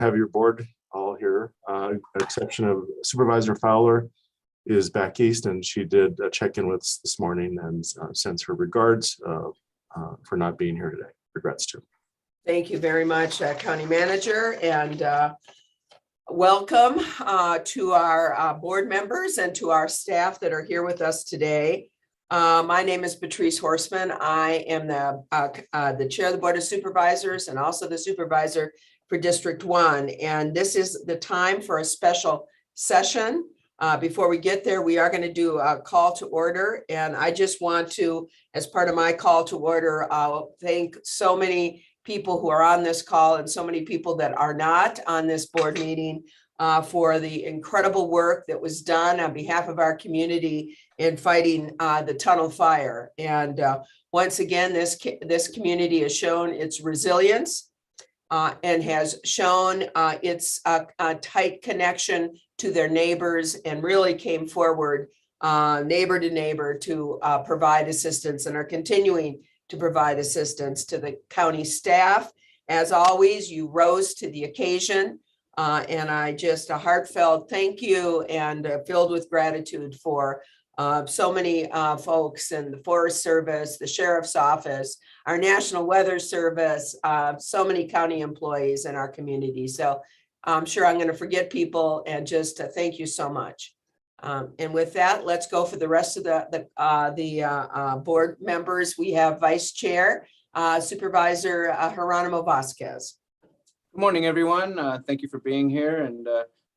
have your board all here, exception of Supervisor Fowler is back east, and she did check in with us this morning and sends her regards for not being here today. Regrets too. Thank you very much, County Manager, and welcome to our board members and to our staff that are here with us today. My name is Patrice Horseman. I am the chair of the Board of Supervisors and also the supervisor for District 1. And this is the time for a special session. Before we get there, we are going to do a call to order. And I just want to, as part of my call to order, thank so many people who are on this call and so many people that are not on this board meeting for the incredible work that was done on behalf of our community in fighting the tunnel fire. And once again, this community has shown its resilience and has shown its tight connection to their neighbors and really came forward neighbor to neighbor to provide assistance and are continuing to provide assistance to the county staff. As always, you rose to the occasion. And I just a heartfelt thank you and filled with gratitude for so many folks in the Forest Service, the Sheriff's Office, our National Weather Service, so many county employees in our community. So I'm sure I'm going to forget people and just thank you so much. And with that, let's go for the rest of the board members. We have Vice Chair, Supervisor Geronimo Vasquez. Good morning, everyone. Thank you for being here. And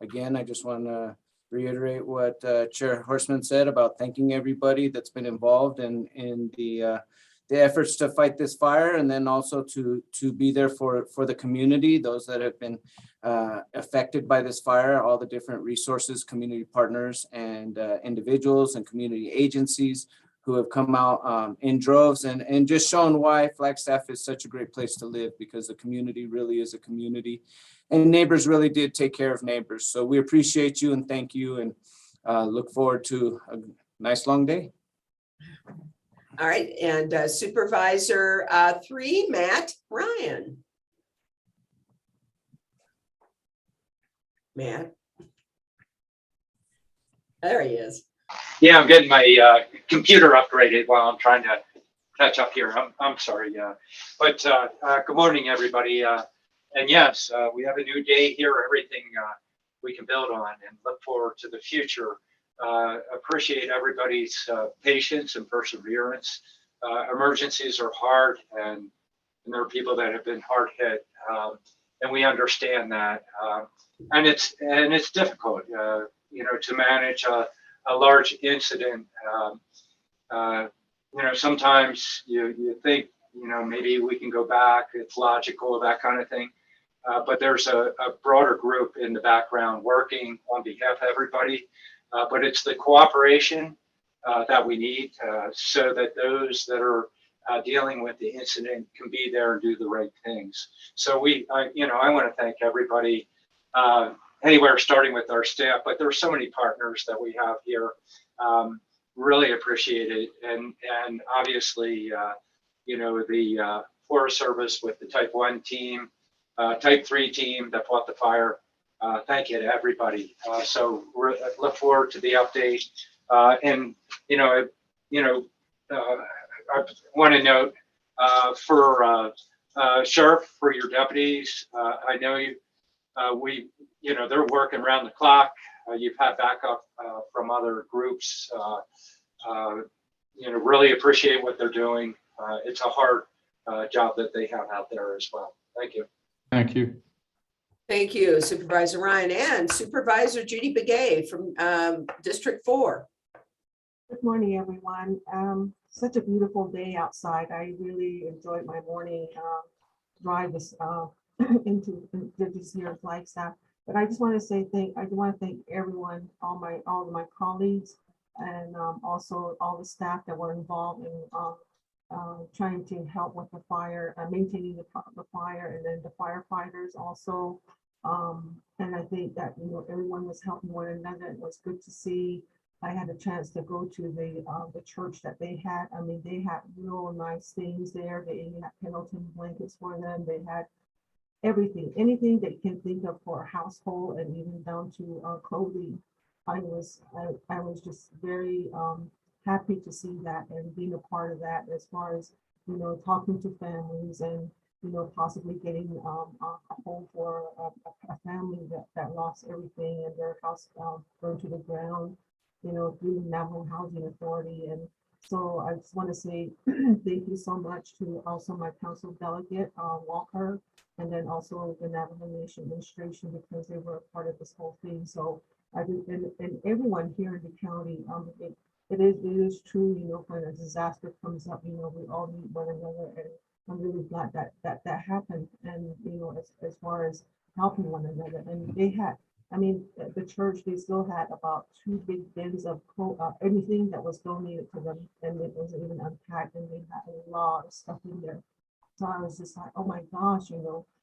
again, I just want to reiterate what Chair Horseman said about thanking everybody that's been involved in the efforts to fight this fire, and then also to be there for the community, those that have been affected by this fire, all the different resources, community partners, and individuals and community agencies who have come out in droves and just shown why Flagstaff is such a great place to live, because the community really is a community and neighbors really did take care of neighbors. So we appreciate you and thank you, and look forward to a nice long day. All right, and Supervisor 3, Matt Ryan. Matt. There he is. Yeah, I'm getting my computer upgraded while I'm trying to catch up here. I'm sorry. But good morning, everybody. And yes, we have a new day here, everything we can build on and look forward to the future. Appreciate everybody's patience and perseverance. Emergencies are hard, and there are people that have been hard hit, and we understand that. And it's difficult, to manage a large incident. Sometimes you think, maybe we can go back, it's logical, that kind of thing. But there's a broader group in the background working on behalf of everybody. But it's the cooperation that we need so that those that are dealing with the incident can be there and do the right things. So I want to thank everybody, anywhere starting with our staff, but there are so many partners that we have here. Really appreciate it. And obviously, the Forest Service with the Type 1 team, Type 3 team that fought the fire. Thank you to everybody. So look forward to the update. And I want to note for Sheriff, for your deputies, I know they're working around the clock. You've had backup from other groups. Really appreciate what they're doing. It's a hard job that they have out there as well. Thank you. Thank you. Thank you, Supervisor Ryan, and Supervisor Judy Begay from District 4. Good morning, everyone. Such a beautiful day outside. I really enjoyed my morning drive into this year's Flagstaff. But I just want to say I want to thank everyone, all of my colleagues, and also all the staff that were involved in trying to help with the fire, maintaining the fire, and then the firefighters also. And I think that everyone was helping one another. It was good to see. I had a chance to go to the church that they had. I mean, they had real nice things there. They had Pendleton blankets for them. They had everything, anything that you can think of for a household and even down to clothing. I was just very happy to see that and being a part of that as far as, talking to families and, possibly getting a home for a family that lost everything and their house burned to the ground, through the Navajo Housing Authority. And so I just want to say thank you so much to also my council delegate, Walker, and then also the Navajo Nation administration, because they were a part of this whole thing. So I do, and everyone here in the county, it is true, when a disaster comes up, we all need one another, and I'm really glad that happened. And, as far as helping one another, and they had, the church, they still had about 2 big bins of everything that was donated to them, and it wasn't even unpacked, and they had a lot of stuff in there. So I was just like, oh my gosh,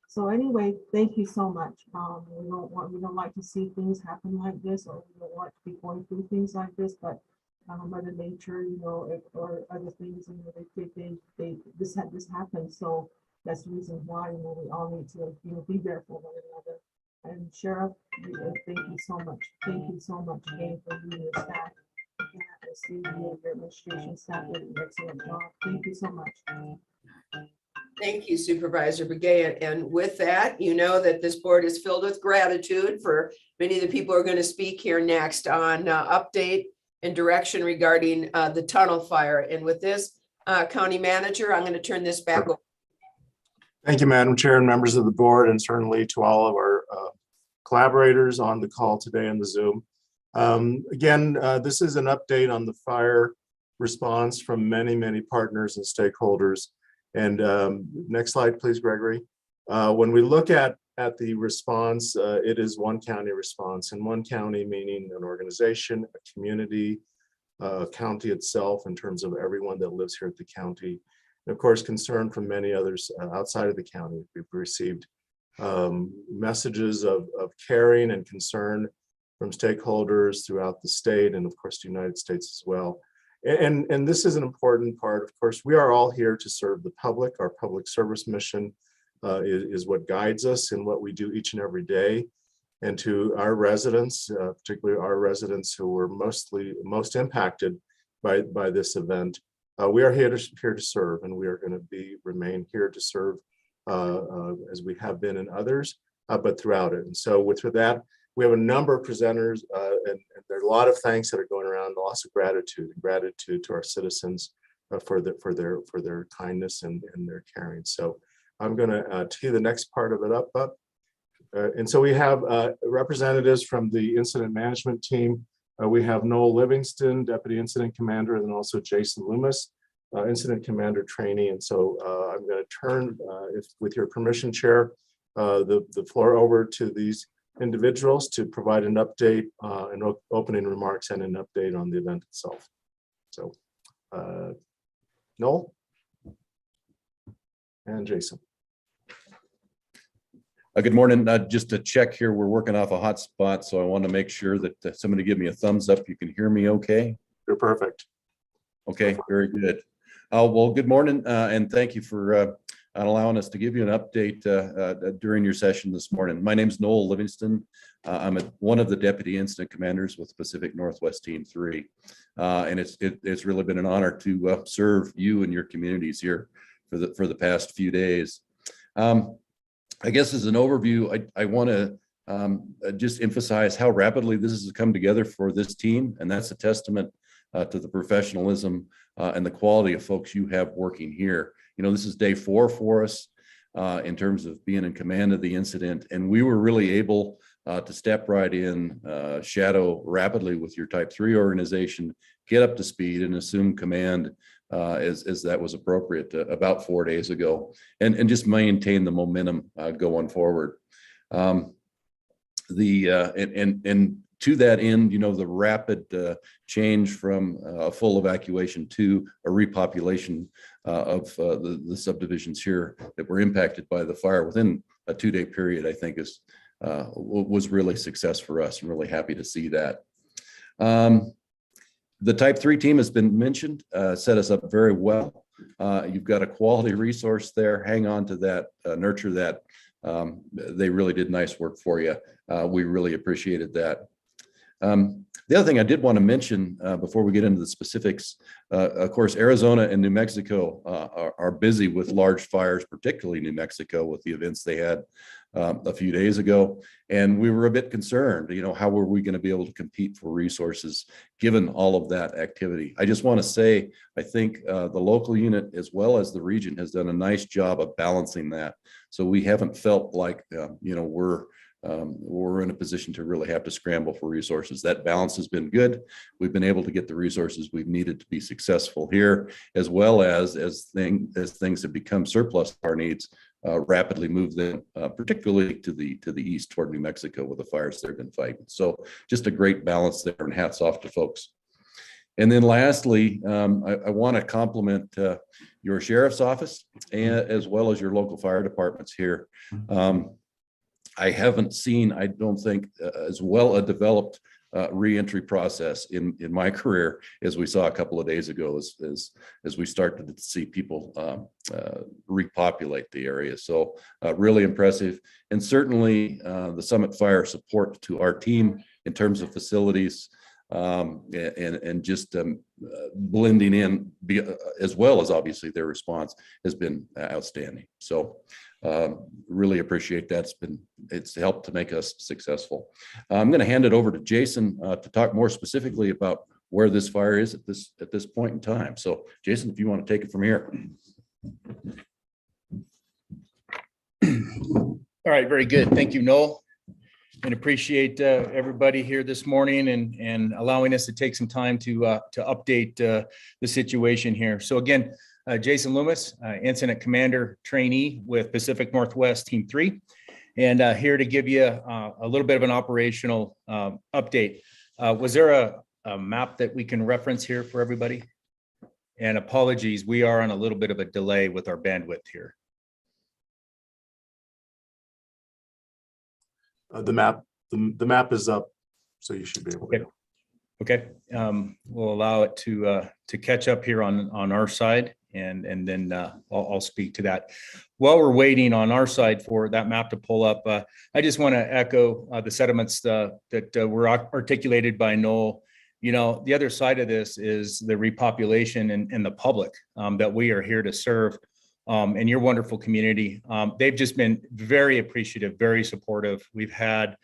So anyway, thank you so much. We don't like to see things happen like this, or we don't like to be going through things like this, but Mother Nature, or other things, this happened. So that's the reason why, we all need to, be there for one another. And Sheriff, thank you so much. Thank you so much again for you and your staff. And I see you and your administration staff did an excellent job. Thank you so much. Thank you, Supervisor Begay. And with that, you know that this board is filled with gratitude for many of the people who are going to speak here next on update and direction regarding the tunnel fire. And with this, County Manager, I'm going to turn this back over. Thank you, Madam Chair and members of the board, and certainly to all of our collaborators on the call today in the Zoom. Again, this is an update on the fire response from many, many partners and stakeholders. And next slide, please, Gregory. When we look at the response, it is one county response, and one county meaning an organization, a community, a county itself in terms of everyone that lives here at the county. And of course, concern from many others outside of the county. We've received messages of caring and concern from stakeholders throughout the state, and of course, the United States as well. And this is an important part. Of course, we are all here to serve the public. Our public service mission is what guides us in what we do each and every day. And to our residents, particularly our residents who were most impacted by this event, we are here to serve, and we are going to remain here to serve as we have been in others, but throughout it. And so with that, we have a number of presenters, and there are a lot of thanks that are going around, lots of gratitude to our citizens for their kindness and their caring. So I'm going to tee the next part of it up. And so we have representatives from the incident management team. We have Noel Livingston, Deputy Incident Commander, and then also Jason Loomis, Incident Commander trainee. And so I'm going to turn, with your permission, Chair, the floor over to these individuals to provide an update and opening remarks and an update on the event itself. So Noel and Jason. Good morning. Just to check here, we're working off a hotspot, so I want to make sure that somebody give me a thumbs up. You can hear me okay? You're perfect. Okay, very good. Well, good morning, and thank you for allowing us to give you an update during your session this morning. My name is Noel Livingston. I'm one of the Deputy Incident Commanders with Pacific Northwest Team 3. And it's really been an honor to serve you and your communities here for the past few days. I guess as an overview, I want to just emphasize how rapidly this has come together for this team, and that's a testament to the professionalism and the quality of folks you have working here. You know, this is day 4 for us in terms of being in command of the incident, and we were really able to step right in, shadow rapidly with your Type 3 organization, get up to speed and assume command as that was appropriate about 4 days ago, and just maintain the momentum going forward. And to that end, you know, the rapid change from a full evacuation to a repopulation of the subdivisions here that were impacted by the fire within a 2-day period, I think was really success for us. I'm really happy to see that. The Type 3 team has been mentioned, set us up very well. You've got a quality resource there. Hang on to that, nurture that They really did nice work for you. We really appreciated that. The other thing I did want to mention before we get into the specifics, of course, Arizona and New Mexico are busy with large fires, particularly New Mexico with the events they had a few days ago. And we were a bit concerned, how were we going to be able to compete for resources given all of that activity? I just want to say, I think the local unit as well as the region has done a nice job of balancing that. So we haven't felt like, we're in a position to really have to scramble for resources. That balance has been good. We've been able to get the resources we've needed to be successful here, as well as things have become surplus to our needs, rapidly move them, particularly to the east toward New Mexico with the fires they've been fighting. So just a great balance there, and hats off to folks. And then lastly, I want to compliment your sheriff's office as well as your local fire departments here. I haven't seen, I don't think, as well a developed reentry process in my career as we saw a couple of days ago as we started to see people repopulate the area. So really impressive. And certainly the Summit Fire support to our team in terms of facilities and just blending in as well as obviously their response has been outstanding. So really appreciate that. It's helped to make us successful. I'm going to hand it over to Jason to talk more specifically about where this fire is at this point in time. So Jason, if you want to take it from here. All right, very good. Thank you, Noel. And appreciate everybody here this morning and allowing us to take some time to update the situation here. So again, Jason Loomis, Incident Commander Trainee with Pacific Northwest Team 3, and here to give you a little bit of an operational update. Was there a map that we can reference here for everybody? And apologies, we are on a little bit of a delay with our bandwidth here. The map is up, so you should be able to. Okay, we'll allow it to catch up here on our side, and then I'll speak to that. While we're waiting on our side for that map to pull up, I just want to echo the sentiments that were articulated by Noel. The other side of this is the repopulation and the public that we are here to serve. And your wonderful community. They've just been very appreciative, very supportive. We've had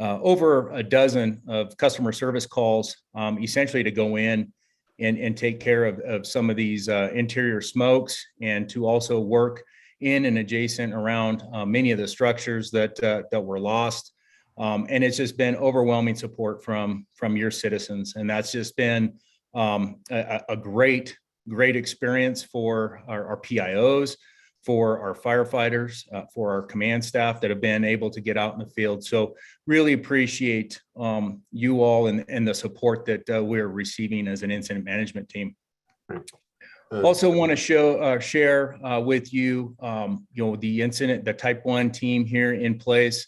over a dozen of customer service calls, essentially to go in and take care of some of these interior smokes, and to also work in and adjacent around many of the structures that were lost. And it's just been overwhelming support from your citizens. And that's just been a great experience for our PIOs, for our firefighters, for our command staff that have been able to get out in the field. So really appreciate you all and the support that we're receiving as an incident management team. Also want to share with you, the Type 1 team here in place.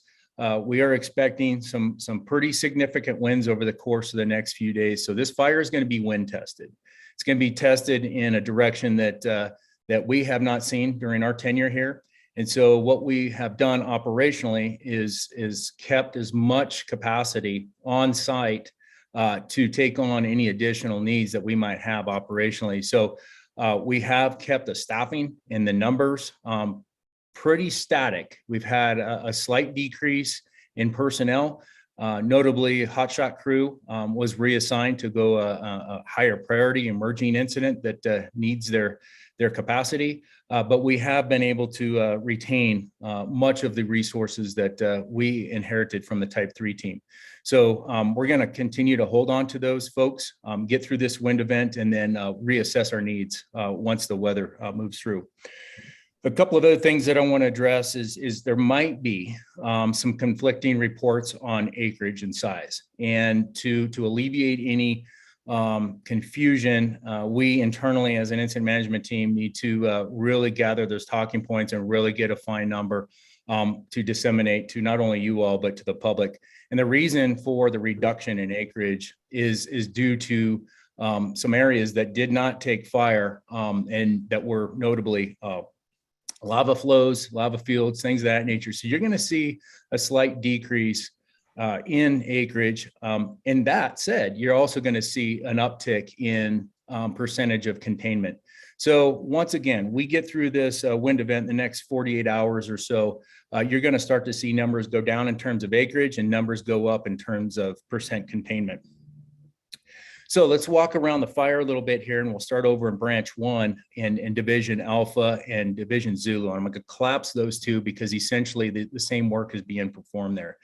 We are expecting some pretty significant winds over the course of the next few days. So this fire is going to be wind tested. It's going to be tested in a direction that we have not seen during our tenure here. And so what we have done operationally is kept as much capacity on site to take on any additional needs that we might have operationally. So we have kept the staffing and the numbers pretty static. We've had a slight decrease in personnel. Notably, hotshot crew was reassigned to go a higher priority emerging incident that needs their capacity. But we have been able to retain much of the resources that we inherited from the Type 3 team. So we're going to continue to hold on to those folks, get through this wind event, and then reassess our needs once the weather moves through. A couple of other things that I want to address is there might be some conflicting reports on acreage and size. And to alleviate any confusion, we internally as an incident management team need to really gather those talking points and really get a fine number to disseminate to not only you all, but to the public. And the reason for the reduction in acreage is due to some areas that did not take fire and that were notably lava flows, lava fields, things of that nature. So you're going to see a slight decrease in acreage. And that said, you're also going to see an uptick in percentage of containment. So once again, we get through this wind event in the next 48 hours or so, you're going to start to see numbers go down in terms of acreage and numbers go up in terms of percent containment. So let's walk around the fire a little bit here, and we'll start over in branch 1 in division Alpha and division Zulu. I'm going to collapse those two because essentially the same work is being performed there.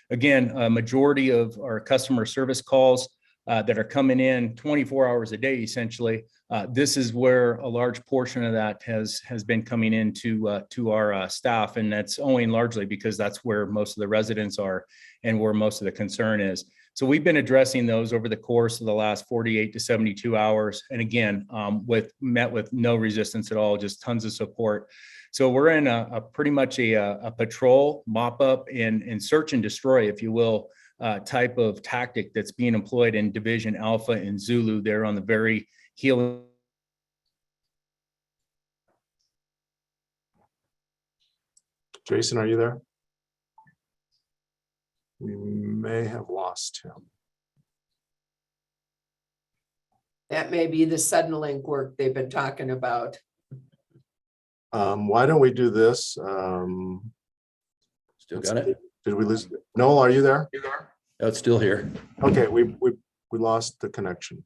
Again, a majority of our customer service calls that are coming in 24 hours a day, essentially. This is where a large portion of that has been coming into to our staff, and that's owing largely because that's where most of the residents are and where most of the concern is. So we've been addressing those over the course of the last 48 to 72 hours. And again, met with no resistance at all, just tons of support. So we're in a pretty much a patrol, mop up, and search and destroy, if you will, type of tactic that's being employed in division Alpha and Zulu there on the very heel. Jason, are you there? We may have lost him. That may be the sudden link work they've been talking about. Why don't we do this? Still got it? Did we lose? Noel, are you there? Oh, it's still here. Okay, we lost the connection.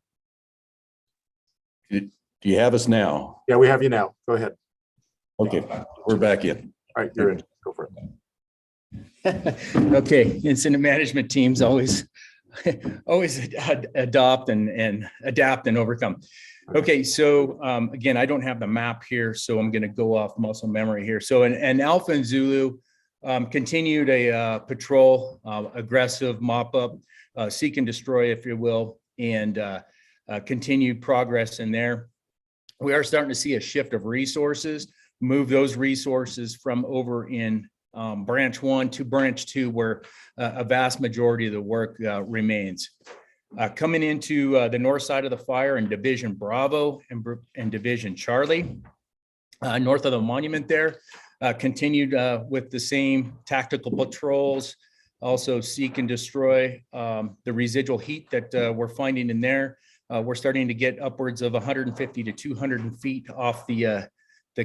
Do you have us now? Yeah, we have you now. Go ahead. Okay, we're back in. All right, you're in. Go for it. Okay, incident management teams always adopt and adapt and overcome. Okay, so again, I don't have the map here, so I'm going to go off muscle memory here. So in Alpha and Zulu, continued a patrol, aggressive mop up, seek and destroy, if you will, and continued progress in there. We are starting to see a shift of resources, move those resources from over in branch 1 to branch 2, where a vast majority of the work remains. Coming into the north side of the fire in division Bravo and division Charlie, north of the monument there, continued with the same tactical patrols, also seek and destroy the residual heat that we're finding in there. We're starting to get upwards of 150 to 200 feet off the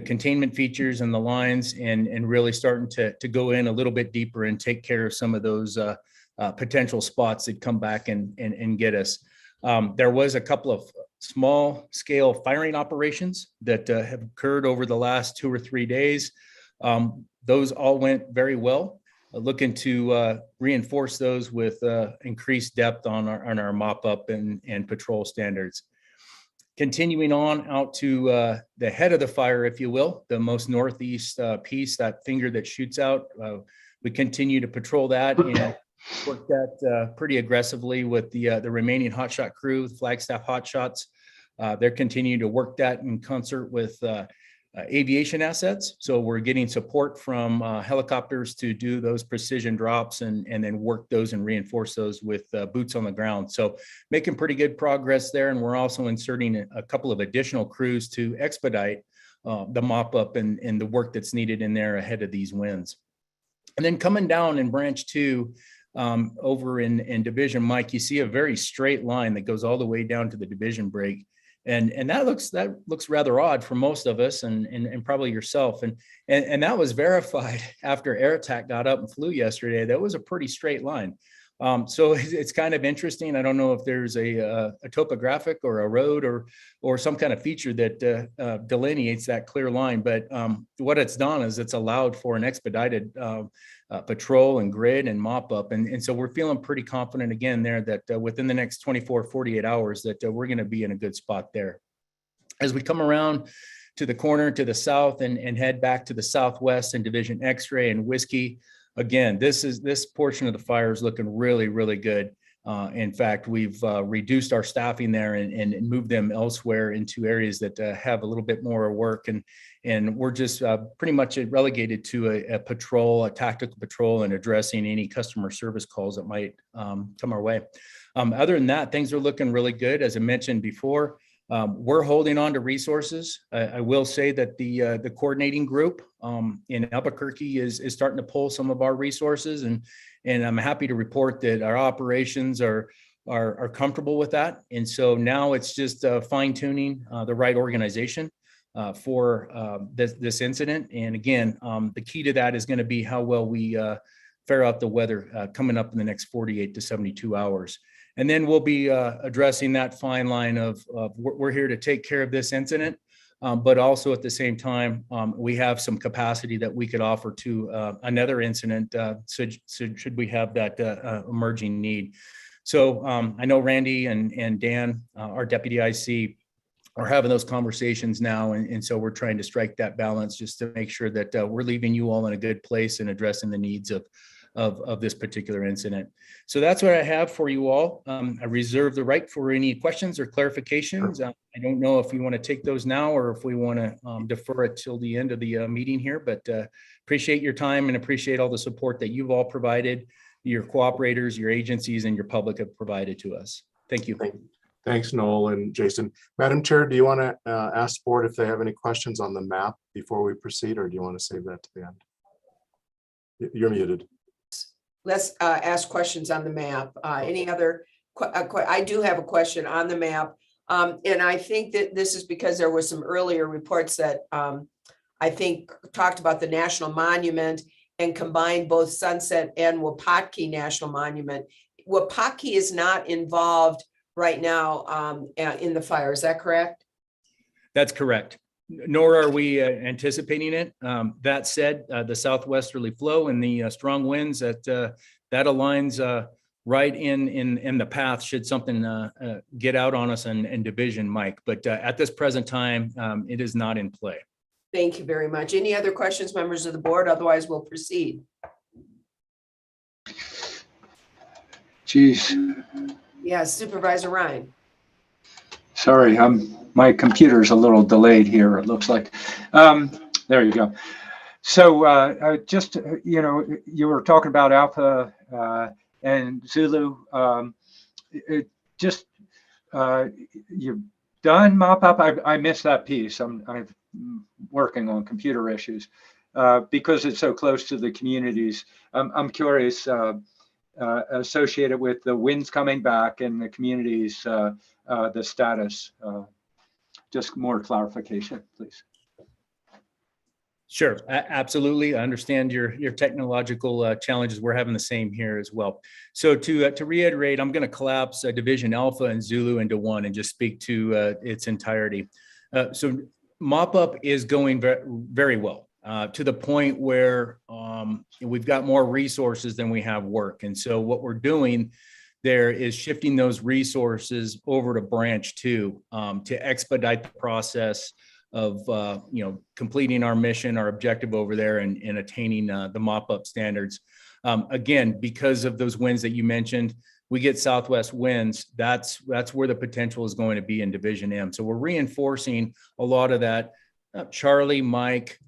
containment features and the lines, and really starting to go in a little bit deeper and take care of some of those potential spots that come back and get us. There was a couple of small scale firing operations that have occurred over the last 2 or 3 days. Those all went very well. Looking to reinforce those with increased depth on our mop up and patrol standards. Continuing on out to the head of the fire, if you will, the most northeast piece, that finger that shoots out. We continue to patrol that and work that pretty aggressively with the remaining hotshot crew, Flagstaff hotshots. They're continuing to work that in concert with aviation assets. So we're getting support from helicopters to do those precision drops and then work those and reinforce those with boots on the ground. So making pretty good progress there. And we're also inserting a couple of additional crews to expedite the mop up and the work that's needed in there ahead of these winds. And then coming down in branch 2, over in division Mike, you see a very straight line that goes all the way down to the division break. And that looks rather odd for most of us and probably yourself. And that was verified after Air Attack got up and flew yesterday. That was a pretty straight line. So it's kind of interesting. I don't know if there's a topographic or a road or some kind of feature that delineates that clear line. But what it's done is it's allowed for an expedited patrol and grid and mop up. And so we're feeling pretty confident again there that within the next 24, 48 hours that we're going to be in a good spot there. As we come around to the corner to the south and head back to the southwest in division X-ray and Whiskey, again, this portion of the fire is looking really, really good. In fact, we've reduced our staffing there and moved them elsewhere into areas that have a little bit more work. And we're just pretty much relegated to a patrol, a tactical patrol, and addressing any customer service calls that might come our way. Other than that, things are looking really good. As I mentioned before, We're holding on to resources. I will say that the coordinating group in Albuquerque is starting to pull some of our resources, and I'm happy to report that our operations are comfortable with that. And so now it's just fine tuning the right organization for this incident. And again, the key to that is going to be how well we fare out the weather coming up in the next 48 to 72 hours. And then we'll be addressing that fine line of we're here to take care of this incident, but also at the same time, we have some capacity that we could offer to another incident should we have that emerging need. So I know Randy and Dan, our deputy IC, are having those conversations now. And so we're trying to strike that balance just to make sure that we're leaving you all in a good place and addressing the needs of this particular incident. So that's what I have for you all. I reserve the right for any questions or clarifications. I don't know if we want to take those now or if we want to defer it till the end of the meeting here, but appreciate your time and appreciate all the support that you've all provided, your cooperators, your agencies, and your public have provided to us. Thank you. Thanks, Noel and Jason. Madam Chair, do you want to ask the board if they have any questions on the map before we proceed, or do you want to save that to the end? You're muted. Let's ask questions on the map. Any other? I do have a question on the map. And I think that this is because there were some earlier reports that I think talked about the National Monument and combined both Sunset and Wapatki National Monument. Wapatki is not involved right now in the fire. Is that correct? That's correct. Nor are we anticipating it. That said, the southwesterly flow and the strong winds that aligns right in the path should something get out on us and division, Mike. But at this present time, it is not in play. Thank you very much. Any other questions, members of the board? Otherwise, we'll proceed. Geez, Yeah, Supervisor Ryan. sorry, my computer's a little delayed here, it looks like. There you go. So just, you were talking about Alpha and Zulu. You've done mop-up? I missed that piece. I'm working on computer issues because it's so close to the communities. I'm curious, associated with the winds coming back and the communities, the status. Just more clarification, please. Sure, absolutely. I understand your technological challenges. We're having the same here as well. So to reiterate, I'm going to collapse Division Alpha and Zulu into one and just speak to its entirety. So mop-up is going very well to the point where we've got more resources than we have work. And so what we're doing there is shifting those resources over to Branch 2 to expedite the process of completing our mission, our objective over there, and attaining the mop-up standards. Again, because of those winds that you mentioned, we get southwest winds. That's where the potential is going to be in Division M. So we're reinforcing a lot of that Charlie, Mike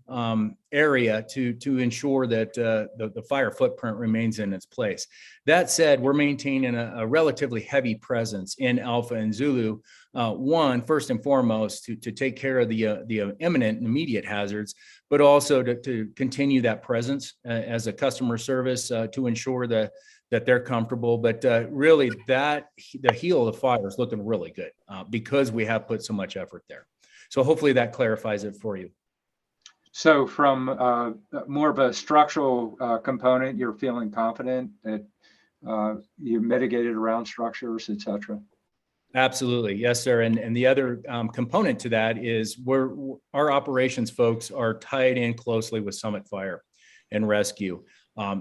area to ensure that the fire footprint remains in its place. That said, we're maintaining a relatively heavy presence in Alpha and Zulu. One, first and foremost, to take care of the imminent and immediate hazards, but also to continue that presence as a customer service to ensure that they're comfortable. But really, the heel of the fire is looking really good because we have put so much effort there. So hopefully that clarifies it for you. So from more of a structural component, you're feeling confident that you mitigated around structures, et cetera? Absolutely. Yes, sir. And the other component to that is our operations folks are tied in closely with Summit Fire and Rescue.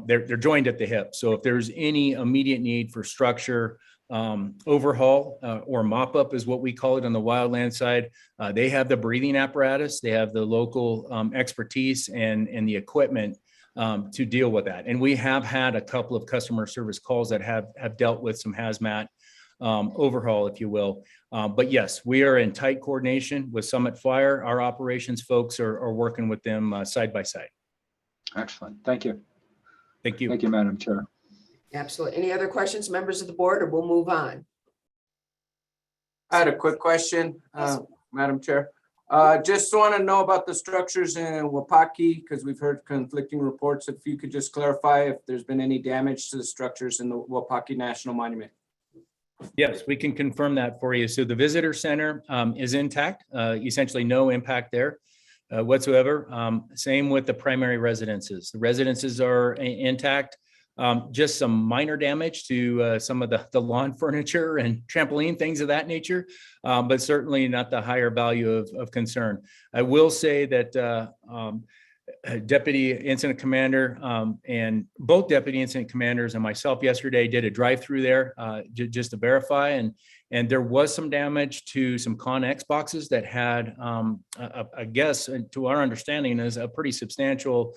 They're joined at the hip. So if there's any immediate need for structure overhaul or mop up is what we call it on the wildland side, they have the breathing apparatus, they have the local expertise and the equipment to deal with that. And we have had a couple of customer service calls that have dealt with some hazmat overhaul, if you will. But yes, we are in tight coordination with Summit Fire. Our operations folks are working with them side by side. Excellent. Thank you. Thank you. Thank you, Madam Chair. Absolutely. Any other questions, members of the board, or we'll move on? I had a quick question, Madam Chair. Just want to know about the structures in Wapaki, because we've heard conflicting reports. If you could just clarify if there's been any damage to the structures in the Wapaki National Monument. Yes, we can confirm that for you. So the visitor center is intact, essentially no impact there whatsoever. Same with the primary residences. The residences are intact. Just some minor damage to some of the lawn furniture and trampoline, things of that nature, but certainly not the higher value of concern. I will say that Deputy Incident Commander and both Deputy Incident Commanders and myself yesterday did a drive-through there just to verify, and there was some damage to some Connex boxes that had, I guess, to our understanding, is a pretty substantial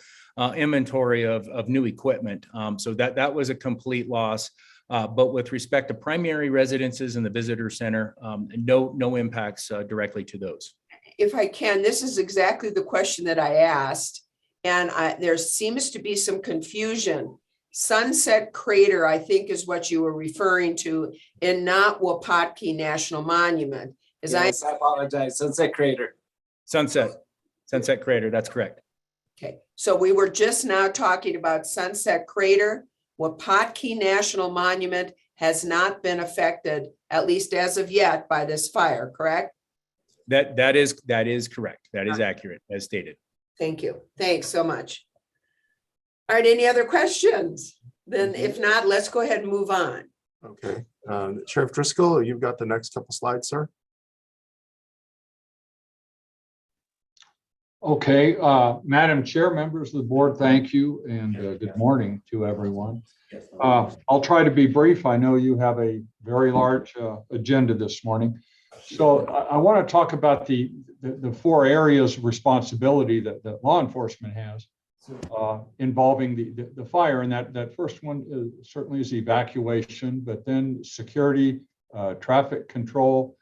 inventory of new equipment. So that was a complete loss. But with respect to primary residences in the visitor center, no impacts directly to those. If I can, this is exactly the question that I asked, and there seems to be some confusion. Sunset Crater, I think, is what you were referring to, and not Wapaki National Monument. I apologize. Sunset Crater. Sunset Crater, that's correct. Okay, so we were just now talking about Sunset Crater. Wapaki National Monument has not been affected, at least as of yet, by this fire, correct? That is correct. That is accurate, as stated. Thank you. Thanks so much. All right, any other questions? Then if not, let's go ahead and move on. Okay, Sheriff Driscoll, you've got the next couple slides, sir. Okay, Madam Chair, members of the board, thank you, and good morning to everyone. I'll try to be brief. I know you have a very large agenda this morning. So I want to talk about the 4 areas of responsibility that law enforcement has involving the fire. And that first one certainly is evacuation, but then security, traffic control,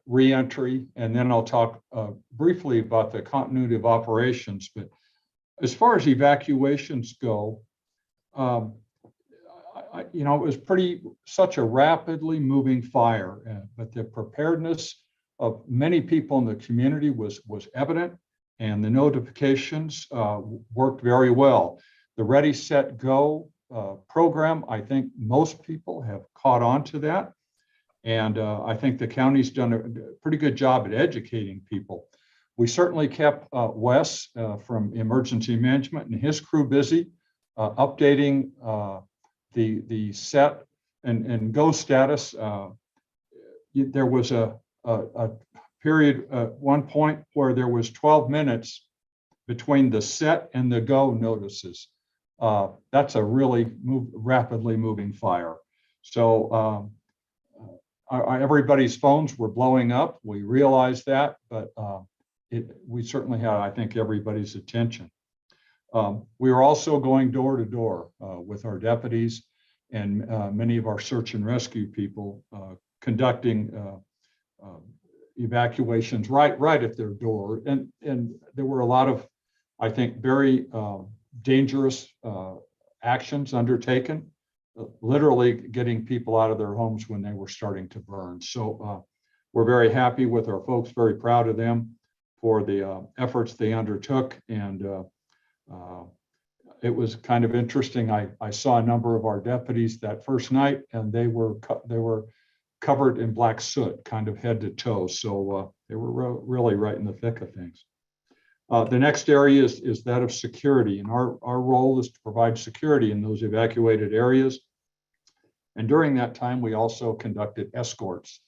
re-entry, and then I'll talk briefly about the continuity of operations. But as far as evacuations go, it was such a rapidly moving fire, but the preparedness of many people in the community was evident, and the notifications worked very well. The Ready, Set, Go program, I think most people have caught on to that. And I think the county's done a pretty good job at educating people. We certainly kept Wes from Emergency Management and his crew busy updating the set and go status. There was a period at one point where there was 12 minutes between the set and the go notices. That's a really rapidly moving fire. So everybody's phones were blowing up. We realized that, but we certainly had, I think, everybody's attention. We were also going door to door with our deputies and many of our search and rescue people conducting evacuations right at their door. And there were a lot of, I think, very dangerous actions undertaken, literally getting people out of their homes when they were starting to burn. So we're very happy with our folks, very proud of them for the efforts they undertook. And it was kind of interesting. I saw a number of our deputies that first night, and they were covered in black soot, kind of head to toe. So they were really right in the thick of things. The next area is that of security, and our role is to provide security in those evacuated areas. And during that time, we also conducted escorts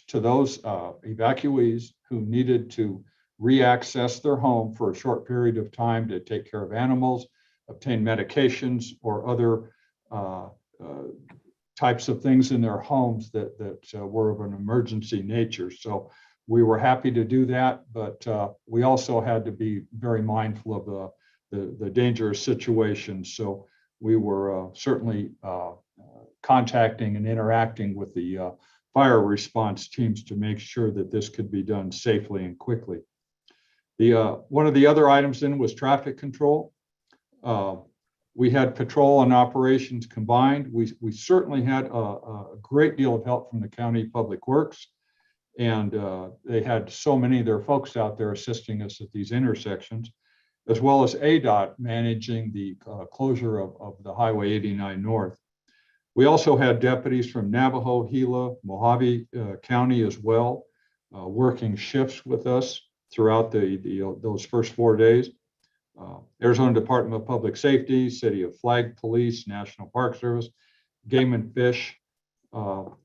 to those evacuees who needed to re-access their home for a short period of time to take care of animals, obtain medications, or other types of things in their homes that were of an emergency nature. So we were happy to do that, but we also had to be very mindful of the dangerous situation. So we were certainly contacting and interacting with the fire response teams to make sure that this could be done safely and quickly. One of the other items then was traffic control. We had patrol and operations combined. We certainly had a great deal of help from the county public works And they had so many of their folks out there assisting us at these intersections, as well as ADOT managing the closure of the Highway 89 North. We also had deputies from Navajo, Gila, Mojave County as well, working shifts with us throughout those first 4 days. Arizona Department of Public Safety, City of Flag Police, National Park Service, Game and Fish,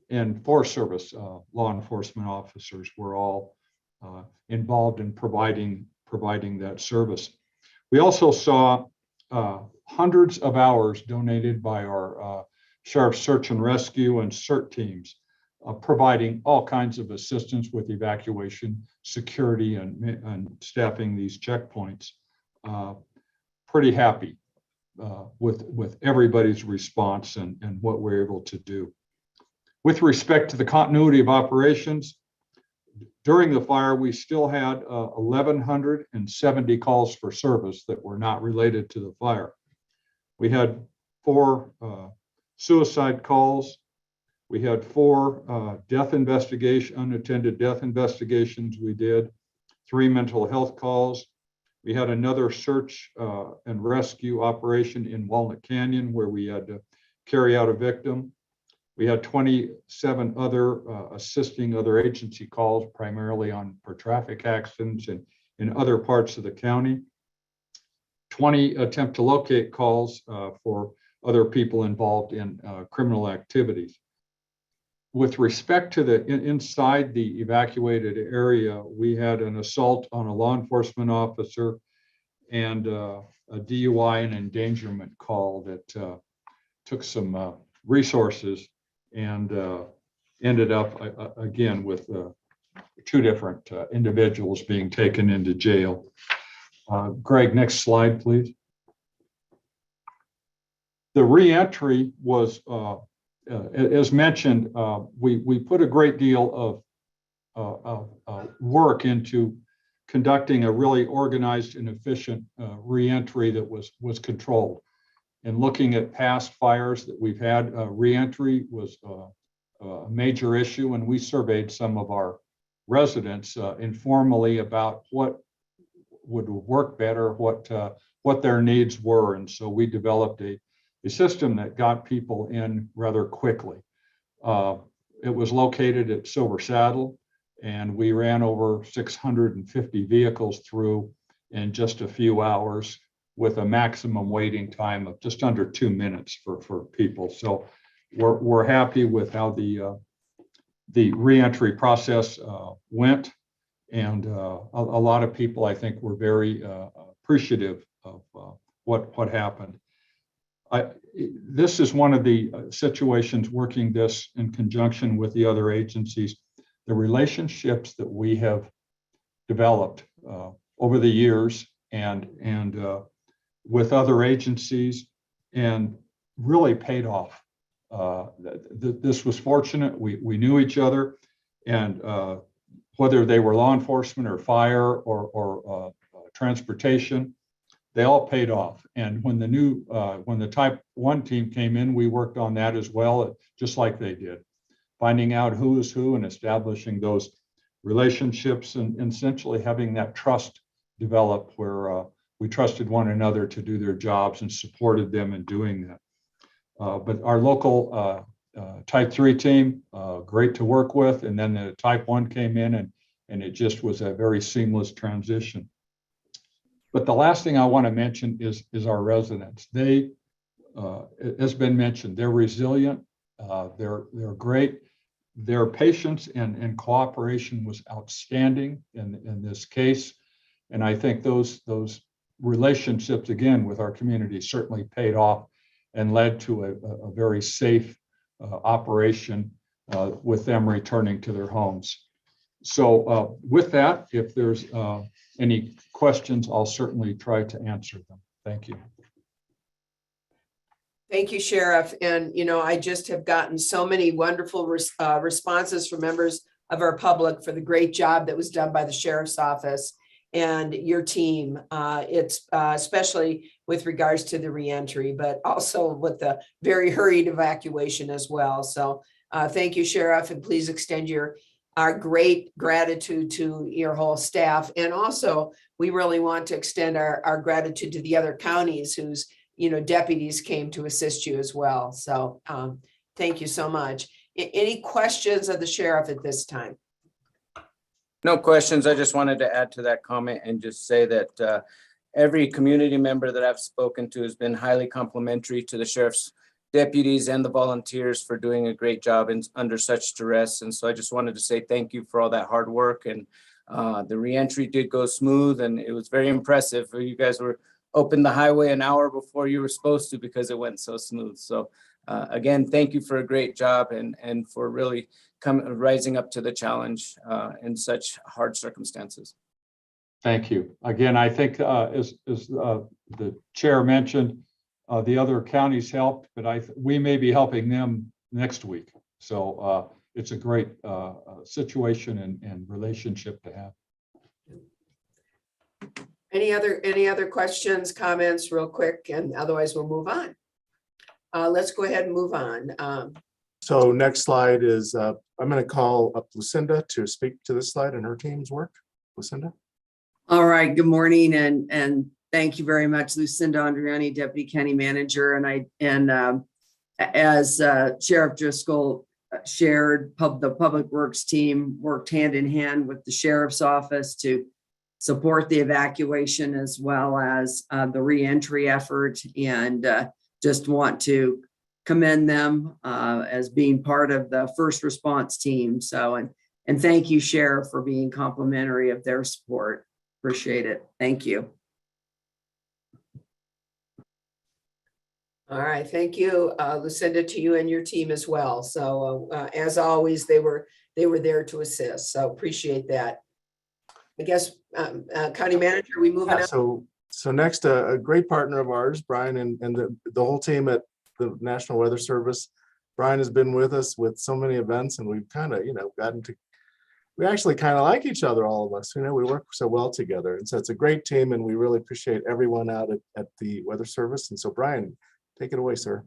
and Forest Service law enforcement officers were all involved in providing that service. We also saw hundreds of hours donated by our Sheriff's Search and Rescue and CERT teams, providing all kinds of assistance with evacuation, security, and staffing these checkpoints. Pretty happy with everybody's response and what we're able to do. With respect to the continuity of operations, during the fire, we still had 1,170 calls for service that were not related to the fire. We had 4 suicide calls. We had 4 unattended death investigations we did, 3 mental health calls. We had another search and rescue operation in Walnut Canyon where we had to carry out a victim. We had 27 other assisting other agency calls, primarily for traffic accidents and in other parts of the county. 20 attempt to locate calls for other people involved in criminal activities. With respect to inside the evacuated area, we had an assault on a law enforcement officer and a DUI and endangerment call that took some resources and ended up again with 2 different individuals being taken into jail. Greg, next slide, please. The reentry was, as mentioned, we put a great deal of work into conducting a really organized and efficient reentry that was controlled. And looking at past fires that we've had, reentry was a major issue, and we surveyed some of our residents informally about what would work better, what their needs were. And so we developed a system that got people in rather quickly. It was located at Silver Saddle, and we ran over 650 vehicles through in just a few hours with a maximum waiting time of just under 2 minutes for people. So we're happy with how the reentry process went. And a lot of people, I think, were very appreciative of what happened. This is one of the situations working this in conjunction with the other agencies. The relationships that we have developed over the years and with other agencies and really paid off. This was fortunate. We knew each other, and whether they were law enforcement or fire or transportation, they all paid off. And when the Type 1 team came in, we worked on that as well, just like they did, finding out who is who and establishing those relationships and essentially having that trust develop where we trusted one another to do their jobs and supported them in doing that. But our local Type 3 team, great to work with. And then the Type 1 came in and it just was a very seamless transition. But the last thing I want to mention is our residents. They, as been mentioned, they're resilient, they're great. Their patience and cooperation was outstanding in this case. And I think those relationships, again, with our community certainly paid off and led to a very safe operation with them returning to their homes. So with that, if there's any questions, I'll certainly try to answer them. Thank you. Thank you, Sheriff. And, you know, I just have gotten so many wonderful responses from members of our public for the great job that was done by the Sheriff's Office and your team. It's especially with regards to the reentry, but also with the very hurried evacuation as well. So thank you, Sheriff, and please extend your our great gratitude to your whole staff. And also, we really want to extend our gratitude to the other counties whose, deputies came to assist you as well. So thank you so much. Any questions of the sheriff at this time? No questions. I just wanted to add to that comment and just say that every community member that I've spoken to has been highly complimentary to the sheriff's deputies and the volunteers for doing a great job under such duress. And so I just wanted to say thank you for all that hard work. And the reentry did go smooth, and it was very impressive. You guys were open the highway an hour before you were supposed to because it went so smooth. So again, thank you for a great job and for really rising up to the challenge in such hard circumstances. Thank you. Again, I think as the chair mentioned, the other counties helped, but we may be helping them next week. So it's a great situation and relationship to have. Any other questions, comments, real quick, and otherwise we'll move on. Let's go ahead and move on. So next slide is, I'm going to call up Lucinda to speak to this slide and her team's work. Lucinda? All right, good morning, and thank you very much, Lucinda Andriani, Deputy County Manager. And as Sheriff Driscoll shared, the Public Works team worked hand in hand with the Sheriff's Office to support the evacuation as well as the reentry effort, and just want to commend them as being part of the first response team. So, and thank you, Sheriff, for being complimentary of their support. Appreciate it. Thank you. All right, thank you, Lucinda, to you and your team as well. So as always, they were there to assist. So appreciate that. I guess, County Manager, we moving on. So next, a great partner of ours, Brian, and the whole team at the National Weather Service. Brian has been with us with so many events, and we've kind of, we actually kind of like each other, all of us. We work so well together, and so it's a great team, and we really appreciate everyone out at the Weather Service. And so, Brian, take it away, sir.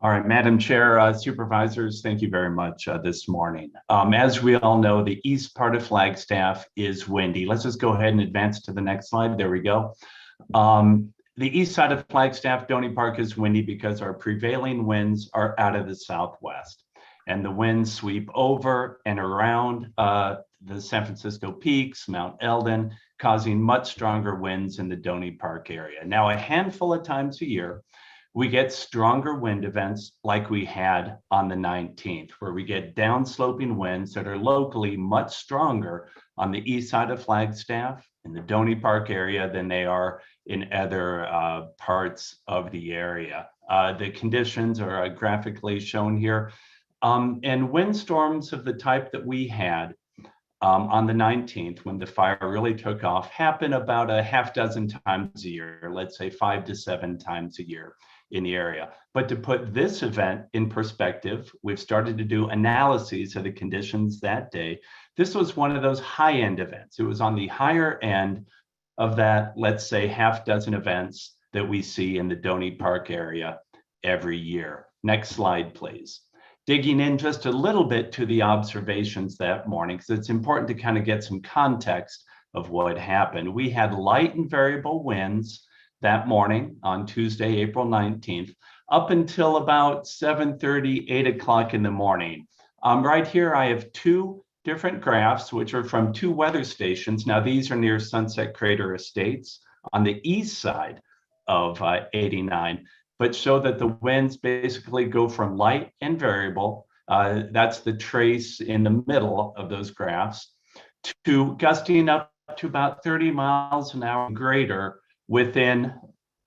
All right, Madam Chair, Supervisors, thank you very much this morning. As we all know, the east part of Flagstaff is windy. Let's just go ahead and advance to the next slide. There we go. The east side of Flagstaff, Donny Park, is windy because our prevailing winds are out of the southwest, and the winds sweep over and around the San Francisco Peaks, Mount Eldon, causing much stronger winds in the Donny Park area. Now, a handful of times a year, we get stronger wind events like we had on the 19th, where we get downsloping winds that are locally much stronger on the east side of Flagstaff in the Donny Park area than they are in other parts of the area. The conditions are graphically shown here. And windstorms of the type that we had on the 19th, when the fire really took off, happen about a half dozen times a year, let's say 5 to 7 times a year in the area. But to put this event in perspective, we've started to do analyses of the conditions that day. This was one of those high-end events. It was on the higher end of that, let's say, half dozen events that we see in the Donny Park area every year. Next slide, please. Digging in just a little bit to the observations that morning, because it's important to kind of get some context of what happened. We had light and variable winds that morning on Tuesday, April 19th, up until about 7:30, 8 o'clock in the morning. Right here, I have 2 different graphs, which are from 2 weather stations. Now, these are near Sunset Crater Estates on the east side of 89, but show that the winds basically go from light and variable, that's the trace in the middle of those graphs, to gusting up to about 30 miles an hour greater within,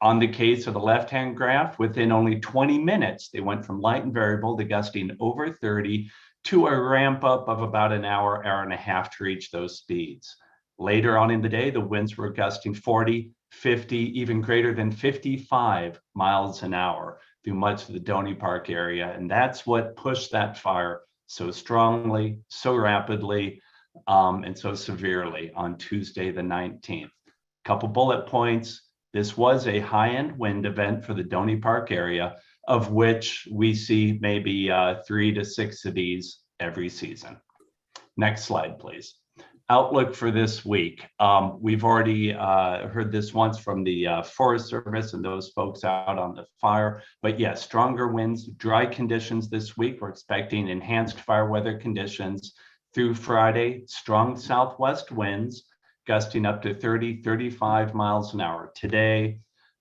on the case of the left-hand graph, within only 20 minutes. They went from light and variable to gusting over 30 to a ramp up of about an hour, hour and a half to reach those speeds. Later on in the day, the winds were gusting 40, 50, even greater than 55 miles an hour through much of the Donny Park area. And that's what pushed that fire so strongly, so rapidly, and so severely on Tuesday, the 19th. Couple bullet points. This was a high-end wind event for the Donny Park area, of which we see maybe 3 to 6 of these every season. Next slide, please. Outlook for this week. We've already heard this once from the Forest Service and those folks out on the fire. But yes, stronger winds, dry conditions this week. We're expecting enhanced fire weather conditions through Friday. Strong southwest winds gusting up to 30, 35 miles an hour today,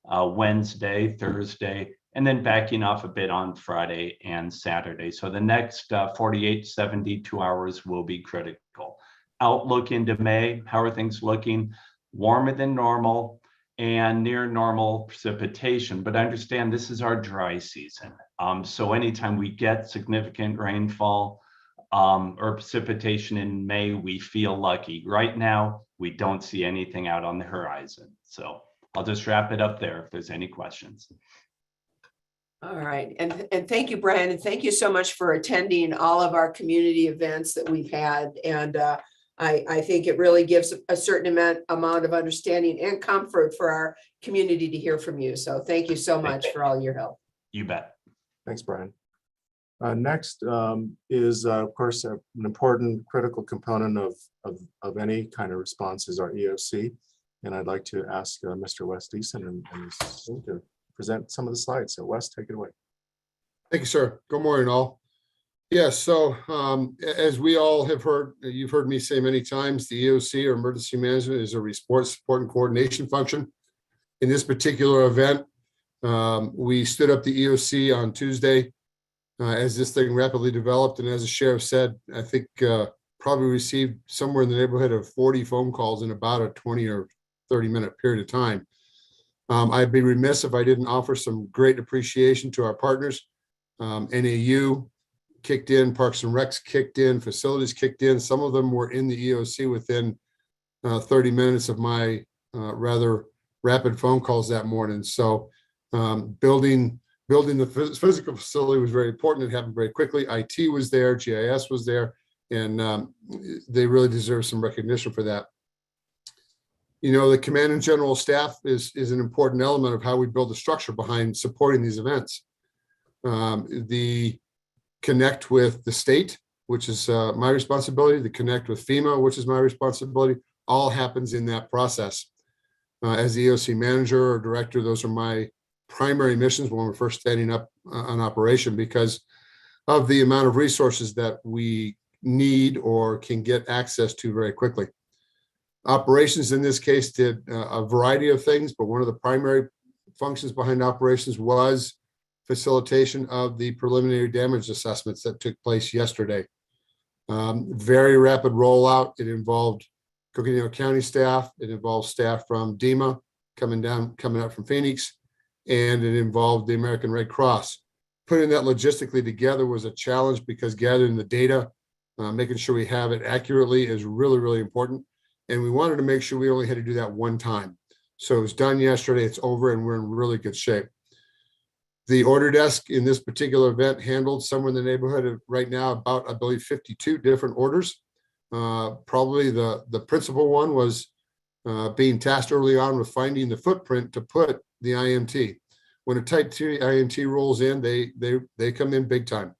Wednesday, Thursday, and then backing off a bit on Friday and Saturday. So the next 48, 72 hours will be critical. Outlook into May, how are things looking? Warmer than normal and near normal precipitation, but understand this is our dry season. So anytime we get significant rainfall or precipitation in May, we feel lucky. Right now, we don't see anything out on the horizon. So I'll just wrap it up there if there's any questions. All right, and thank you, Brian, and thank you so much for attending all of our community events that we've had. And I think it really gives a certain amount of understanding and comfort for our community to hear from you. So thank you so much for all your help. You bet. Thanks, Brian. Next is, of course, an important critical component of any kind of response is our EOC. And I'd like to ask Mr. Wes Deason and his team to present some of the slides. So Wes, take it away. Thank you, sir. Good morning, all. Yes, so as we all have heard, you've heard me say many times, the EOC, or emergency management, is a response, support, and coordination function. In this particular event, we stood up the EOC on Tuesday as this thing rapidly developed. And as the sheriff said, I think probably received somewhere in the neighborhood of 40 phone calls in about a 20 or 30-minute period of time. I'd be remiss if I didn't offer some great appreciation to our partners. NAU kicked in, Parks and Recs kicked in, facilities kicked in. Some of them were in the EOC within 30 minutes of my rather rapid phone calls that morning. So building the physical facility was very important. It happened very quickly. IT was there, GIS was there, and they really deserve some recognition for that. You know, the command and general staff is an important element of how we build the structure behind supporting these events. The connect with the state, which is my responsibility, the connect with FEMA, which is my responsibility, all happens in that process. As the EOC manager or director, those are my primary missions when we're first standing up an operation, because of the amount of resources that we need or can get access to very quickly. Operations in this case did a variety of things, but one of the primary functions behind operations was facilitation of the preliminary damage assessments that took place yesterday. Very rapid rollout. It involved Coconino County staff. It involved staff from DEMA coming up from Phoenix, and it involved the American Red Cross. Putting that logistically together was a challenge because gathering the data, making sure we have it accurately is really, really important. And we wanted to make sure we only had to do that one time. So it was done yesterday, it's over, and we're in really good shape. The order desk in this particular event handled somewhere in the neighborhood of right now about, I believe, 52 different orders. Probably the principal one was being tasked early on with finding the footprint to put the IMT. When a Type 2 IMT rolls in, they come in big time.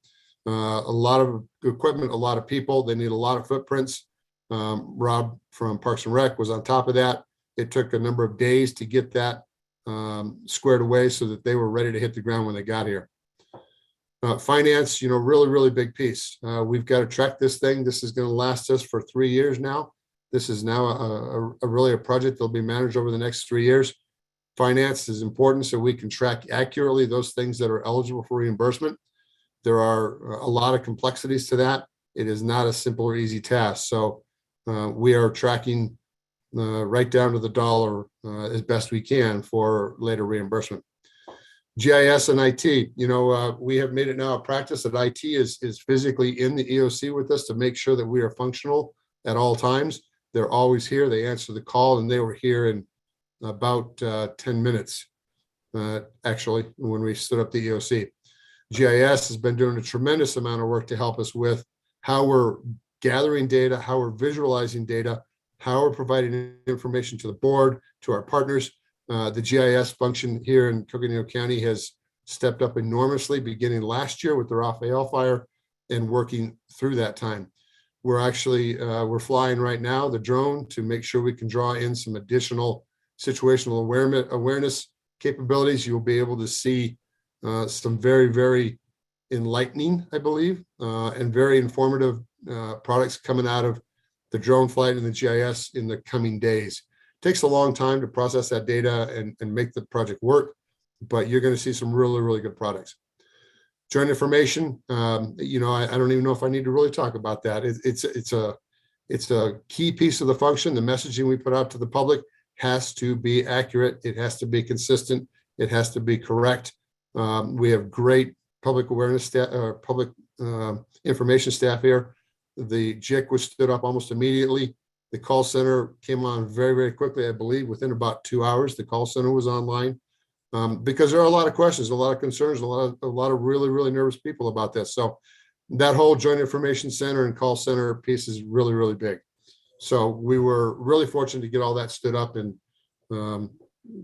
A lot of equipment, a lot of people, they need a lot of footprints. Rob from Parks and Rec was on top of that. It took a number of days to get that squared away so that they were ready to hit the ground when they got here. Finance, you know, really, really big piece. We've got to track this thing. This is going to last us for 3 years now. This is now really a project that'll be managed over the next 3 years. Finance is important so we can track accurately those things that are eligible for reimbursement. There are a lot of complexities to that. It is not a simple or easy task. So we are tracking right down to the dollar as best we can for later reimbursement. GIS and IT, you know, we have made it now a practice that IT is physically in the EOC with us to make sure that we are functional at all times. They're always here. They answer the call, and they were here in about 10 minutes, actually, when we stood up the EOC. GIS has been doing a tremendous amount of work to help us with how we're gathering data, how we're visualizing data, how we're providing information to the board, to our partners. The GIS function here in Coconino County has stepped up enormously beginning last year with the Raphael fire and working through that time. We're actually, we're flying right now, the drone, to make sure we can draw in some additional situational awareness capabilities. You'll be able to see some very, very enlightening, I believe, and very informative products coming out of the drone flight and the GIS in the coming days. Takes a long time to process that data and make the project work, but you're going to see some really, really good products. Joint information, you know, I don't even know if I need to really talk about that. It's a key piece of the function. The messaging we put out to the public has to be accurate. It has to be consistent. It has to be correct. We have great public awareness staff, public information staff here. The JIC was stood up almost immediately. The call center came on very, very quickly. I believe within about 2 hours, the call center was online. Because there are a lot of questions, a lot of concerns, a lot of really, really nervous people about this. So that whole joint information center and call center piece is really, really big. So we were really fortunate to get all that stood up and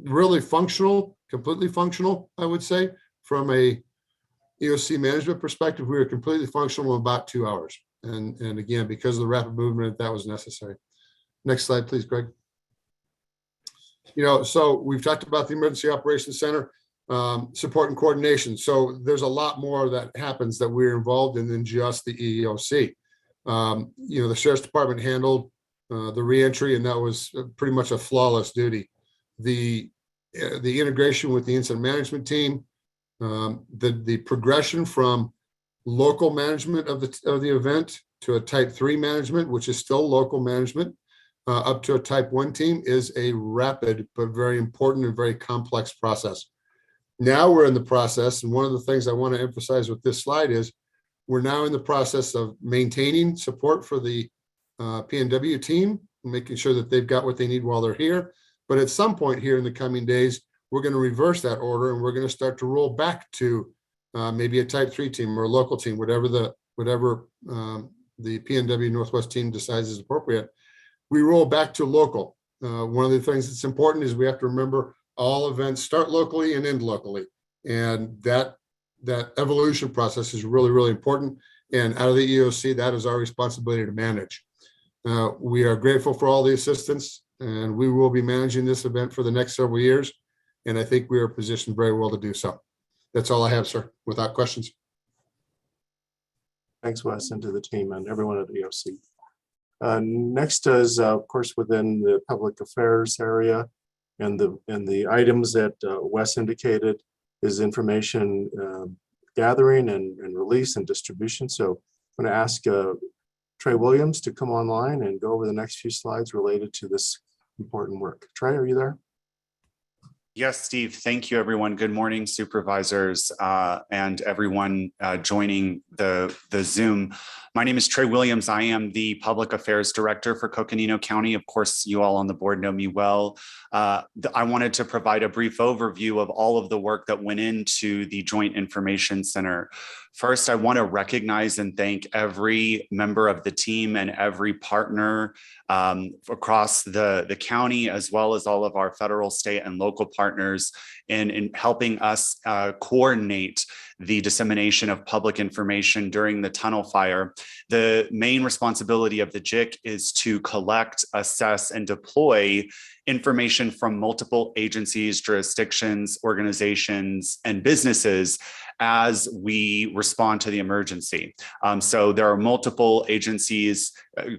really functional, completely functional, I would say. From a EOC management perspective, we were completely functional in about 2 hours. And again, because of the rapid movement, that was necessary. Next slide, please, Greg. You know, so we've talked about the Emergency Operations Center, support and coordination. So there's a lot more that happens that we're involved in than just the EEOC. You know, the Sheriff's Department handled the reentry, and that was pretty much a flawless duty. The integration with the incident management team, the progression from local management of the event to a type 3 management, which is still local management, up to a type 1 team, is a rapid but very important and very complex process. Now we're in the process, and one of the things I want to emphasize with this slide is we're now in the process of maintaining support for the PNW team, making sure that they've got what they need while they're here. But at some point here in the coming days, we're going to reverse that order, and we're going to start to roll back to maybe a type 3 team or a local team, whatever the PNW Northwest team decides is appropriate. We roll back to local. One of the things that's important is we have to remember all events start locally and end locally. And that evolution process is really, really important. And out of the EOC, that is our responsibility to manage. We are grateful for all the assistance, and we will be managing this event for the next several years. And I think we are positioned very well to do so. That's all I have, sir, without questions. Thanks, Wes, and to the team and everyone at the EOC. Next is, of course, within the public affairs area, and the items that Wes indicated is information gathering and release and distribution. So I'm going to ask Trey Williams to come online and go over the next few slides related to this important work. Trey, are you there? Yes, Steve. Thank you, everyone. Good morning, supervisors and everyone joining the Zoom. My name is Trey Williams. I am the Public Affairs Director for Coconino County. Of course, you all on the board know me well. I wanted to provide a brief overview of all of the work that went into the Joint Information Center. First, I want to recognize and thank every member of the team and every partner across the county, as well as all of our federal, state, and local partners in helping us coordinate the dissemination of public information during the tunnel fire. The main responsibility of the JIC is to collect, assess, and deploy information from multiple agencies, jurisdictions, organizations, and businesses as we respond to the emergency. So there are multiple agencies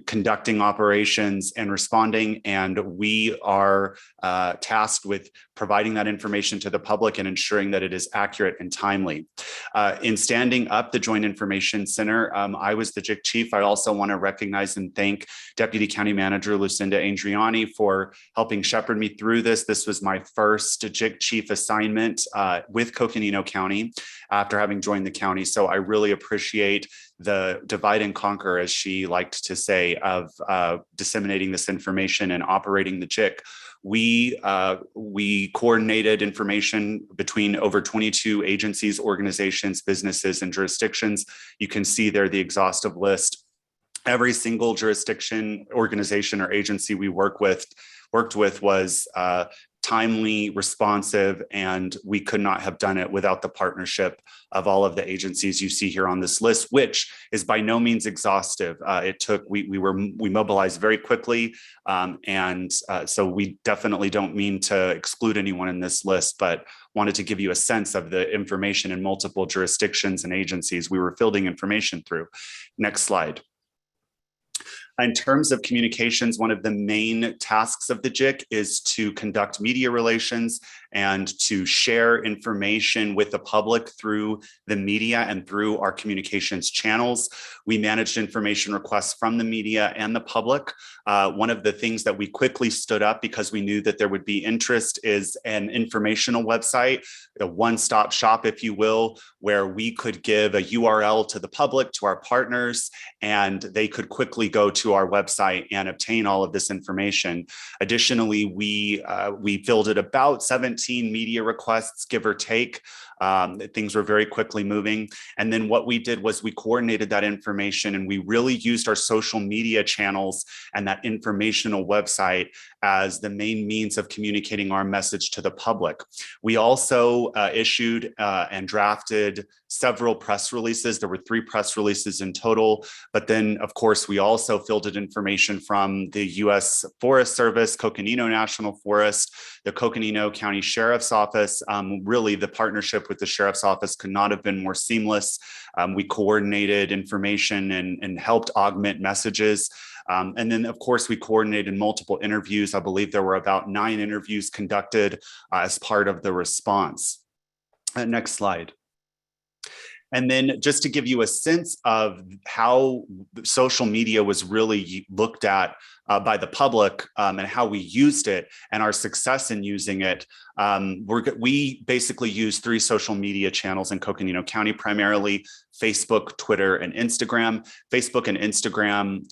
conducting operations and responding, and we are tasked with providing that information to the public and ensuring that it is accurate and timely. In standing up the Joint Information Center, I was the JIC chief. I also want to recognize and thank Deputy County Manager Lucinda Andriani for helping shepherd me through this. This was my first JIC chief assignment with Coconino County after having joined the county. So I really appreciate the divide and conquer, as she liked to say, of disseminating this information and operating the JIC. We coordinated information between over 22 agencies, organizations, businesses, and jurisdictions. You can see there the exhaustive list. Every single jurisdiction, organization, or agency we worked with was timely, responsive, and we could not have done it without the partnership of all of the agencies you see here on this list, which is by no means exhaustive. We mobilized very quickly, so we definitely don't mean to exclude anyone in this list, but wanted to give you a sense of the information in multiple jurisdictions and agencies we were fielding information through. Next slide. In terms of communications, one of the main tasks of the JIC is to conduct media relations and to share information with the public through the media and through our communications channels. We managed information requests from the media and the public. One of the things that we quickly stood up because we knew that there would be interest is an informational website, a one-stop shop, if you will, where we could give a URL to the public, to our partners, and they could quickly go to our website and obtain all of this information. Additionally, we fielded about 17 media requests, give or take. Things were very quickly moving. And then what we did was we coordinated that information, and we really used our social media channels and that informational website as the main means of communicating our message to the public. We also issued and drafted several press releases. There were 3 press releases in total, but then of course we also fielded information from the U.S. Forest Service, Coconino National Forest, the Coconino County Sheriff's Office. Really, the partnership with the Sheriff's Office could not have been more seamless. We coordinated information and helped augment messages. And then, of course, we coordinated multiple interviews. I believe there were about 9 interviews conducted as part of the response. Next slide. And then just to give you a sense of how social media was really looked at by the public and how we used it and our success in using it, we basically use 3 social media channels in Coconino County, primarily Facebook, Twitter, and Instagram. Facebook and Instagram,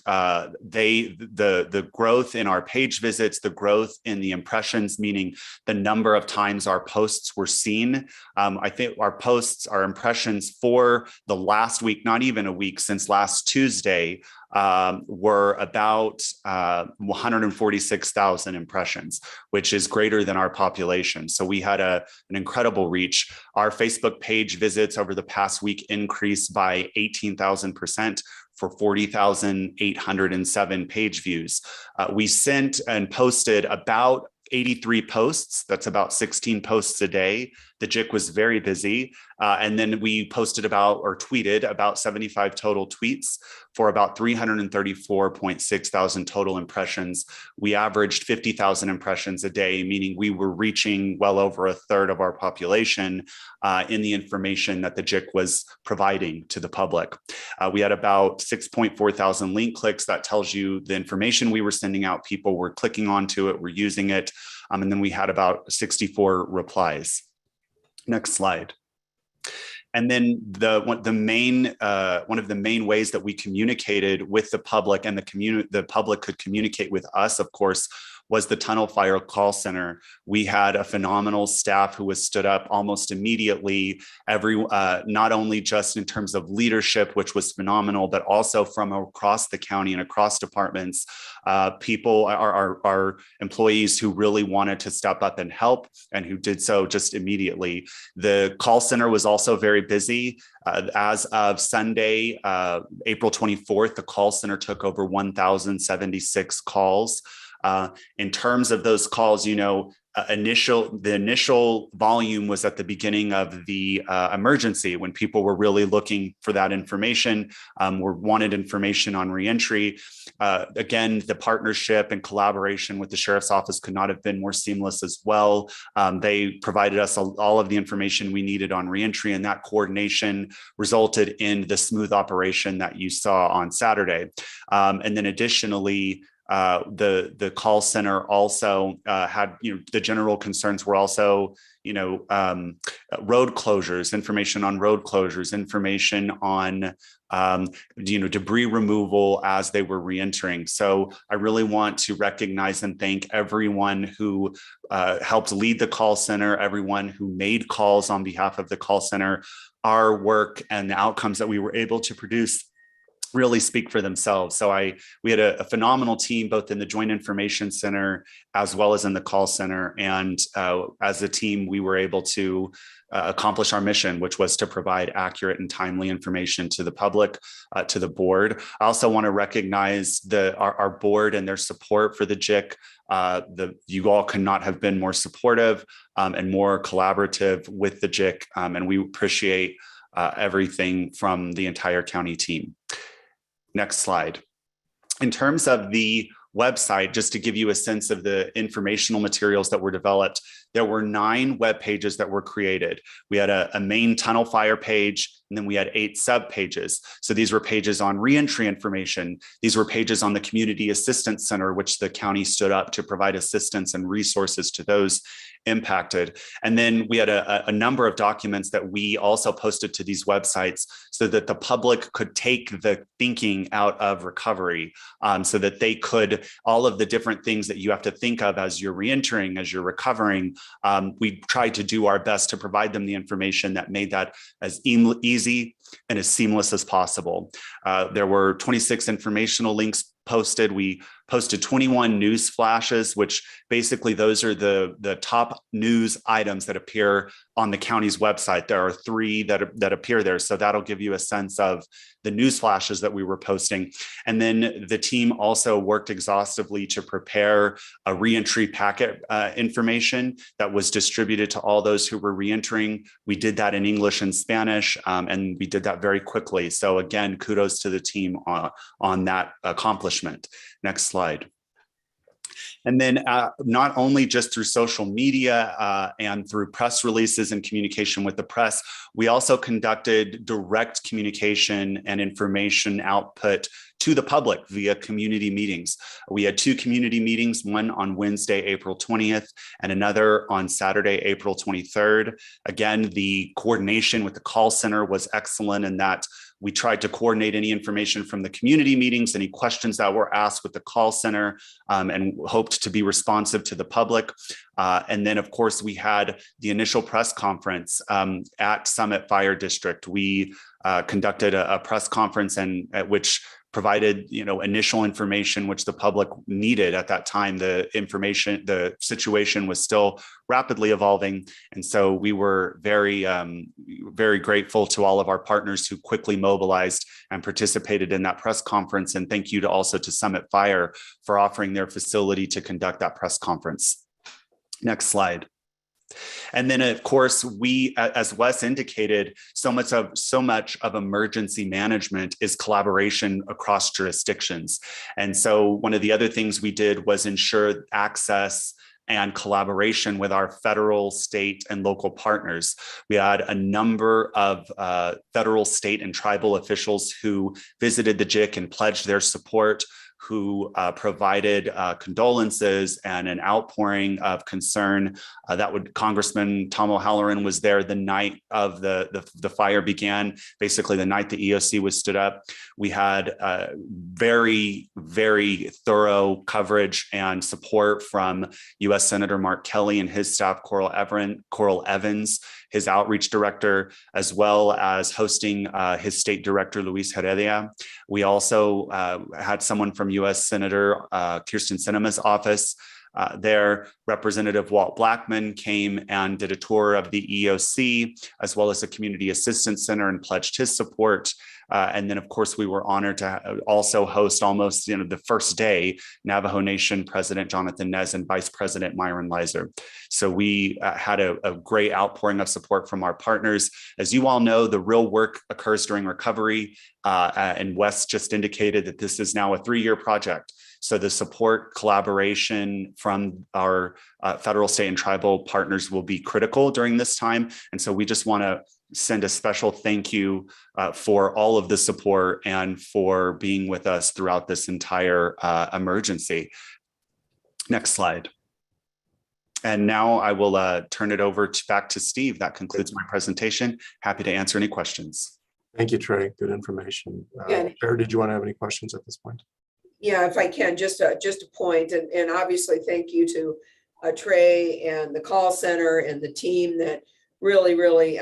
the growth in our page visits, the growth in the impressions, meaning the number of times our posts were seen. I think our impressions for the last week, not even a week since last Tuesday, were about 146,000 impressions, which is greater than our population. So we had an incredible reach. Our Facebook page visits over the past week increased by 18,000% for 40,807 page views. We sent and posted about 83 posts. That's about 16 posts a day. The JIC was very busy. And then we posted tweeted about 75 total tweets for about 334.6 thousand total impressions. We averaged 50,000 impressions a day, meaning we were reaching well over a third of our population in the information that the JIC was providing to the public. We had about 6.4 thousand link clicks. That tells you the information we were sending out. People were clicking onto it, were using it. And then we had about 64 replies. Next slide. And then one of the main ways that we communicated with the public and the public could communicate with us, of course, was the Tunnel Fire Call Center. We had a phenomenal staff who was stood up almost immediately, not only just in terms of leadership, which was phenomenal, but also from across the county and across departments, people, our employees who really wanted to step up and help and who did so just immediately. The call center was also very busy. As of Sunday, April 24th, the call center took over 1,076 calls. In terms of those calls, the initial volume was at the beginning of the emergency when people were really looking for that information, wanted information on reentry. Again, the partnership and collaboration with the Sheriff's Office could not have been more seamless as well. They provided us all of the information we needed on reentry, and that coordination resulted in the smooth operation that you saw on Saturday. And then additionally, the call center also had, the general concerns were also, road closures, information on road closures, information on, debris removal as they were reentering. So I really want to recognize and thank everyone who helped lead the call center, everyone who made calls on behalf of the call center. Our work and the outcomes that we were able to produce really speak for themselves. So we had a phenomenal team, both in the Joint Information Center as well as in the call center. And as a team, we were able to accomplish our mission, which was to provide accurate and timely information to the public, to the board. I also want to recognize our board and their support for the JIC. You all could not have been more supportive and more collaborative with the JIC, and we appreciate everything from the entire county team. Next slide. In terms of the website, just to give you a sense of the informational materials that were developed, there were 9 web pages that were created. We had a main tunnel fire page, and then we had 8 sub pages. So these were pages on reentry information. These were pages on the Community Assistance Center, which the county stood up to provide assistance and resources to those impacted. And then we had a number of documents that we also posted to these websites so that the public could take the thinking out of recovery, so that they could, all of the different things that you have to think of as you're reentering, as you're recovering, we tried to do our best to provide them the information that made that as easy and as seamless as possible. There were 26 informational links posted. We posted 21 news flashes, which basically those are the top news items that appear on the county's website. There are 3 that appear there. So that'll give you a sense of the news flashes that we were posting. And then the team also worked exhaustively to prepare a reentry packet information that was distributed to all those who were reentering. We did that in English and Spanish, and we did that very quickly. So again, kudos to the team on that accomplishment. Next slide. And then not only just through social media and through press releases and communication with the press, we also conducted direct communication and information output to the public via community meetings. We had 2 community meetings, one on Wednesday, April 20th, and another on Saturday, April 23rd. Again, the coordination with the call center was excellent in that we tried to coordinate any information from the community meetings, any questions that were asked with the call center, and hoped to be responsive to the public. And then, of course, we had the initial press conference at Summit Fire District. We conducted a press conference and at which provided, initial information which the public needed at that time. The situation was still rapidly evolving. And so we were very, very grateful to all of our partners who quickly mobilized and participated in that press conference. And thank you also to Summit Fire for offering their facility to conduct that press conference. Next slide. And then, of course, we, as Wes indicated, so much of emergency management is collaboration across jurisdictions. And so one of the other things we did was ensure access and collaboration with our federal, state, and local partners. We had a number of federal, state, and tribal officials who visited the JIC and pledged their support, who provided condolences and an outpouring of concern. Congressman Tom O'Halloran was there the night of the fire began, basically the night the EOC was stood up. We had very, very thorough coverage and support from U.S. Senator Mark Kelly and his staff, Coral Evans, his outreach director, as well as hosting his state director, Luis Heredia. We also had someone from U.S. Senator Kirsten Sinema's office there. Representative Walt Blackman came and did a tour of the EOC, as well as the Community Assistance Center, and pledged his support. And then, of course, we were honored to also host almost the first day Navajo Nation President Jonathan Nez and Vice President Myron Leiser. So we had a great outpouring of support from our partners. As you all know, the real work occurs during recovery, and Wes just indicated that this is now a 3-year project. So the support, collaboration from our federal, state, and tribal partners will be critical during this time. And so we just want to send a special thank you for all of the support and for being with us throughout this entire emergency. Next slide. And now I will turn it over back to Steve. That concludes my presentation. Happy to answer any questions. Thank you, Trey. Good information. Chair, did you want to have any questions at this point? Yeah, if I can, just a point, and obviously thank you to Trey and the call center and the team that really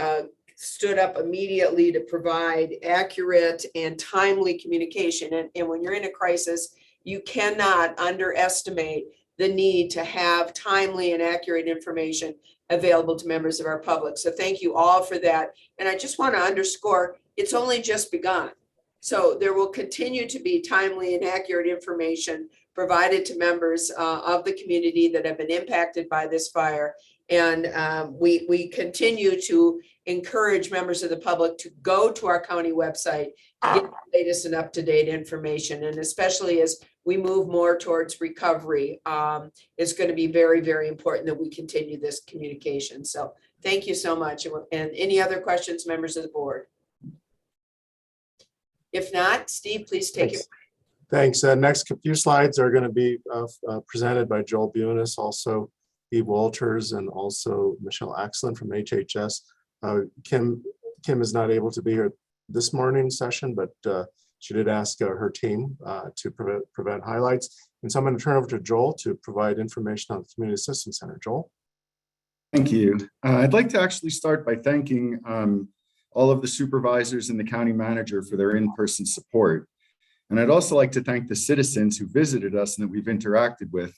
stood up immediately to provide accurate and timely communication. And when you're in a crisis, you cannot underestimate the need to have timely and accurate information available to members of our public. So thank you all for that. And I just want to underscore, it's only just begun. So there will continue to be timely and accurate information provided to members of the community that have been impacted by this fire. And we continue to encourage members of the public to go to our county website to get the latest and up-to-date information. And especially as we move more towards recovery, it's going to be very, very important that we continue this communication. So thank you so much. And any other questions, members of the board? If not, Steve, please take it. Thanks. Next few slides are going to be presented by Joel Bunis, also Eve Walters, and also Michelle Axland from HHS. Kim is not able to be here this morning's session, but she did ask her team to provide highlights. And so I'm going to turn over to Joel to provide information on the Community Assistance Center. Joel. Thank you. I'd like to actually start by thanking all of the supervisors and the county manager for their in-person support. And I'd also like to thank the citizens who visited us and that we've interacted with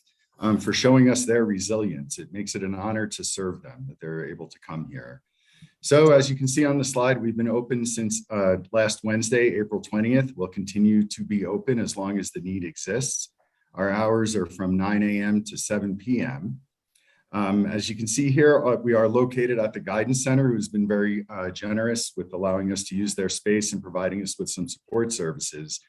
for showing us their resilience. It makes it an honor to serve them, that they're able to come here. So as you can see on the slide, we've been open since last Wednesday, April 20th. We'll continue to be open as long as the need exists. Our hours are from 9 a.m. to 7 p.m. As you can see here, we are located at the Guidance Center, who's been very generous with allowing us to use their space and providing us with some support services.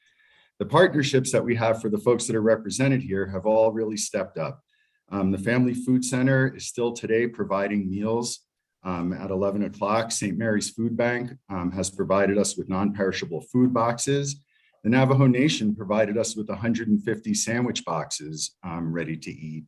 The partnerships that we have for the folks that are represented here have all really stepped up. The Family Food Center is still today providing meals at 11 o'clock. St. Mary's Food Bank has provided us with non-perishable food boxes. The Navajo Nation provided us with 150 sandwich boxes ready to eat.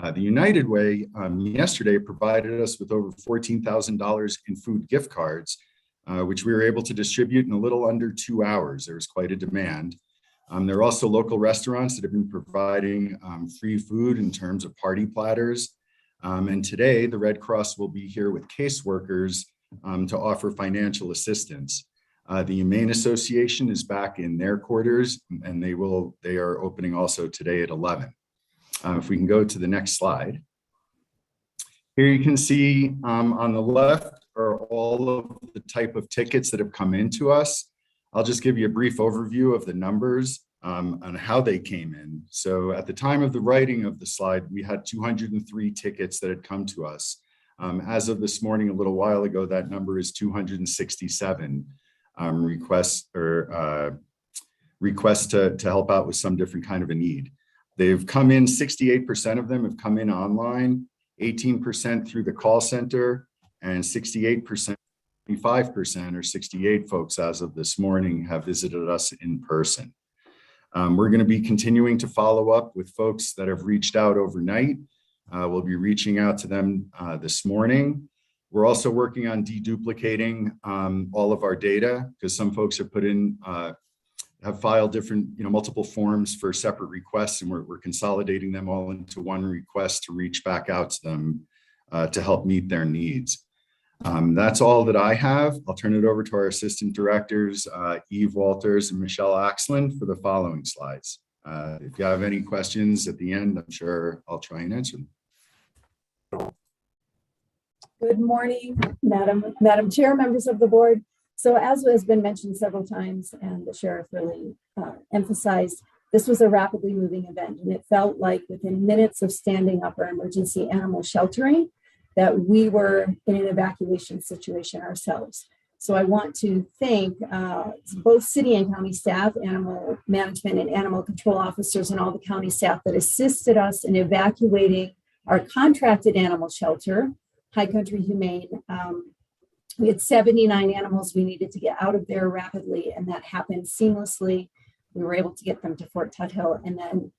The United Way yesterday provided us with over $14,000 in food gift cards, which we were able to distribute in a little under 2 hours. There was quite a demand. There are also local restaurants that have been providing free food in terms of party platters. And today, the Red Cross will be here with caseworkers to offer financial assistance. The Humane Association is back in their quarters, and they are opening also today at 11. If we can go to the next slide. Here you can see on the left are all of the type of tickets that have come into us. I'll just give you a brief overview of the numbers on how they came in. So at the time of the writing of the slide, we had 203 tickets that had come to us. As of this morning, a little while ago, that number is 267 requests to help out with some different kind of a need. They've come in, 68% of them have come in online, 18% through the call center, and 68%, 25% or 68 folks as of this morning have visited us in person. We're going to be continuing to follow up with folks that have reached out overnight. We'll be reaching out to them this morning. We're also working on deduplicating all of our data because some folks have put in, have filed different, multiple forms for separate requests, and we're consolidating them all into one request to reach back out to them to help meet their needs. That's all that I have. I'll turn it over to our assistant directors, Eve Walters and Michelle Axland, for the following slides. If you have any questions at the end, I'm sure I'll try and answer them. Good morning, Madam Chair, members of the board. So as has been mentioned several times, and the sheriff really emphasized, this was a rapidly moving event, and it felt like within minutes of standing up our emergency animal sheltering that we were in an evacuation situation ourselves. So I want to thank both city and county staff, animal management and animal control officers, and all the county staff that assisted us in evacuating our contracted animal shelter, High Country Humane. We had 79 animals we needed to get out of there rapidly, and that happened seamlessly. We were able to get them to Fort Tuthill and then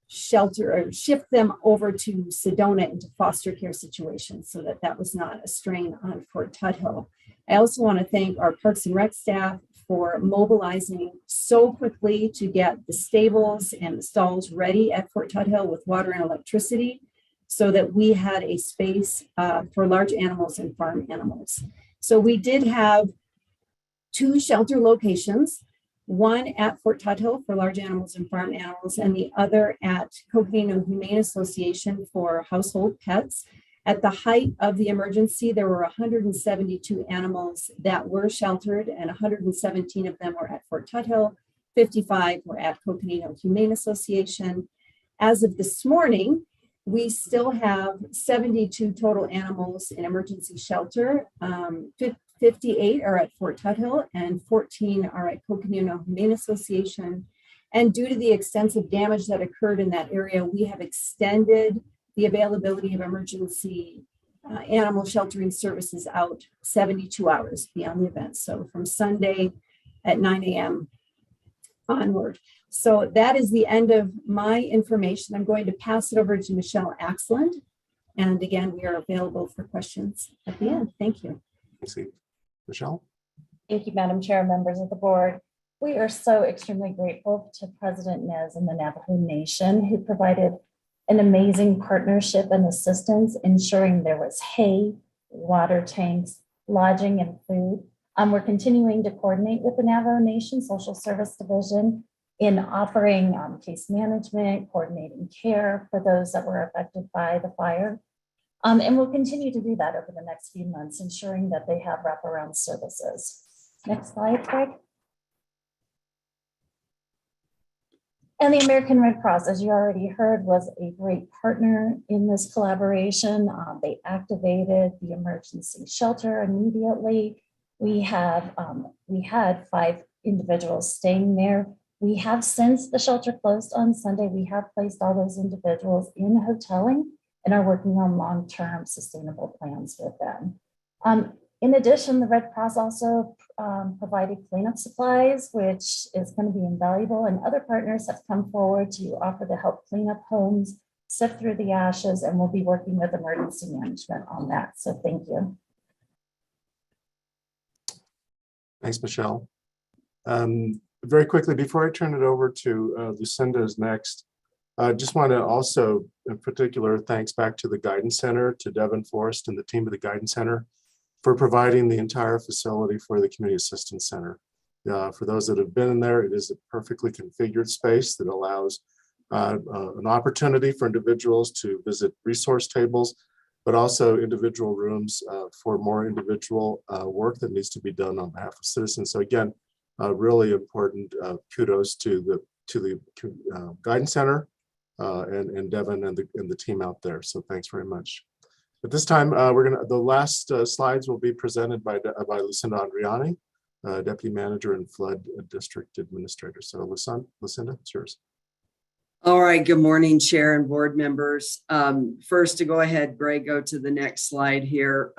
shift them over to Sedona into foster care situations so that was not a strain on Fort Tuthill. I also want to thank our Parks and Rec staff for mobilizing so quickly to get the stables and the stalls ready at Fort Tuthill with water and electricity so that we had a space for large animals and farm animals. So we did have 2 shelter locations, one at Fort Tuthill for large animals and farm animals, and the other at Coconino Humane Association for household pets. At the height of the emergency, there were 172 animals that were sheltered, and 117 of them were at Fort Tuthill, 55 were at Coconino Humane Association. As of this morning, we still have 72 total animals in emergency shelter. 58 are at Fort Tuthill and 14 are at Coconino Humane Association. And due to the extensive damage that occurred in that area, we have extended the availability of emergency animal sheltering services out 72 hours beyond the event. So from Sunday at 9 a.m. onward. So that is the end of my information. I'm going to pass it over to Michelle Axland. And again, we are available for questions at the end. Thank you. Thanks, Steve. Michelle? Thank you, Madam Chair, members of the board. We are so extremely grateful to President Nez and the Navajo Nation, who provided an amazing partnership and assistance, ensuring there was hay, water tanks, lodging, and food. We're continuing to coordinate with the Navajo Nation Social Service Division in offering case management, coordinating care for those that were affected by the fire. And we'll continue to do that over the next few months, ensuring that they have wraparound services. Next slide, Greg. And the American Red Cross, as you already heard, was a great partner in this collaboration. They activated the emergency shelter immediately. We had 5 individuals staying there. We have, since the shelter closed on Sunday, we have placed all those individuals in hoteling and are working on long-term sustainable plans with them. In addition, the Red Cross also provided cleanup supplies, which is going to be invaluable, and other partners have come forward to offer to help clean up homes, sift through the ashes, and we'll be working with emergency management on that. So thank you. Thanks, Michelle. Very quickly, before I turn it over to Lucinda's next, I just want to also, in particular, thanks back to the Guidance Center, to Devin Forrest and the team of the Guidance Center for providing the entire facility for the Community Assistance Center. For those that have been in there, it is a perfectly configured space that allows an opportunity for individuals to visit resource tables, but also individual rooms for more individual work that needs to be done on behalf of citizens. So again, really important kudos to the Guidance Center and Devin and the team out there. So thanks very much. At this time, the last slides will be presented by Lucinda Andriani, Deputy Manager and Flood District Administrator. So Lucinda, it's yours. All right, good morning, Chair and board members. First, to go ahead, Greg, go to the next slide here.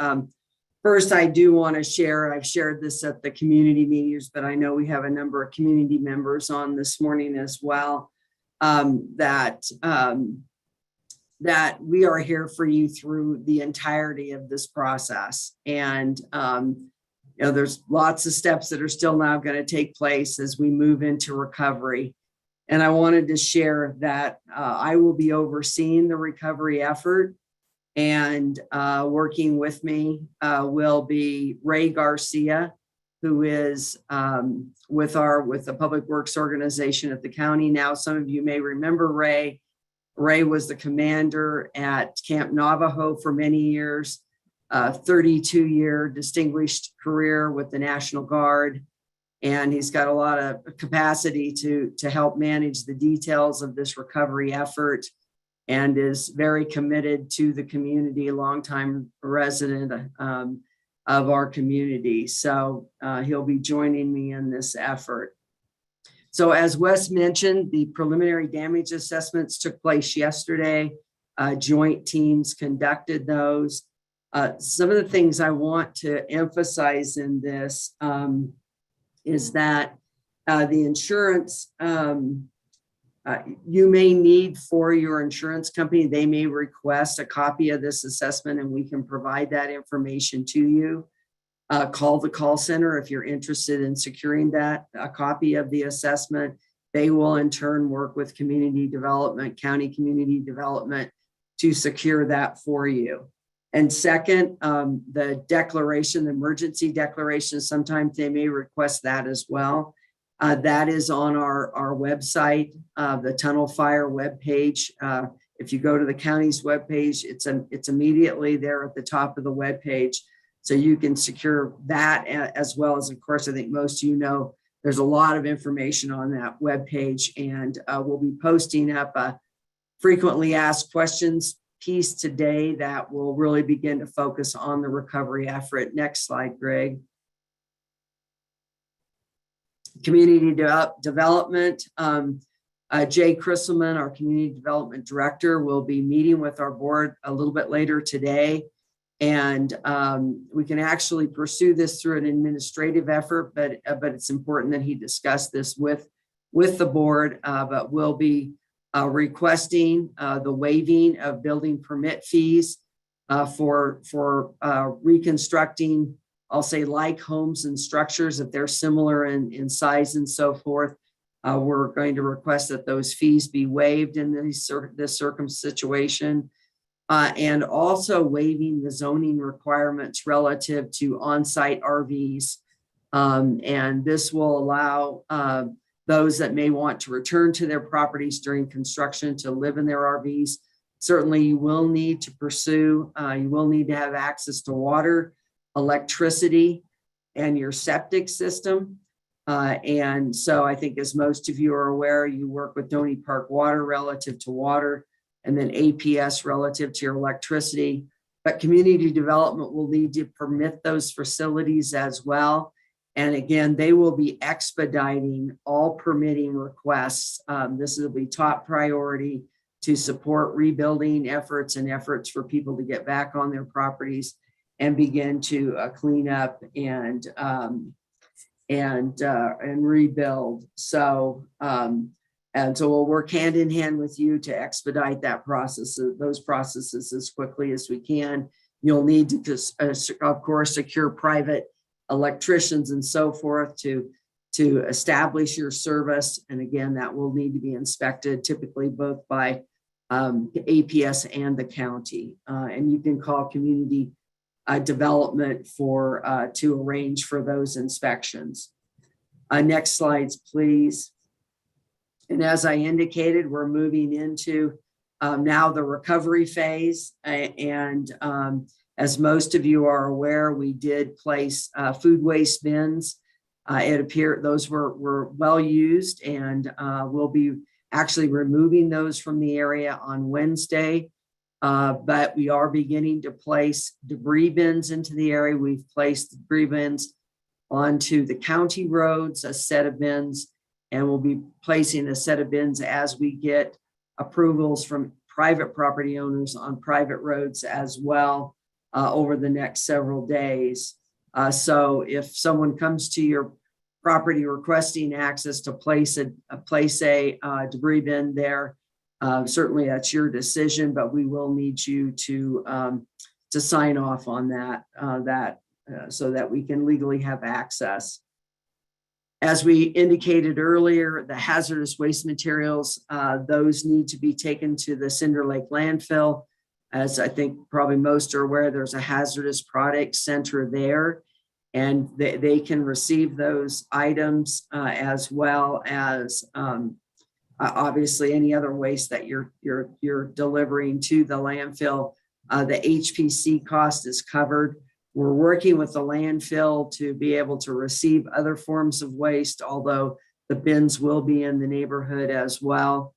First, I do want to share, I've shared this at the community meetings, but I know we have a number of community members on this morning as well, that we are here for you through the entirety of this process. And there's lots of steps that are still now going to take place as we move into recovery. And I wanted to share that I will be overseeing the recovery effort, and working with me will be Ray Garcia, who is with the Public Works organization at the county. Now, some of you may remember Ray. Ray was the commander at Camp Navajo for many years, 32-year distinguished career with the National Guard. And he's got a lot of capacity to help manage the details of this recovery effort, and is very committed to the community, a longtime resident of our community. So he'll be joining me in this effort. So as Wes mentioned, the preliminary damage assessments took place yesterday. Joint teams conducted those. Some of the things I want to emphasize in this is that the insurance, you may need for your insurance company, they may request a copy of this assessment, and we can provide that information to you. Call the call center if you're interested in securing a copy of the assessment. They will in turn work with community development, county community development, to secure that for you. And second, the declaration, the emergency declaration, sometimes they may request that as well. That is on our website, the Tunnel Fire webpage. If you go to the county's webpage, it's immediately there at the top of the webpage. So you can secure that, as well as, of course, I think most of you know, there's a lot of information on that webpage, and we'll be posting up a frequently asked questions piece today that will really begin to focus on the recovery effort. Next slide, Greg. Community development. Jay Chrisselman, our community development director, will be meeting with our board a little bit later today. And we can actually pursue this through an administrative effort, but it's important that he discuss this with the board, but we'll be requesting the waiving of building permit fees for reconstructing, I'll say, like homes and structures, if they're similar in size and so forth. We're going to request that those fees be waived in this situation, and also waiving the zoning requirements relative to on-site RVs. And this will allow those that may want to return to their properties during construction to live in their RVs. Certainly you will need to pursue, you will need to have access to water, electricity, and your septic system. And so I think, as most of you are aware, you work with Donny Park Water relative to water, and then APS relative to your electricity. But community development will need to permit those facilities as well. And again, they will be expediting all permitting requests. This will be top priority to support rebuilding efforts and efforts for people to get back on their properties and begin to clean up and rebuild. So we'll work hand in hand with you to expedite that process, those processes, as quickly as we can. You'll need to, of course, secure private electricians and so forth to establish your service. And again, that will need to be inspected, typically both by APS and the county. And you can call community development to arrange for those inspections. Next slides, please. And as I indicated, we're moving into now the recovery phase. And as most of you are aware, we did place food waste bins. It appeared those were well used, and we'll be actually removing those from the area on Wednesday. But we are beginning to place debris bins into the area. We've placed debris bins onto the county roads, a set of bins, and we'll be placing a set of bins as we get approvals from private property owners on private roads as well over the next several days. So if someone comes to your property requesting access to place a debris bin there, certainly that's your decision, but we will need you to sign off on that, so that we can legally have access. As we indicated earlier, the hazardous waste materials, those need to be taken to the Cinder Lake landfill. As I think probably most are aware, there's a hazardous product center there, and they can receive those items as well as obviously any other waste that you're delivering to the landfill. The HPC cost is covered. We're working with the landfill to be able to receive other forms of waste, although the bins will be in the neighborhood as well.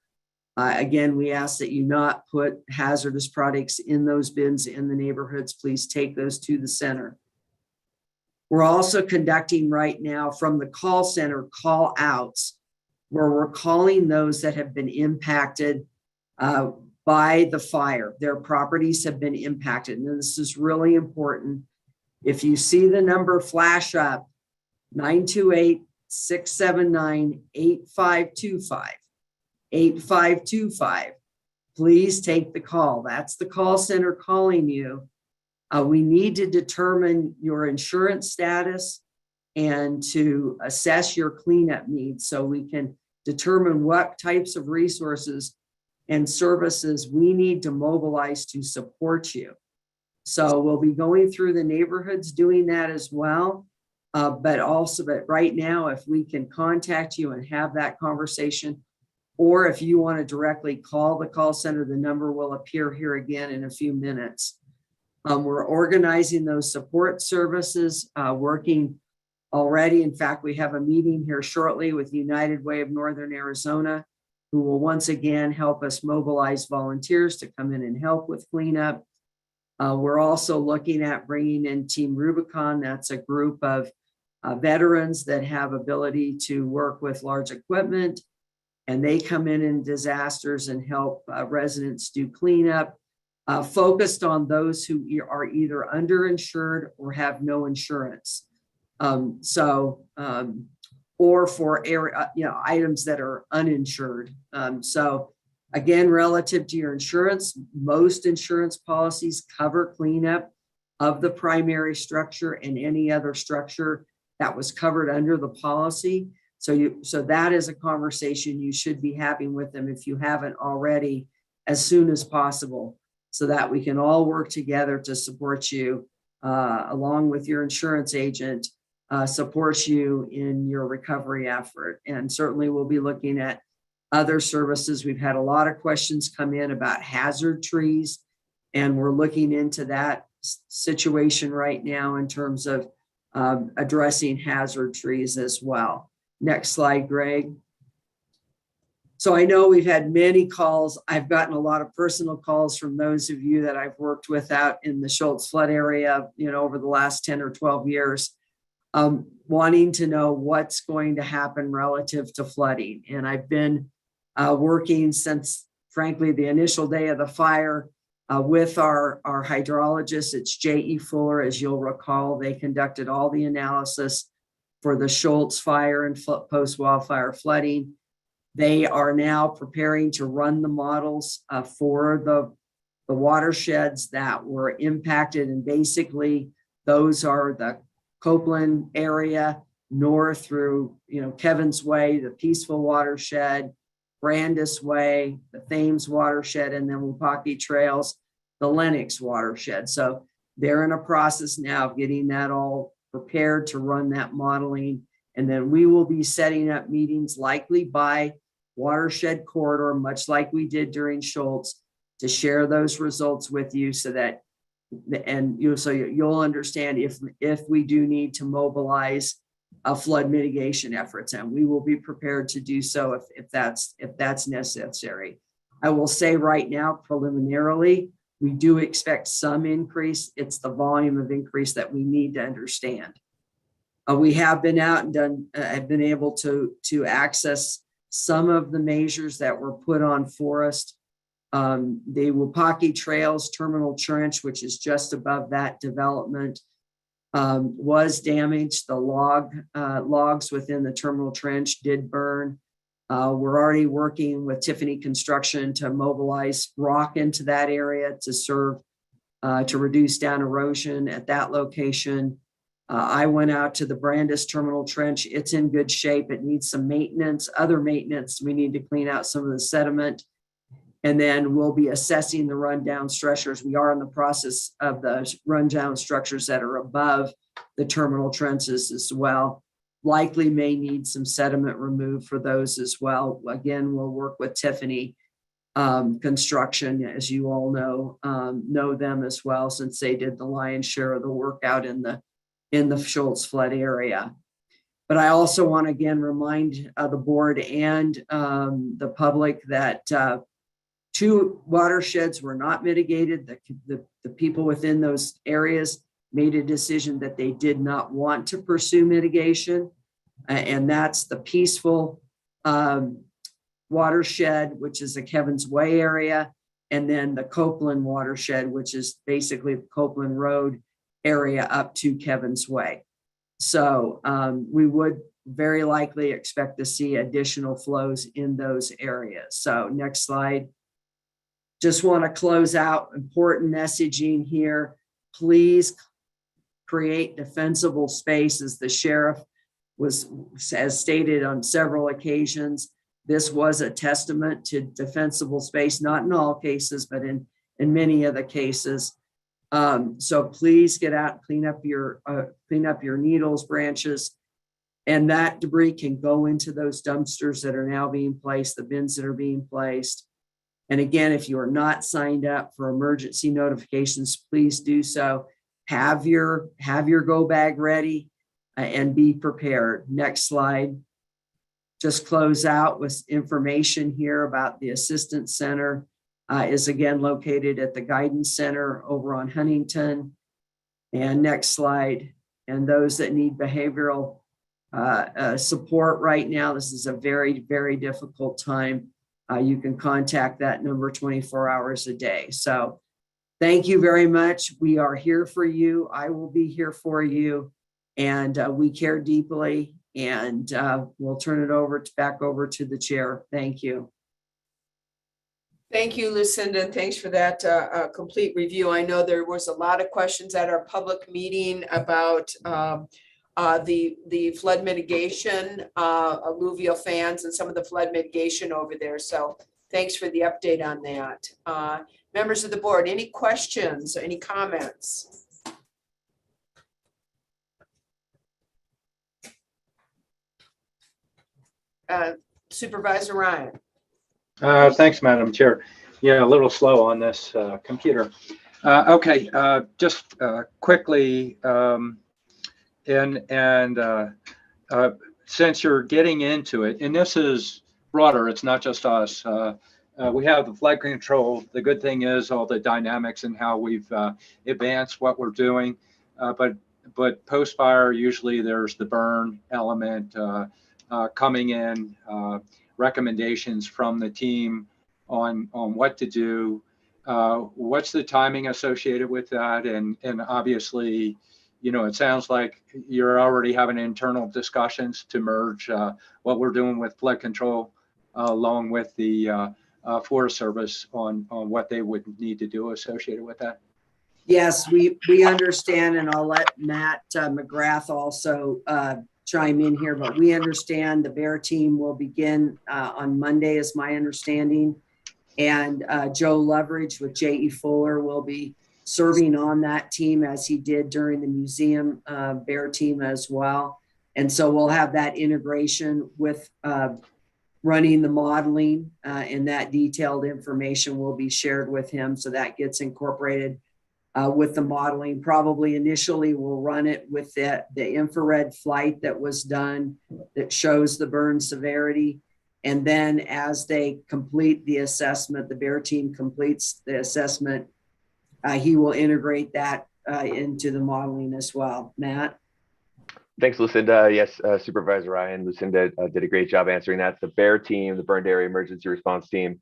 Again, we ask that you not put hazardous products in those bins in the neighborhoods. Please take those to the center. We're also conducting right now from the call center call outs, where we're calling those that have been impacted by the fire. Their properties have been impacted. And this is really important. If you see the number flash up, 928-679-8525, 8525, please take the call. That's the call center calling you. We need to determine your insurance status and to assess your cleanup needs so we can determine what types of resources and services we need to mobilize to support you. So we'll be going through the neighborhoods doing that as well. But right now, if we can contact you and have that conversation, or if you want to directly call the call center, the number will appear here again in a few minutes. We're organizing those support services, working already. In fact, we have a meeting here shortly with United Way of Northern Arizona, who will once again help us mobilize volunteers to come in and help with cleanup. We're also looking at bringing in Team Rubicon. That's a group of veterans that have ability to work with large equipment, and they come in disasters and help residents do cleanup, focused on those who are either underinsured or have no insurance. Or for items that are uninsured. So again, relative to your insurance, most insurance policies cover cleanup of the primary structure and any other structure that was covered under the policy. So that is a conversation you should be having with them if you haven't already, as soon as possible, so that we can all work together to support you along with your insurance agent, support you in your recovery effort. And certainly we'll be looking at other services. We've had a lot of questions come in about hazard trees, and we're looking into that situation right now in terms of addressing hazard trees as well. Next slide, Greg. So I know we've had many calls. I've gotten a lot of personal calls from those of you that I've worked with out in the Schultz flood area, over the last 10 or 12 years, wanting to know what's going to happen relative to flooding. And I've been working since, frankly, the initial day of the fire with our hydrologist. It's J.E. Fuller. As you'll recall, they conducted all the analysis for the Schultz fire and post-wildfire flooding. They are now preparing to run the models for the watersheds that were impacted. And basically, those are the Copeland area, north through, Kevin's Way, the Peaceful Watershed, Brandis Way, the Thames Watershed, and then Wapaki Trails, the Lennox Watershed. So they're in a process now of getting that all prepared to run that modeling. And then we will be setting up meetings likely by watershed corridor, much like we did during Schultz, to share those results with you so that you'll understand if we do need to mobilize flood mitigation efforts, and we will be prepared to do so if that's necessary. I will say right now, preliminarily, we do expect some increase. It's the volume of increase that we need to understand. We have been out and have been able to access some of the measures that were put on forest. The Wapaki Trails Terminal Trench, which is just above that development, was damaged. The logs within the terminal trench did burn. We're already working with Tiffany Construction to mobilize rock into that area to serve, to reduce down erosion at that location. I went out to the Brandis Terminal Trench. It's in good shape. It needs some maintenance, other maintenance. We need to clean out some of the sediment. And then we'll be assessing the rundown structures. We are in the process of the rundown structures that are above the terminal trenches as well. Likely may need some sediment removed for those as well. Again, we'll work with Tiffany Construction, as you all know them as well, since they did the lion's share of the work out in the Schultz flood area. But I also want to again remind the board and the public that 2 watersheds were not mitigated. The people within those areas made a decision that they did not want to pursue mitigation. And that's the Peaceful watershed, which is the Kevin's Way area, and then the Copeland watershed, which is basically the Copeland Road area up to Kevin's Way. So we would very likely expect to see additional flows in those areas. So next slide. Just want to close out important messaging here. Please create defensible spaces. The sheriff has stated on several occasions, this was a testament to defensible space, not in all cases, but in many of the cases. So please get out, clean up your needles, branches, and that debris can go into those dumpsters that are now being placed, the bins that are being placed. And again, if you are not signed up for emergency notifications, please do so. Have your go bag ready and be prepared. Next slide. Just close out with information here about the Assistance Center. Is again located at the Guidance Center over on Huntington. And next slide. And those that need behavioral support right now, this is a very, very difficult time. You can contact that number 24 hours a day. So thank you very much. We are here for you. I will be here for you. And we care deeply. And we'll turn it back over to the chair. Thank you. Thank you, Lucinda, and thanks for that complete review. I know there was a lot of questions at our public meeting about the flood mitigation, alluvial fans, and some of the flood mitigation over there. So thanks for the update on that. Members of the board, any questions, any comments? Supervisor Ryan. Thanks, Madam Chair. Yeah, a little slow on this computer. Okay, just quickly, since you're getting into it, and this is broader, it's not just us. We have the flood control. The good thing is all the dynamics and how we've advanced what we're doing. But post-fire, usually there's the burn element coming in, recommendations from the team on what to do. What's the timing associated with that? And obviously, you know, it sounds like you're already having internal discussions to merge what we're doing with flood control along with the Forest Service on what they would need to do associated with that. Yes, we understand, and I'll let Matt McGrath also chime in here, but we understand the Bear team will begin on Monday, is my understanding. And Joe Leverage with J.E. Fuller will be serving on that team as he did during the museum Bear team as well. And so we'll have that integration with running the modeling, and that detailed information will be shared with him. So that gets incorporated with the modeling. Probably initially we'll run it with the infrared flight that was done that shows the burn severity. And then as they complete the assessment, the Bear team completes the assessment, he will integrate that into the modeling as well. Matt? Thanks, Lucinda. Yes, Supervisor Ryan, Lucinda did a great job answering that. The Bear team, the Burned Area Emergency Response Team,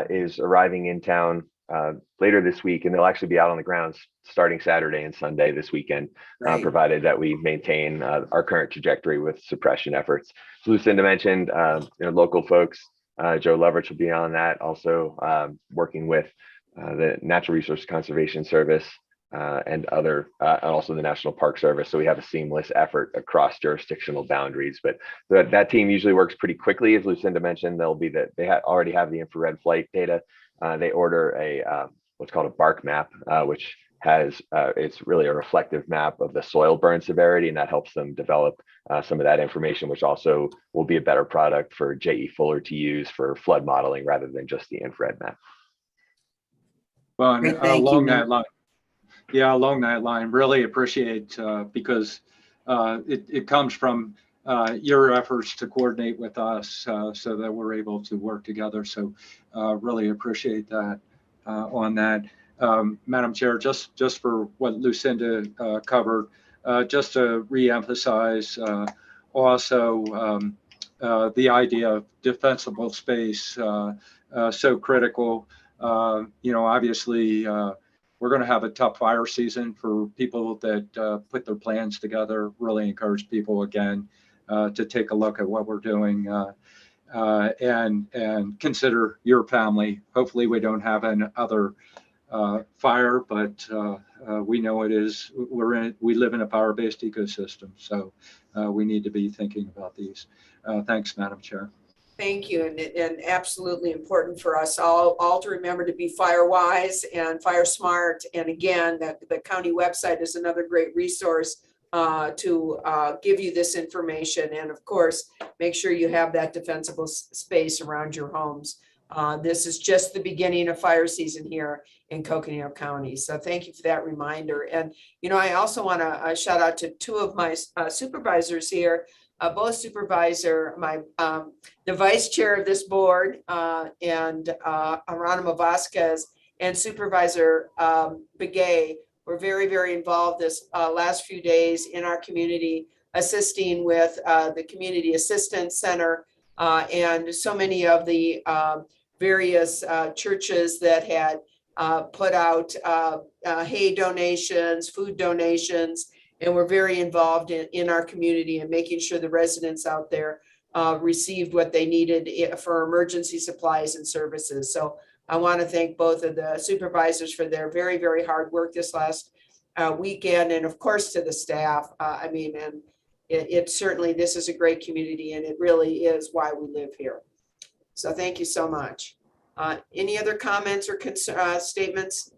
is arriving in town later this week, and they'll actually be out on the grounds starting Saturday and Sunday this weekend, provided that we maintain our current trajectory with suppression efforts. So Lucinda mentioned, local folks. Joe Leverage will be on that, also working with the Natural Resource Conservation Service and and also the National Park Service. So we have a seamless effort across jurisdictional boundaries. But that team usually works pretty quickly, as Lucinda mentioned. They already have the infrared flight data. They order a what's called a bark map, which has it's really a reflective map of the soil burn severity, and that helps them develop some of that information, which also will be a better product for J.E. Fuller to use for flood modeling rather than just the infrared map. Well, and along that line, really appreciate because it comes from your efforts to coordinate with us so that we're able to work together. So really appreciate that on that. Madam Chair, just for what Lucinda covered, just to reemphasize also the idea of defensible space, so critical. Obviously, we're going to have a tough fire season for people that put their plans together. Really encourage people again to take a look at what we're doing and consider your family. Hopefully, we don't have another fire, but we know it is. We live in a fire-based ecosystem, so we need to be thinking about these. Thanks, Madam Chair. Thank you, and absolutely important for us all to remember to be fire wise and fire smart. And again, the county website is another great resource to give you this information. And of course, make sure you have that defensible space around your homes. This is just the beginning of fire season here in Coconino County. So thank you for that reminder. And, you know, I also want to shout out to two of my supervisors here. Both supervisor, the vice chair of this board, and Aranima Vasquez, and Supervisor Begay were very, very involved this last few days in our community, assisting with the Community Assistance Center and so many of the various churches that had put out hay donations, food donations, and we're very involved in our community and making sure the residents out there received what they needed for emergency supplies and services. So I want to thank both of the supervisors for their very, very hard work this last weekend, and of course to the staff. I mean, and it certainly, this is a great community, and it really is why we live here. So thank you so much. Any other comments or statements?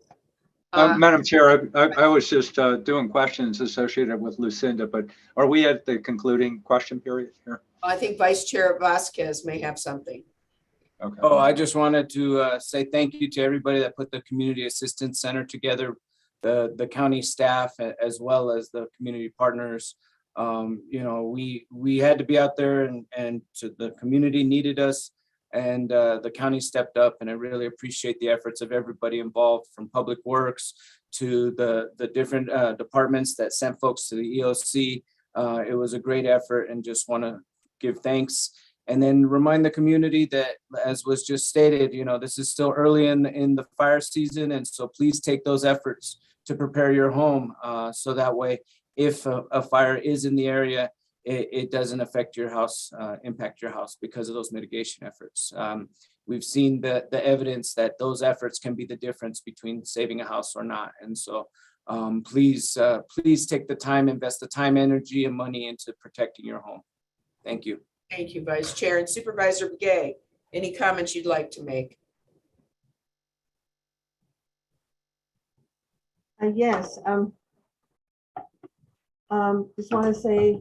Madam Chair, I was just doing questions associated with Lucinda, but are we at the concluding question period here? I think Vice Chair Vasquez may have something. Okay. Oh, I just wanted to say thank you to everybody that put the Community Assistance Center together, the county staff, as well as the community partners. You know, we had to be out there, and the community needed us. And the county stepped up, and I really appreciate the efforts of everybody involved, from Public Works to the different departments that sent folks to the EOC. It was a great effort, and just want to give thanks. And then remind the community that, as was just stated, you know, this is still early in the fire season, and so please take those efforts to prepare your home, so that way, if a fire is in the area, it doesn't affect your house, impact your house because of those mitigation efforts. We've seen the evidence that those efforts can be the difference between saving a house or not. And so please take the time, invest the time, energy, and money into protecting your home. Thank you. Thank you, Vice Chair. And Supervisor Begay, any comments you'd like to make? Yes. Just want to say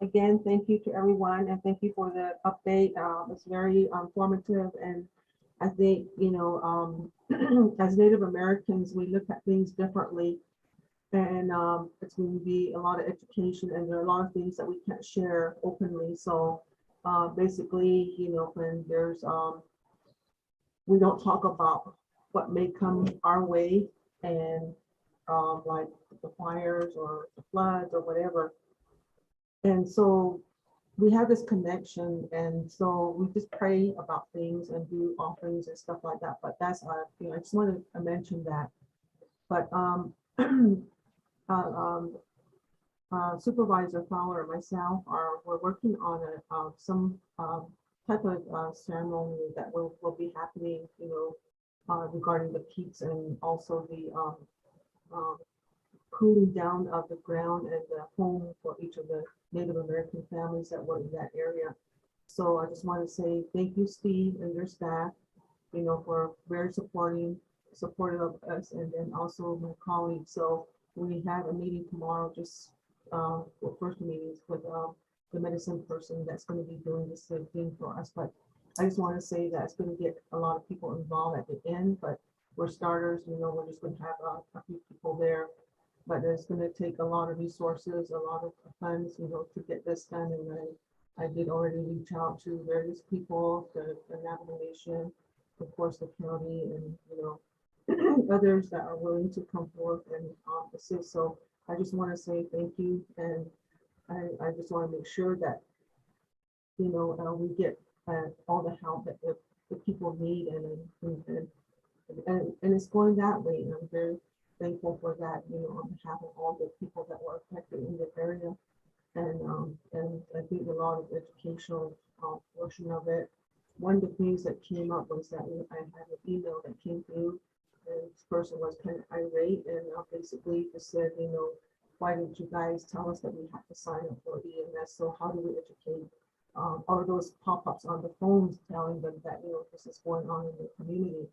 again, thank you to everyone, and thank you for the update. It's very informative, and I think, you know, as Native Americans, we look at things differently, and it's going to be a lot of education, and there are a lot of things that we can't share openly. So basically, you know, when there's we don't talk about what may come our way, and like the fires or the floods or whatever. And so we have this connection, and so we just pray about things and do offerings and stuff like that. But that's you know, I just wanted to mention that. But Supervisor Fowler and myself we're working on some type of ceremony that will be happening, you know, regarding the peaks, and also the cooling down of the ground and the home for each of the Native American families that were in that area. So I just want to say thank you, Steve, and your staff, you know, for very supportive of us, and then also my colleagues. So we have a meeting tomorrow, just first meetings with the medicine person that's going to be doing this thing for us. But I just want to say that it's going to get a lot of people involved at the end, but we're starters, you know, we're just going to have a few people there, but it's going to take a lot of resources, a lot of funds, you know, to get this done. And I did already reach out to various people, the Navajo Nation, of course, the county, and, you know, others that are willing to come forth and assist. So I just want to say thank you, and I just want to make sure that, you know, we get all the help that the people need, and it's going that way, and I'm very thankful for that, you know, on behalf of all the people that were affected in the area. And I think a lot of educational portion of it. One of the things that came up was that I had an email that came through, and this person was kind of irate, and basically just said, you know, why didn't you guys tell us that we have to sign up for EMS? So how do we educate or those pop-ups on the phones telling them that, this is going on in the community.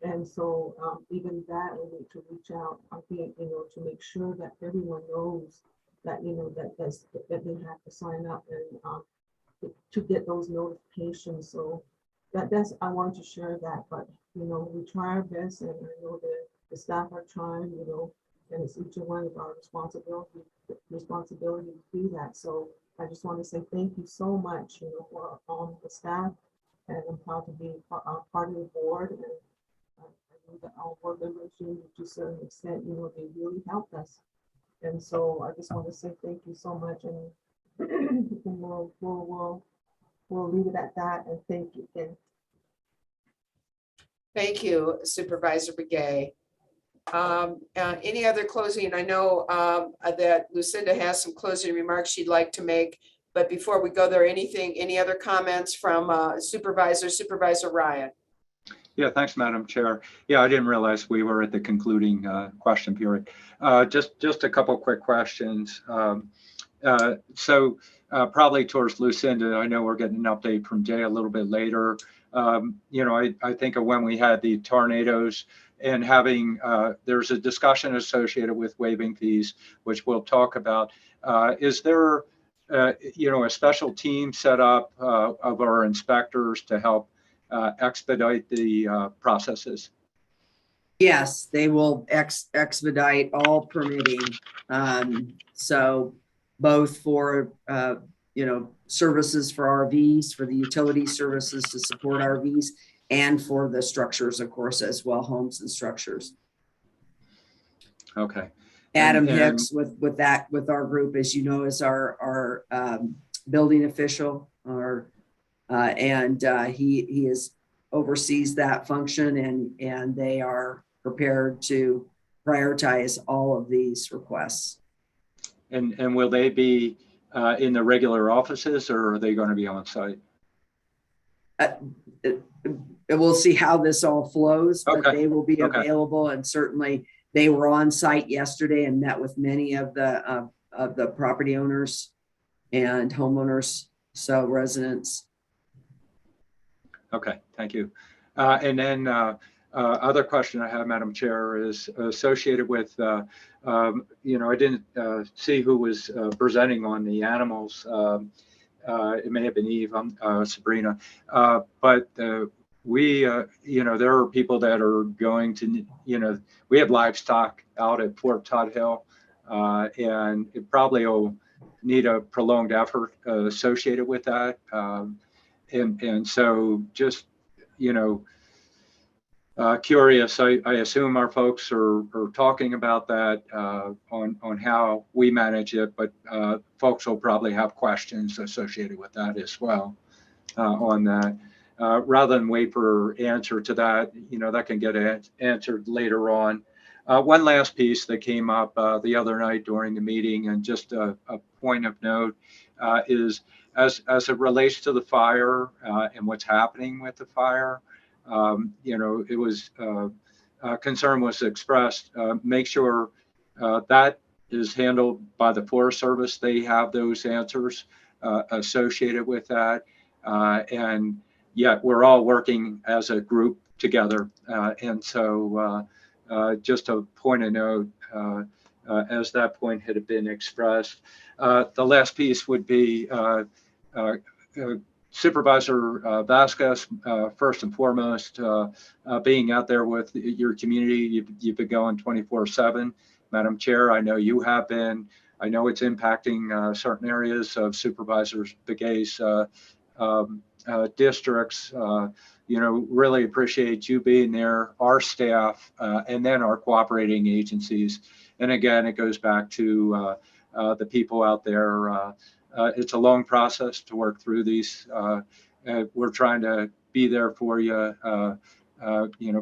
And so even that, we need to reach out, I think, to make sure that everyone knows that, that they have to sign up and to get those notifications. So that's, I want to share that, but, we try our best, and I know that the staff are trying, and it's each one of our responsibility to do that. So I just want to say thank you so much, for the staff, and I'm proud to be part of the board. And I know that our board members, to a certain extent, they really helped us. And so I just want to say thank you so much, and we'll leave it at that. And thank you again. Thank you, Supervisor Begay. Any other closing? I know that Lucinda has some closing remarks she'd like to make, but before we go there, any other comments from Supervisor Ryan? Yeah, thanks, Madam Chair. Yeah, I didn't realize we were at the concluding question period. Just a couple quick questions. So probably towards Lucinda, I know we're getting an update from Jay a little bit later. I think of when we had the tornadoes and having, there's a discussion associated with waiving fees, which we'll talk about. Is there, a special team set up of our inspectors to help expedite the processes? Yes, they will expedite all permitting. So both for, services for RVs, for the utility services to support RVs, and for the structures, of course, as well, homes and structures. Okay. Adam Hicks with our group, as you know, is our building official, and he oversees that function, and they are prepared to prioritize all of these requests. And will they be in the regular offices, or are they going to be on site? We'll see how this all flows, but Okay. they will be available, and certainly they were on site yesterday and met with many of the property owners and homeowners, so residents. Okay, thank you. And then other question I have, Madam Chair, is associated with, I didn't see who was presenting on the animals. It may have been Eve, Sabrina, but we, there are people that are going to, we have livestock out at Fort Todd Hill, and it probably will need a prolonged effort associated with that. And so just, curious, I assume our folks are talking about that on how we manage it, but folks will probably have questions associated with that as well on that. Rather than wait for answer to that, that can get answered later on. One last piece that came up the other night during the meeting, and just a point of note, is as it relates to the fire and what's happening with the fire, it was concern was expressed. Make sure that is handled by the Forest Service. They have those answers associated with that, and yet we're all working as a group together. And so just a point of note, as that point had been expressed. The last piece would be Supervisor Vasquez, first and foremost, being out there with your community. You've been going 24/7. Madam Chair, I know you have been. I know it's impacting certain areas of Supervisor Begay's districts. Really appreciate you being there, our staff, and then our cooperating agencies. And again, it goes back to the people out there. It's a long process to work through these. We're trying to be there for you.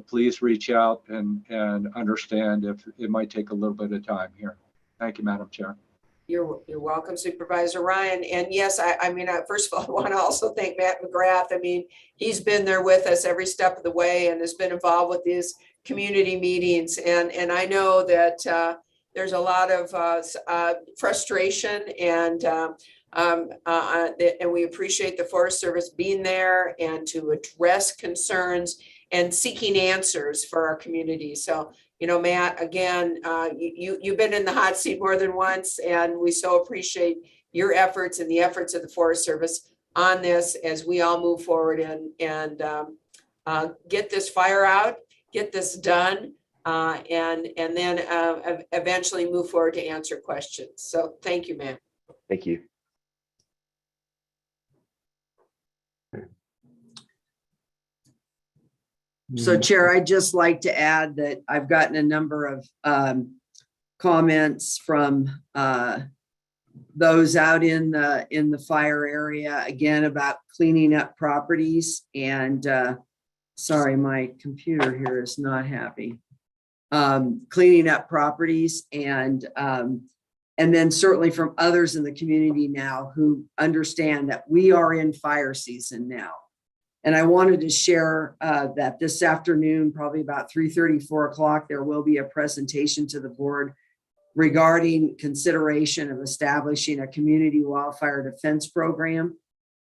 Please reach out and understand if it might take a little bit of time here. Thank you, Madam Chair. You're welcome, Supervisor Ryan. And yes, I mean, first of all, I want to also thank Matt McGrath. I mean, he's been there with us every step of the way and has been involved with these community meetings. And I know that there's a lot of frustration and And we appreciate the Forest Service being there and to address concerns and seeking answers for our community. So, you know, Matt, again, you've been in the hot seat more than once, and we so appreciate your efforts and the efforts of the Forest Service on this as we all move forward and get this fire out, get this done, and then eventually move forward to answer questions. So thank you, Matt. Thank you. So Chair, I'd just like to add that I've gotten a number of comments from those out in the fire area, again, about cleaning up properties. And sorry, my computer here is not happy. Cleaning up properties and then certainly from others in the community now who understand that we are in fire season now. And I wanted to share that this afternoon, probably about 3:30, 4 o'clock, there will be a presentation to the board regarding consideration of establishing a community wildfire defense program.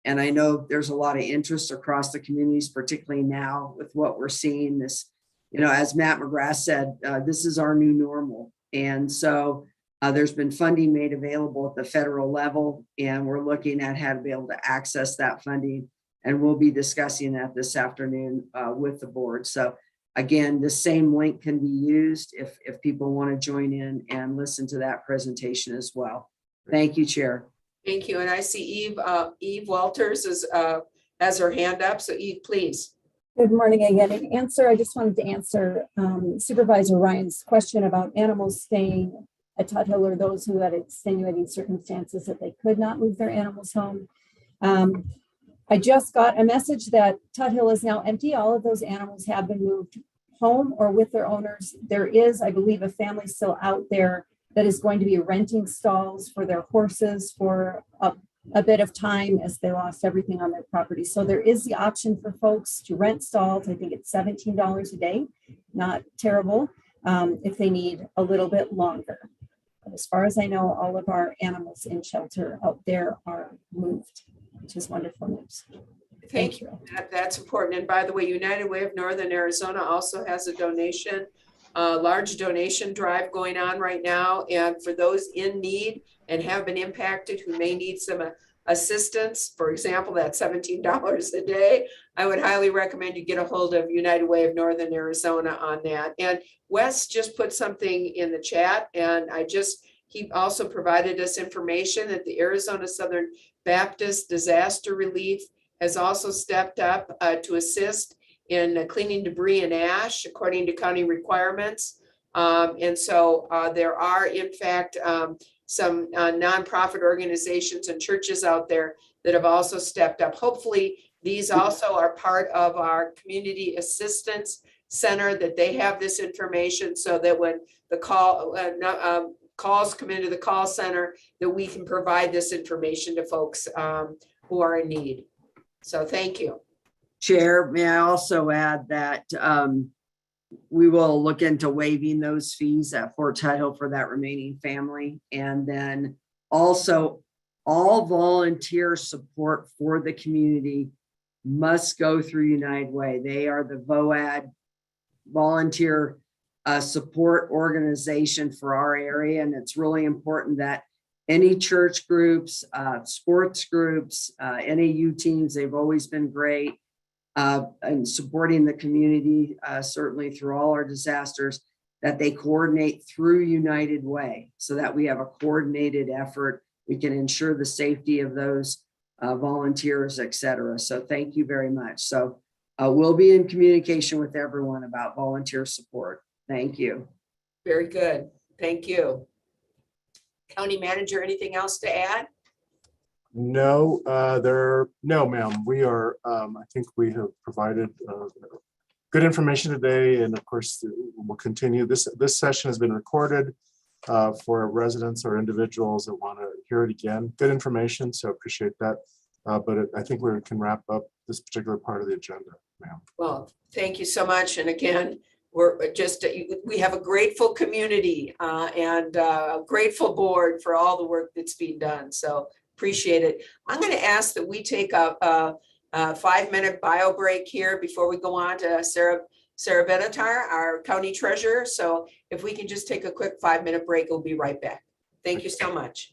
And I know there's a lot of interest across the communities, particularly now with what we're seeing this, you know, as Matt McGrath said, this is our new normal. And so there's been funding made available at the federal level, and we're looking at how to be able to access that funding. And we'll be discussing that this afternoon with the board. So again, the same link can be used if people want to join in and listen to that presentation as well. Thank you, Chair. Thank you. And I see Eve Walters has her hand up. So Eve, please. Good morning again. I just wanted to answer Supervisor Ryan's question about animals staying at Tut Hill or those who had extenuating circumstances that they could not move their animals home. I just got a message that Tut Hill is now empty. All of those animals have been moved home or with their owners. There is, I believe, a family still out there that is going to be renting stalls for their horses for a bit of time as they lost everything on their property. So there is the option for folks to rent stalls. I think it's $17 a day, not terrible, if they need a little bit longer. But as far as I know, all of our animals in shelter out there are moved, which is wonderful news. Thank you. That's important. And by the way, United Way of Northern Arizona also has a large donation drive going on right now. And for those in need and have been impacted who may need some assistance, for example, that $17 a day, I would highly recommend you get a hold of United Way of Northern Arizona on that. And Wes just put something in the chat, and he also provided us information that the Arizona Southern Baptist Disaster Relief has also stepped up to assist in cleaning debris and ash according to county requirements. And so there are, in fact, some nonprofit organizations and churches out there that have also stepped up. Hopefully, these also are part of our community assistance center, that they have this information so that when the calls come into the call center, that we can provide this information to folks who are in need. So thank you. Chair, may I also add that we will look into waiving those fees at Fort Title for that remaining family. And then also all volunteer support for the community must go through United Way. They are the VOAD volunteer support organization for our area. And it's really important that any church groups, sports groups, NAU teams, they've always been great. And supporting the community, certainly through all our disasters, that they coordinate through United Way so that we have a coordinated effort. We can ensure the safety of those volunteers, et cetera. So thank you very much. So we'll be in communication with everyone about volunteer support. Thank you. Very good. Thank you. County Manager, anything else to add? No, no, ma'am. We are, I think we have provided good information today, and of course we'll continue. This session has been recorded for residents or individuals that want to hear it again. Good information, so appreciate that. But I think we can wrap up this particular part of the agenda, ma'am. Well, thank you so much. And again, we have a grateful community and a grateful board for all the work that's being done. So Appreciate it. I'm going to ask that we take a 5-minute bio break here before we go on to Sarah Benatar, our county treasurer. So if we can just take a quick 5-minute break, we'll be right back. Thank you so much.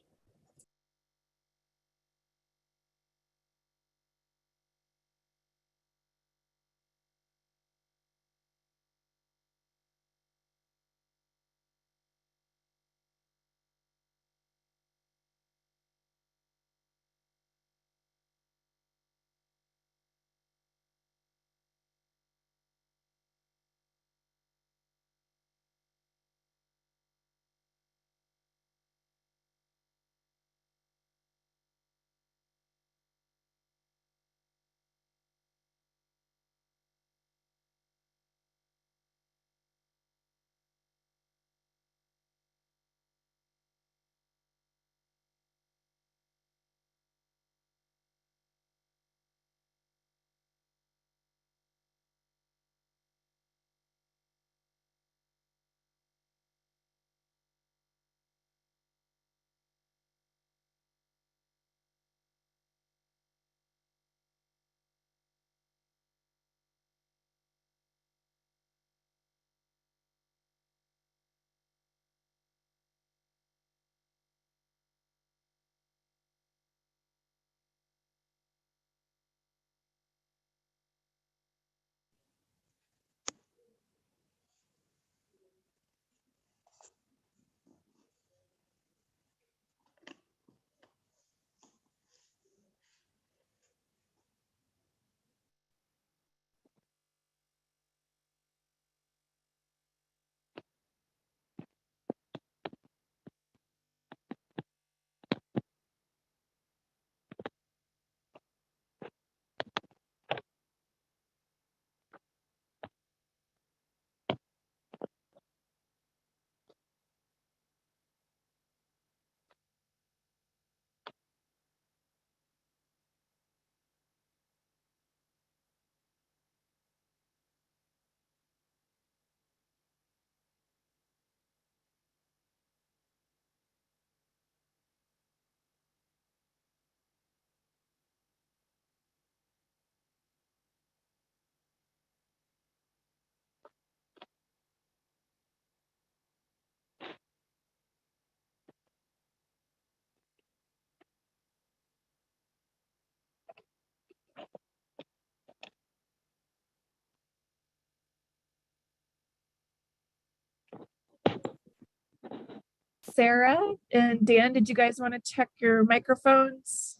Sarah and Dan, did you guys want to check your microphones?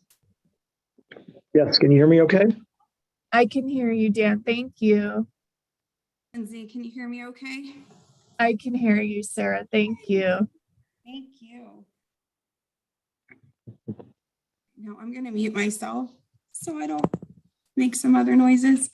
Yes, can you hear me okay? I can hear you, Dan. Thank you. Lindsay, can you hear me okay? I can hear you, Sarah. Thank you. Thank you. Now I'm going to mute myself so I don't make some other noises.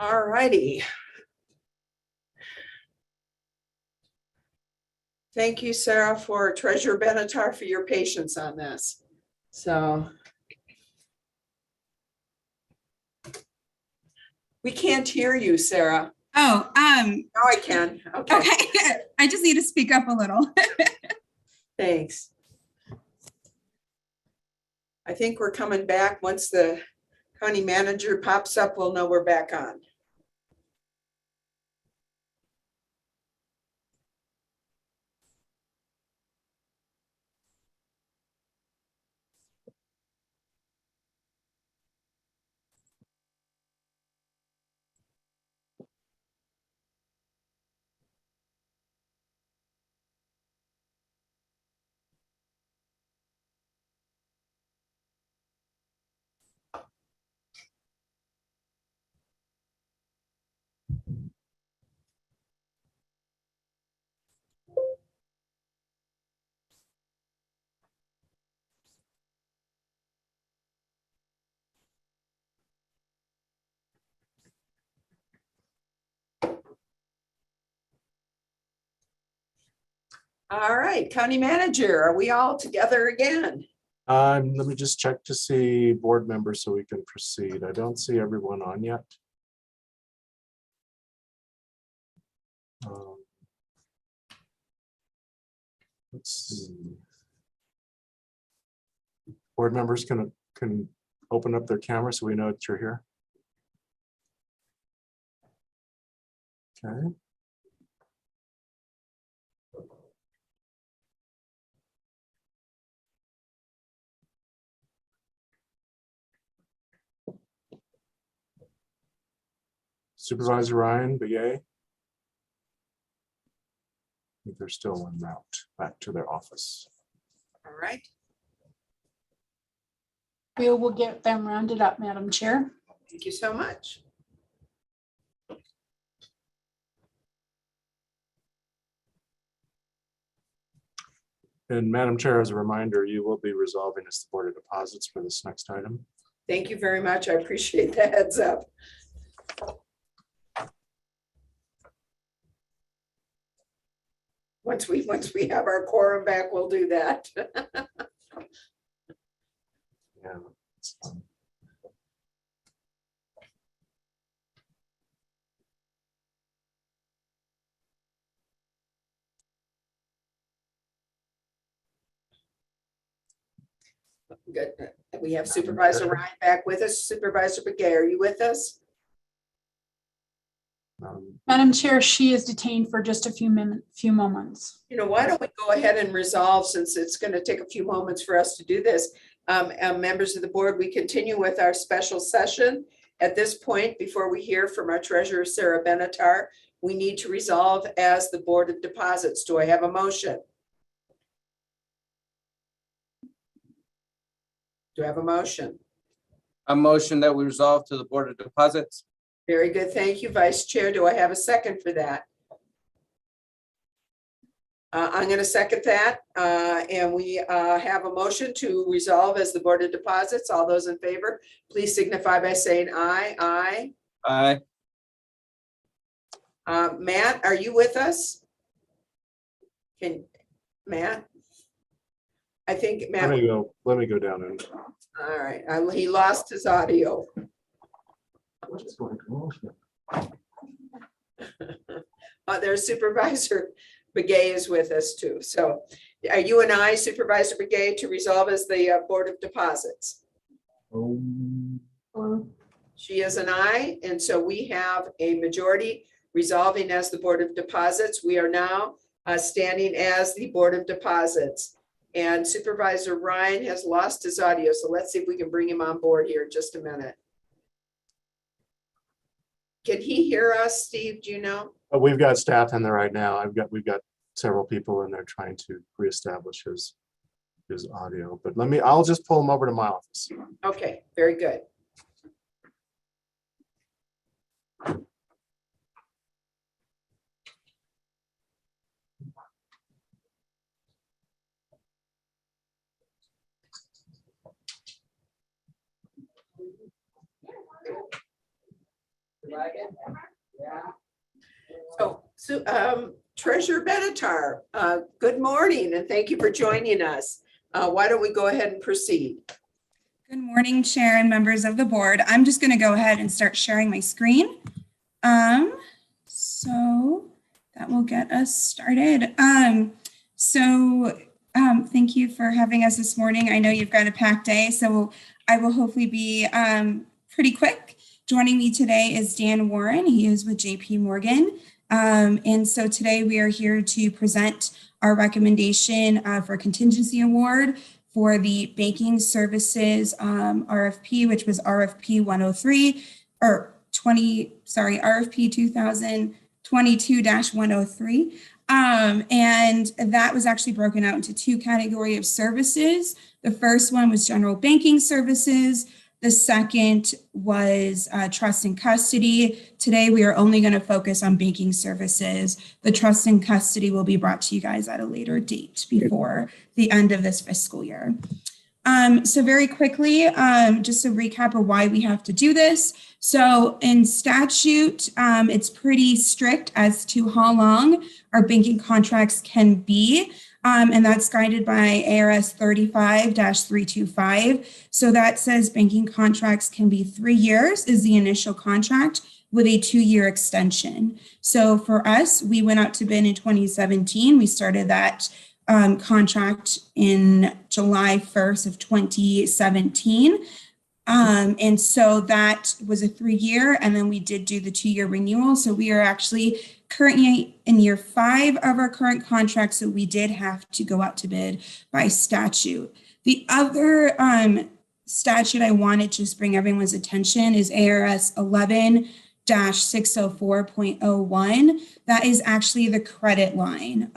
All righty. Thank you, Sarah, for Treasurer Benatar for your patience on this. So we can't hear you, Sarah. Oh, Now I can. Okay, okay. I just need to speak up a little. thanks. I think we're coming back. Once the county manager pops up, we'll know we're back on. All right, county manager, are we all together again? Let me just check to see board members so we can proceed. I don't see everyone on yet. Let's see. Board members can open up their camera so we know that you're here. Okay. Supervisor Ryan, Begay. I think they're still en route back to their office. All right. We will get them rounded up, Madam Chair. Thank you so much. And Madam Chair, as a reminder, you will be resolving as the Board of Deposits for this next item. Thank you very much. I appreciate the heads up. Once we have our quorum back, we'll do that. Yeah. It's fun. Good. We have Supervisor Ryan back with us. Supervisor Begay, are you with us? Madam Chair, she is detained for just a few moments. You know, why don't we go ahead and resolve, since it's going to take a few moments for us to do this. Members of the board, we continue with our special session. At this point, before we hear from our treasurer, Sarah Benatar, we need to resolve as the Board of Deposits. Do I have a motion? Do I have a motion? A motion that we resolve to the Board of Deposits. Very good. Thank you, Vice Chair. Do I have a second for that? I'm going to second that. And we have a motion to resolve as the Board of Deposits. All those in favor, please signify by saying aye. Aye. Aye. Matt, are you with us? Matt? I think Matt. Let me go down and. All right. He lost his audio. What is going on? There's Supervisor Begay is with us too. So are you and I, Supervisor Begay, to resolve as the Board of Deposits? She is an aye, and so we have a majority resolving as the Board of Deposits. We are now standing as the Board of Deposits. And Supervisor Ryan has lost his audio, so let's see if we can bring him on board here in just a minute. Can he hear us, Steve? Do you know? We've got staff in there right now. We've got several people in there trying to reestablish his audio. But I'll just pull him over to my office. Okay, very good. So, Treasurer Benatar, good morning and thank you for joining us. Why don't we go ahead and proceed? Good morning, Chair and members of the board. I'm just going to go ahead and start sharing my screen. So that will get us started. Thank you for having us this morning. I know you've got a packed day, so I will hopefully be pretty quick. Joining me today is Dan Warren. He is with JP Morgan. And so today we are here to present our recommendation for contingency award for the banking services RFP, which was RFP 103 or RFP 2022-103. And that was actually broken out into two categories of services. The first one was general banking services. The second was trust and custody. Today, we are only going to focus on banking services. The trust and custody will be brought to you guys at a later date before the end of this fiscal year. So very quickly, just a recap of why we have to do this. So in statute, it's pretty strict as to how long our banking contracts can be. And that's guided by ARS 35-325. So that says banking contracts can be 3 years is the initial contract with a 2-year extension. So for us, we went out to bid in 2017. We started that contract in July 1st of 2017. And so that was a 3-year, and then we did do the 2-year renewal. So we are actually currently in year 5 of our current contract, so we did have to go out to bid by statute. The other statute I wanted to just bring everyone's attention is ARS 11-604.01. That is actually the credit line.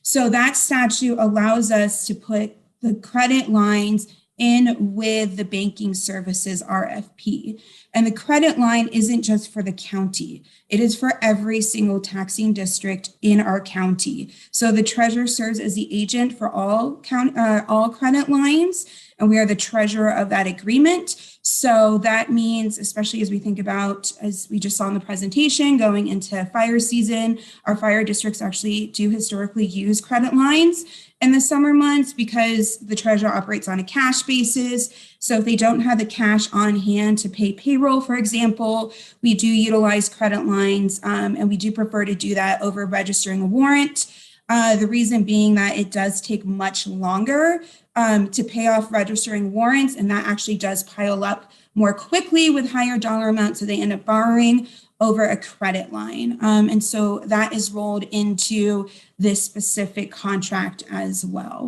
So that statute allows us to put the credit lines in with the banking services RFP. And the credit line isn't just for the county. It is for every single taxing district in our county. So the treasurer serves as the agent for all credit lines, and we are the treasurer of that agreement. So that means, especially as we think about, as we just saw in the presentation, going into fire season, our fire districts actually do historically use credit lines in the summer months because the treasurer operates on a cash basis. So if they don't have the cash on hand to pay payroll, for example, we do utilize credit lines, and we do prefer to do that over registering a warrant. The reason being that it does take much longer to pay off registering warrants, and that actually does pile up more quickly with higher dollar amounts, so they end up borrowing over a credit line. And so that is rolled into this specific contract as well.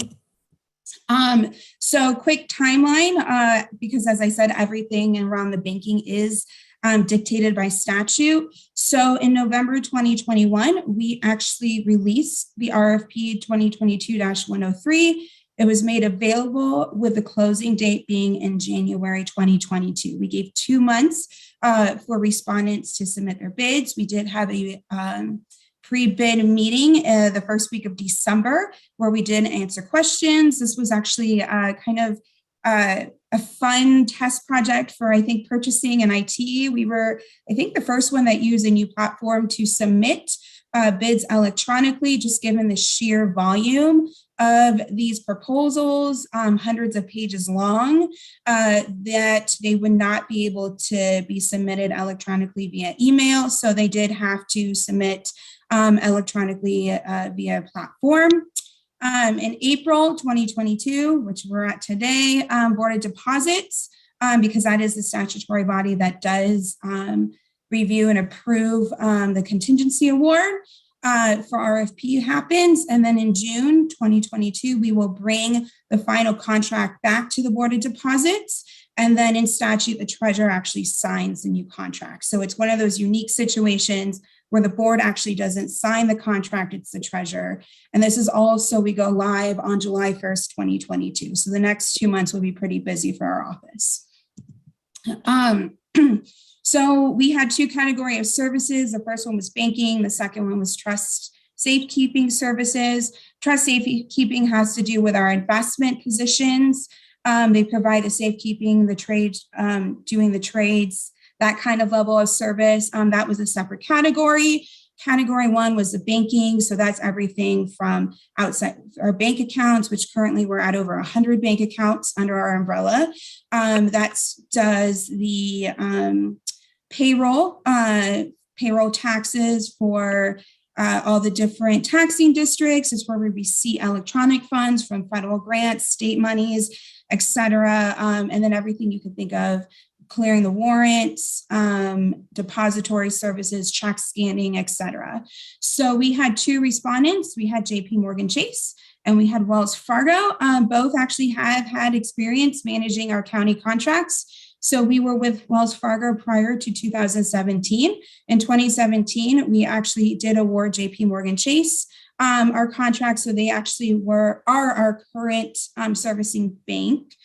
So quick timeline, because as I said, everything around the banking is dictated by statute. So in November 2021, we actually released the RFP 2022-103. It was made available with the closing date being in January 2022. We gave 2 months for respondents to submit their bids. We did have a pre-bid meeting the first week of December where we did answer questions. This was actually kind of a fun test project for, I think, purchasing and IT. We were, I think, the first one that used a new platform to submit bids electronically, just given the sheer volume of these proposals, hundreds of pages long, that they would not be able to be submitted electronically via email. So they did have to submit electronically via platform. In April 2022, which we're at today, Board of Deposits, because that is the statutory body that does review and approve the contingency award for RFP happens. And then in June 2022, we will bring the final contract back to the Board of Deposits. And then in statute, the treasurer actually signs the new contract. So it's one of those unique situations where the board actually doesn't sign the contract, it's the treasurer. And this is also, we go live on July 1st, 2022. So the next 2 months will be pretty busy for our office. So we had 2 categories of services. The first one was banking. The second one was trust safekeeping services. Trust safekeeping has to do with our investment positions. They provide the safekeeping, the trades, doing the trades, that kind of level of service. That was a separate category. Category 1 was the banking. So that's everything from outside our bank accounts, which currently we're at over 100 bank accounts under our umbrella. That does the payroll taxes for all the different taxing districts. Is where we receive electronic funds from federal grants, state monies, et cetera. And then everything you can think of, clearing the warrants, depository services, check scanning, et cetera. So we had 2 respondents. We had JP Morgan Chase and we had Wells Fargo. Both actually have had experience managing our county contracts. So we were with Wells Fargo prior to 2017. In 2017, we actually did award JP Morgan Chase our contract. So they actually are our current servicing bank.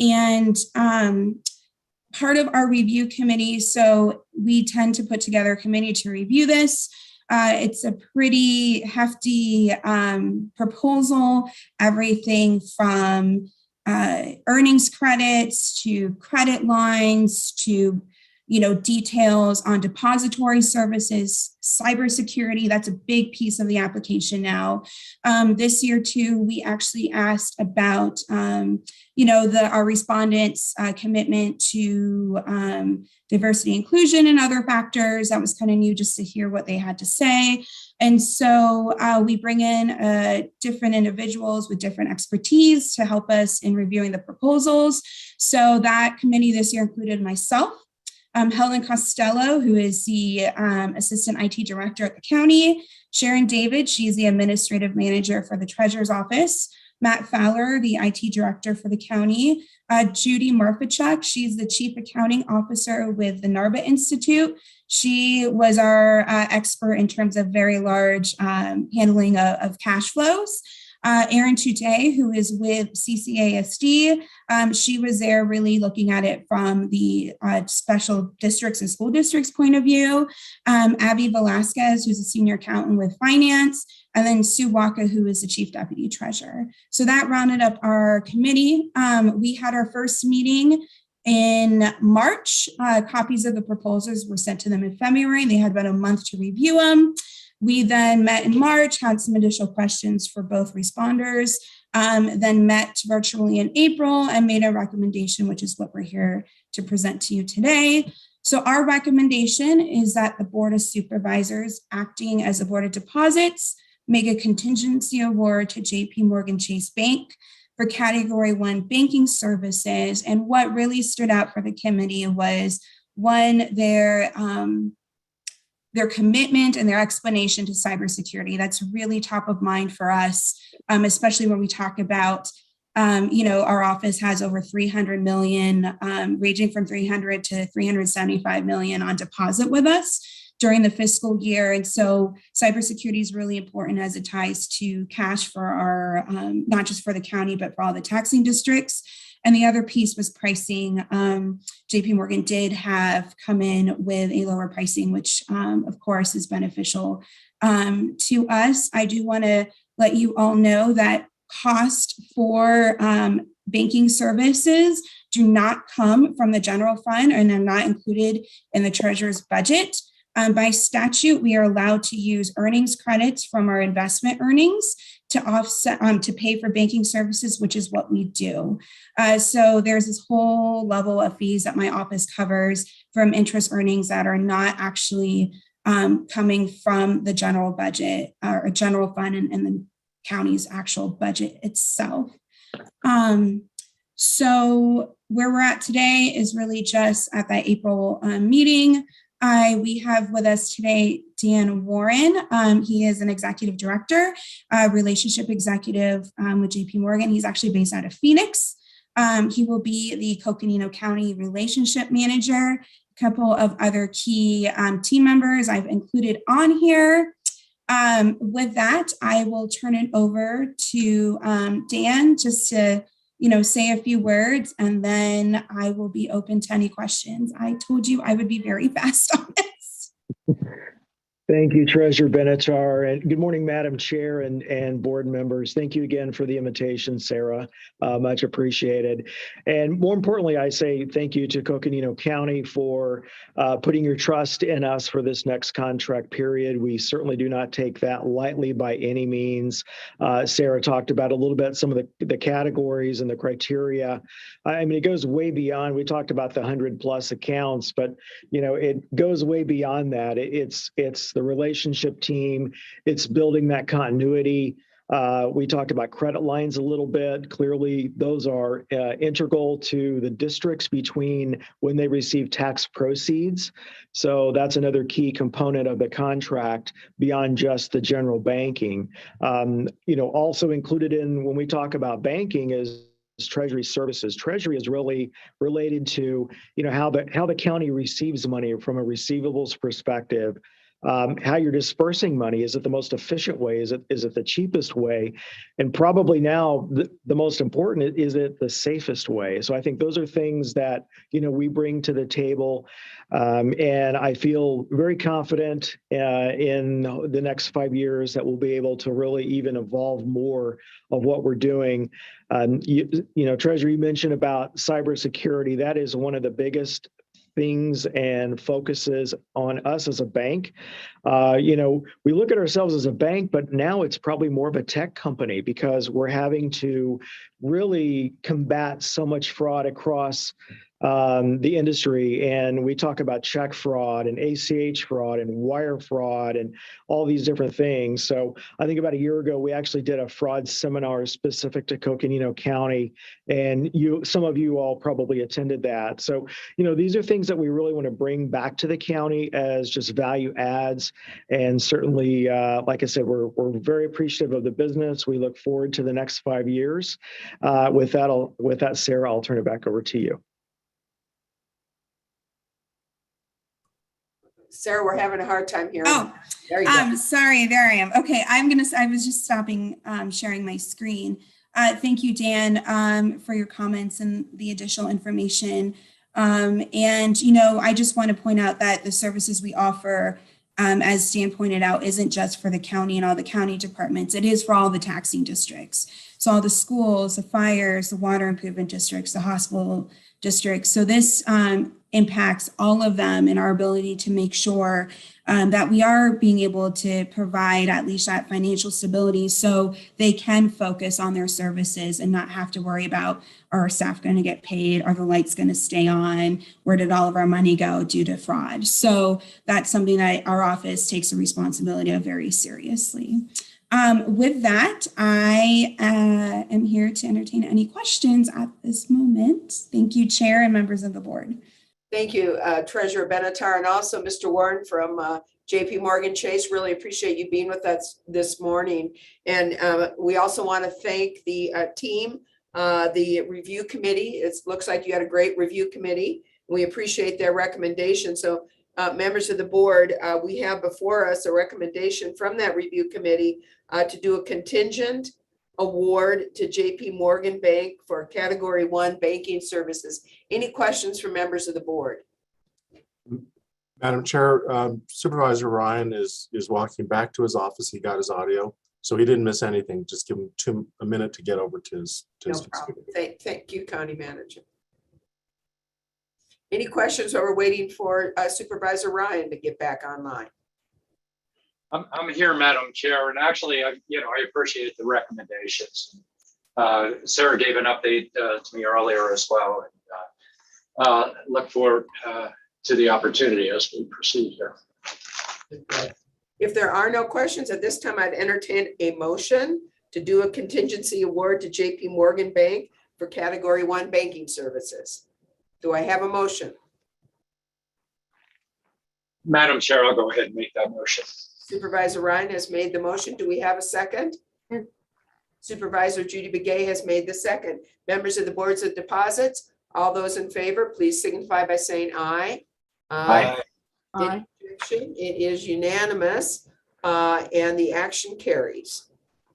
And part of our review committee, so we tend to put together a committee to review this. It's a pretty hefty proposal, everything from earnings credits to credit lines to details on depository services, cybersecurity. That's a big piece of the application now. This year too, we actually asked about our respondents' commitment to diversity, inclusion, and other factors. That was kind of new just to hear what they had to say. And so we bring in different individuals with different expertise to help us in reviewing the proposals. So that committee this year included myself, Helen Costello, who is the Assistant IT Director at the county, Sharon David, she's the Administrative Manager for the Treasurer's Office, Matt Fowler, the IT Director for the county, Judy Marfichuk, she's the Chief Accounting Officer with the NARBA Institute. She was our expert in terms of very large handling of cash flows. Erin Tute, who is with CCASD, she was there really looking at it from the special districts and school districts point of view. Abby Velasquez, who's a senior accountant with finance, and then Sue Waka, who is the chief deputy treasurer. So that rounded up our committee. We had our first meeting in March. Copies of the proposals were sent to them in February. They had about a month to review them. We then met in March, had some additional questions for both responders, then met virtually in April and made a recommendation, which is what we're here to present to you today. So our recommendation is that the Board of Supervisors, acting as a Board of Deposits, make a contingency award to JP Morgan Chase Bank for Category 1 banking services. And what really stood out for the committee was, one, their commitment and their explanation to cybersecurity. That's really top of mind for us, especially when we talk about, our office has over 300 million, ranging from 300 to 375 million on deposit with us during the fiscal year. And so cybersecurity is really important as it ties to cash for our, not just for the county, but for all the taxing districts. And the other piece was pricing. JP Morgan did have come in with a lower pricing, which of course is beneficial to us. I do want to let you all know that cost for banking services do not come from the general fund and are not included in the treasurer's budget. By statute, we are allowed to use earnings credits from our investment earnings to offset, to pay for banking services, which is what we do. So there's this whole level of fees that my office covers from interest earnings that are not actually coming from the general budget or general fund and the county's actual budget itself. So where we're at today is really just at that April meeting. We have with us today Dan Warren. He is an executive director, relationship executive with JP Morgan. He's actually based out of Phoenix. He will be the Coconino County relationship manager. A couple of other key team members I've included on here. With that, I will turn it over to Dan just to say a few words, and then I will be open to any questions. I told you I would be very fast on this. Thank you, Treasurer Benatar, and good morning, Madam Chair and board members. Thank you again for the invitation, Sarah. Much appreciated. And more importantly, I say thank you to Coconino County for putting your trust in us for this next contract period. We certainly do not take that lightly by any means. Sarah talked about a little bit some of the categories and the criteria. I mean, it goes way beyond. We talked about the 100+ accounts, but it goes way beyond that. It's the relationship team. It's building that continuity. We talked about credit lines a little bit. Clearly, those are integral to the districts between when they receive tax proceeds. So that's another key component of the contract beyond just the general banking. Also included in when we talk about banking is Treasury services. Treasury is really related to, how the county receives money from a receivables perspective. How you're dispersing money. Is it the most efficient way? Is it the cheapest way? And probably now the most important, is it the safest way? So I think those are things that, we bring to the table. And I feel very confident in the next 5 years that we'll be able to really even evolve more of what we're doing. Treasury, you mentioned about cybersecurity. That is one of the biggest things and focuses on us as a bank. We look at ourselves as a bank, but now it's probably more of a tech company because we're having to really combat so much fraud across the industry. And we talk about check fraud and ACH fraud and wire fraud and all these different things. So I think about a year ago, we actually did a fraud seminar specific to Coconino County, and some of you all probably attended that. So, these are things that we really want to bring back to the county as just value adds. And certainly, like I said, we're very appreciative of the business. We look forward to the next 5 years. With that, Sarah, I'll turn it back over to you. Sarah, we're having a hard time hearing. Oh, there you go. Sorry, there I am. Okay, I was just stopping sharing my screen. Thank you, Dan, for your comments and the additional information. I just want to point out that the services we offer, as Dan pointed out, isn't just for the county and all the county departments. It is for all the taxing districts. So all the schools, the fires, the water improvement districts, the hospital districts. So this impacts all of them and our ability to make sure that we are being able to provide at least that financial stability so they can focus on their services and not have to worry about, are our staff going to get paid? Are the lights going to stay on? Where did all of our money go due to fraud? So that's something that our office takes the responsibility of very seriously. With that, I am here to entertain any questions at this moment. Thank you, Chair and members of the board. Thank you, Treasurer Benatar, and also Mr. Warren from JP Morgan Chase. Really appreciate you being with us this morning. And we also want to thank the team, the review committee. It looks like you had a great review committee. We appreciate their recommendation. So members of the board, we have before us a recommendation from that review committee to do a contingent award to JP Morgan Bank for Category 1 banking services. Any questions from members of the board? Madam Chair, Supervisor Ryan is walking back to his office. He got his audio, so he didn't miss anything. Just give him a minute to get over to his. No problem. Thank you, County Manager. Any questions while we're waiting for Supervisor Ryan to get back online? I'm here, Madam Chair, and actually, I appreciate the recommendations. Sarah gave an update to me earlier as well, and look forward to the opportunity as we proceed here. If there are no questions at this time, I'd entertain a motion to do a contingency award to JP Morgan Bank for Category 1 banking services. Do I have a motion? Madam Chair, I'll go ahead and make that motion. Supervisor Ryan has made the motion. Do we have a second? Supervisor Judy Begay has made the second. Members of the boards of deposits, all those in favor, please signify by saying aye. Aye. Aye. It is unanimous and the action carries.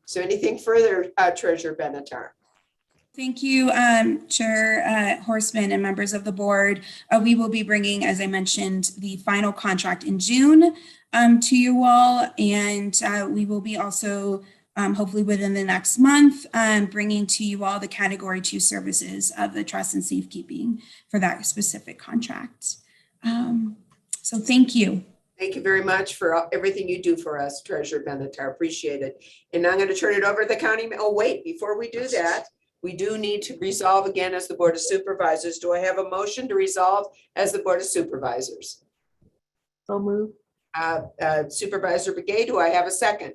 So anything further, Treasurer Benatar? Thank you, Chair Horseman and members of the board. We will be bringing, as I mentioned, the final contract in June to you all, and we will be also hopefully within the next month bringing to you all the Category 2 services of the trust and safekeeping for that specific contract. So thank you. Thank you very much for everything you do for us, Treasurer Benatar. Appreciate it. And I'm going to turn it over to the county. Oh, wait, before we do that, we do need to resolve again as the Board of Supervisors. Do I have a motion to resolve as the Board of Supervisors? So moved. Supervisor Begay, do I have a second?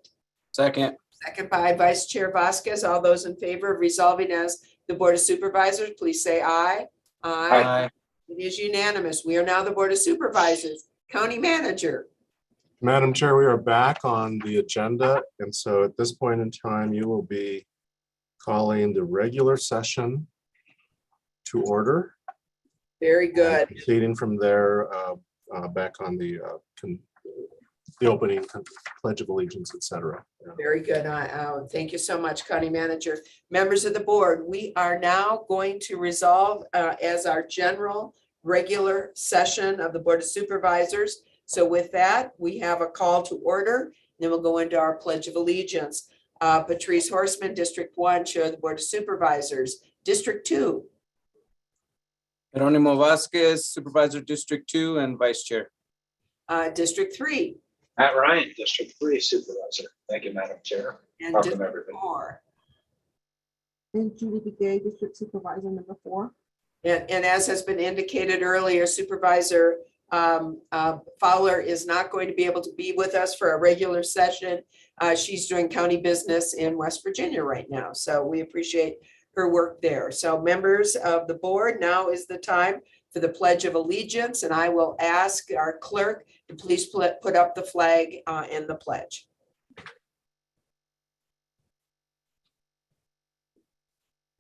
Second. Second by Vice Chair Vasquez. All those in favor of resolving as the Board of Supervisors, please say aye. Aye. It is unanimous. We are now the Board of Supervisors. County Manager. Madam Chair, we are back on the agenda. And so at this point in time, you will be calling the regular session to order. Very good. Proceeding from there, back on the opening Pledge of Allegiance, etc. Very good. Thank you so much, County Manager. Members of the board, we are now going to resolve as our general regular session of the Board of Supervisors. So with that, we have a call to order. Then we'll go into our Pledge of Allegiance. Patrice Horseman, District 1, Chair of the Board of Supervisors. District 2. Jeronimo Vasquez, Supervisor, District 2, and Vice Chair. District 3. Matt Ryan, District 3 Supervisor. Thank you, Madam Chair. And Welcome, District everybody. 4. And Judy Begay, District Supervisor number 4. And as has been indicated earlier, Supervisor Fowler is not going to be able to be with us for a regular session. She's doing county business in West Virginia right now. So we appreciate her work there. So members of the board, now is the time for the Pledge of Allegiance. And I will ask our clerk to please put up the flag and the pledge.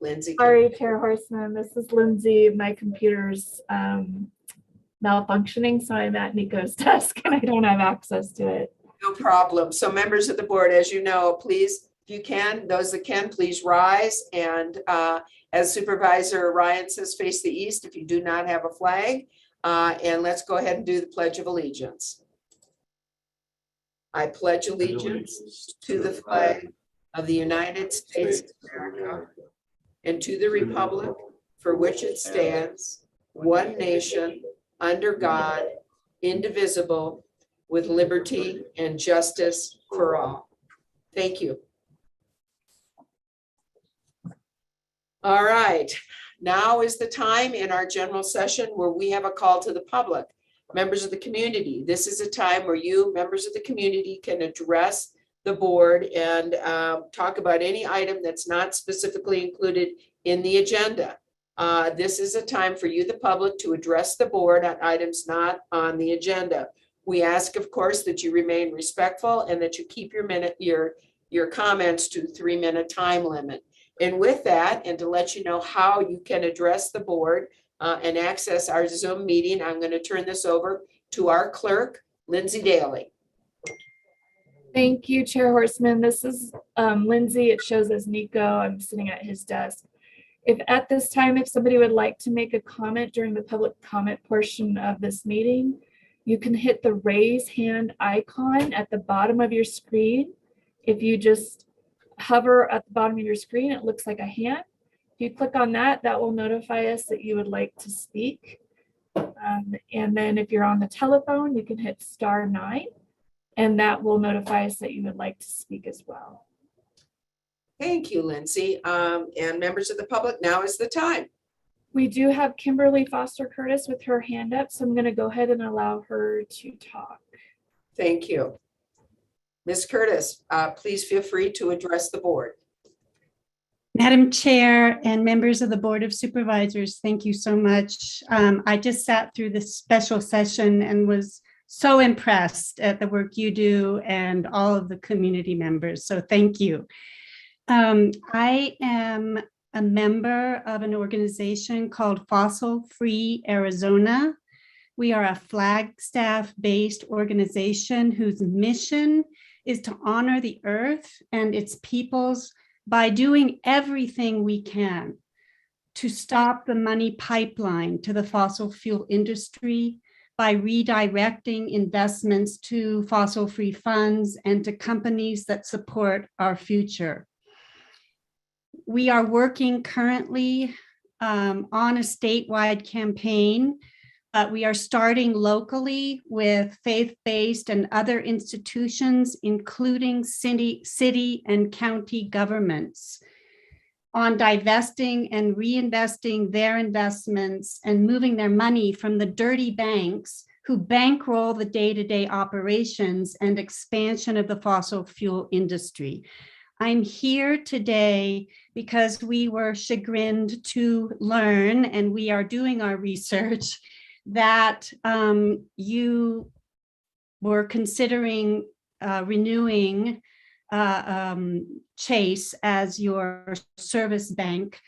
Lindsay. Sorry, Chair Horseman, this is Lindsay. My computer's malfunctioning, so I'm at Nico's desk and I don't have access to it. No problem. So members of the board, as you know, please, if you can, those that can, please rise. And as Supervisor Ryan says, face the east if you do not have a flag. And let's go ahead and do the Pledge of Allegiance. I pledge allegiance to the flag of the United States of America and to the republic for which it stands, one nation, under God, indivisible, with liberty and justice for all. Thank you. All right, now is the time in our general session where we have a call to the public. Members of the community, this is a time where you, members of the community, can address the board and talk about any item that's not specifically included in the agenda. This is a time for you, the public, to address the board on items not on the agenda. We ask, of course, that you remain respectful and that you keep your comments to 3-minute time limit. And with that, and to let you know how you can address the board and access our Zoom meeting, I'm going to turn this over to our clerk, Lindsay Daly. Thank you, Chair Horseman. This is Lindsay. It shows as Nico. I'm sitting at his desk. If at this time, if somebody would like to make a comment during the public comment portion of this meeting, you can hit the raise hand icon at the bottom of your screen. If you just hover at the bottom of your screen, it looks like a hand. If you click on that, that will notify us that you would like to speak. And then if you're on the telephone, you can hit *9, and that will notify us that you would like to speak as well. Thank you, Lindsay. And members of the public, now is the time. We do have Kimberly Foster Curtis with her hand up, so I'm going to go ahead and allow her to talk. Thank you. Ms. Curtis, please feel free to address the board. Madam Chair and members of the Board of Supervisors, thank you so much. I just sat through this special session and was so impressed at the work you do and all of the community members, so thank you. I am a member of an organization called Fossil Free Arizona. We are a Flagstaff-based organization whose mission is to honor the earth and its peoples by doing everything we can to stop the money pipeline to the fossil fuel industry by redirecting investments to fossil-free funds and to companies that support our future. We are working currently on a statewide campaign, but we are starting locally with faith-based and other institutions, including city and county governments, on divesting and reinvesting their investments and moving their money from the dirty banks who bankroll the day-to-day operations and expansion of the fossil fuel industry. I'm here today because we were chagrined to learn, and we are doing our research, that you were considering renewing Chase as your service bank.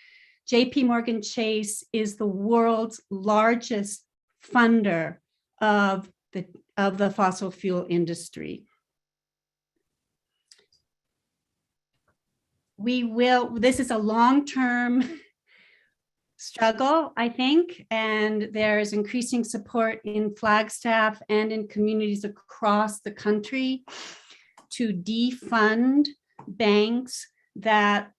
JP Morgan Chase is the world's largest funder of the fossil fuel industry. This is a long-term struggle, I think, and there's increasing support in Flagstaff and in communities across the country to defund banks that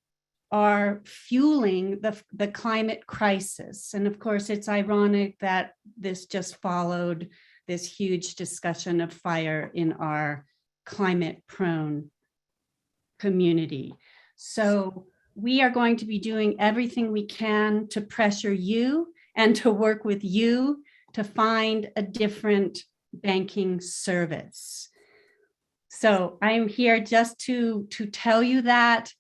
are fueling the climate crisis. And of course, it's ironic that this just followed this huge discussion of fire in our climate-prone community. So we are going to be doing everything we can to pressure you and to work with you to find a different banking service. So I'm here just to tell you that,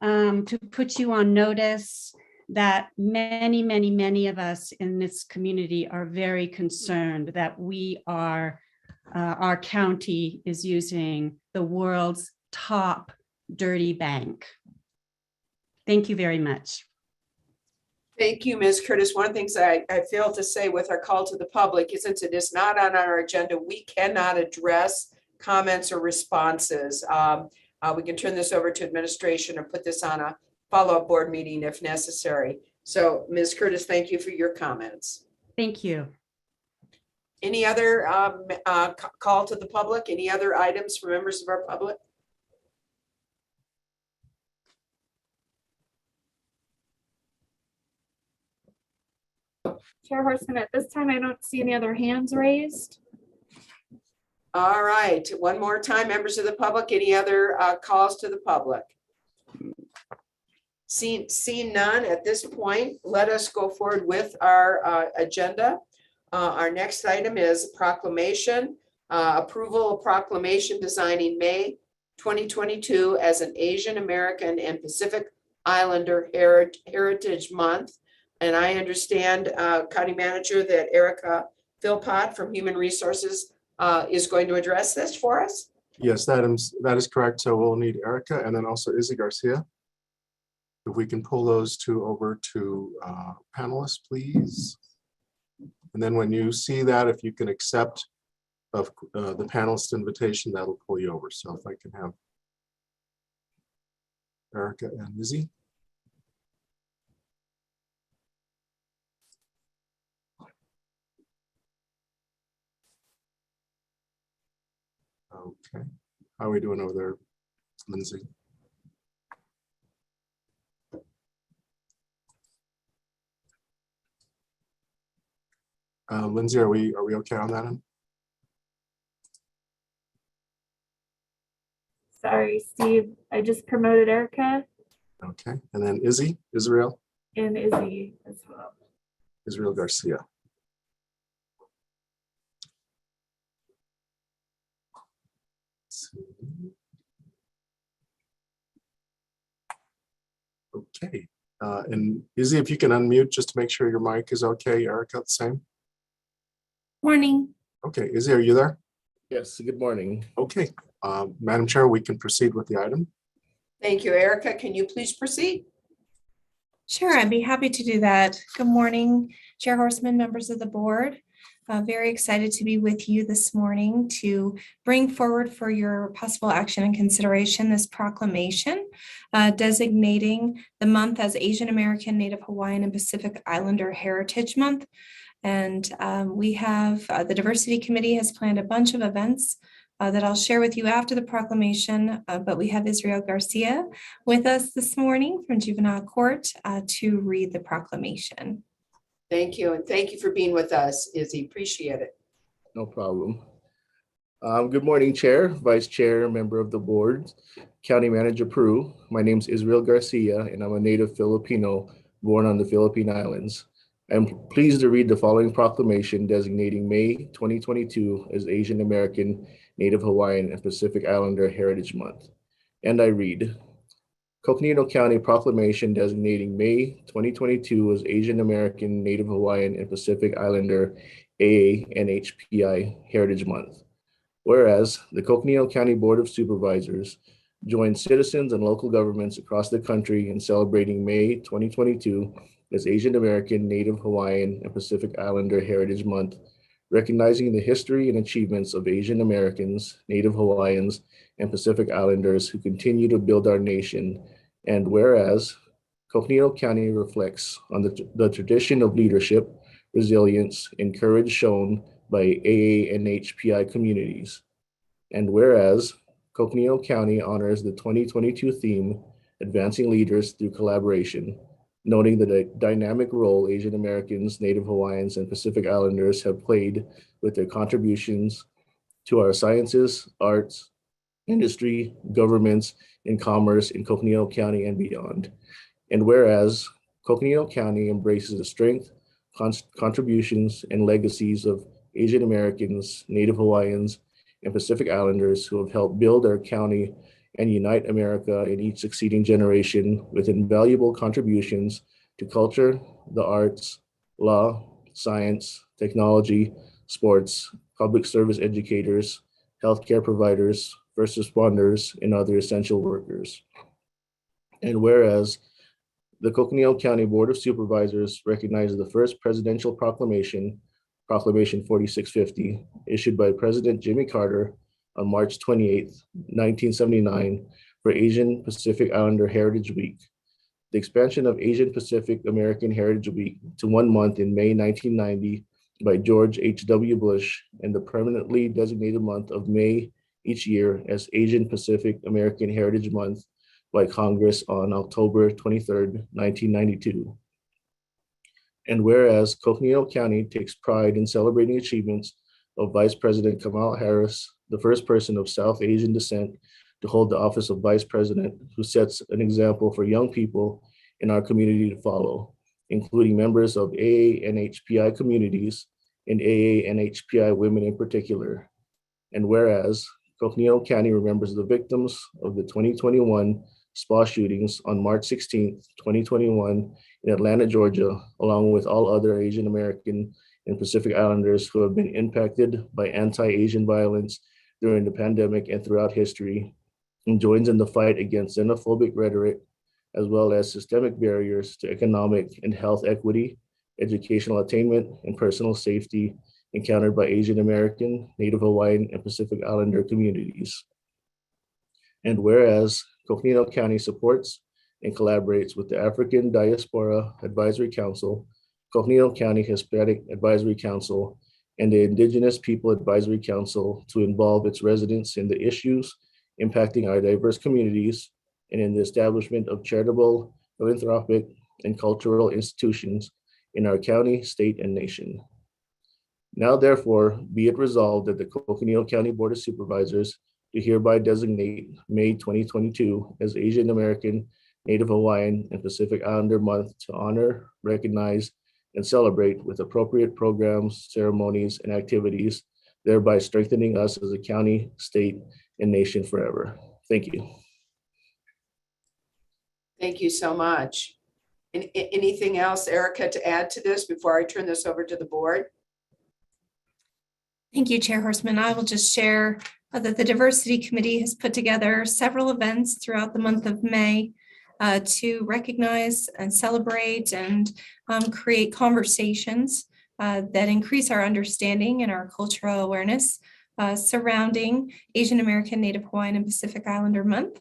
to put you on notice that many of us in this community are very concerned that our county is using the world's top dirty bank. Thank you very much. Thank you, Ms. Curtis. One of the things I failed to say with our call to the public is, since it is not on our agenda, we cannot address comments or responses. We can turn this over to administration or put this on a follow-up board meeting if necessary. So Ms. Curtis, thank you for your comments. Thank you. Any other call to the public? Any other items for members of our public? Chair Horseman, at this time, I don't see any other hands raised. All right, one more time, members of the public, any other calls to the public? Seeing none at this point, let us go forward with our agenda. Our next item is proclamation, approval of proclamation designing May 2022 as an Asian American and Pacific Islander Heritage Month. And I understand, County Manager, that Erica Philpott from Human Resources is going to address this for us. Yes, that is correct. So we'll need Erica and then also Izzy Garcia. If we can pull those two over to panelists, please. And then when you see that, if you can accept of the panelist invitation, that'll pull you over. So if I can have Erica and Izzy. Okay, how are we doing over there, Lindsay? Lindsay, are we okay on that end? Sorry, Steve. I just promoted Erica Okay, and then Israel and Izzy as well. Israel Garcia. Okay, and Izzy, if you can unmute just to make sure your mic is okay. Erica, the same. Morning. Okay, Izzy, are you there? Yes, good morning. Okay, Madam Chair, we can proceed with the item. Thank you, Erica. Can you please proceed? Sure, I'd be happy to do that. Good morning, Chair Horseman, members of the board. Very excited to be with you this morning to bring forward for your possible action and consideration this proclamation designating the month as Asian American, Native Hawaiian, and Pacific Islander Heritage Month. And we have the Diversity Committee has planned a bunch of events that I'll share with you after the proclamation, but we have Israel Garcia with us this morning from Juvenile Court to read the proclamation. Thank you, and thank you for being with us, Izzy. Appreciate it. No problem. Good morning, Chair, Vice Chair, Member of the Board, County Manager Peru. My name is Israel Garcia, and I'm a native Filipino born on the Philippine Islands. I'm pleased to read the following proclamation designating May 2022 as Asian American, Native Hawaiian, and Pacific Islander Heritage Month. And I read, Coconino County Proclamation designating May 2022 as Asian American, Native Hawaiian, and Pacific Islander AA/NHPI Heritage Month. Whereas the Coconino County Board of Supervisors joins citizens and local governments across the country in celebrating May 2022 as Asian American, Native Hawaiian, and Pacific Islander Heritage Month, recognizing the history and achievements of Asian Americans, Native Hawaiians, and Pacific Islanders who continue to build our nation. And whereas Coconino County reflects on the tradition of leadership, resilience, and courage shown by AA/NHPI communities. And whereas Coconino County honors the 2022 theme, Advancing Leaders Through Collaboration, noting the dynamic role Asian Americans, Native Hawaiians, and Pacific Islanders have played with their contributions to our sciences, arts, industry, governments, and commerce in Coconino County and beyond. And whereas Coconino County embraces the strength, contributions, and legacies of Asian Americans, Native Hawaiians, and Pacific Islanders who have helped build our county and unite America in each succeeding generation with invaluable contributions to culture, the arts, law, science, technology, sports, public service educators, healthcare providers, first responders, and other essential workers. And whereas the Coconino County Board of Supervisors recognizes the first presidential proclamation, Proclamation 4650, issued by President Jimmy Carter on March 28, 1979, for Asian Pacific Islander Heritage Week. The expansion of Asian Pacific American Heritage Week to 1 month in May 1990 by George H.W. Bush, and the permanently designated month of May each year as Asian Pacific American Heritage Month by Congress on October 23, 1992. And whereas Coconino County takes pride in celebrating achievements of Vice President Kamala Harris, the first person of South Asian descent to hold the office of Vice President, who sets an example for young people in our community to follow, including members of AA/NHPI communities and AA/NHPI women in particular. And whereas Coconino County remembers the victims of the 2021 spa shootings on March 16, 2021 in Atlanta, Georgia, along with all other Asian American and Pacific Islanders who have been impacted by anti-Asian violence during the pandemic and throughout history, and joins in the fight against xenophobic rhetoric, as well as systemic barriers to economic and health equity, educational attainment, and personal safety encountered by Asian American, Native Hawaiian, and Pacific Islander communities. And whereas Coconino County supports and collaborates with the African Diaspora Advisory Council, Coconino County Hispanic Advisory Council, and the Indigenous People Advisory Council to involve its residents in the issues impacting our diverse communities and in the establishment of charitable, philanthropic, and cultural institutions in our county, state, and nation. Now, therefore, be it resolved that the Coconino County Board of Supervisors do hereby designate May 2022 as Asian American, Native Hawaiian, and Pacific Islander Month to honor, recognize, and celebrate with appropriate programs, ceremonies, and activities, thereby strengthening us as a county, state, and nation forever. Thank you. Thank you so much. Anything else, Erica, to add to this before I turn this over to the board? Thank you, Chair Horstman. I will just share that the Diversity Committee has put together several events throughout the month of May to recognize and celebrate and create conversations that increase our understanding and our cultural awareness surrounding Asian American, Native Hawaiian, and Pacific Islander Month.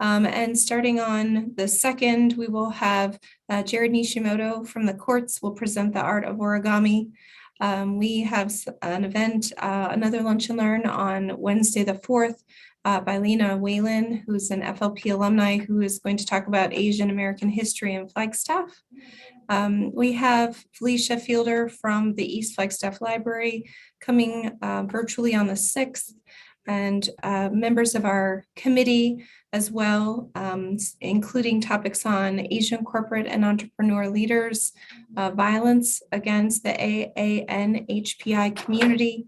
And starting on the 2nd, we will have Jared Nishimoto from the courts will present the art of origami. We have an event, another lunch and learn on Wednesday the 4th by Lena Whalen, who's an FLP alumni who is going to talk about Asian American history in Flagstaff. We have Felicia Fielder from the East Flagstaff Library coming virtually on the 6th, and members of our committee as well, including topics on Asian corporate and entrepreneur leaders, violence against the AANHPI community.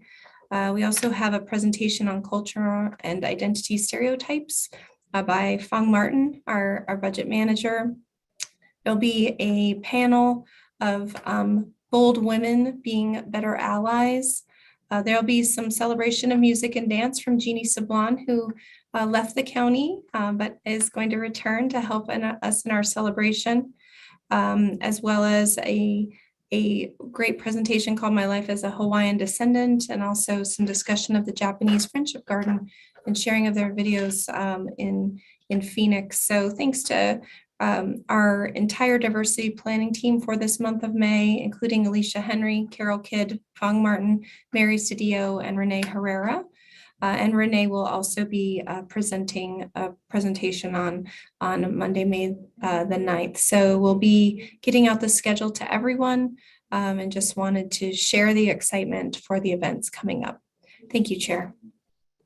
We also have a presentation on culture and identity stereotypes by Fong Martin, our budget manager. There'll be a panel of bold women being better allies. There'll be some celebration of music and dance from Jeannie Sablon, who left the county, but is going to return to help us in our celebration, as well as a great presentation called My Life as a Hawaiian Descendant, and also some discussion of the Japanese Friendship Garden and sharing of their videos in Phoenix. So thanks to our entire diversity planning team for this month of May, including Alicia Henry, Carol Kidd, Fong Martin, Mary Cedillo, and Renee Herrera. And Renee will also be presenting a presentation on Monday, May the 9th. So we'll be getting out the schedule to everyone, and just wanted to share the excitement for the events coming up. Thank you, Chair.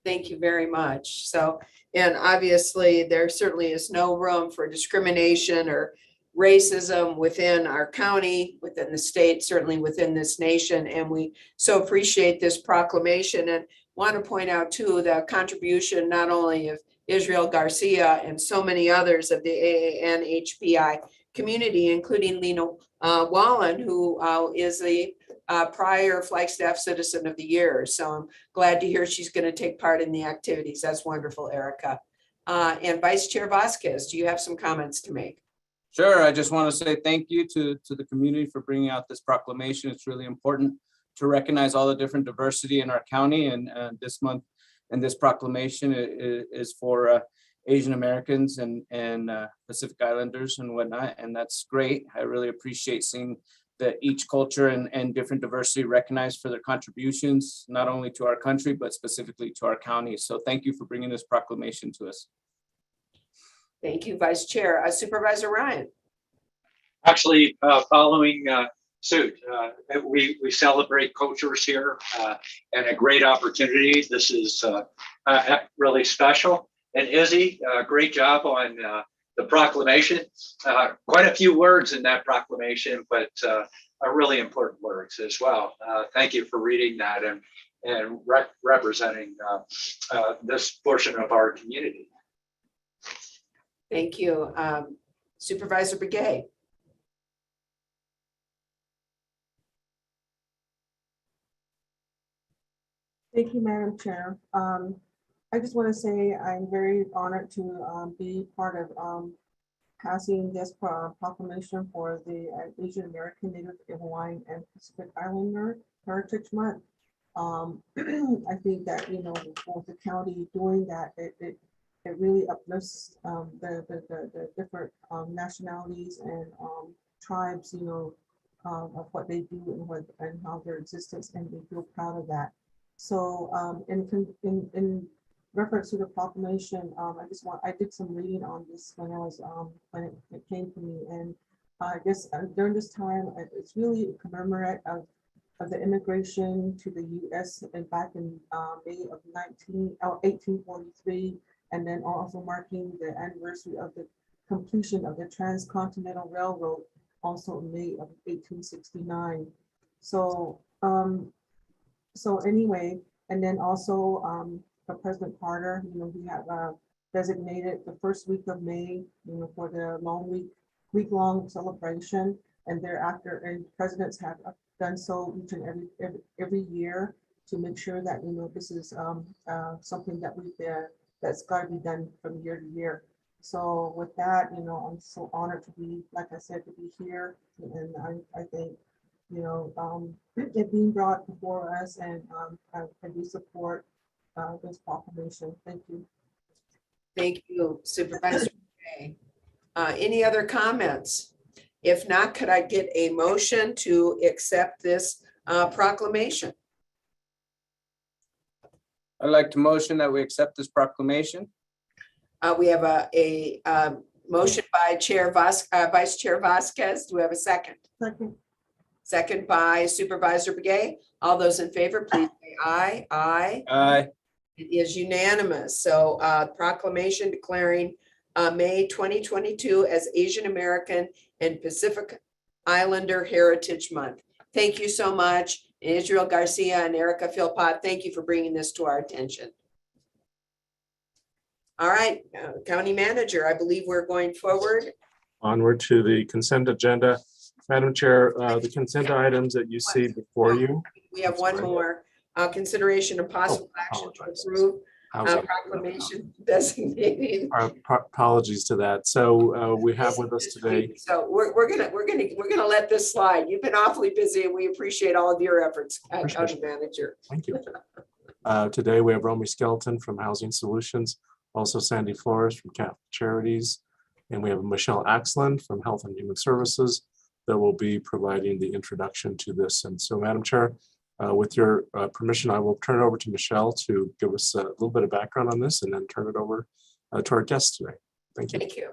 Thank you very much. So, and obviously there certainly is no room for discrimination or racism within our county, within the state, certainly within this nation. And we so appreciate this proclamation, and want to point out too, the contribution not only of Israel Garcia and so many others of the AANHPI community, including Lena Wallen, who is the prior Flagstaff Citizen of the Year. So I'm glad to hear she's going to take part in the activities. That's wonderful, Erica. And Vice Chair Vasquez, do you have some comments to make? Sure. I just want to say thank you to the community for bringing out this proclamation. It's really important to recognize all the different diversity in our county, and this month and this proclamation is for Asian Americans and Pacific Islanders and whatnot, and that's great. I really appreciate seeing that each culture and different diversity recognized for their contributions, not only to our country, but specifically to our county. So thank you for bringing this proclamation to us. Thank you, Vice Chair. Supervisor Ryan. Actually, following suit, we celebrate cultures here, and a great opportunity. This is really special. And Izzy, great job on the proclamation. Quite a few words in that proclamation, but really important words as well. Thank you for reading that and representing this portion of our community. Thank you. Supervisor Begay. Thank you, Madam Chair. I just want to say I'm very honored to be part of passing this proclamation for the Asian American, Native Hawaiian, and Pacific Islander Heritage Month. I think that, you know, with the county doing that, it really uplifts the different nationalities and tribes, you know, of what they do and how their existence, and they feel proud of that. So in reference to the proclamation, I did some reading on this when when it came to me, and I guess during this time it's really a commemorate of the immigration to the U.S. and back in May of 1843, and then also marking the anniversary of the completion of the Transcontinental Railroad, also in May of 1869. So anyway, and then also for President Carter, you know, we have designated the first week of May, you know, for the week-long celebration, and thereafter, and presidents have done so each and every year to make sure that, you know, this is something that that's got to be done from year to year. So with that, you know, I'm so honored to be, like I said, to be here, and I think it being brought before us, and I do support this proclamation. Thank you. Thank you, Supervisor. Gray. Any other comments? If not, could I get a motion to accept this proclamation? I'd like to motion that we accept this proclamation. We have a motion by Vice Chair Vasquez. Do we have a second? Second. Second by Supervisor Begay. All those in favor, please say aye. Aye. Aye. It is unanimous. So proclamation declaring May 2022 as Asian American and Pacific Islander Heritage Month. Thank you so much. Israel Garcia and Erica Philpott, thank you for bringing this to our attention. All right, County Manager, I believe we're going forward. Onward to the consent agenda. Madam Chair, the consent items that you see before you. We have one more. Consideration of possible action to approve proclamation designating. Apologies to that. So we have with us today. So we're gonna let this slide. You've been awfully busy, and we appreciate all of your efforts, County Manager. Thank you. Today we have Romy Skelton from Housing Solutions, also Sandy Flores from Catholic Charities, and we have Michelle Axland from Health and Human Services that will be providing the introduction to this. And so, Madam Chair, with your permission, I will turn it over to Michelle to give us a little bit of background on this and then turn it over to our guests today. Thank you. Thank you.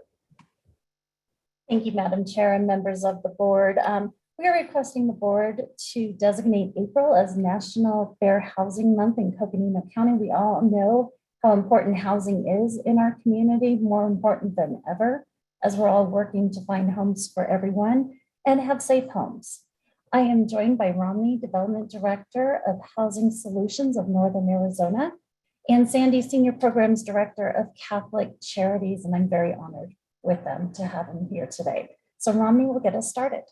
Thank you, Madam Chair and members of the board. We are requesting the board to designate April as National Fair Housing Month in Coconino County. We all know how important housing is in our community, more important than ever, as we're all working to find homes for everyone and have safe homes. I am joined by Romney, Development Director of Housing Solutions of Northern Arizona, and Sandy, Senior Programs Director of Catholic Charities, and I'm very honored with them to have them here today. So Romney will get us started.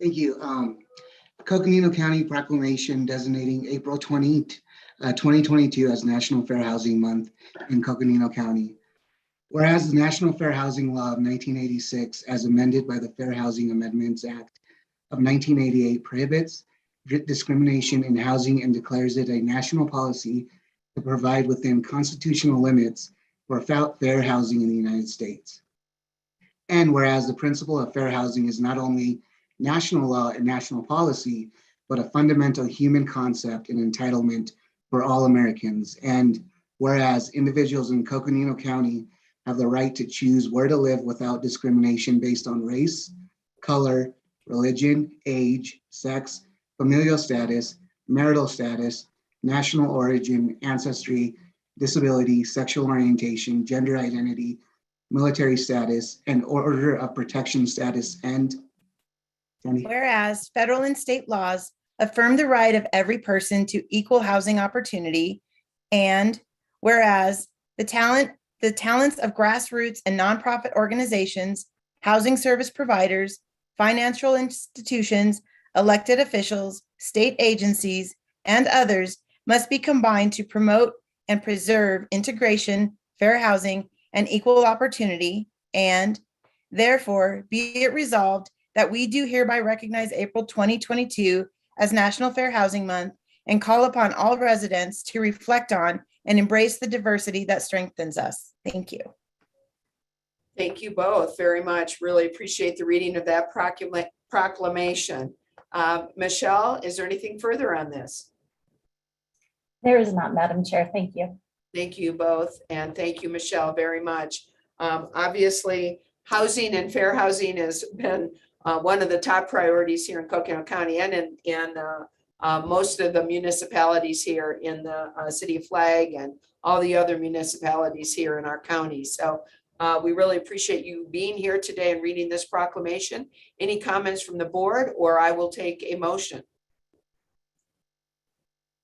Thank you. Coconino County proclamation designating April 2022 as National Fair Housing Month in Coconino County. Whereas the National Fair Housing Law of 1986, as amended by the Fair Housing Amendments Act of 1988, prohibits discrimination in housing and declares it a national policy to provide within constitutional limits for fair housing in the United States. And whereas the principle of fair housing is not only national law and national policy, but a fundamental human concept and entitlement for all Americans. And whereas individuals in Coconino County have the right to choose where to live without discrimination based on race, color, religion, age, sex, familial status, marital status, national origin, ancestry, disability, sexual orientation, gender identity, military status, and order of protection status. And whereas federal and state laws affirm the right of every person to equal housing opportunity, and whereas the talents of grassroots and nonprofit organizations, housing service providers, financial institutions, elected officials, state agencies, and others must be combined to promote and preserve integration, fair housing, and equal opportunity. And therefore, be it resolved that we do hereby recognize April 2022 as National Fair Housing Month and call upon all residents to reflect on and embrace the diversity that strengthens us. Thank you. Thank you both very much. Really appreciate the reading of that proclamation. Michelle, is there anything further on this? There is not, Madam Chair. Thank you. Thank you both. And thank you, Michelle, very much. Obviously, housing and fair housing has been one of the top priorities here in Coconino County and in most of the municipalities here in the city of Flag and all the other municipalities here in our county. So we really appreciate you being here today and reading this proclamation. Any comments from the board, or I will take a motion?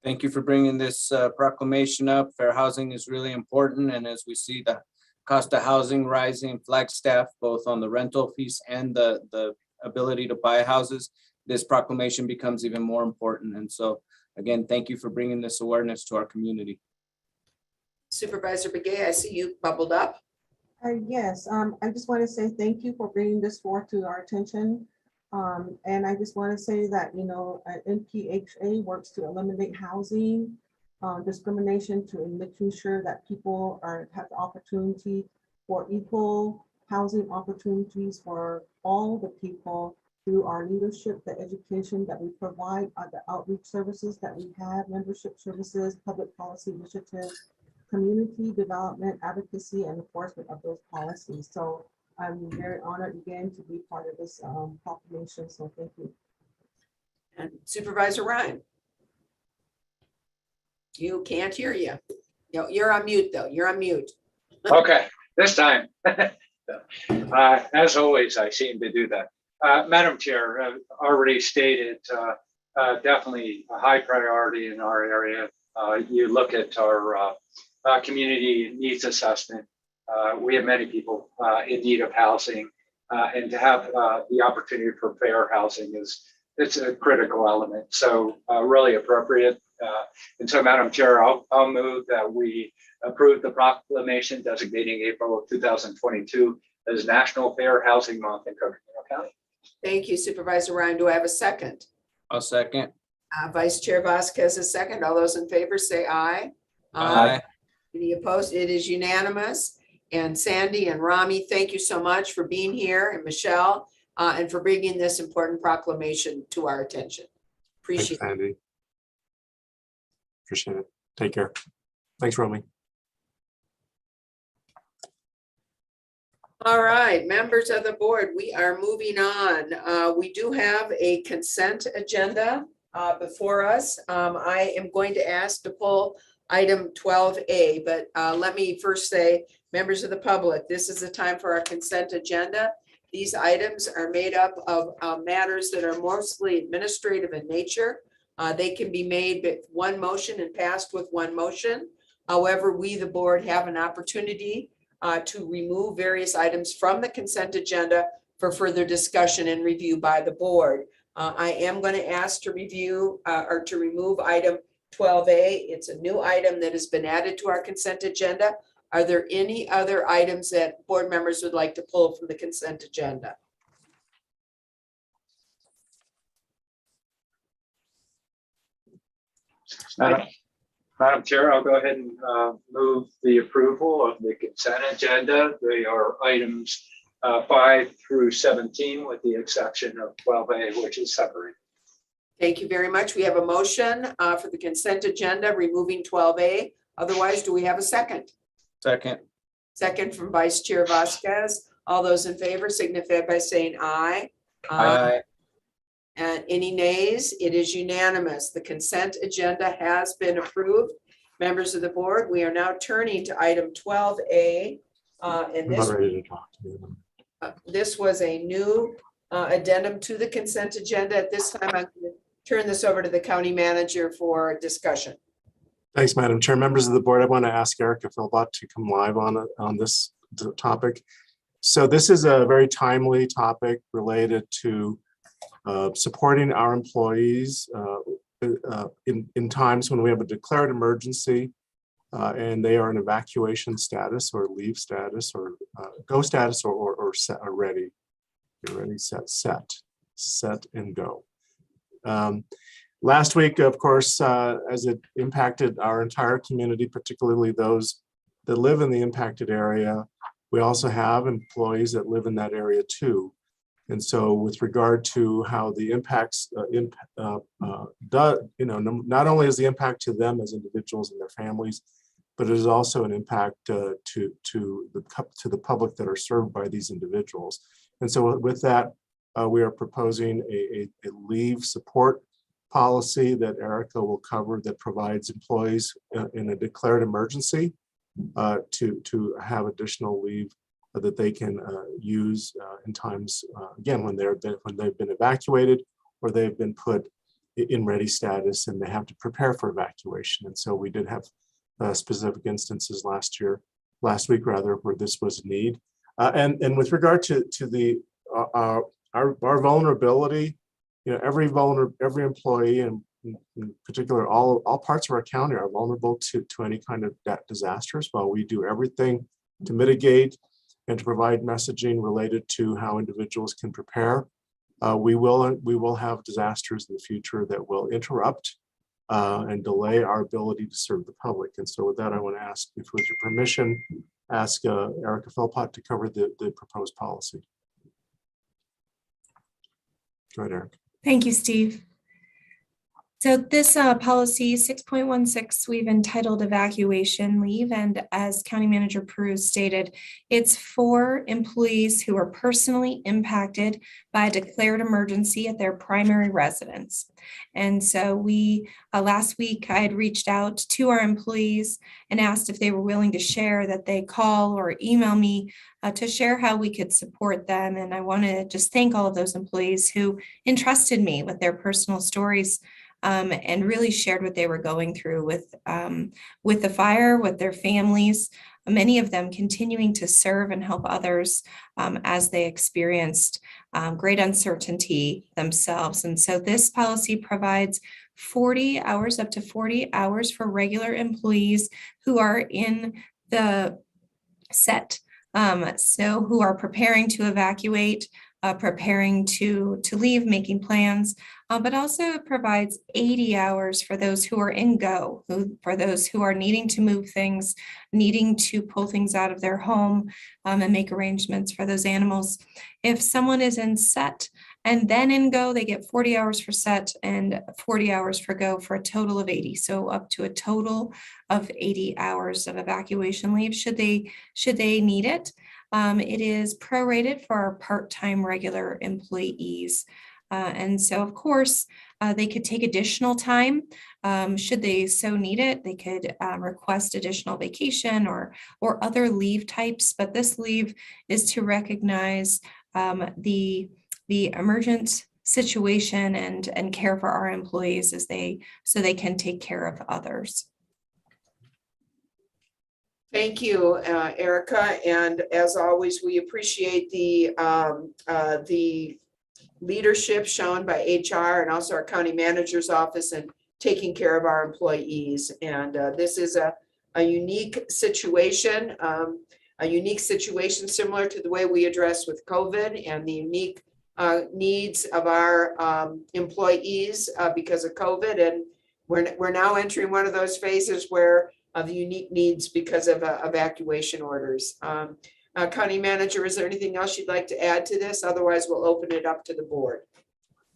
Thank you for bringing this proclamation up. Fair housing is really important. And as we see the cost of housing rising, Flagstaff, both on the rental piece and the ability to buy houses, this proclamation becomes even more important. And so again, thank you for bringing this awareness to our community. Supervisor Begay, I see you bubbled up. Yes, I just want to say thank you for bringing this forth to our attention. And I just want to say that, NPHA works to eliminate housing discrimination, to making sure that people have the opportunity for equal housing opportunities for all the people through our leadership, the education that we provide, the outreach services that we have, membership services, public policy initiatives, community development, advocacy, and enforcement of those policies. So I'm very honored again to be part of this proclamation. So thank you. And Supervisor Ryan. You can't hear you. No, you're on mute though. You're on mute. Okay, this time. As always, I seem to do that. Madam Chair, already stated, definitely a high priority in our area. You look at our community needs assessment. We have many people in need of housing, and to have the opportunity for fair housing it's a critical element. So really appropriate. And so, Madam Chair, I'll move that we approve the proclamation designating April of 2022 as National Fair Housing Month in Coconino County. Thank you, Supervisor Ryan. Do I have a second? I'll second. Vice Chair Vasquez is second. All those in favor say aye. Aye. Any opposed? It is unanimous. And Sandy and Rami, thank you so much for being here, and Michelle, and for bringing this important proclamation to our attention. Appreciate Thanks, Sandy. Appreciate it. Take care. Thanks, Romy. All right, members of the board, we are moving on. We do have a consent agenda before us. I am going to ask to pull item 12A, but let me first say, members of the public, this is the time for our consent agenda. These items are made up of matters that are mostly administrative in nature. They can be made with one motion and passed with one motion. However, we, the board, have an opportunity to remove various items from the consent agenda for further discussion and review by the board. I am going to ask to review or to remove item 12A. It's a new item that has been added to our consent agenda. Are there any other items that board members would like to pull from the consent agenda? Madam Chair, I'll go ahead and move the approval of the consent agenda. They are items 5 through 17, with the exception of 12A, which is separate. Thank you very much. We have a motion for the consent agenda, removing 12A. Otherwise, do we have a second? Second. Second from Vice Chair Vasquez. All those in favor signify by saying aye. Aye. And any nays? It is unanimous. The consent agenda has been approved. Members of the board, we are now turning to item 12A. And I'm not ready to talk to you. this was a new addendum to the consent agenda. At this time, I'm going to turn this over to the county manager for discussion. Thanks, Madam Chair. Members of the board, I want to ask Erica Philbott to come live on this topic. So this is a very timely topic related to supporting our employees in times when we have a declared emergency and they are in evacuation status or leave status or go status or set or ready. You're ready, set and go. Last week, of course, as it impacted our entire community, particularly those that live in the impacted area, we also have employees that live in that area too. And so with regard to how the impacts, not only is the impact to them as individuals and their families, but it is also an impact to the public that are served by these individuals. And so with that, we are proposing a leave support policy that Erica will cover that provides employees in a declared emergency to have additional leave that they can use in times, again, when they've been evacuated or they've been put in ready status and they have to prepare for evacuation. And so we did have specific instances last week rather, where this was a need. And with regard to our vulnerability, every employee, and in particular, all parts of our county are vulnerable to any kind of disasters. While we do everything to mitigate and to provide messaging related to how individuals can prepare. We will have disasters in the future that will interrupt and delay our ability to serve the public. And so with that, I want to ask, if with your permission, ask Erica Philpott to cover the proposed policy. Go ahead, Eric. Thank you, Steve. So this policy 6.16, we've entitled evacuation leave. And as County Manager Peru stated, it's for employees who are personally impacted by a declared emergency at their primary residence. And so we, last week, I had reached out to our employees and asked if they were willing to share, that they call or email me to share how we could support them. And I want to just thank all of those employees who entrusted me with their personal stories and really shared what they were going through with the fire, with their families, many of them continuing to serve and help others as they experienced great uncertainty themselves. And so this policy provides 40 hours, up to 40 hours for regular employees who are in the set, so who are preparing to evacuate, preparing to leave, making plans, but also provides 80 hours for those who are in go, for those who are needing to move things, needing to pull things out of their home and make arrangements for those animals. If someone is in set and then in go, they get 40 hours for set and 40 hours for go, for a total of 80. So up to a total of 80 hours of evacuation leave should they need it. It is prorated for our part-time regular employees. And so, of course, they could take additional time should they so need it. They could request additional vacation or other leave types. But this leave is to recognize the emergent situation and care for our employees so they can take care of others. Thank you, Erica. And as always, we appreciate the leadership shown by HR and also our county manager's office in taking care of our employees. And this is a unique situation, similar to the way we addressed with COVID and the unique needs of our employees because of COVID. And we're now entering one of those phases where of the unique needs because of evacuation orders. County Manager, is there anything else you'd like to add to this? Otherwise, we'll open it up to the board.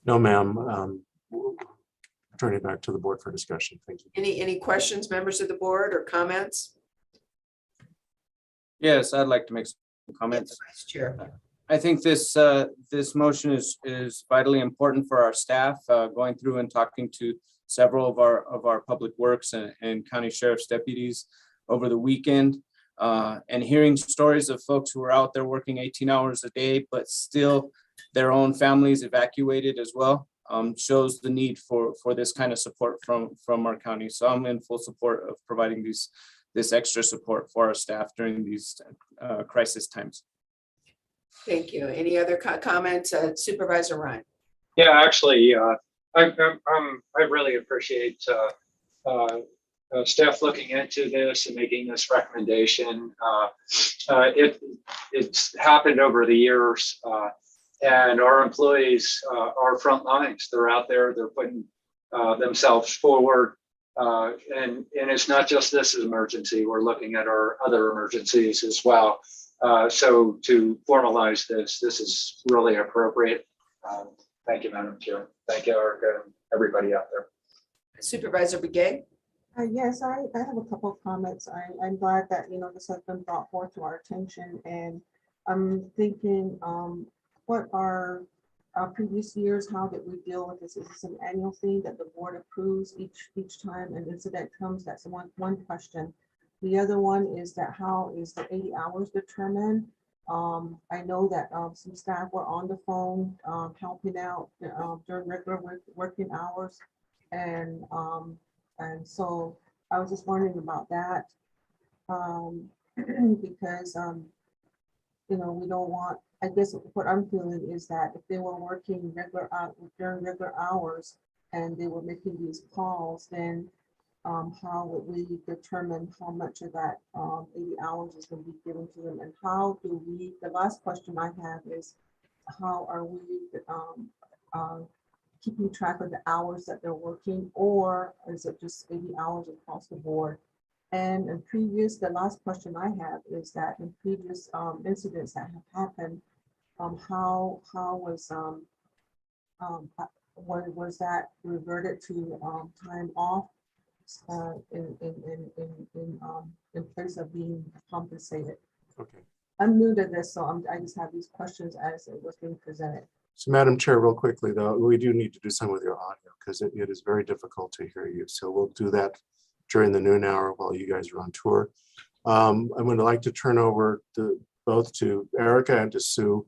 No, ma'am. We'll turn it back to the board for discussion. Thank you. Any questions, members of the board, or comments? Yes, I'd like to make some comments. Vice Chair. I think this motion is vitally important for our staff, going through and talking to several of our public works and county sheriff's deputies over the weekend, and hearing stories of folks who are out there working 18 hours a day, but still their own families evacuated as well, shows the need for this kind of support from our county. So I'm in full support of providing this extra support for our staff during these crisis times. Thank you. Any other comments, Supervisor Ryan? Yeah, actually, I really appreciate staff looking into this and making this recommendation. It's happened over the years, and our employees are front lines. They're out there. They're putting themselves forward, and it's not just this emergency. We're looking at our other emergencies as well. So to formalize this is really appropriate. Thank you, Madam Chair. Thank you, Erica, and everybody out there. Supervisor Begay? Yes, I have a couple of comments. I'm glad that, this has been brought forth to our attention, and I'm thinking, what are previous years, how did we deal with this? Is this an annual thing that the board approves each time an incident comes? That's one question. The other one is that how is the 80 hours determined? I know that some staff were on the phone helping out during regular working hours, and so I was just wondering about that, because we don't want. I guess what I'm feeling is that if they were working during regular hours and they were making these calls, then how would we determine how much of that 80 hours is going to be given to them, and how do we, the last question I have is, how are we keeping track of the hours that they're working, or is it just 80 hours across the board? And in previous, the last question I have is that in previous incidents that have happened, how was that reverted to time off in place of being compensated? Okay. I'm new to this, so I just have these questions as it was being presented. So Madam Chair, real quickly though, we do need to do some with your audio because it is very difficult to hear you. So we'll do that during the noon hour while you guys are on tour. I'm going to like to turn over both to Erica and to Sue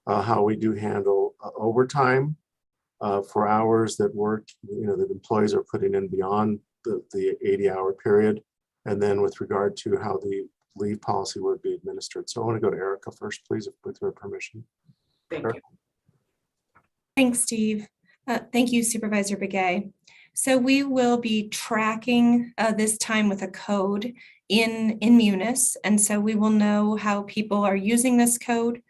how we do handle overtime for hours that work, that employees are putting in beyond the 80-hour period, and then with regard to how the leave policy would be administered. So I want to go to Erica first, please, with your permission. Thank you. Thanks, Steve. Thank you, Supervisor Begay. So we will be tracking this time with a code in Munis, and so we will know how people are using this code,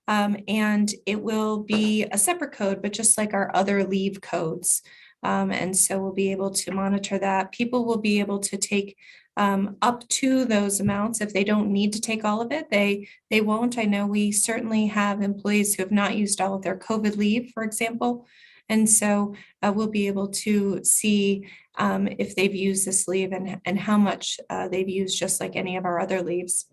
and it will be a separate code, but just like our other leave codes. And so we'll be able to monitor that. People will be able to take up to those amounts. If they don't need to take all of it, they won't. I know we certainly have employees who have not used all of their COVID leave, for example. And so we'll be able to see if they've used this leave and how much they've used, just like any of our other leaves.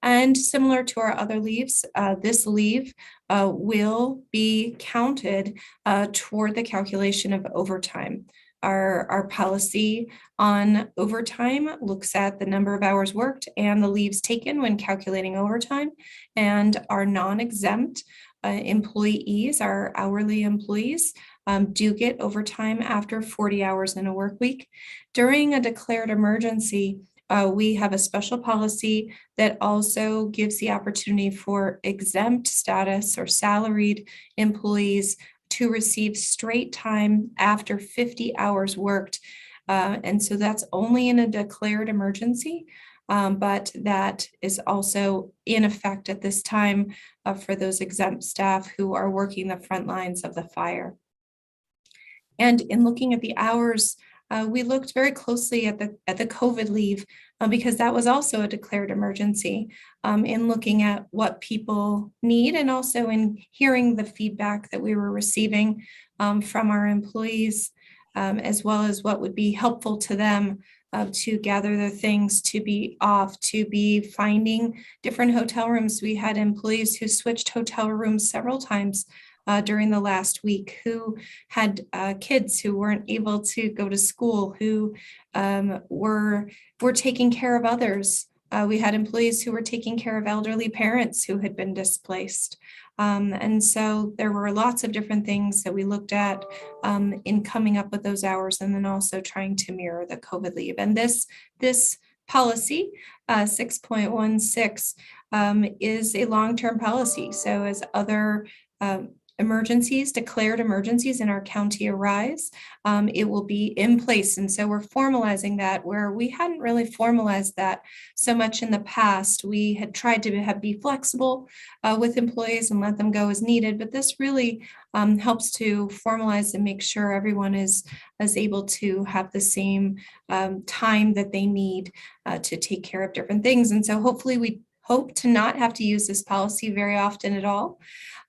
And similar to our other leaves, this leave will be counted toward the calculation of overtime. Our policy on overtime looks at the number of hours worked and the leaves taken when calculating overtime. And our non-exempt employees, our hourly employees, do get overtime after 40 hours in a work week. During a declared emergency, we have a special policy that also gives the opportunity for exempt status or salaried employees to receive straight time after 50 hours worked. And so that's only in a declared emergency, but that is also in effect at this time for those exempt staff who are working the front lines of the fire. And in looking at the hours, we looked very closely at the COVID leave because that was also a declared emergency, in looking at what people need and also in hearing the feedback that we were receiving from our employees, as well as what would be helpful to them to gather their things, to be off, to be finding different hotel rooms. We had employees who switched hotel rooms several times during the last week, who had kids who weren't able to go to school, who were taking care of others. We had employees who were taking care of elderly parents who had been displaced. And so there were lots of different things that we looked at in coming up with those hours, and then also trying to mirror the COVID leave. And this policy, 6.16, is a long-term policy. So as other emergencies, declared emergencies in our county arise, it will be in place. And so we're formalizing that where we hadn't really formalized that so much in the past. We had tried to be flexible with employees and let them go as needed, but this really helps to formalize and make sure everyone is able to have the same time that they need to take care of different things. And so hopefully we hope to not have to use this policy very often at all.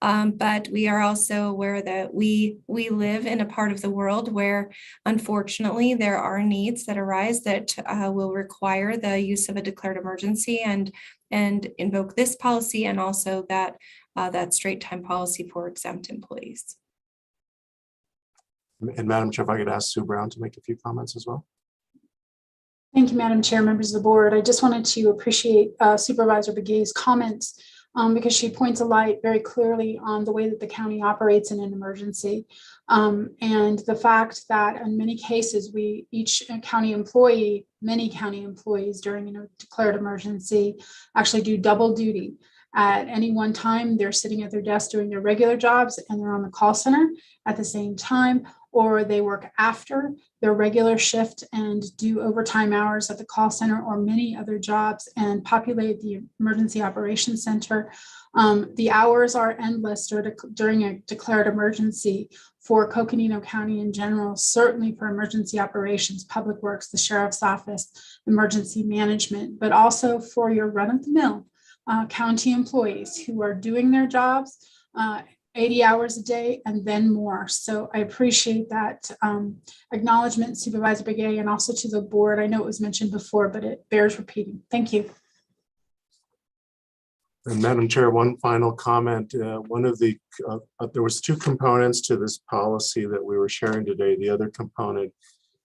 But we are also aware that we live in a part of the world where, unfortunately, there are needs that arise that will require the use of a declared emergency and invoke this policy, and also that straight time policy for exempt employees. And Madam Chair, if I could ask Sue Brown to make a few comments as well. Thank you, Madam Chair, members of the board. I just wanted to appreciate Supervisor Begay's comments because she points a light very clearly on the way that the county operates in an emergency. And the fact that in many cases, each county employee, many county employees during a declared emergency actually do double duty. At any one time, they're sitting at their desk doing their regular jobs and they're on the call center at the same time. or they work after their regular shift and do overtime hours at the call center or many other jobs and populate the emergency operations center. The hours are endless during a declared emergency for Coconino County in general, certainly for emergency operations, public works, the sheriff's office, emergency management, but also for your run-of-the-mill county employees who are doing their jobs 80 hours a day and then more. So I appreciate that acknowledgement, Supervisor Begay, and also to the board. I know it was mentioned before, but it bears repeating. Thank you. And Madam Chair, one final comment. One of the, there was two components to this policy that we were sharing today. The other component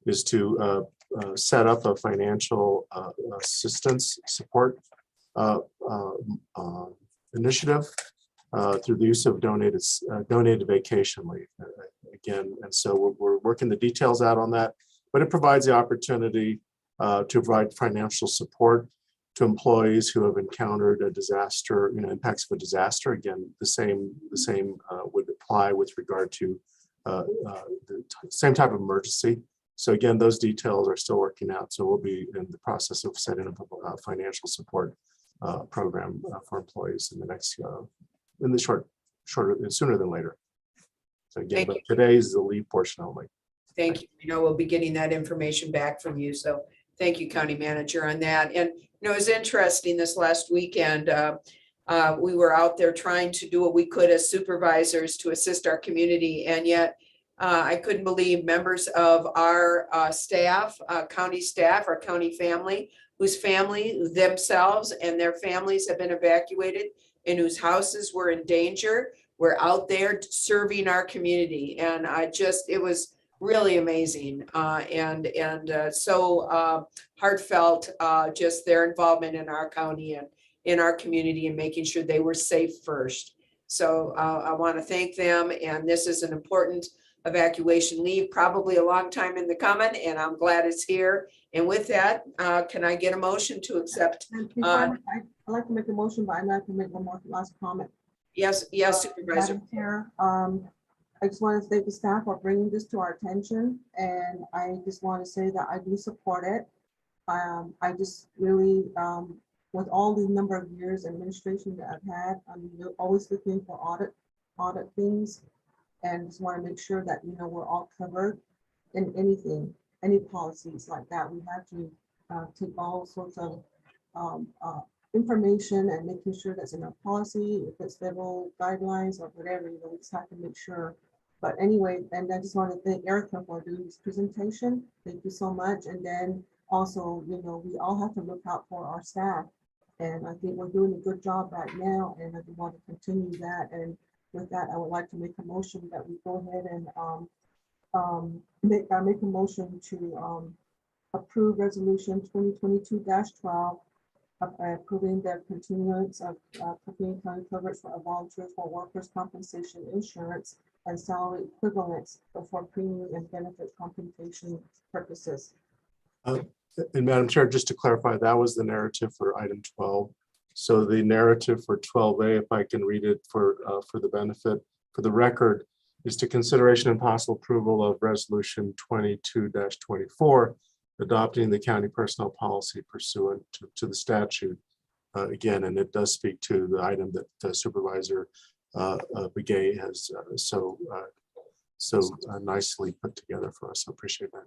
is to set up a financial assistance support initiative through the use of donated vacation leave. Again, and so we're working the details out on that, but it provides the opportunity to provide financial support to employees who have encountered a disaster, impacts of a disaster. Again, the same would apply with regard to the same type of emergency. So again, those details are still working out. So we'll be in the process of setting up a financial support program for employees in the next, in the sooner than later. So again, but today is the leave portion only. Thank you. We'll be getting that information back from you. So thank you, County Manager, on that. And it was interesting this last weekend. We were out there trying to do what we could as supervisors to assist our community. And yet I couldn't believe members of our staff, county staff, our county family, whose family themselves and their families have been evacuated and whose houses were in danger, were out there serving our community. And it was really amazing and so heartfelt, just their involvement in our county and in our community and making sure they were safe first. So I want to thank them, and this is an important evacuation leave, probably a long time in the coming, and I'm glad it's here. And with that, can I get a motion to accept? I'd like to make a motion, but I'd like to make one more last comment. Yes, Supervisor. Madam Chair, I just want to thank the staff for bringing this to our attention, and I just want to say that I do support it. I just really, with all the number of years administration that I've had, I'm always looking for audit things, and just want to make sure that we're all covered in anything, any policies like that. We have to take all sorts of information and making sure that's in our policy, if it's federal guidelines or whatever, we just have to make sure. But anyway, and I just want to thank Erica for doing this presentation. Thank you so much. And then also, we all have to look out for our staff. And I think we're doing a good job right now, and I want to continue that. And with that, I would like to make a motion that we go ahead and make a motion to approve resolution 2022-12, approving the continuance of Coconino County coverage for volunteers for workers' compensation insurance and salary equivalents for premium and benefit compensation purposes. And Madam Chair, just to clarify, that was the narrative for item 12. So the narrative for 12A, if I can read it for the benefit, for the record, is to consideration and possible approval of resolution 22-24, adopting the county personnel policy pursuant to the statute. Again, and it does speak to the item that Supervisor Begay has so nicely put together for us. I appreciate that.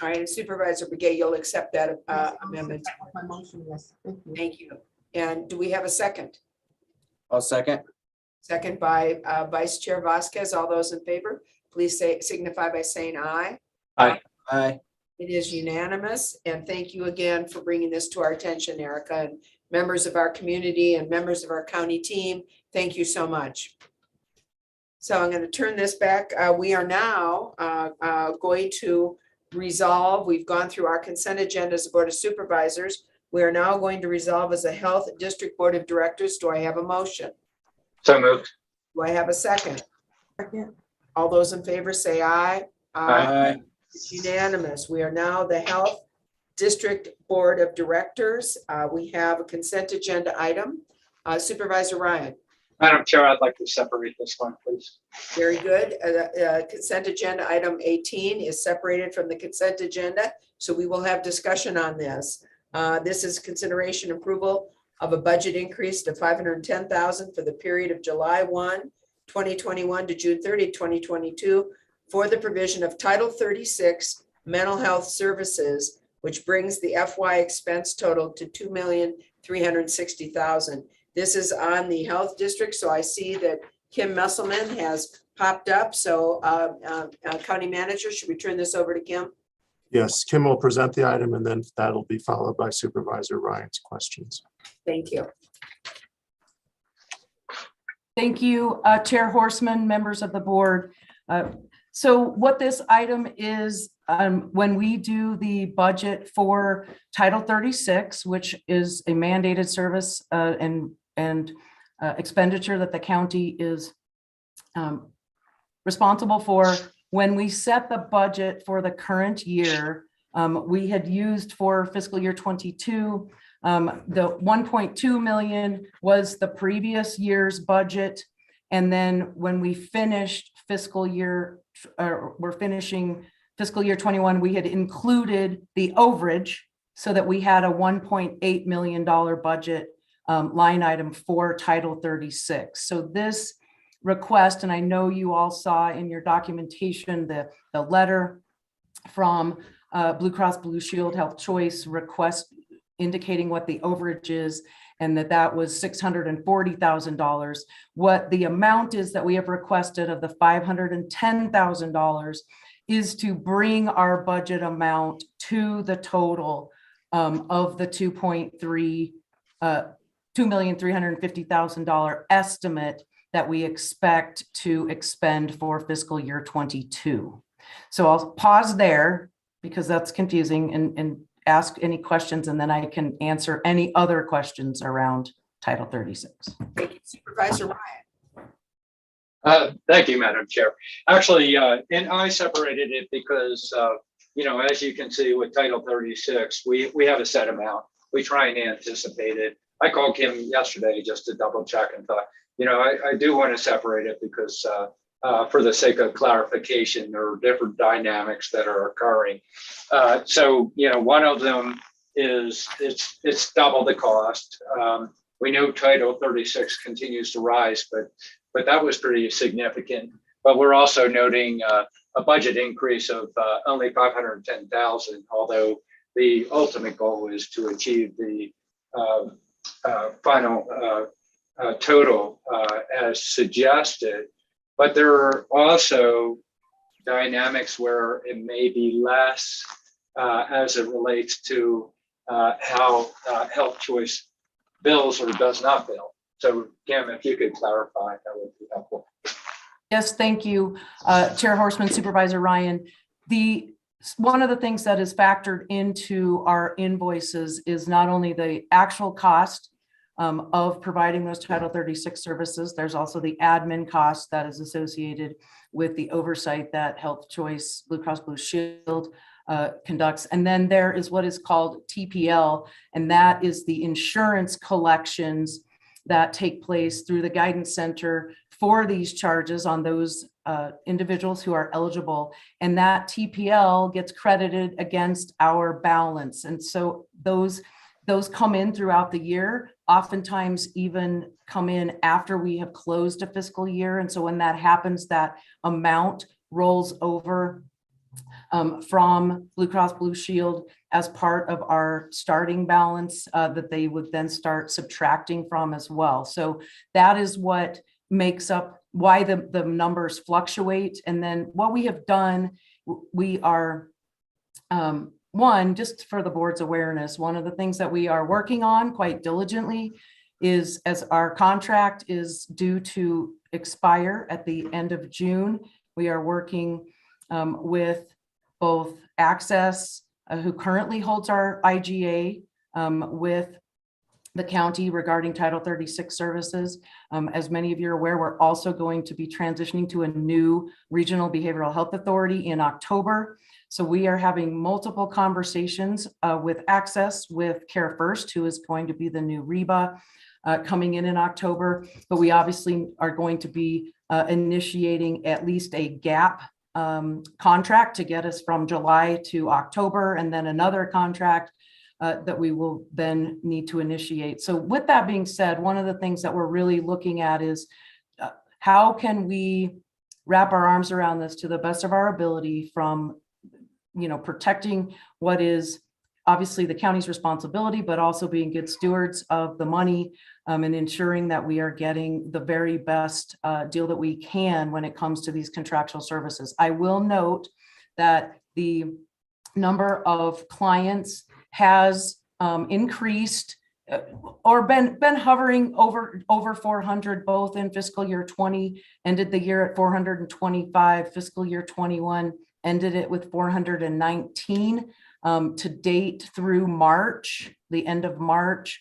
All right, and Supervisor Begay, you'll accept that amendment. My motion, yes. Thank you. Thank you. And do we have a second? I'll second. Second by Vice Chair Vasquez. All those in favor, please signify by saying aye. Aye. Aye. It is unanimous, and thank you again for bringing this to our attention, Erica, and members of our community and members of our county team. Thank you so much. So I'm going to turn this back. We are now going to resolve. We've gone through our consent agenda as a Board of Supervisors. We are now going to resolve as a Health District Board of Directors. Do I have a motion? So moved. Do I have a second? Second. All those in favor say aye. Aye. It's unanimous. We are now the Health District Board of Directors. We have a consent agenda item. Supervisor Ryan. Madam Chair, I'd like to separate this one, please. Very good. Consent agenda item 18 is separated from the consent agenda, so we will have discussion on this. This is consideration approval of a budget increase to $510,000 for the period of July 1, 2021 to June 30, 2022 for the provision of Title 36 mental health services, which brings the FY expense total to $2,360,000. This is on the health district, so I see that Kim Messelman has popped up. So County Manager, should we turn this over to Kim? Yes, Kim will present the item and then that'll be followed by Supervisor Ryan's questions. Thank you. Thank you, Chair Horseman, members of the board. So what this item is, when we do the budget for Title 36, which is a mandated service and expenditure that the county is responsible for, when we set the budget for the current year, we had used for fiscal year 22, the 1.2 million was the previous year's budget. And then when we finished fiscal year, we're finishing fiscal year 21, we had included the overage so that we had a $1.8 million budget line item for Title 36. So this request, and I know you all saw in your documentation the letter from Blue Cross Blue Shield Health Choice request indicating what the overage is, and that was $640,000. What the amount is that we have requested of the $510,000 is to bring our budget amount to the total of the $2,350,000 estimate that we expect to expend for fiscal year 22. So I'll pause there because that's confusing and ask any questions, and then I can answer any other questions around Title 36. Thank you, Supervisor Ryan. Thank you, Madam Chair. Actually, and I separated it because, as you can see with Title 36, we have a set amount. We try and anticipate it. I called Kim yesterday just to double check and thought, I do want to separate it because for the sake of clarification, there are different dynamics that are occurring. So, one of them is it's double the cost. We know Title 36 continues to rise, but that was pretty significant. But we're also noting a budget increase of only $510,000, although the ultimate goal is to achieve the final total as suggested. But there are also dynamics where it may be less as it relates to how health choice bills or does not bill. So Kim, if you could clarify, that would be helpful. Yes, thank you, Chair Horseman, Supervisor Ryan. One of the things that is factored into our invoices is not only the actual cost of providing those Title 36 services, there's also the admin cost that is associated with the oversight that Health Choice Blue Cross Blue Shield conducts. And then there is what is called TPL, and that is the insurance collections that take place through the Guidance Center for these charges on those individuals who are eligible. And that TPL gets credited against our balance. And so those come in throughout the year, oftentimes even come in after we have closed a fiscal year. And so when that happens, that amount rolls over from Blue Cross Blue Shield as part of our starting balance that they would then start subtracting from as well. So that is what makes up why the numbers fluctuate. And then what we have done, we are one, just for the board's awareness, one of the things that we are working on quite diligently is, as our contract is due to expire at the end of June, we are working with both Access, who currently holds our IGA, with the county regarding Title 36 services. As many of you are aware, we're also going to be transitioning to a new regional behavioral health authority in October. So we are having multiple conversations with Access, with Care First, who is going to be the new REBA, coming in October, but we obviously are going to be initiating at least a gap contract to get us from July to October, and then another contract that we will then need to initiate. So with that being said, one of the things that we're really looking at is how can we wrap our arms around this to the best of our ability, from protecting what is obviously the county's responsibility, but also being good stewards of the money, and ensuring that we are getting the very best deal that we can when it comes to these contractual services. I will note that the number of clients has increased or been hovering over 400, both in fiscal year 20, ended the year at 425, fiscal year 21 ended it with 419. To date through March, the end of March,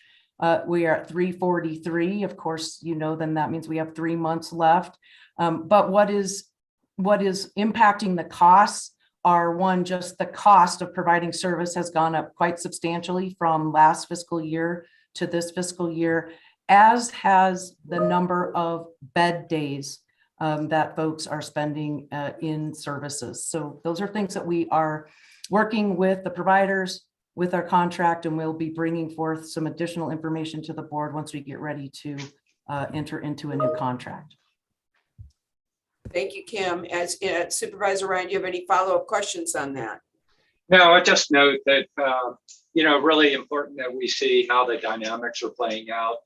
we are at 343. Of course, then that means we have 3 months left. But what is impacting the costs are, one, just the cost of providing service has gone up quite substantially from last fiscal year to this fiscal year, as has the number of bed days that folks are spending in services. So those are things that we are working with the providers with our contract, and we'll be bringing forth some additional information to the board once we get ready to enter into a new contract. Thank you, Kim. As Supervisor Ryan, do you have any follow-up questions on that? No, I just note that, really important that we see how the dynamics are playing out.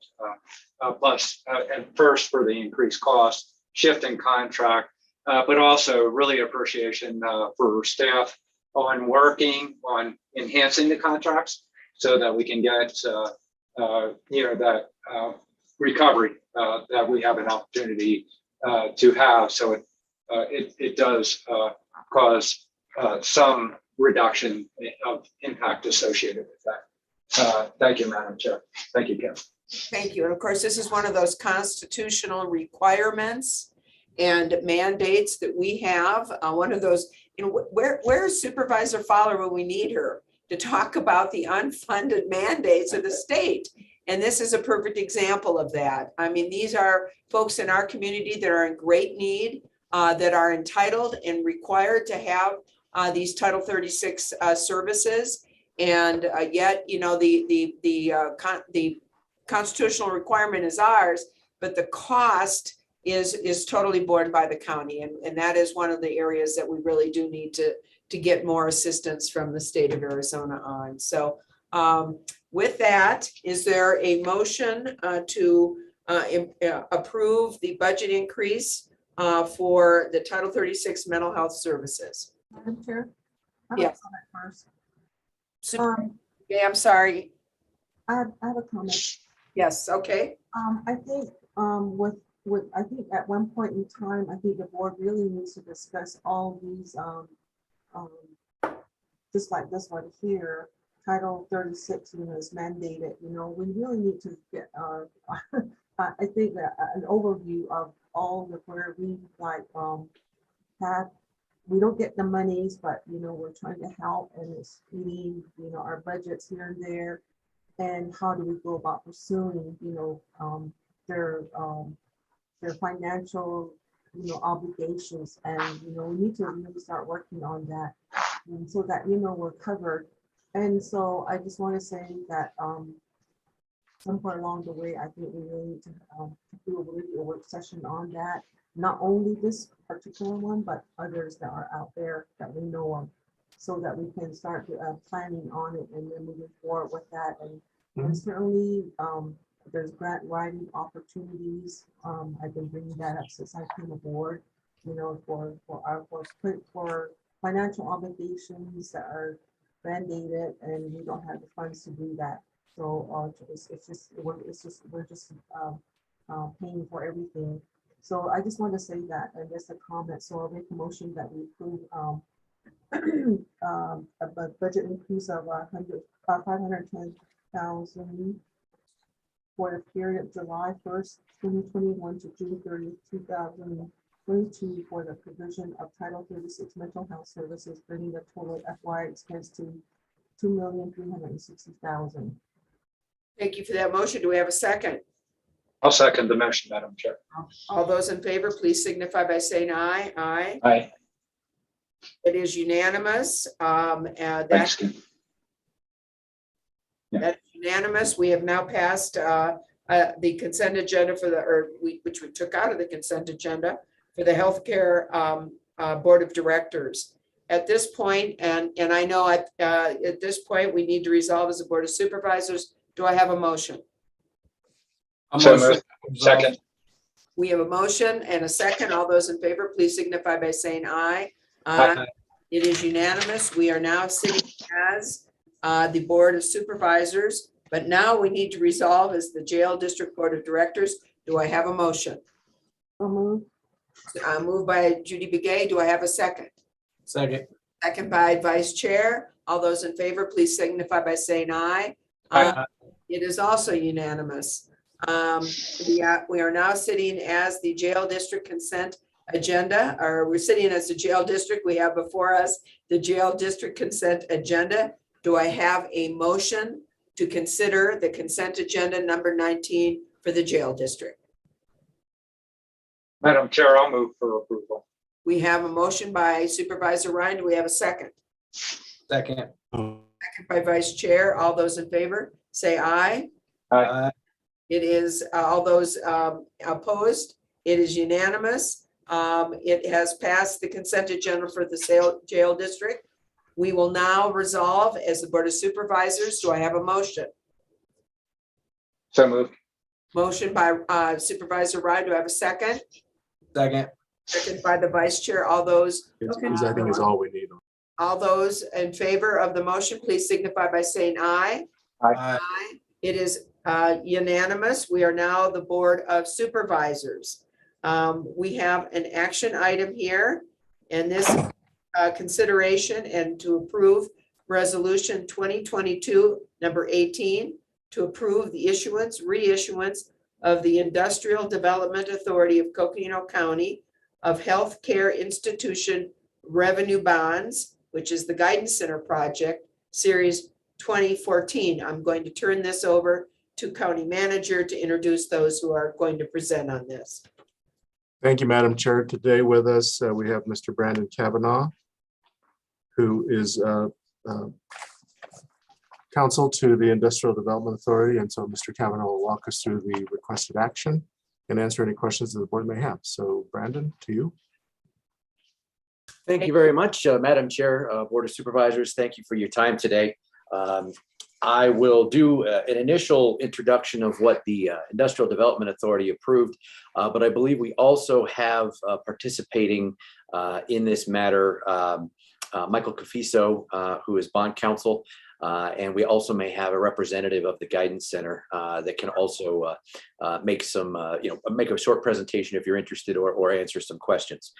Plus, and first for the increased cost, shift in contract, but also really appreciation for staff on working on enhancing the contracts so that we can get, that recovery that we have an opportunity to have. So it does cause some reduction of impact associated with that. Thank you, Madam Chair. Thank you, Kim. Thank you. And of course, this is one of those constitutional requirements and mandates that we have. One of those, where is Supervisor Fowler when we need her to talk about the unfunded mandates of the state? And this is a perfect example of that. I mean, these are folks in our community that are in great need, that are entitled and required to have these Title 36 services. And yet, the constitutional requirement is ours, but the cost is totally borne by the county. And that is one of the areas that we really do need to get more assistance from the state of Arizona on. So with that, is there a motion to approve the budget increase for the Title 36 mental health services? Madam Chair? Yes. First. Yeah, I'm sorry. I have a comment. Yes, okay. I think I think at one point in time, I think the board really needs to discuss all these, just like this one here, Title 36, is mandated. We really need to get I think that an overview of all of where we we don't get the monies, but we're trying to help, and it's eating our budgets here and there, and how do we go about pursuing their financial obligations, and we need to really start working on that, and so that we're covered. And so I just want to say that somewhere along the way, I think we really need to do a work session on that. Not only this particular one, but others that are out there that we know of, so that we can start planning on it and then moving forward with that. And certainly there's grant writing opportunities. I've been bringing that up since I came aboard, for financial obligations that are mandated, and we don't have the funds to do that. So we're just paying for everything. So I just want to say that, and just a comment. So I'll make a motion that we approve a budget increase of $510,000 for the period of July 1st, 2021 to June 30th, 2022 for the provision of Title 36 mental health services, bringing the total FY expense to $2,360,000. Thank you for that motion. Do we have a second? I'll second the motion, Madam Chair. All those in favor, please signify by saying aye. Aye. Aye. It is unanimous. Thanks, Kim. Yeah. That's unanimous. We have now passed the consent agenda which we took out of the consent agenda for the Healthcare Board of Directors. At this point, and I know at this point, we need to resolve as a Board of Supervisors. Do I have a motion? So moved. Second. We have a motion and a second. All those in favor, please signify by saying aye. Aye. It is unanimous. We are now sitting as the Board of Supervisors, but now we need to resolve as the Jail District Board of Directors. Do I have a motion? Moved by Judy Begay. Do I have a second? Second. Second by Vice Chair. All those in favor, please signify by saying aye. Aye. It is also unanimous. We are now sitting as the Jail District consent agenda, or we're sitting as the Jail District. We have before us the Jail District consent agenda. Do I have a motion to consider the consent agenda number 19 for the Jail District? Madam Chair, I'll move for approval. We have a motion by Supervisor Ryan. Do we have a second? Second. Second by Vice Chair. All those in favor, say aye. Aye. It is all those opposed. It is unanimous. It has passed the consent agenda for the Jail District. We will now resolve as the Board of Supervisors. Do I have a motion? So moved. Motion by Supervisor Ryan. Do I have a second? Second. Second by the Vice Chair. All those. I think is all we need. All those in favor of the motion, please signify by saying aye. Aye. It is unanimous. We are now the Board of Supervisors. We have an action item here, and this consideration and to approve Resolution 2022 number 18 to approve the reissuance of the Industrial Development Authority of Coconino County of Healthcare Institution Revenue Bonds, which is the Guidance Center Project, Series 2014. I'm going to turn this over to County Manager to introduce those who are going to present on this. Thank you, Madam Chair. Today with us, we have Mr. Brandon Kavanaugh, who is counsel to the Industrial Development Authority. And so Mr. Kavanaugh will walk us through the requested action and answer any questions that the board may have. So Brandon, to you. Thank you very much, Madam Chair, Board of Supervisors. Thank you for your time today. I will do an initial introduction of what the Industrial Development Authority approved, but I believe we also have participating in this matter Michael Cafiso, who is bond counsel, and we also may have a representative of the Guidance Center that can also make some, make a short presentation if you're interested, or answer some questions.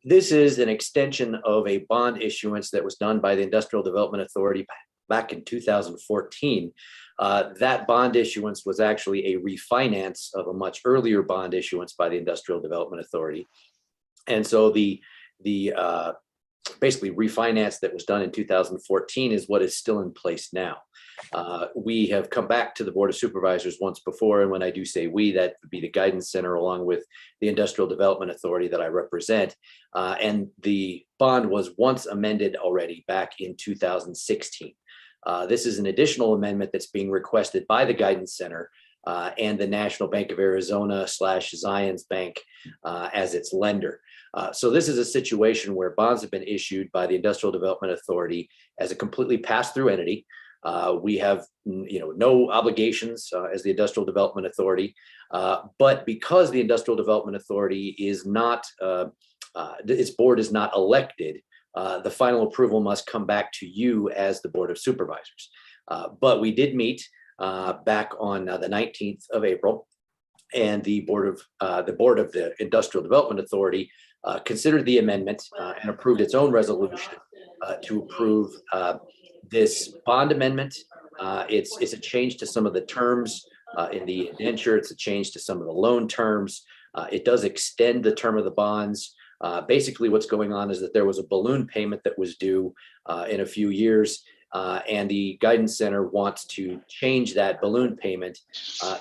This is an extension of a bond issuance that was done by the Industrial Development Authority back in 2014. That bond issuance was actually a refinance of a much earlier bond issuance by the Industrial Development Authority. And so the basically refinance that was done in 2014 is what is still in place now. We have come back to the Board of Supervisors once before, and when I do say we, that would be the Guidance Center along with the Industrial Development Authority that I represent. And the bond was once amended already back in 2016. This is an additional amendment that's being requested by the Guidance Center and the National Bank of Arizona / Zions Bank as its lender. So this is a situation where bonds have been issued by the Industrial Development Authority as a completely pass-through entity. We have no obligations as the Industrial Development Authority, but because the Industrial Development Authority is not, its board is not elected, the final approval must come back to you as the Board of Supervisors. But we did meet back on the 19th of April, and the board of the Industrial Development Authority considered the amendment and approved its own resolution to approve this bond amendment. It's a change to some of the terms in the indenture. It's a change to some of the loan terms. It does extend the term of the bonds. Basically, what's going on is that there was a balloon payment that was due in a few years, And the Guidance Center wants to change that balloon payment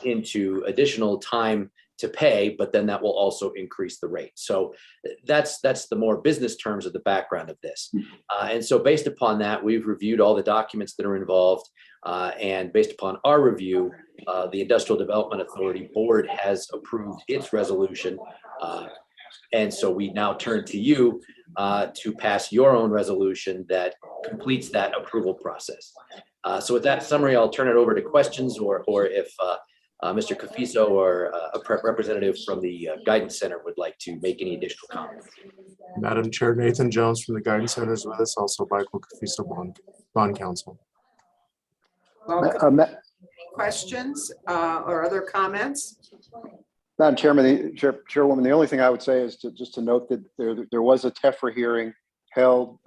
into additional time to pay, but then that will also increase the rate. So that's the more business terms of the background of this. And so based upon that, we've reviewed all the documents that are involved. And based upon our review, the Industrial Development Authority Board has approved its resolution. And so we now turn to you to pass your own resolution that completes that approval process. So with that summary, I'll turn it over to questions, or if Mr. Cafiso or a representative from the Guidance Center would like to make any additional comments. Madam Chair, Nathan Jones from the Guidance Center is with us, also Michael Cafiso, Bond Counsel. Welcome. Any questions or other comments? Madam Chairman, Chairwoman, the only thing I would say is just to note that there was a TEFRA hearing held.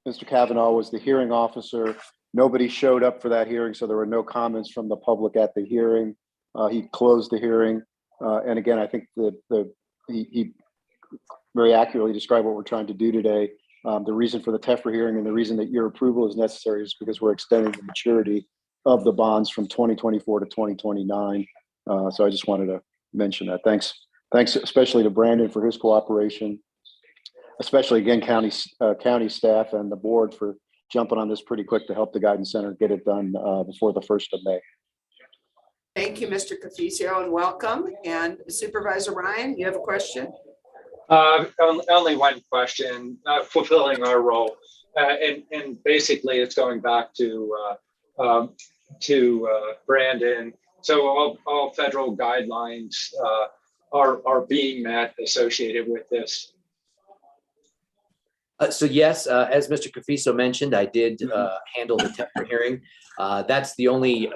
Mr. Kavanaugh was the hearing officer. Nobody showed up for that hearing, so there were no comments from the public at the hearing. He closed the hearing. And again, I think he very accurately described what we're trying to do today. The reason for the TEFRA hearing and the reason that your approval is necessary is because we're extending the maturity of the bonds from 2024 to 2029. So I just wanted to mention that. Thanks especially to Brandon for his cooperation, especially again, county staff and the board for jumping on this pretty quick to help the Guidance Center get it done before the 1st of May. Thank you, Mr. Cafiso, and welcome. And Supervisor Ryan, you have a question? Only one question, fulfilling our role. And basically it's going back to Brandon. So all federal guidelines are being met associated with this. So yes, as Mr. Cafiso mentioned, I did handle the TEFRA hearing. That's the only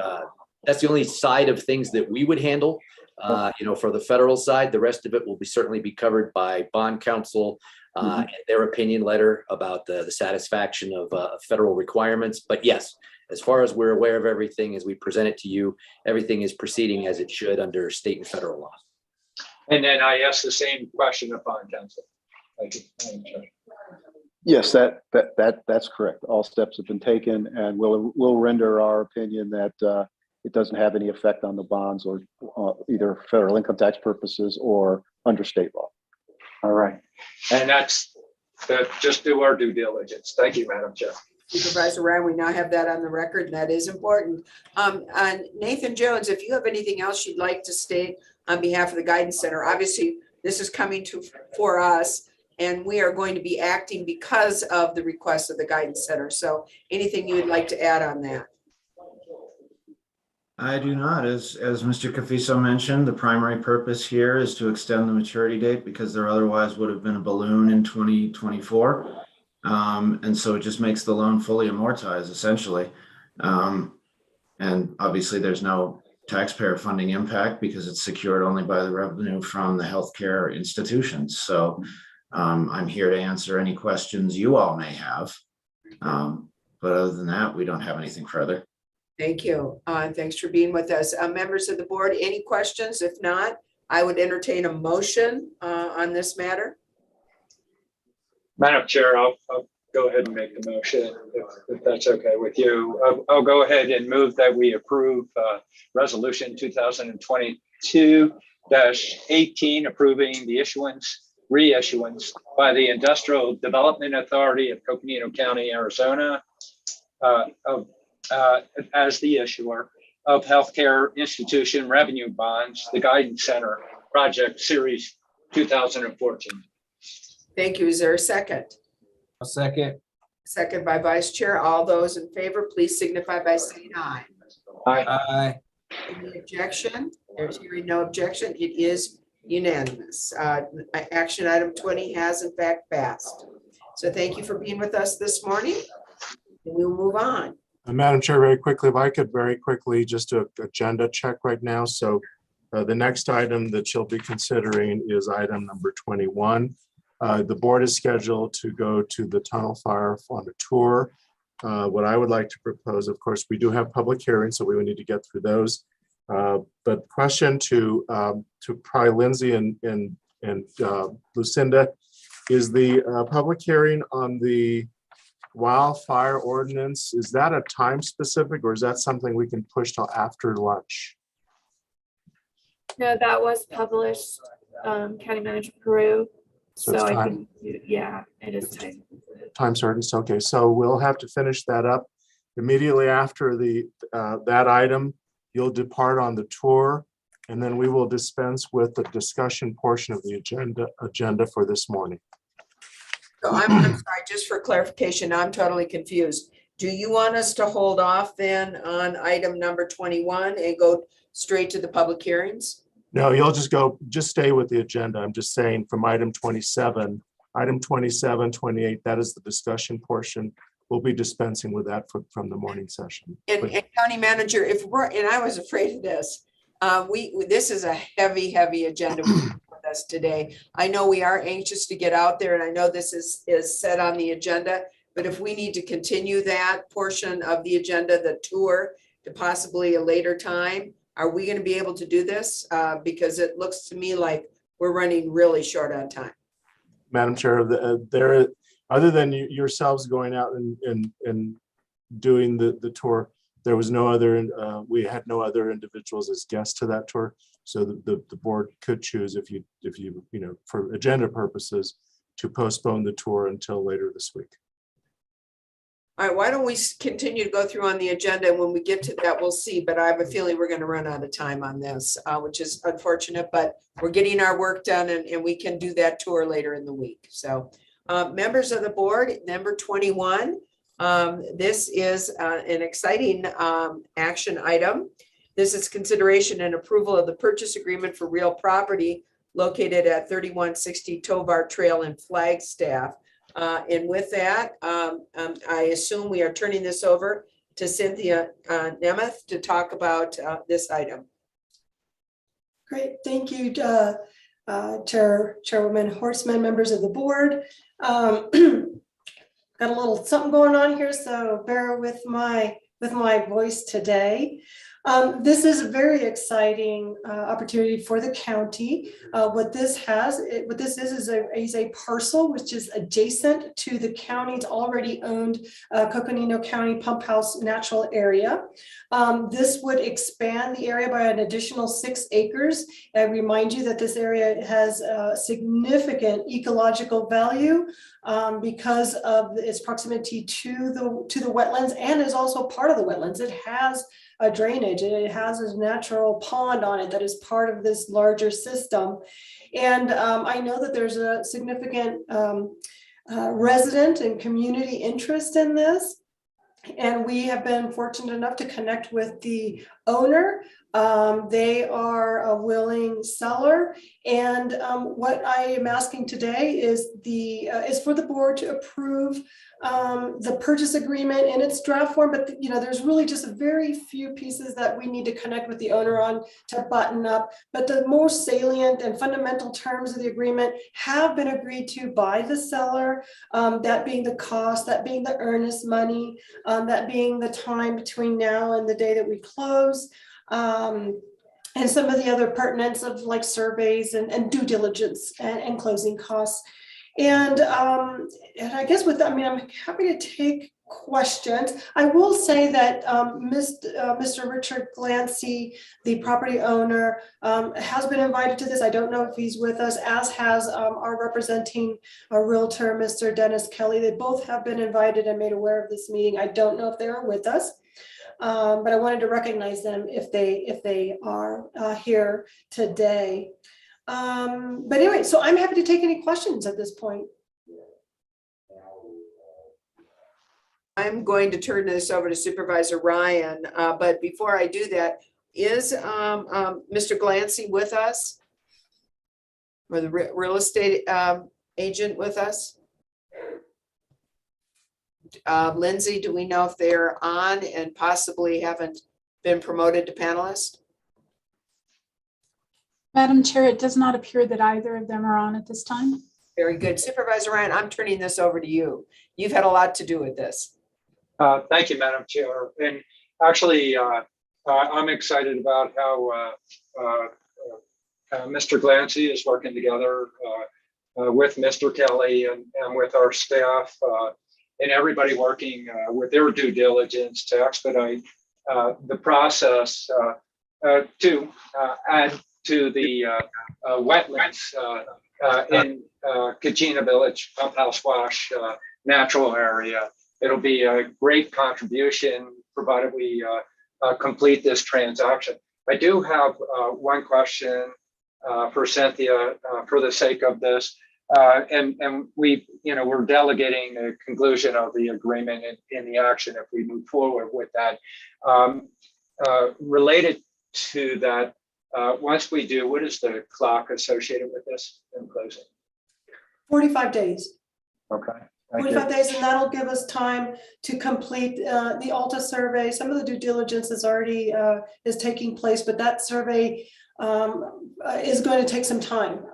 side of things that we would handle. For the federal side, the rest of it will certainly be covered by bond counsel and their opinion letter about the satisfaction of federal requirements. But yes, as far as we're aware of everything, as we present it to you, everything is proceeding as it should under state and federal law. And then I asked the same question of bond counsel. Thank you. Yes, that's correct. All steps have been taken, and we'll render our opinion that it doesn't have any effect on the bonds or either federal income tax purposes or under state law. All right. And that's just do our due diligence. Thank you, Madam Chair. Supervisor Ryan, we now have that on the record, and that is important. And Nathan Jones, if you have anything else you'd like to state on behalf of the Guidance Center, obviously this is coming for us, and we are going to be acting because of the request of the Guidance Center. So anything you would like to add on that? I do not. As Mr. Cafiso mentioned, the primary purpose here is to extend the maturity date because there otherwise would have been a balloon in 2024. And so it just makes the loan fully amortized, essentially. And obviously there's no taxpayer funding impact because it's secured only by the revenue from the healthcare institutions. So I'm here to answer any questions you all may have. But other than that, we don't have anything further. Thank you. Thanks for being with us. Members of the board, any questions? If not, I would entertain a motion on this matter. Madam Chair, I'll go ahead and make the motion if that's okay with you. I'll go ahead and move that we approve Resolution 2022-18 approving the reissuance by the Industrial Development Authority of Coconino County, Arizona, as the issuer of healthcare institution revenue bonds, the Guidance Center Project Series 2014. Thank you. Is there a second? A second. Second by Vice Chair. All those in favor, please signify by saying aye. Aye. Aye. Any objection? There's hearing no objection. It is unanimous. Action item 20 has in fact passed. So thank you for being with us this morning. And we'll move on. Madam Chair, very quickly, if I could very quickly just do an agenda check right now. So the next item that you'll be considering is item number 21. The board is scheduled to go to the tunnel fire on a tour. What I would like to propose, of course, we do have public hearings, so we would need to get through those. But question to probably Lindsay and Lucinda, is the public hearing on the wildfire ordinance, is that a time specific or is that something we can push till after lunch? No, that was published, County Manager Peru. So it's So I time. think, yeah, it is time. Time certain. So, okay, so we'll have to finish that up immediately after the that item. You'll depart on the tour, and then we will dispense with the discussion portion of the agenda for this morning. So I'm sorry, just for clarification, I'm totally confused. Do you want us to hold off then on item number 21 and go straight to the public hearings? No, you'll just stay with the agenda. I'm just saying from item 27, 28, that is the discussion portion. We'll be dispensing with that from the morning session. And County Manager, and I was afraid of this. This is a heavy agenda with us today. I know we are anxious to get out there, and I know this is set on the agenda, but if we need to continue that portion of the agenda, the tour, to possibly a later time, are we going to be able to do this? Because it looks to me like we're running really short on time. Madam Chair, other than yourselves going out and doing the tour, there was no other, we had no other individuals as guests to that tour. So the board could choose if you for agenda purposes to postpone the tour until later this week. All right, why don't we continue to go through on the agenda, and when we get to that, we'll see, but I have a feeling we're going to run out of time on this, which is unfortunate, but we're getting our work done, and we can do that tour later in the week. So members of the board, number 21, this is an exciting action item. This is consideration and approval of the purchase agreement for real property located at 3160 Tovar Trail in Flagstaff. And with that, I assume we are turning this over to Cynthia Nemeth to talk about this item. Great, thank you, Chairwoman Horstman, members of the board. Got a little something going on here, so bear with my voice today. This is a very exciting opportunity for the county. What this is a parcel which is adjacent to the county's already owned Coconino County Pump House Natural Area. This would expand the area by an additional 6 acres. I remind you that this area has significant ecological value because of its proximity to the wetlands, and is also part of the wetlands. It has a drainage, and it has a natural pond on it that is part of this larger system. And I know that there's a significant resident and community interest in this. And we have been fortunate enough to connect with the owner. They are a willing seller. And what I am asking today is for the board to approve the purchase agreement in its draft form. But there's really just a very few pieces that we need to connect with the owner on to button up. But the most salient and fundamental terms of the agreement have been agreed to by the seller, that being the cost, that being the earnest money, that being the time between now and the day that we close. And some of the other pertinence of like surveys and due diligence and closing costs. And I guess with that, I'm happy to take questions. I will say that Mr. Richard Glancy, the property owner, has been invited to this. I don't know if he's with us, as has our representing our realtor, Mr. Dennis Kelly. They both have been invited and made aware of this meeting. I don't know if they are with us. But I wanted to recognize them if they are here today. But anyway, so I'm happy to take any questions at this point. I'm going to turn this over to Supervisor Ryan, but before I do that, is Mr. Glancy with us? Or the real estate agent with us? Lindsay, do we know if they're on and possibly haven't been promoted to panelist? Madam Chair, it does not appear that either of them are on at this time. Very good. Supervisor Ryan, I'm turning this over to you. You've had a lot to do with this. Thank you, Madam Chair. And actually, I'm excited about how Mr. Glancy is working together with Mr. Kelly and with our staff. and everybody working with their due diligence to expedite the process to add to the wetlands in Kachina Village, Pump House Wash natural area. It'll be a great contribution provided we complete this transaction. I do have one question for Cynthia for the sake of this. And we're delegating the conclusion of the agreement in the action if we move forward with that. Related to that, once we do, what is the clock associated with this in closing? 45 days. Okay. 45 days, and that'll give us time to complete the Alta survey. Some of the due diligence is already is taking place, but that survey is going to take some time.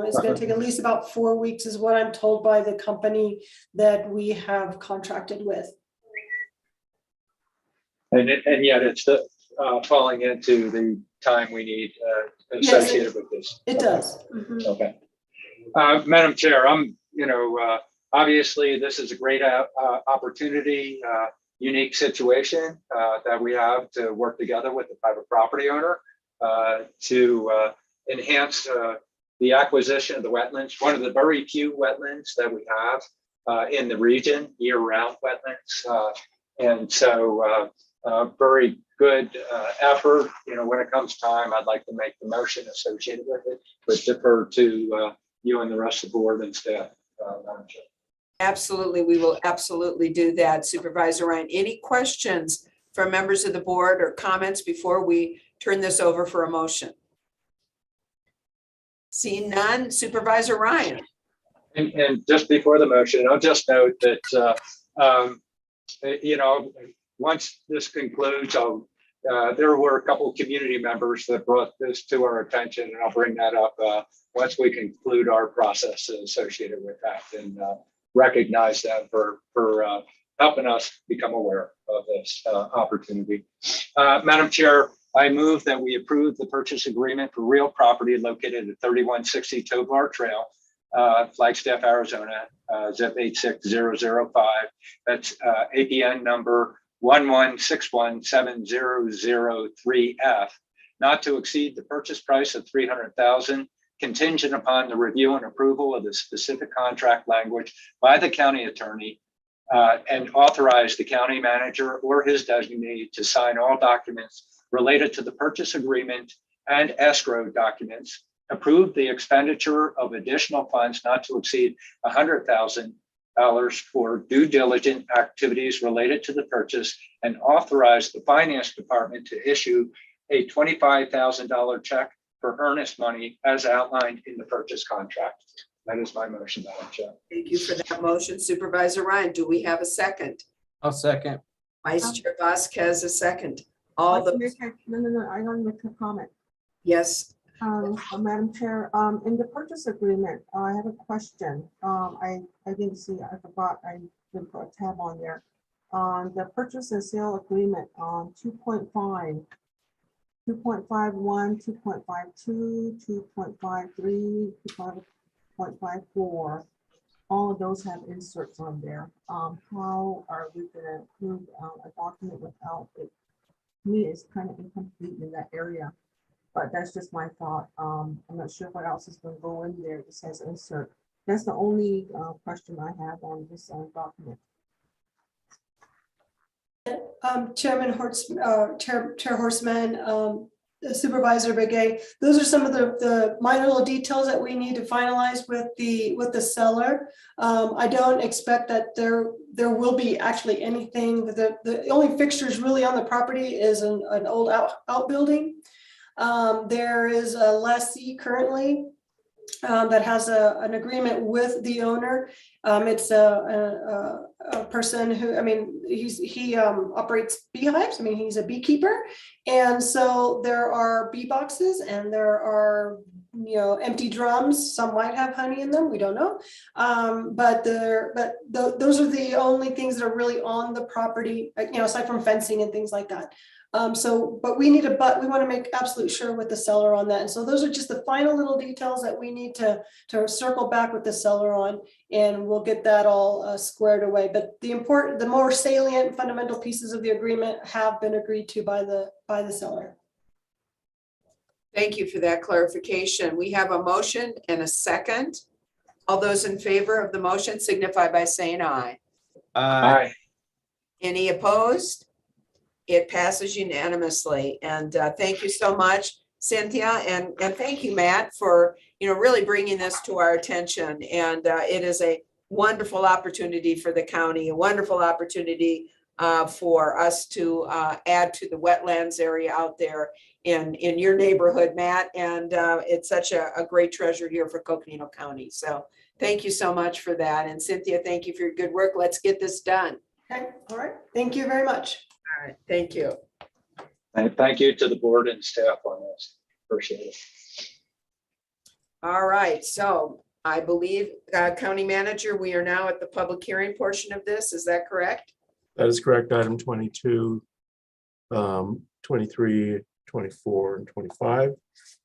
It's going to take at least about 4 weeks, is what I'm told by the company that we have contracted with. And yet it's falling into the time we need associated with this. It does. Mm-hmm. Okay. Madam Chair, obviously this is a great opportunity, unique situation that we have to work together with the private property owner to enhance the acquisition of the wetlands, one of the very few wetlands that we have in the region, year-round wetlands. And so very good effort. When it comes time, I'd like to make the motion associated with it, but defer to you and the rest of the board and staff. Madam Chair. Absolutely, we will absolutely do that. Supervisor Ryan, any questions from members of the board or comments before we turn this over for a motion? Seeing none, Supervisor Ryan. And just before the motion, I'll just note that, once this concludes, there were a couple of community members that brought this to our attention, and I'll bring that up once we conclude our process associated with that, and recognize them for helping us become aware of this opportunity. Madam Chair, I move that we approve the purchase agreement for real property located at 3160 Tobar Trail, Flagstaff, Arizona, zip 86005. That's APN number 1161703F, not to exceed the purchase price of $300,000, contingent upon the review and approval of the specific contract language by the county attorney, and authorize the county manager or his designee to sign all documents related to the purchase agreement and escrow documents, approve the expenditure of additional funds not to exceed $100,000 for due diligence activities related to the purchase, and authorize the finance department to issue a $25,000 check for earnest money as outlined in the purchase contract. That is my motion, Madam Chair. Thank you for that motion, Supervisor Ryan. Do we have a second? I'll second. Vice Chair Vasquez, a second. All the No, I want to make a comment. yes. Madam Chair, in the purchase agreement, I have a question. I didn't see, I forgot, I didn't put a tab on there. On the purchase and sale agreement on 2.5, 2.51, 2.52, 2.53, 2.54, all of those have inserts on there. How are we gonna approve a document without it? To me, it's kind of incomplete in that area. But that's just my thought. I'm not sure what else is going to go in there. It says insert. That's the only question I have on this document. Chairman Chair Horstman, Supervisor Begay, those are some of the minor little details that we need to finalize with the seller. I don't expect that there will be actually anything. The only fixtures really on the property is an old outbuilding. There is a lessee currently that has an agreement with the owner. It's a person who, he operates beehives. He's a beekeeper. And so there are bee boxes and there are, empty drums. Some might have honey in them. We don't know. But those are the only things that are really on the property, aside from fencing and things like that. But we need we want to make absolute sure with the seller on that. And so those are just the final little details that we need to circle back with the seller on, and we'll get that all squared away. But the more salient fundamental pieces of the agreement have been agreed to by the seller. Thank you for that clarification. We have a motion and a second. All those in favor of the motion signify by saying aye. Aye. Any opposed? It passes unanimously. And thank you so much, Cynthia. And thank you, Matt, for really bringing this to our attention. And it is a wonderful opportunity for the county, a wonderful opportunity for us to add to the wetlands area out there in your neighborhood, Matt. And it's such a great treasure here for Coconino County. So thank you so much for that. And Cynthia, thank you for your good work. Let's get this done. Okay, all right. Thank you very much. All right, thank you. And thank you to the board and staff on this. Appreciate it. All right, so I believe, County Manager, we are now at the public hearing portion of this. Is that correct? That is correct. Item 22, 23, 24, and 25.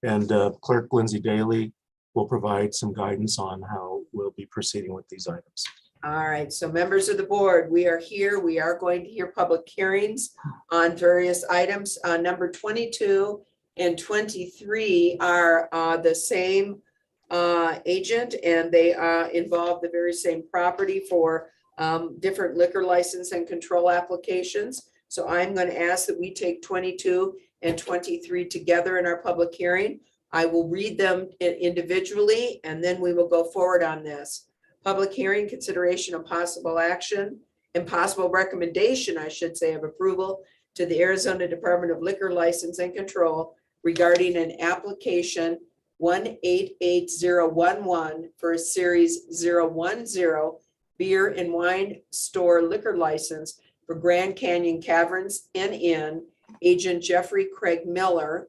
And Clerk Lindsay Daly will provide some guidance on how we'll be proceeding with these items. All right, so members of the board, we are here. We are going to hear public hearings on various items. Number 22 and 23 are the same agent, and they involve the very same property for different liquor license and control applications. So I'm going to ask that we take 22 and 23 together in our public hearing. I will read them individually, and then we will go forward on this. Public hearing, consideration of possible action and possible recommendation, I should say, of approval to the Arizona Department of Liquor License and Control regarding an application 188011 for a series 010 beer and wine store liquor license for Grand Canyon Caverns Inn. Agent Jeffrey Craig Miller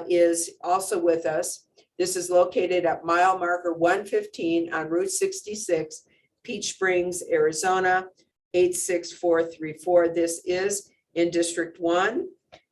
is also with us. This is located at mile marker 115 on Route 66, Peach Springs, Arizona, 86434. This is in District 1.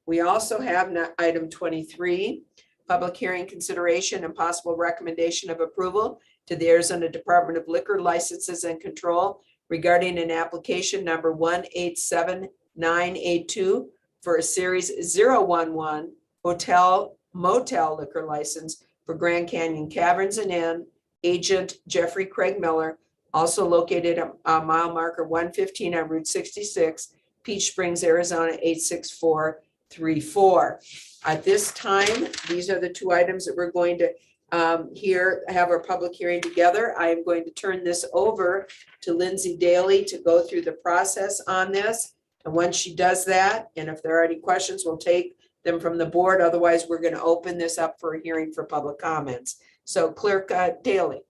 We also have item 23, public hearing, consideration and possible recommendation of approval to the Arizona Department of Liquor Licenses and Control regarding an application number 187982 for a series 011 hotel motel liquor license for Grand Canyon Caverns and Inn. Agent Jeffrey Craig Miller, also located at mile marker 115 on Route 66, Peach Springs, Arizona, 86434. At this time, these are the two items that we're going to have our public hearing together. I am going to turn this over to Lindsay Daly to go through the process on this. And once she does that, and if there are any questions, we'll take them from the board. Otherwise, we're going to open this up for a hearing for public comments. So Clerk Daly.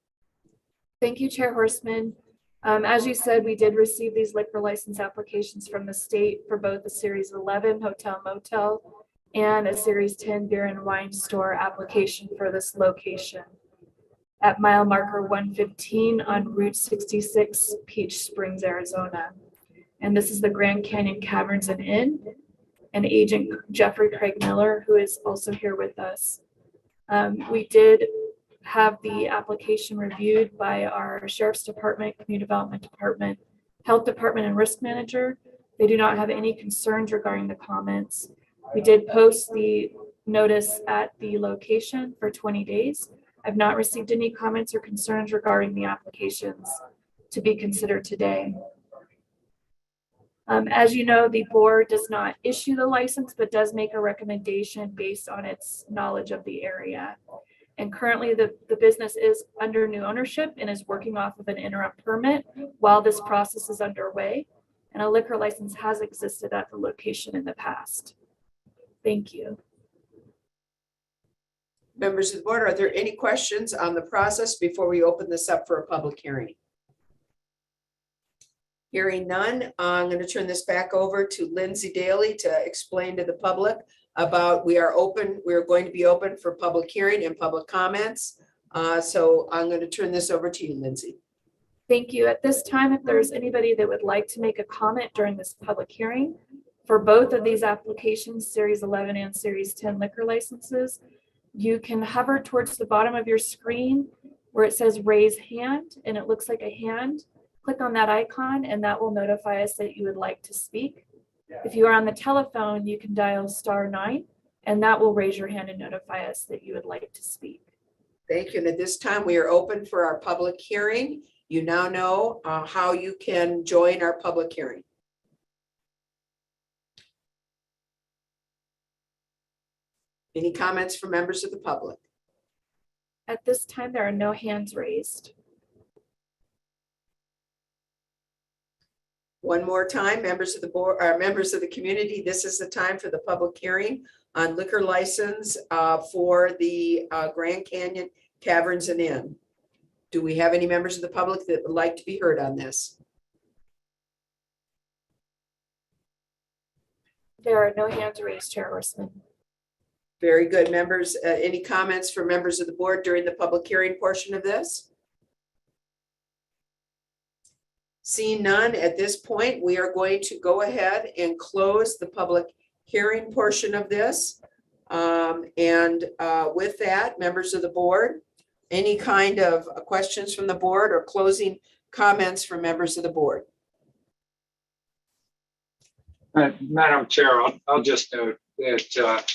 Thank you, Chair Horstman. As you said, we did receive these liquor license applications from the state for both the Series 11 Hotel Motel and a Series 10 Beer and Wine Store application for this location at mile marker 115 on Route 66, Peach Springs, Arizona. And this is the Grand Canyon Caverns and Inn, and Agent Jeffrey Craig Miller, who is also here with us. We did have the application reviewed by our Sheriff's Department, Community Development Department, Health Department, and Risk Manager. They do not have any concerns regarding the comments. We did post the notice at the location for 20 days. I've not received any comments or concerns regarding the applications to be considered today. As you know, the board does not issue the license, but does make a recommendation based on its knowledge of the area. And currently the business is under new ownership and is working off of an interim permit while this process is underway. And a liquor license has existed at the location in the past. Thank you. Members of the board, are there any questions on the process before we open this up for a public hearing? Hearing none, I'm going to turn this back over to Lindsay Daly to explain to the public about we are going to be open for public hearing and public comments. So I'm going to turn this over to you, Lindsay. Thank you. At this time, if there's anybody that would like to make a comment during this public hearing, For both of these applications, Series 11 and Series 10 liquor licenses, you can hover towards the bottom of your screen where it says raise hand and it looks like a hand. Click on that icon and that will notify us that you would like to speak. If you are on the telephone, you can dial *9 and that will raise your hand and notify us that you would like to speak. Thank you. And at this time, we are open for our public hearing. You now know how you can join our public hearing. Any comments from members of the public? At this time, there are no hands raised. One more time, members of the board, or members of the community, this is the time for the public hearing on liquor license for the Grand Canyon Caverns and Inn. Do we have any members of the public that would like to be heard on this? There are no hands raised, Chair Horstman. Very good, members. Any comments from members of the board during the public hearing portion of this? Seeing none, at this point, we are going to go ahead and close the public hearing portion of this. With that, members of the board, any kind of questions from the board or closing comments from members of the board? Madam Chair, I'll just note that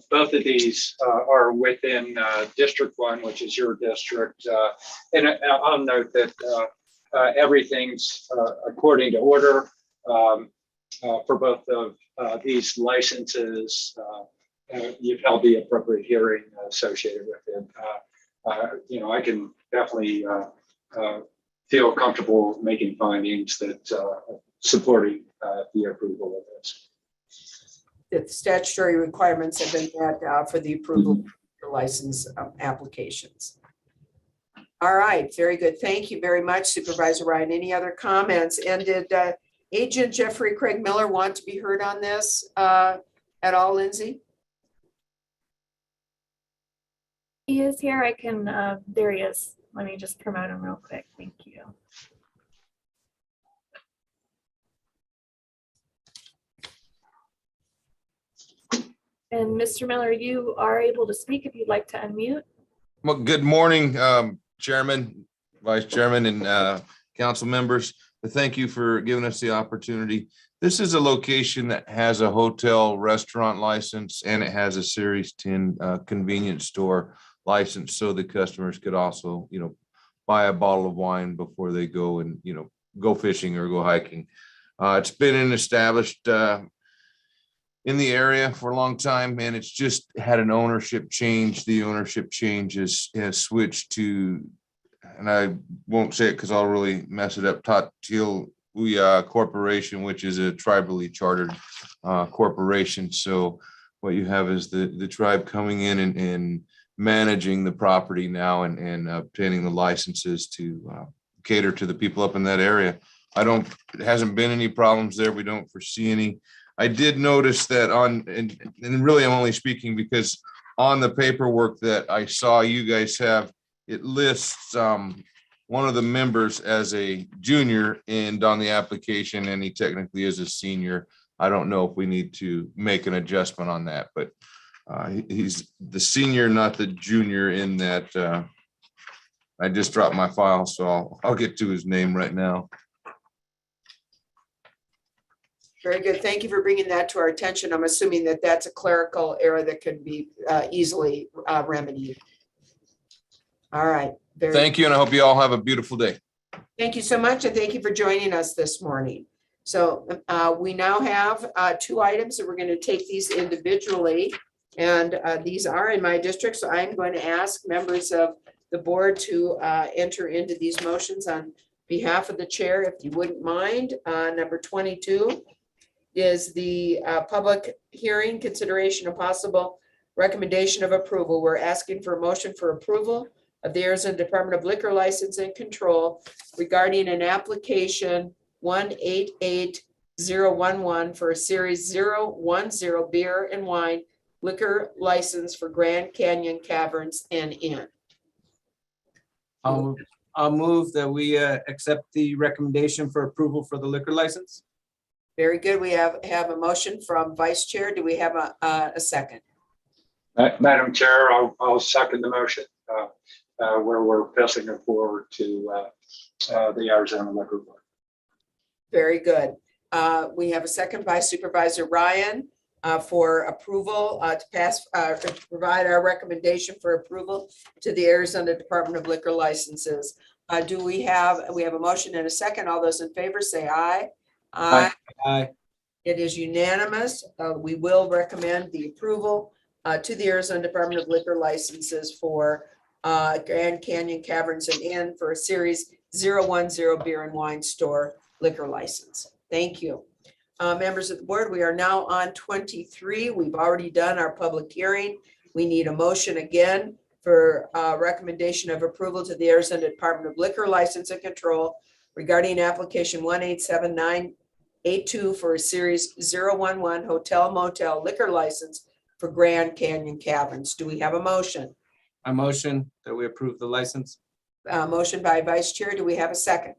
both of these are within District 1, which is your district. And I'll note that everything's according to order for both of these licenses. You've held the appropriate hearing associated with it. I can definitely feel comfortable making findings that supporting the approval of this. The statutory requirements have been met for the approval of the license applications. All right, very good. Thank you very much, Supervisor Ryan. Any other comments? And did Agent Jeffrey Craig Miller want to be heard on this at all, Lindsay? He is here. I can, there he is. Let me just promote him real quick. Thank you. And Mr. Miller, you are able to speak if you'd like to unmute. Well, good morning, Chairman, Vice Chairman, and council members. Thank you for giving us the opportunity. This is a location that has a hotel restaurant license and it has a Series 10 convenience store license, so the customers could also, buy a bottle of wine before they go and, go fishing or go hiking. It's been an established in the area for a long time, and it's just had an ownership change. The ownership change has switched to, and I won't say it because I'll really mess it up, Tatilua Corporation, which is a tribally chartered corporation. So what you have is the tribe coming in and managing the property now and obtaining the licenses to cater to the people up in that area. It hasn't been any problems there. We don't foresee any. I did notice that and really I'm only speaking because on the paperwork that I saw you guys have, it lists one of the members as a junior and on the application, and he technically is a senior. I don't know if we need to make an adjustment on that, but he's the senior, not the junior in that. I just dropped my file, so I'll get to his name right now. Very good. Thank you for bringing that to our attention. I'm assuming that that's a clerical error that could be easily remedied. All right. Thank you, and I hope you all have a beautiful day. Thank you so much, and thank you for joining us this morning. So we now have 2 items, and we're going to take these individually, and these are in my district, so I'm going to ask members of the board to enter into these motions on behalf of the chair, if you wouldn't mind. Number 22 is the public hearing, consideration of possible recommendation of approval. We're asking for a motion for approval of the Arizona Department of Liquor License and Control regarding an application 188011 for a Series 010 beer and wine liquor license for Grand Canyon Caverns and Inn. I'll move that we accept the recommendation for approval for the liquor license. Very good. We have a motion from Vice Chair. Do we have a second? Madam Chair, I'll second the motion where we're passing it forward to the Arizona Liquor Board. Very good. We have a second by Supervisor Ryan for approval to pass, to provide our recommendation for approval to the Arizona Department of Liquor Licenses. We have a motion and a second. All those in favor say aye. Aye. Aye. It is unanimous. We will recommend the approval to the Arizona Department of Liquor Licenses for Grand Canyon Caverns and Inn for a Series 010 Beer and Wine Store liquor license. Thank you. Members of the board, we are now on 23. We've already done our public hearing. We need a motion again for recommendation of approval to the Arizona Department of Liquor License and Control regarding application 187982 for a Series 011 Hotel Motel liquor license for Grand Canyon Caverns. Do we have a motion? I motion that we approve the license. Motion by Vice Chair. Do we have a second?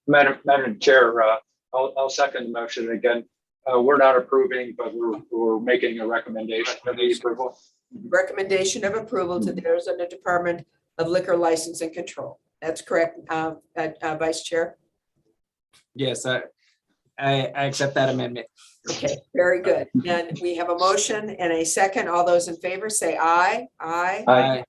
Madam Chair, I'll second the motion again. We're not approving, but we're making a recommendation for the approval. Recommendation of approval to the Arizona Department of Liquor License and Control. That's correct, Vice Chair? Yes, I accept that amendment. Okay, very good. And we have a motion and a second. All those in favor say aye. Aye. Aye.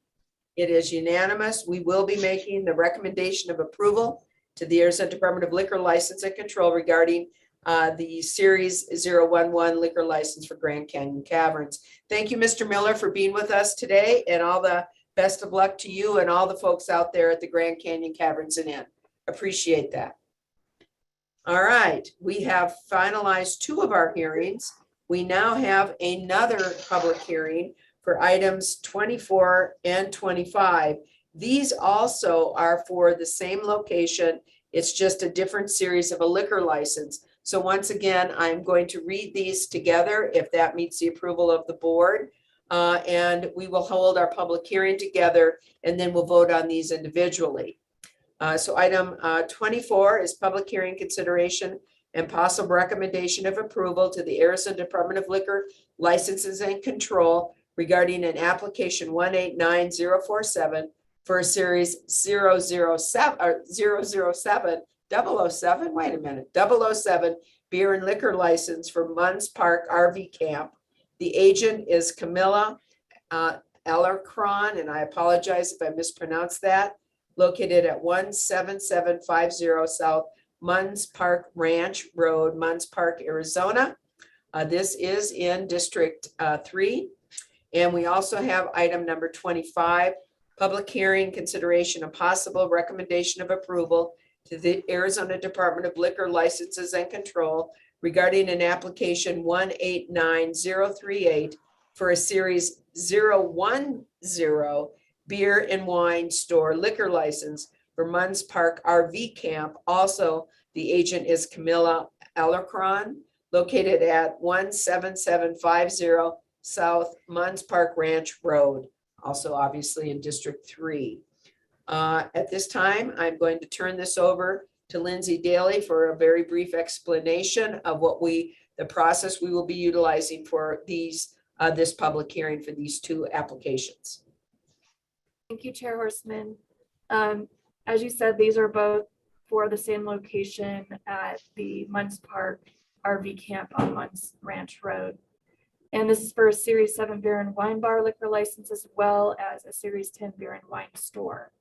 It is unanimous. We will be making the recommendation of approval to the Arizona Department of Liquor License and Control regarding the Series 011 liquor license for Grand Canyon Caverns. Thank you, Mr. Miller, for being with us today, and all the best of luck to you and all the folks out there at the Grand Canyon Caverns and Inn. Appreciate that. All right, we have finalized 2 of our hearings. We now have another public hearing for items 24 and 25. These also are for the same location. It's just a different series of a liquor license. So once again, I'm going to read these together if that meets the approval of the board. And we will hold our public hearing together and then we'll vote on these individually. So item 24 is public hearing consideration and possible recommendation of approval to the Arizona Department of Liquor Licenses and Control regarding an application 189047 for a series 007, wait a minute, 007 beer and liquor license for Munns Park RV Camp. The agent is Camilla Ellercron, and I apologize if I mispronounced that, located at 17750 South Munns Park Ranch Road, Munns Park, Arizona. This is in District 3. And we also have item number 25, public hearing, consideration of possible recommendation of approval to the Arizona Department of Liquor Licenses and Control regarding an application 189038 for a Series 010 beer and wine store liquor license for Munns Park RV Camp. Also, the agent is Camilla Ellercron, located at 17750 South Munns Park Ranch Road, also obviously in District 3. At this time, I'm going to turn this over to Lindsay Daly for a very brief explanation of the process we will be utilizing for this public hearing for these 2 applications. Thank you, Chair Horstman. As you said, these are both for the same location at the Munns Park RV Camp on Munns Ranch Road. And this is for a Series 7 beer and wine bar liquor license, as well as a Series 10 beer and wine store.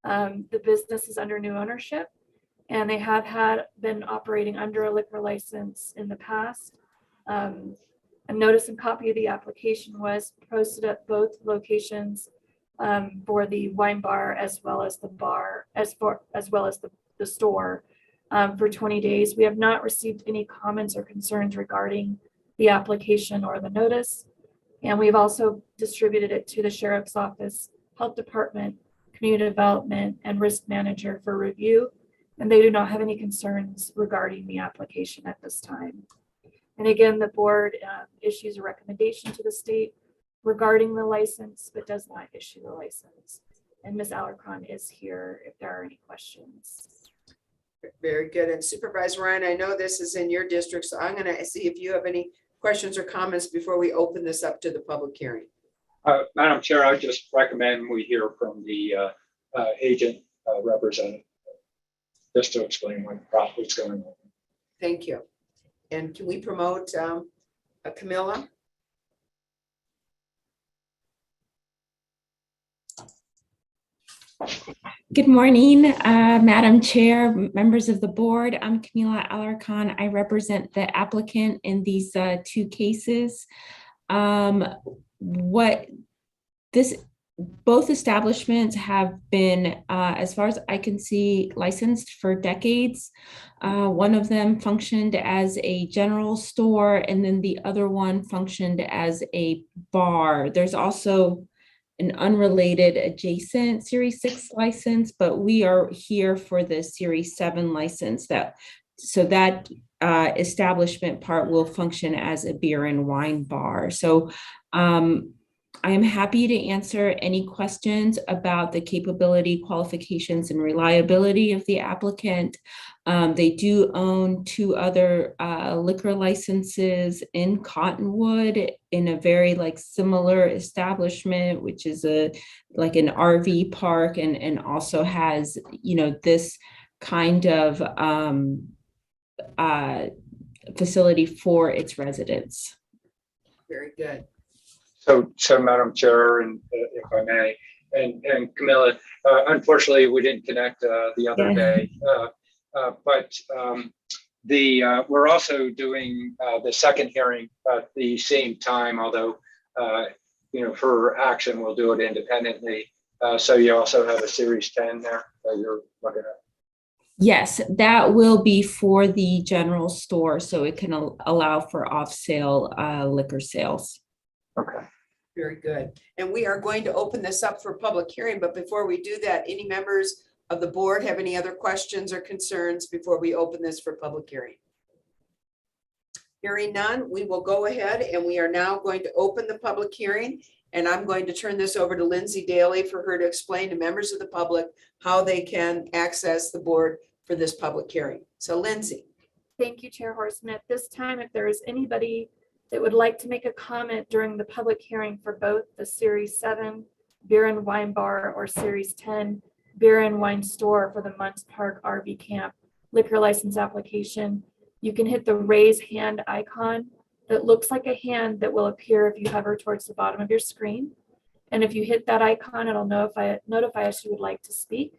The business is under new ownership, and they have been operating under a liquor license in the past. A notice and copy of the application was posted at both locations for the wine bar as well as the bar, as well as the store for 20 days. We have not received any comments or concerns regarding the application or the notice. And we've also distributed it to the Sheriff's Office, Health Department, Community Development, and Risk Manager for review. And they do not have any concerns regarding the application at this time. And again, the board issues a recommendation to the state regarding the license, but does not issue the license. And Ms. Alarcon is here if there are any questions. Very good. And Supervisor Ryan, I know this is in your district, so I'm going to see if you have any questions or comments before we open this up to the public hearing. Madam Chair, I just recommend we hear from the agent representative just to explain what's going on. Thank you. And can we promote Camilla? Good morning, Madam Chair, members of the board. I'm Camila Alarcon. I represent the applicant in these two cases. Both establishments have been, as far as I can see, licensed for decades. One of them functioned as a general store, and then the other one functioned as a bar. There's also an unrelated adjacent Series 6 license, but we are here for the Series 7 license. So that establishment part will function as a beer and wine bar. So I am happy to answer any questions about the capability, qualifications, and reliability of the applicant. They do own two other liquor licenses in Cottonwood in a very similar establishment, which is like an RV park, and also has, this kind of facility for its residents. Very good. So Madam Chair, and if I may, and Camilla, unfortunately, we didn't connect the other day, but we're also doing the second hearing at the same time, although, for action, we'll do it independently. So you also have a Series 10 there that you're looking at. Yes, that will be for the general store, so it can allow for off-sale liquor sales. Okay. Very good. And we are going to open this up for public hearing, but before we do that, any members of the board have any other questions or concerns before we open this for public hearing? Hearing none, we will go ahead, and we are now going to open the public hearing, and I'm going to turn this over to Lindsay Daly for her to explain to members of the public how they can access the board for this public hearing. So Lindsay. Thank you, Chair Horseman. At this time, if there is anybody that would like to make a comment during the public hearing for both the Series 7 Beer and Wine Bar or Series 10 Beer and Wine Store for the Munts Park RV Camp liquor license application, you can hit the raise hand icon that looks like a hand that will appear if you hover towards the bottom of your screen. And if you hit that icon, it'll notify us you would like to speak.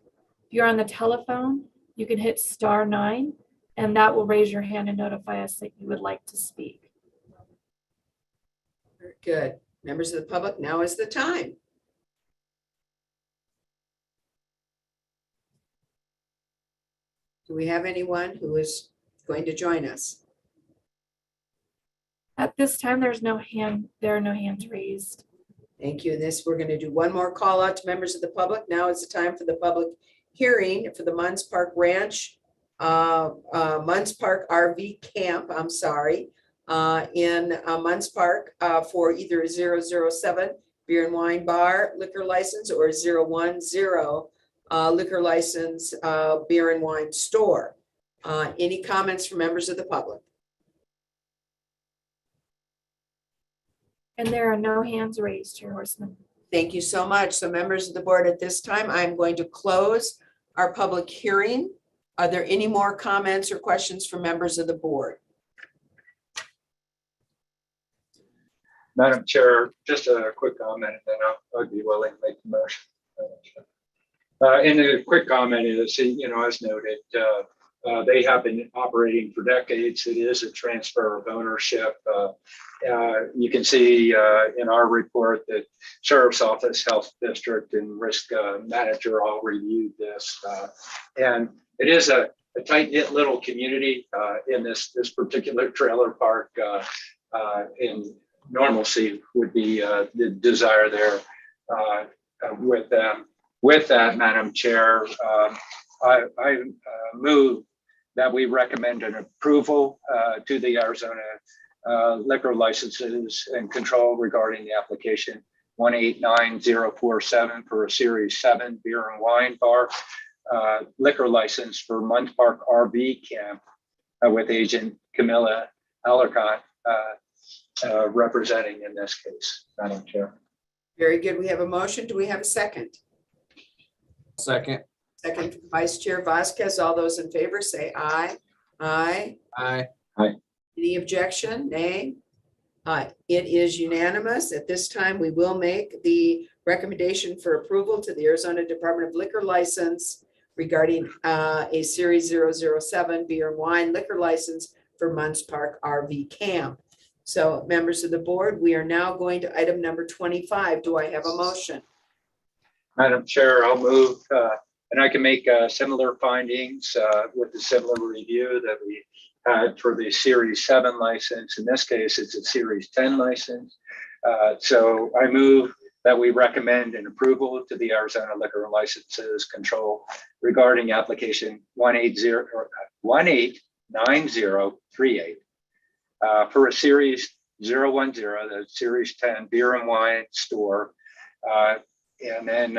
If you're on the telephone, you can hit *9, and that will raise your hand and notify us that you would like to speak. Very good. Members of the public, now is the time. Do we have anyone who is going to join us? At this time, there are no hands raised. Thank you. We're going to do one more call out to members of the public. Now is the time for the public hearing for the Munts Park Ranch, Munts Park RV Camp, in Munts Park for either 007 Beer and Wine Bar liquor license or 010 liquor license beer and wine store. Any comments from members of the public? And there are no hands raised, Chair Horseman. Thank you so much. So members of the board, at this time, I'm going to close our public hearing. Are there any more comments or questions from members of the board? Madam Chair, just a quick comment, and then I'd be willing to make the motion. And a quick comment is, as noted, they have been operating for decades. It is a transfer of ownership. You can see in our report that Sheriff's Office, Health District, and Risk Manager all reviewed this. And it is a tight-knit little community in this particular trailer park. In normalcy would be the desire there with them. With that, Madam Chair, I move that we recommend an approval to the Arizona liquor licenses and control regarding the application 189047 for a Series 7 beer and wine bar liquor license for Mundt Park RV Camp with Agent Camilla Alarcon representing in this case, Madam Chair. Very good. We have a motion. Do we have a second? Second. Second, Vice Chair Vasquez. All those in favor say aye. Aye. Aye. Any objection? Nay. It is unanimous. At this time, we will make the recommendation for approval to the Arizona Department of Liquor License regarding a Series 007 beer and wine liquor license for Mundt Park RV Camp. So members of the board, we are now going to item number 25. Do I have a motion? Madam Chair, I'll move, and I can make similar findings with the similar review that we had for the Series 7 license. In this case, it's a Series 10 license. So I move that we recommend an approval to the Arizona Liquor Licenses Control regarding application 189038 for a Series 010, the Series 10 beer and wine store. And then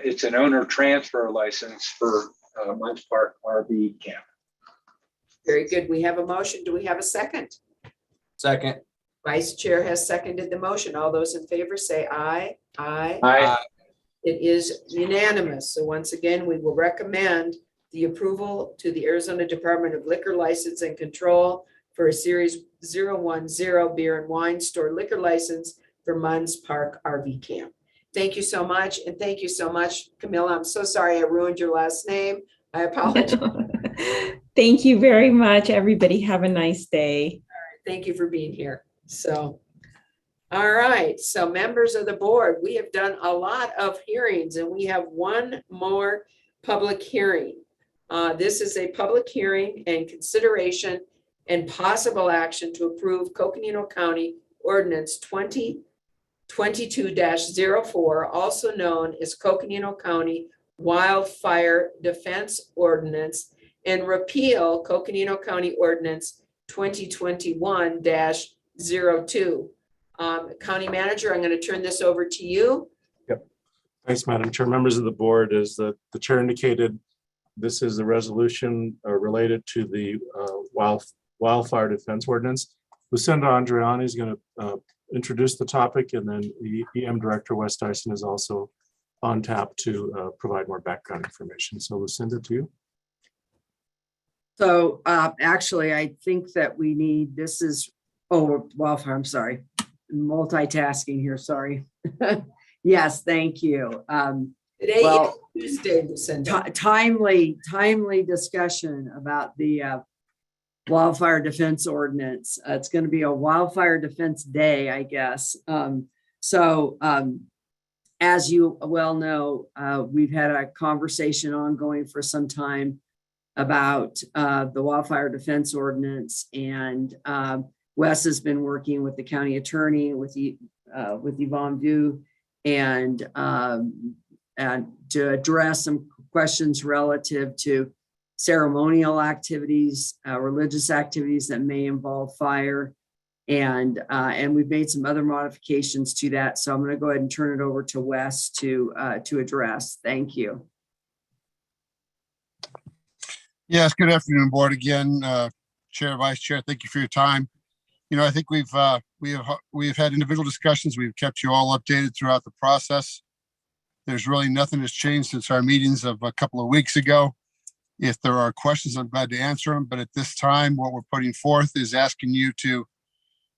it's an owner transfer license for Mundt Park RV Camp. Very good. We have a motion. Do we have a second? Second. Vice Chair has seconded the motion. All those in favor say aye. Aye. Aye. It is unanimous. So once again, we will recommend the approval to the Arizona Department of Liquor License and Control for a Series 010 beer and wine store liquor license for Mundt Park RV Camp. Thank you so much. And thank you so much, Camilla. I'm so sorry I ruined your last name. I apologize. Thank you very much, everybody. Have a nice day. Thank you for being here. So, all right. So members of the board, we have done a lot of hearings and we have one more public hearing. This is a public hearing and consideration and possible action to approve Coconino County Ordinance 2022-04, also known as Coconino County Wildfire Defense Ordinance, and repeal Coconino County Ordinance 2021-02. County Manager, I'm going to turn this over to you. Yep. Thanks, Madam Chair. Members of the board, as the chair indicated, this is a resolution related to the Wildfire Defense Ordinance. Lucinda Andreani is going to introduce the topic, and then the EM Director, Wes Dyson, is also on tap to provide more background information. So Lucinda, to you. So actually, I think that we need, this is, wildfire, I'm sorry, multitasking here, sorry. Yes, thank you. Today Well, is Tuesday, Lucinda. timely discussion about the wildfire defense ordinance. It's going to be a wildfire defense day, I guess. As you well know, we've had a conversation ongoing for some time about the wildfire defense ordinance, and Wes has been working with the county attorney, with Yvonne Vu, and to address some questions relative to ceremonial activities, religious activities that may involve fire. And we've made some other modifications to that. So I'm going to go ahead and turn it over to Wes to address. Thank you. Yes, good afternoon, board again. Chair, Vice Chair, thank you for your time. You know, I think we've had individual discussions. We've kept you all updated throughout the process. There's really nothing that's changed since our meetings of a couple of weeks ago. If there are questions, I'm glad to answer them. But at this time, what we're putting forth is asking you to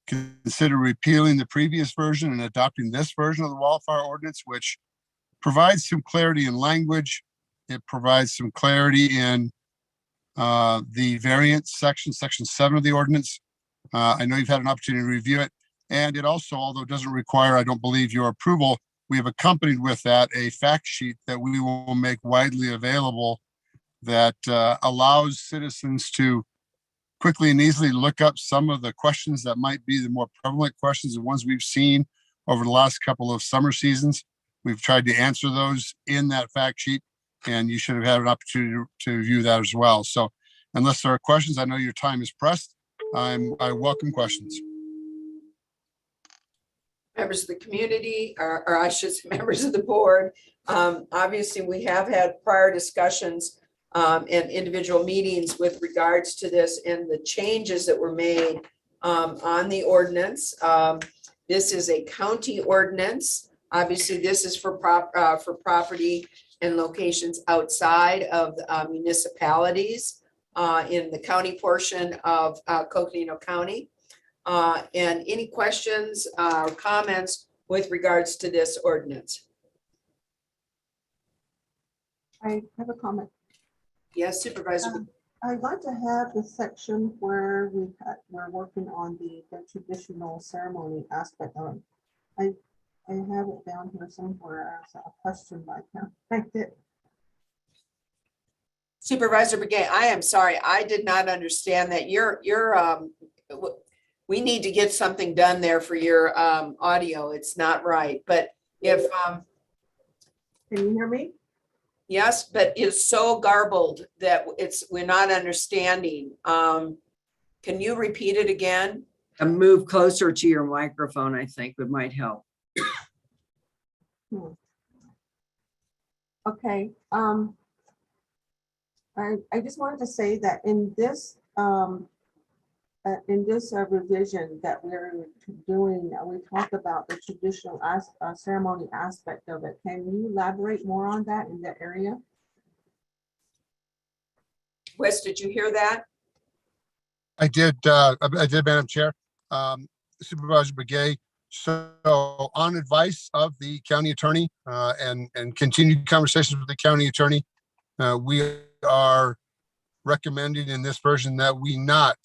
consider repealing the previous version and adopting this version of the wildfire ordinance, which provides some clarity in language. It provides some clarity in the variance section 7 of the ordinance. I know you've had an opportunity to review it. And it also, although it doesn't require, I don't believe, your approval, we have accompanied with that a fact sheet that we will make widely available that allows citizens to quickly and easily look up some of the questions that might be the more prevalent questions, the ones we've seen over the last couple of summer seasons. We've tried to answer those in that fact sheet, and you should have had an opportunity to view that as well. So unless there are questions, I know your time is pressed. I welcome questions. members of the community, or I should say members of the board. Obviously, we have had prior discussions and individual meetings with regards to this and the changes that were made on the ordinance. This is a county ordinance. Obviously, this is for property and locations outside of municipalities in the county portion of Coconino County. And any questions or comments with regards to this ordinance? I have a comment. Yes, Supervisor. I'd like to have the section where we're working on the traditional ceremony aspect of it. I have it down here somewhere as a question, but I can't find it. Supervisor Begay, I am sorry, I did not understand that. We need to get something done there for your audio. It's not right, but if can you hear me? Yes, but it's so garbled that we're not understanding. Can you repeat it again? And move closer to your microphone, I think would might help. Okay. I just wanted to say that in this revision that we're doing, we talked about the traditional ceremony aspect of it. Can you elaborate more on that in that area? Wes, did you hear that? I did, Madam Chair. Supervisor Begay. So on advice of the county attorney and continued conversations with the county attorney, we are recommending in this version that we not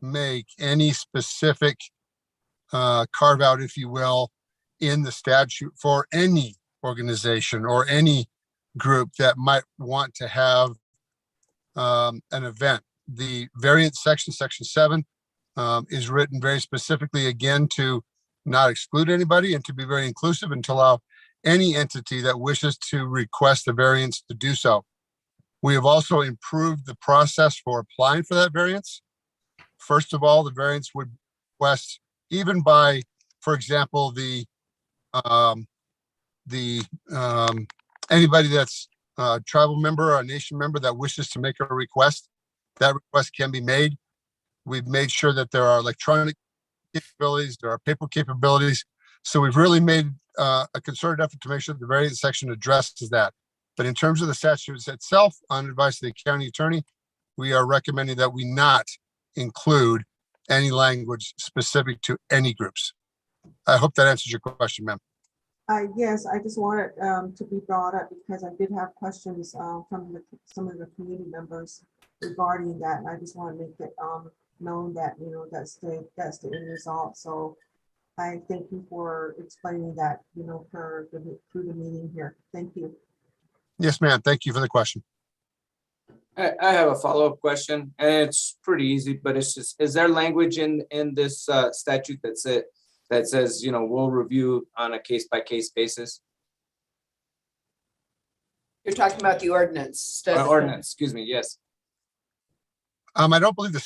make any specific carve out, if you will, in the statute for any organization or any group that might want to have an event. The variance section 7, is written very specifically, again, to not exclude anybody and to be very inclusive and to allow any entity that wishes to request a variance to do so. We have also improved the process for applying for that variance. First of all, the variance would request even by, for example, anybody that's a tribal member or a nation member that wishes to make a request, that request can be made. We've made sure that there are electronic capabilities, there are paper capabilities. So we've really made a concerted effort to make sure that the variance section addresses that. But in terms of the statute itself, on advice of the county attorney, we are recommending that we not include any language specific to any groups. I hope that answers your question, ma'am. Yes, I just wanted to be brought up because I did have questions from some of the community members regarding that, and I just want to make it known that that's the end result. So I thank you for explaining that through the meeting here. Thank you. Yes, ma'am. Thank you for the question. I have a follow-up question, and it's pretty easy, but it's just, is there language in this statute that says, we'll review on a case-by-case basis? You're talking about the ordinance. Ordinance, excuse me, yes. I don't believe the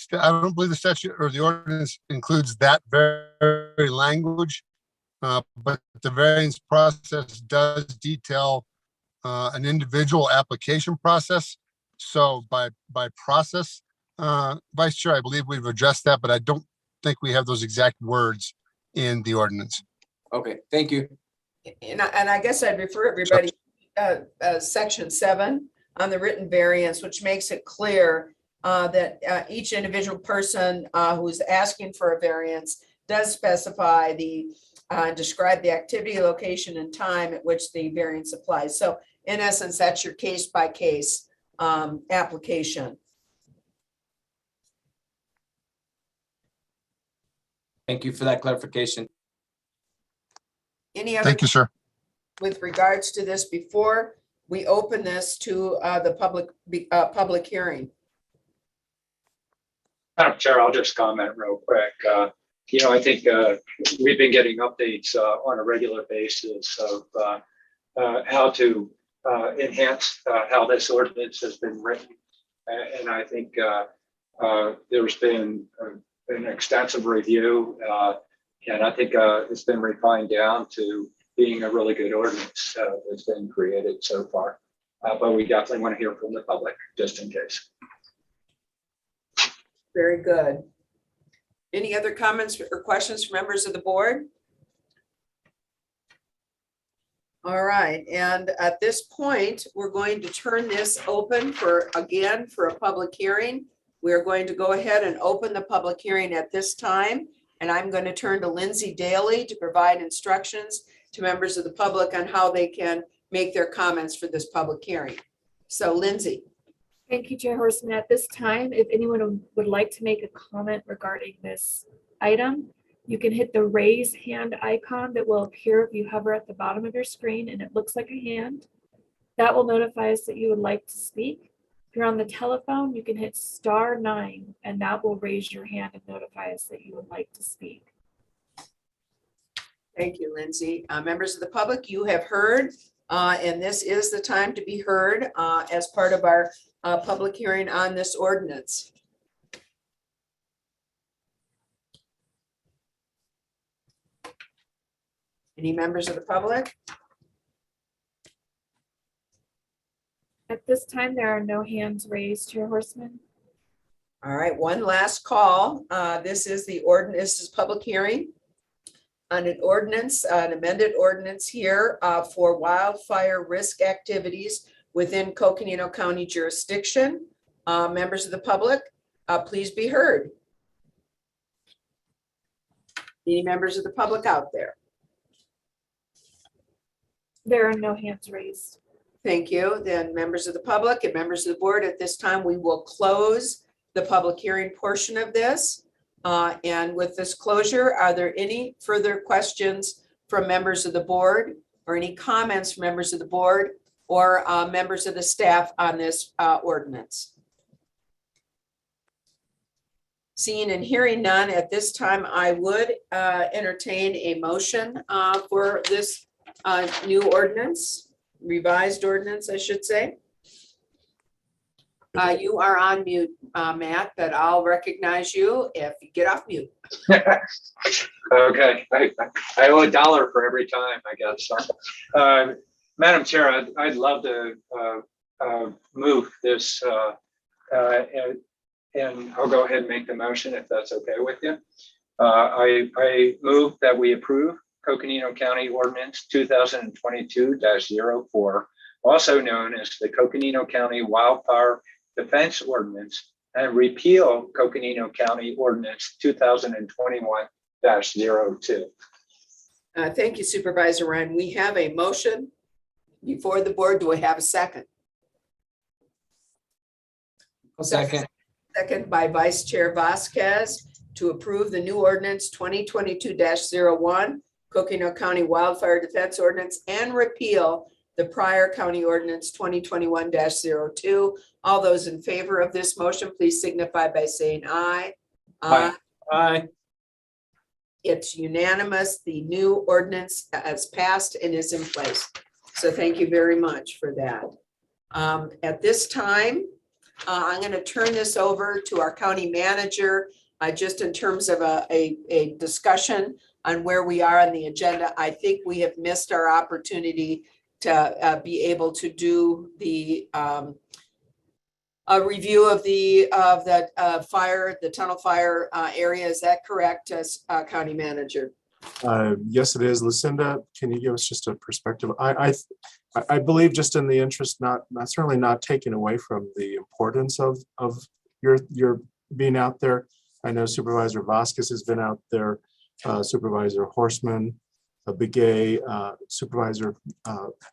statute or the ordinance includes that very language, but the variance process does detail an individual application process. So by process, Vice Chair, I believe we've addressed that, but I don't think we have those exact words in the ordinance. Okay, thank you. And I guess I'd refer everybody section 7 on the written variance, which makes it clear that each individual person who's asking for a variance does specify describe the activity, location, and time at which the variance applies. So in essence, that's your case-by-case application. Thank you for that clarification. Any other? Thank you, sir. With regards to this before we open this to the public hearing? Madam Chair, I'll just comment real quick. I think we've been getting updates on a regular basis of how to enhance how this ordinance has been written. And I think there's been an extensive review And I think it's been refined down to being a really good ordinance that's been created so far. But we definitely want to hear from the public, just in case. Very good. Any other comments or questions from members of the board? All right, and at this point, we're going to turn this open for a public hearing. We're going to go ahead and open the public hearing at this time. And I'm going to turn to Lindsay Daly to provide instructions to members of the public on how they can make their comments for this public hearing. So Lindsay. Thank you, Chair Horseman. At this time, if anyone would like to make a comment regarding this item, you can hit the raise hand icon that will appear if you hover at the bottom of your screen and it looks like a hand. That will notify us that you would like to speak. If you're on the telephone, you can hit *9 and that will raise your hand and notify us that you would like to speak. Thank you, Lindsay. Members of the public, you have heard, and this is the time to be heard as part of our public hearing on this ordinance. Any members of the public? At this time, there are no hands raised, Chair Horseman. All right, one last call. This is the ordinance, this is public hearing on an ordinance, an amended ordinance here for wildfire risk activities within Coconino County jurisdiction. Members of the public, please be heard. Any members of the public out there? There are no hands raised. Thank you. Then members of the public and members of the board, at this time, we will close the public hearing portion of this. And with this closure, are there any further questions from members of the board or any comments from members of the board or members of the staff on this ordinance? Seeing and hearing none at this time, I would entertain a motion for this new ordinance, revised ordinance, I should say. You are on mute, Matt, but I'll recognize you if you get off mute. Okay, I owe $1 for every time, I guess. Madam Chair, I'd love to move this, and I'll go ahead and make the motion if that's okay with you. I move that we approve Coconino County Ordinance 2022-04, also known as the Coconino County Wildfire Defense Ordinance, and repeal Coconino County Ordinance 2021-02. Thank you, Supervisor Ryan. We have a motion before the board. Do we have a second? Second. Second by Vice Chair Vasquez to approve the new ordinance 2022-01, Coconino County Wildfire Defense Ordinance, and repeal the prior county ordinance 2021-02. All those in favor of this motion, please signify by saying aye. Aye. Aye. It's unanimous. The new ordinance has passed and is in place. So thank you very much for that. At this time, I'm going to turn this over to our county manager, just in terms of a discussion on where we are on the agenda. I think we have missed our opportunity to be able to do the a review of the fire, the tunnel fire area. Is that correct, County Manager? Yes, it is. Lucinda, can you give us just a perspective? I believe, just in the interest, not certainly not taking away from the importance of your being out there. I know Supervisor Vasquez has been out there, Supervisor Horseman, Begay, Supervisor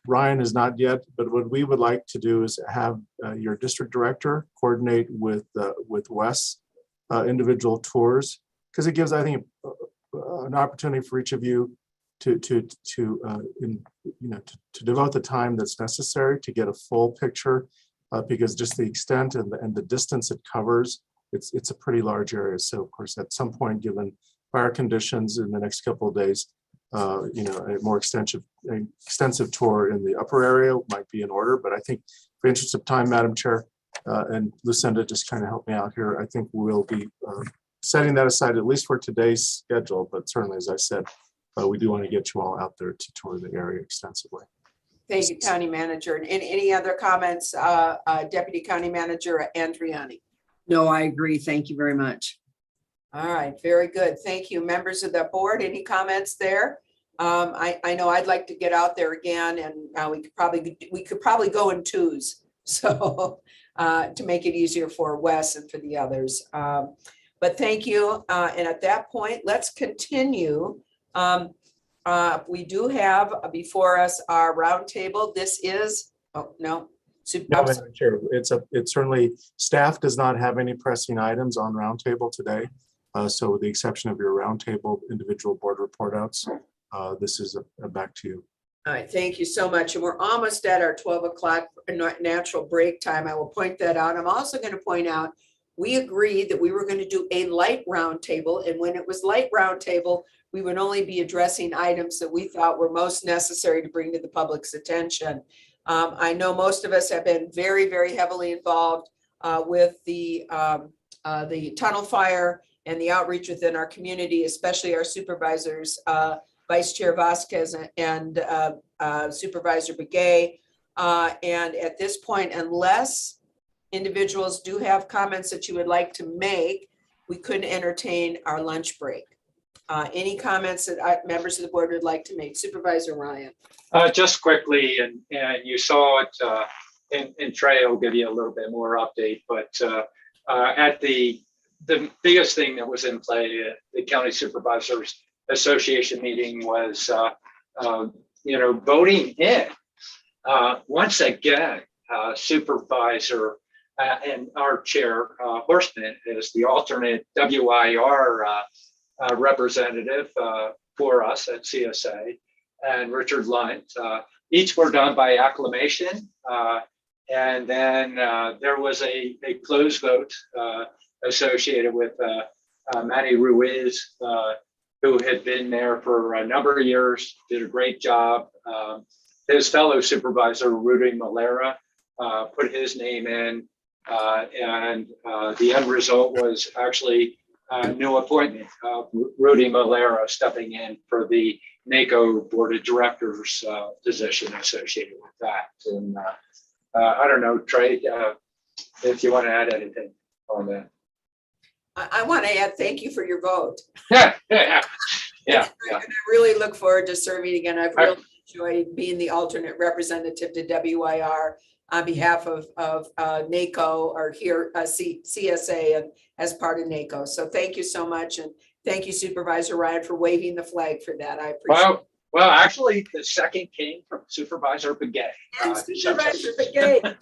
Ryan is not yet, but what we would like to do is have your district director coordinate with Wes individual tours, because it gives, I think, an opportunity for each of you to devote the time that's necessary to get a full picture, because just the extent and the distance it covers, it's a pretty large area. So of course, at some point, given fire conditions in the next couple of days, a more extensive tour in the upper area might be in order. But I think, for interest of time, Madam Chair, and Lucinda, just kind of help me out here, I think we'll be setting that aside, at least for today's schedule, but certainly, as I said, we do want to get you all out there to tour the area extensively. Thank you, County Manager. And any other comments, Deputy County Manager Andriani? No, I agree. Thank you very much. All right, very good. Thank you. Members of the board, any comments there? I know I'd like to get out there again, and we could probably go in twos. So to make it easier for Wes and for the others. But thank you. And at that point, let's continue. We do have before us our roundtable. This is, oh, no. No, Madam Chair, it's certainly, staff does not have any pressing items on roundtable today. So with the exception of your roundtable individual board report outs, this is back to you. All right, thank you so much. And we're almost at our 12 o'clock natural break time. I will point that out. I'm also going to point out, we agreed that we were going to do a light roundtable. And when it was light roundtable, we would only be addressing items that we thought were most necessary to bring to the public's attention. I know most of us have been very, very heavily involved with the tunnel fire and the outreach within our community, especially our supervisors, Vice Chair Vasquez and Supervisor Begay. And at this point, unless individuals do have comments that you would like to make, we couldn't entertain our lunch break. Any comments that members of the board would like to make? Supervisor Ryan. Just quickly, and you saw it, and Trey will give you a little bit more update, but at the biggest thing that was in play at the County Supervisors Association meeting was, voting in. Once again, Supervisor and our Chair Horstman is the alternate WIR representative for us at CSA, and Richard Lunt. Each were done by acclamation. And then there was a closed vote associated with Manny Ruiz, who had been there for a number of years, did a great job. His fellow supervisor, Rudy Malera, put his name in, and the end result was actually a new appointment of Rudy Malera stepping in for the NACO Board of Directors position associated with that. And I don't know, Trey, if you want to add anything on that. I want to add thank you for your vote. Yeah. And I really look forward to serving again. I've really enjoyed being the alternate representative to WIR on behalf of NACO or here CSA and as part of NACO. So thank you so much. And thank you, Supervisor Ryan, for waving the flag for that. I appreciate it. Well, actually, the second came from Supervisor Begay. And Supervisor Begay,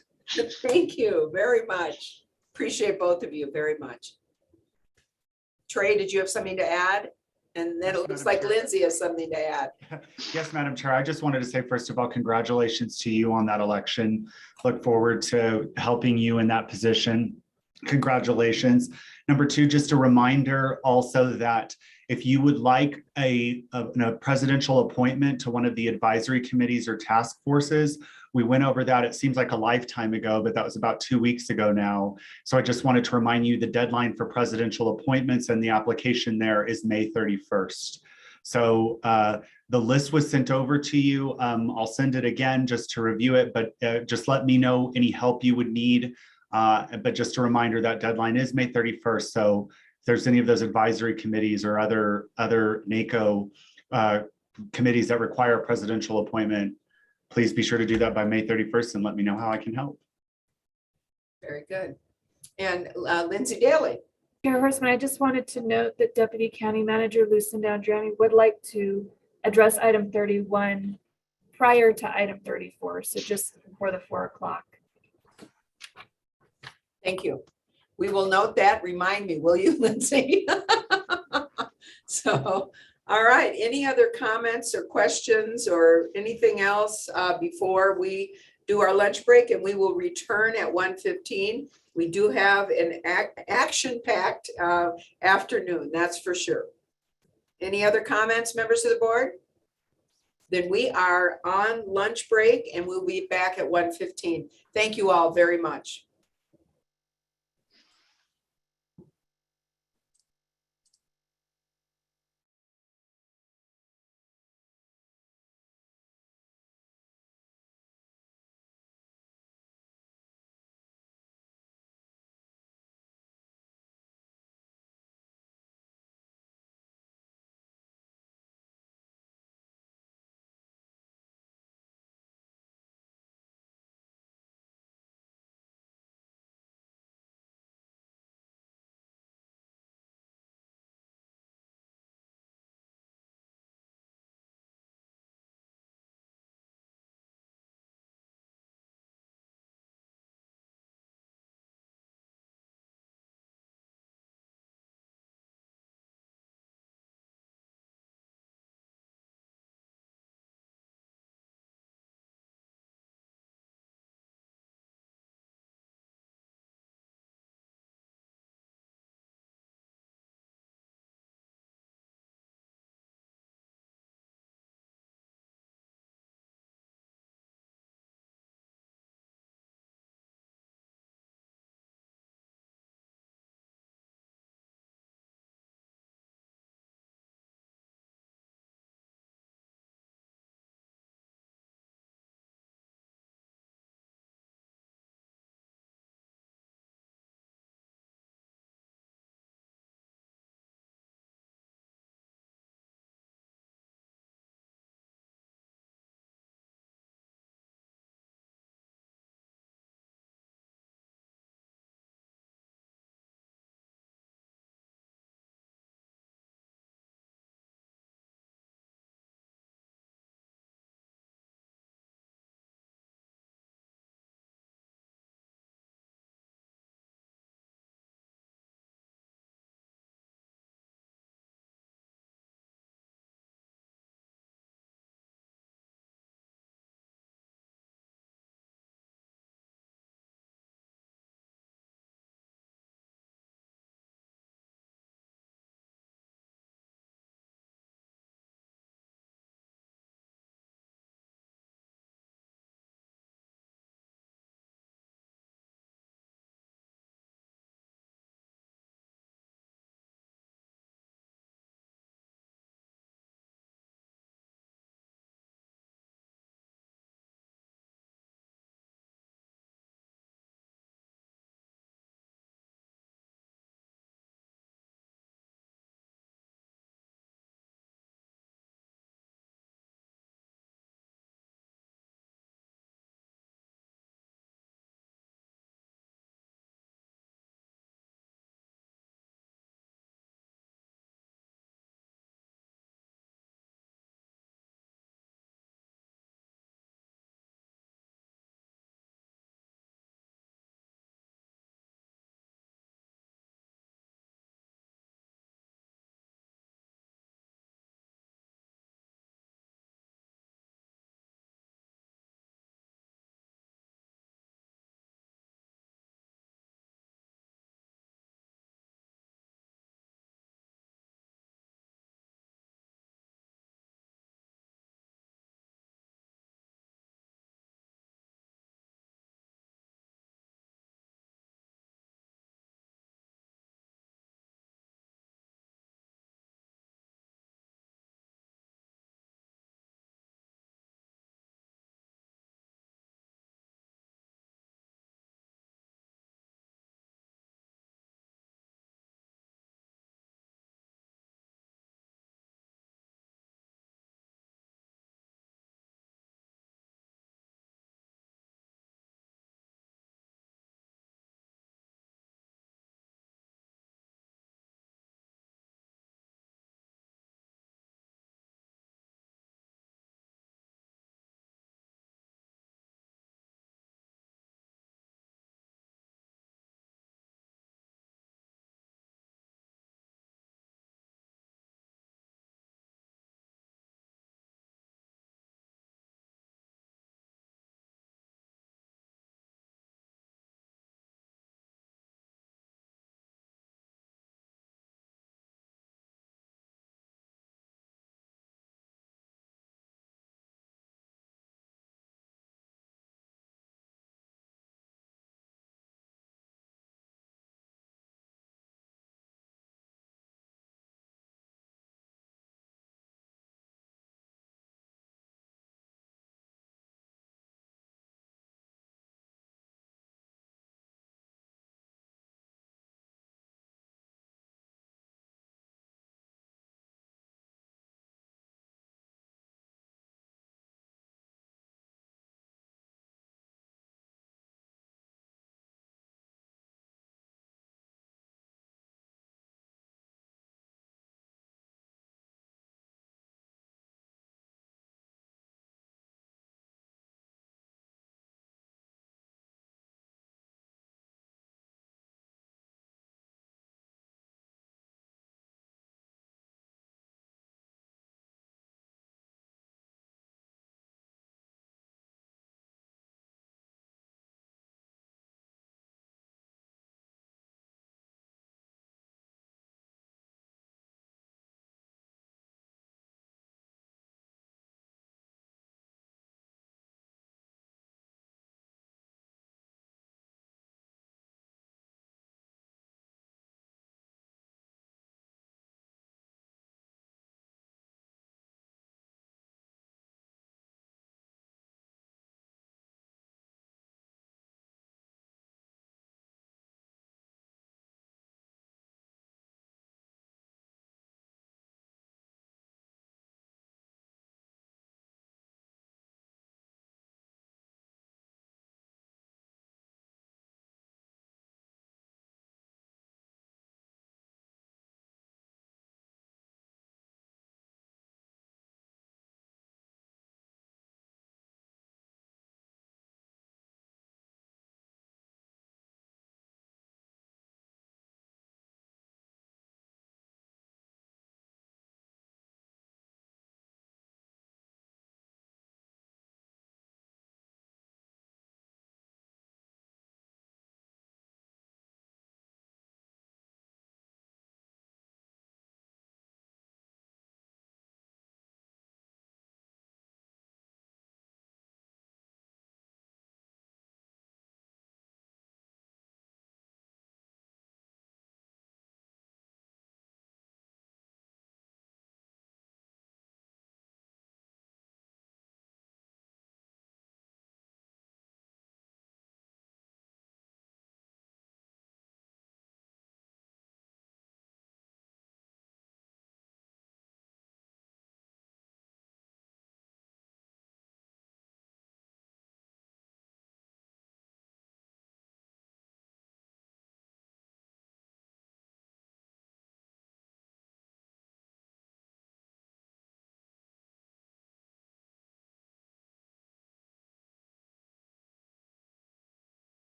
thank you very much. Appreciate both of you very much. Trey, did you have something to add? And then it looks like Lindsay has something to add. Yes, Madam Chair. I just wanted to say, first of all, congratulations to you on that election. Look forward to helping you in that position. Congratulations. Number two, just a reminder also that if you would like a presidential appointment to one of the advisory committees or task forces, we went over that. It seems like a lifetime ago, but that was about 2 weeks ago now. So I just wanted to remind you the deadline for presidential appointments and the application there is May 31st. So the list was sent over to you. I'll send it again just to review it, but just let me know any help you would need. But just a reminder that deadline is May 31st. So if there's any of those advisory committees or other NACO committees that require a presidential appointment, please be sure to do that by May 31st and let me know how I can help. Very good. And Lindsay Daly. Chair Horstman, I just wanted to note that Deputy County Manager Lucinda Andriani would like to address item 31 prior to item 34, so just before the 4 o'clock. Thank you. We will note that. Remind me, will you, Lindsay? So, all right. Any other comments or questions or anything else before we do our lunch break? And we will return at 1:15. We do have an action-packed afternoon, that's for sure. Any other comments, members of the board? Then we are on lunch break and we'll be back at 1:15. Thank you all very much.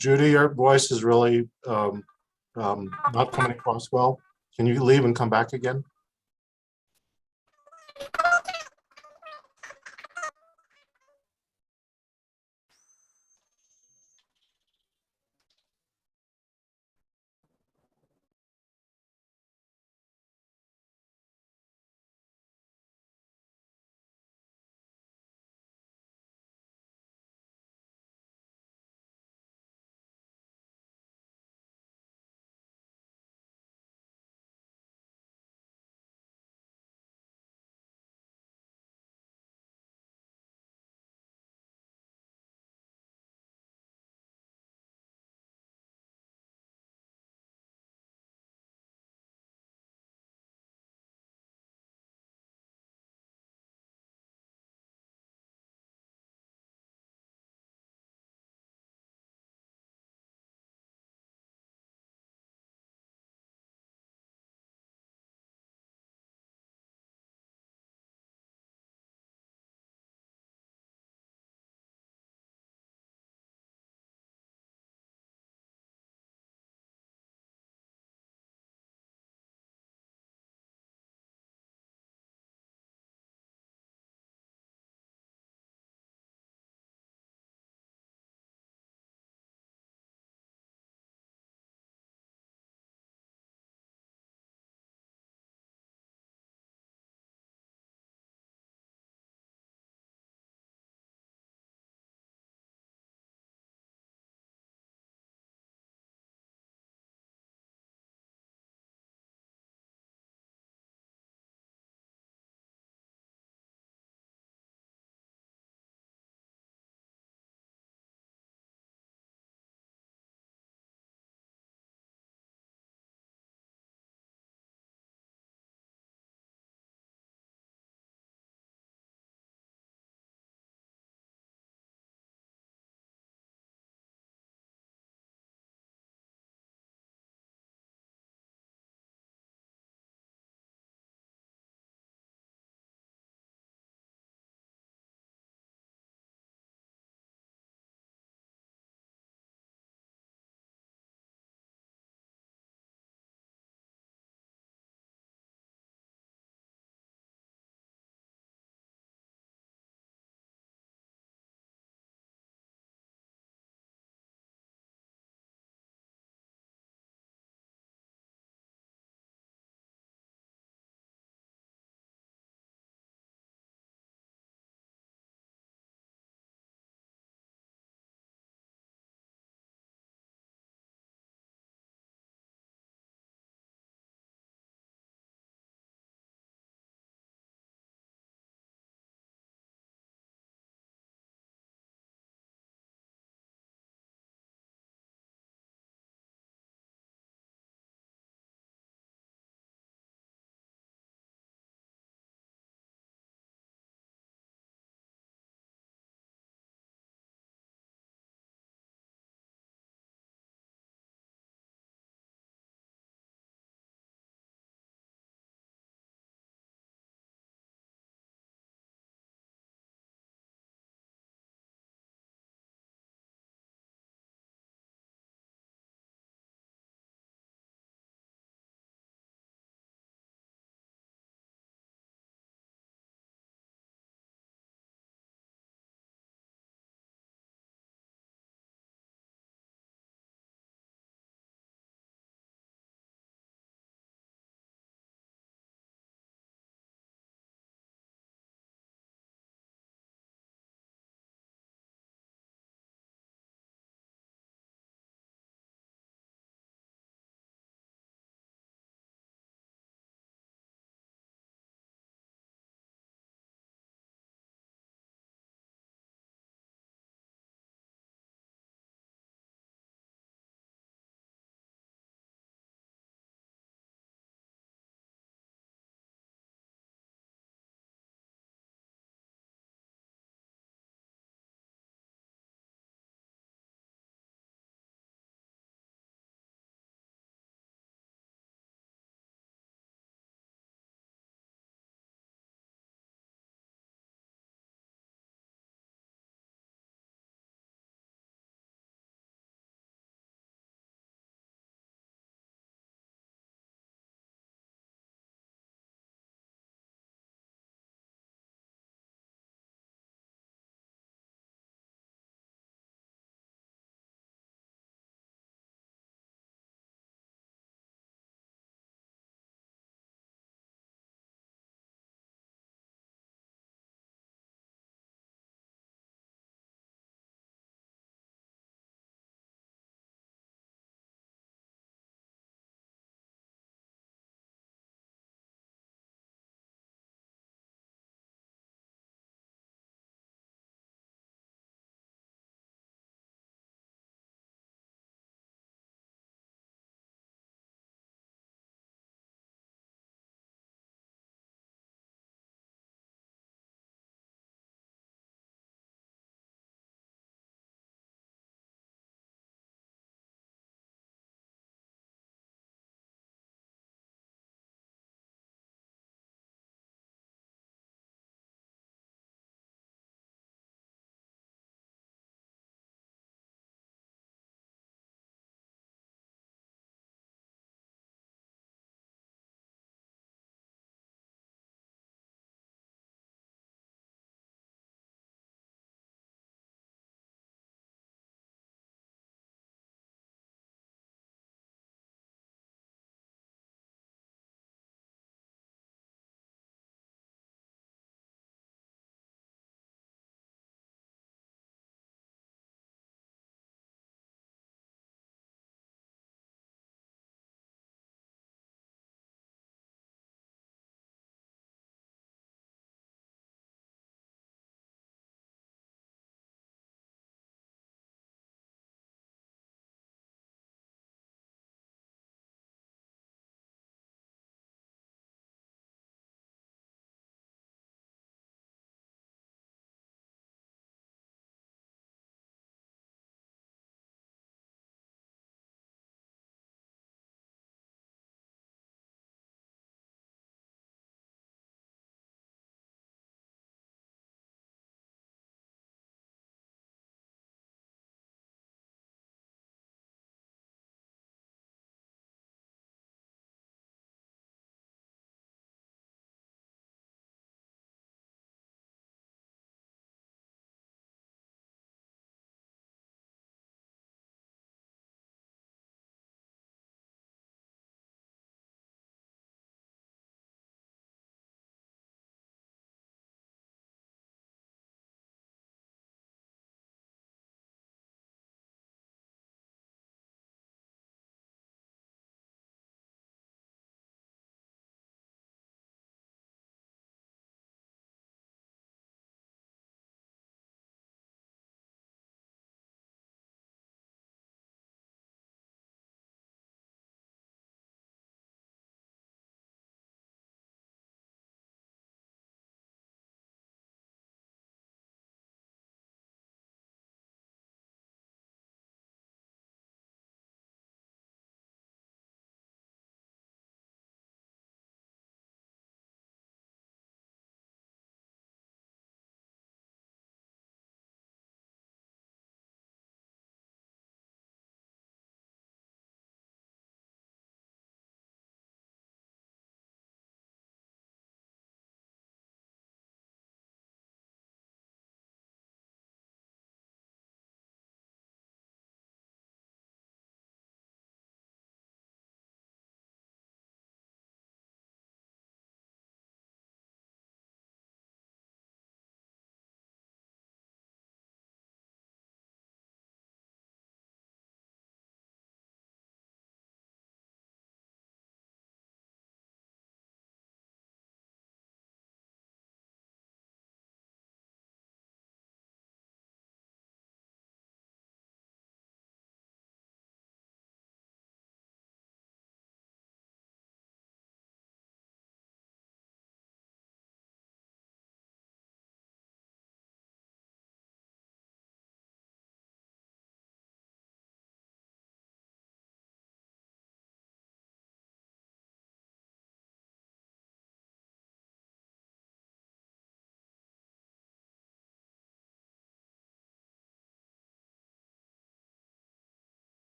Judy, your voice is really not coming across well. Can you leave and come back again?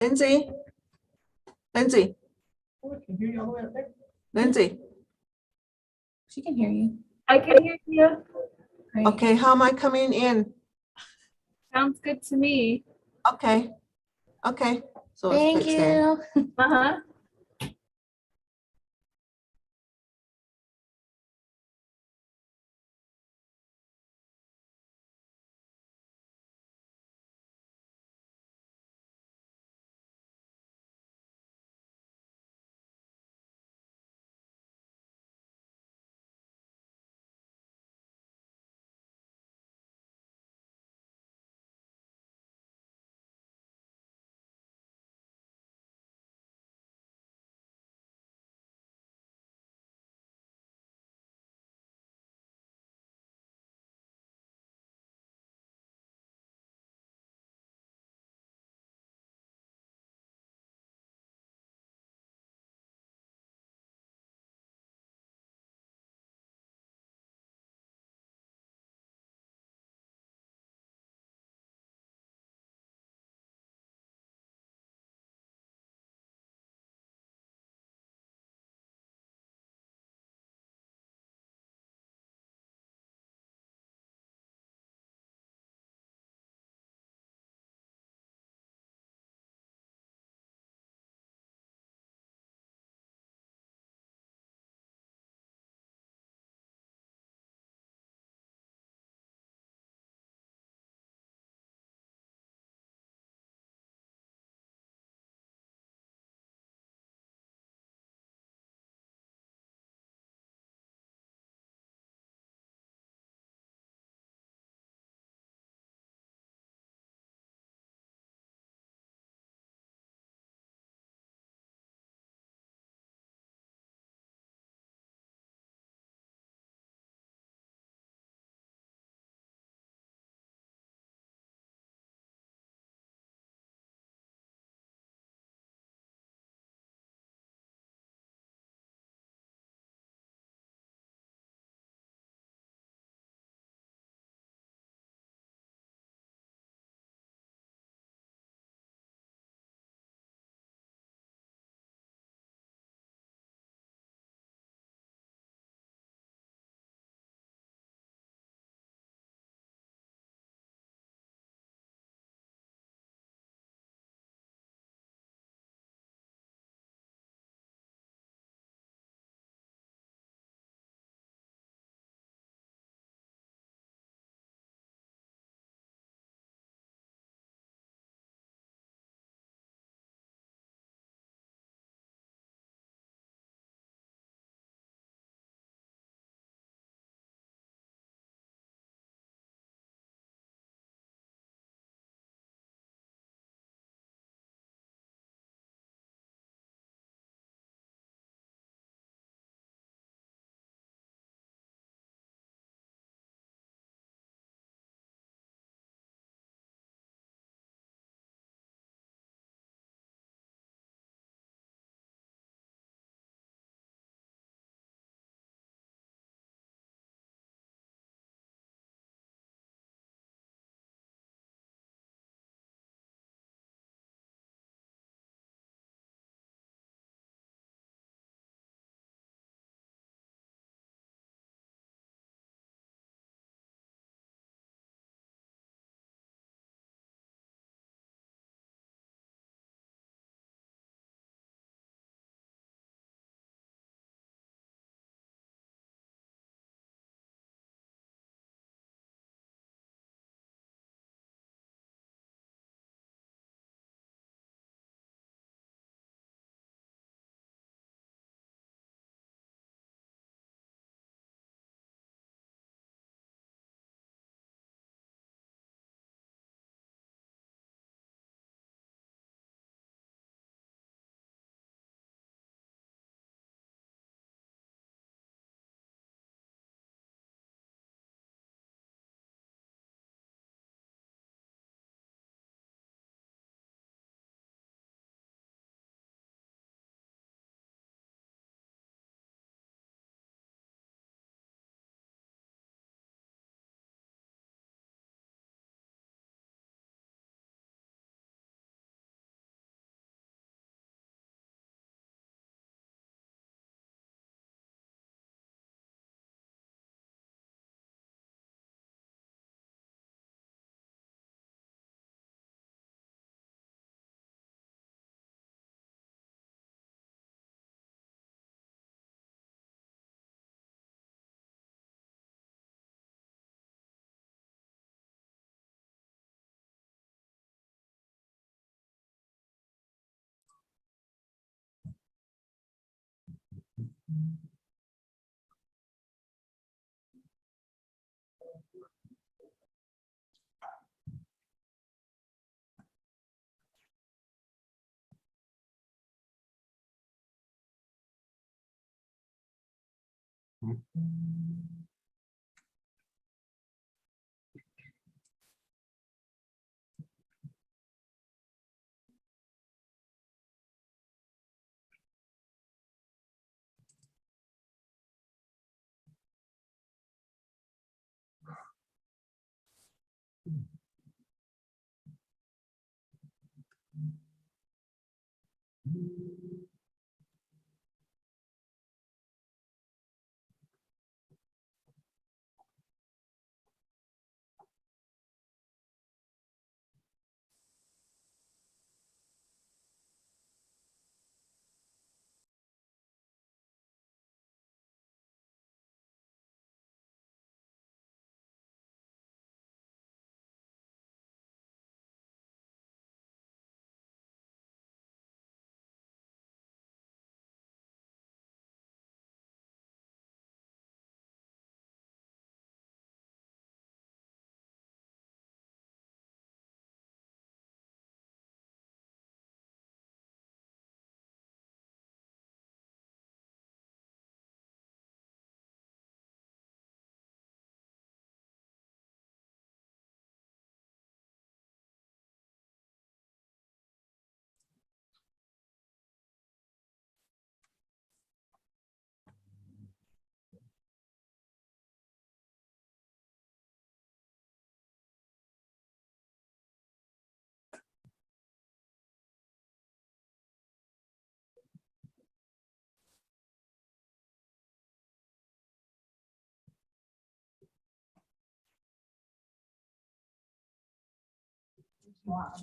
Lindsay? Lindsay? Lindsay? She can hear you. I can hear you. Great. Okay, how am I coming in? Sounds good to me. Okay, okay. So it's Thank fixed then. you. Uh-huh.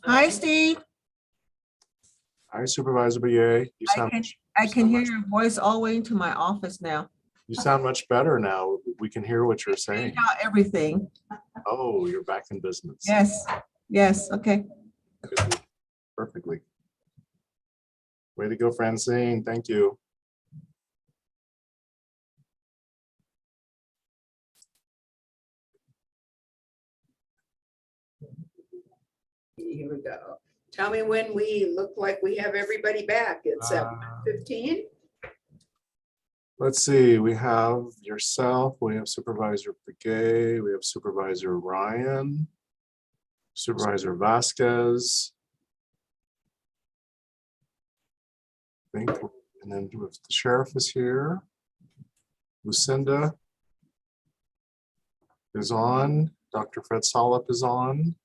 Hi, Steve. Hi, Supervisor Begay. I can hear your voice all the way into my office now. You sound much better now. We can hear what you're saying. Everything. Oh, you're back in business. Yes, yes, okay. Perfectly. Way to go, Francine. Thank you. Here we go. Tell me when we look like we have everybody back. It's at 15. Let's see, we have yourself, we have Supervisor Begay, we have Supervisor Ryan, Supervisor Vasquez. I think, and then the sheriff is here. Lucinda is on. Dr. Fred Solip is on.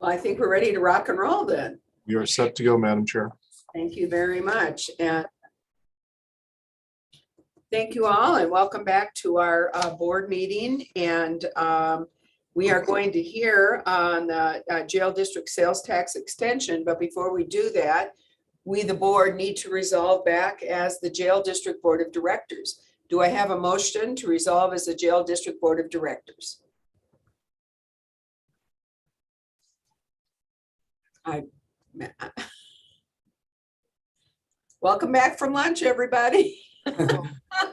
Well, I think we're ready to rock and roll then. You are set to go, Madam Chair. Thank you very much. And thank you all and welcome back to our board meeting. And we are going to hear on the jail district sales tax extension. But before we do that, we, the board, need to resolve back as the jail district board of directors. Do I have a motion to resolve as the jail district board of directors? Welcome back from lunch, everybody.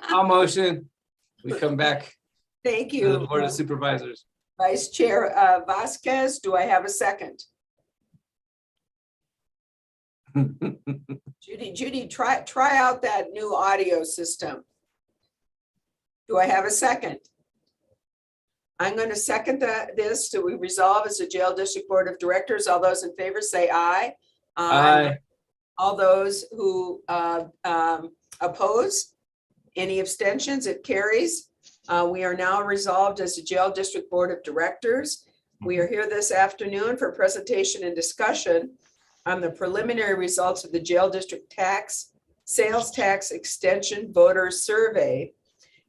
I'll motion. We come back Thank to you. the Board of Supervisors. Vice Chair Vasquez, do I have a second? Judy, try out that new audio system. Do I have a second? I'm going to second this. Do we resolve as a jail district board of directors? All those in favor say aye. Aye. All those who oppose, any abstentions, it carries. We are now resolved as a jail district board of directors. We are here this afternoon for presentation and discussion on the preliminary results of the jail district sales tax extension voter survey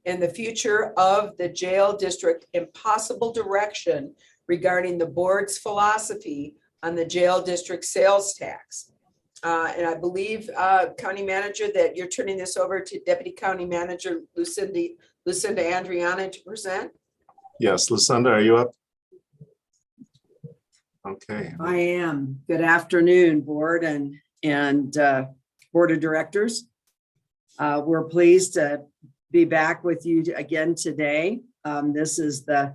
and the future of the jail district and possible direction regarding the board's philosophy on the jail district sales tax. And I believe, County Manager, that you're turning this over to Deputy County Manager Lucinda Andriana to present. Yes, Lucinda, are you up? Okay. I am. Good afternoon, board and and Board of Directors. We're pleased to be back with you again today. This is the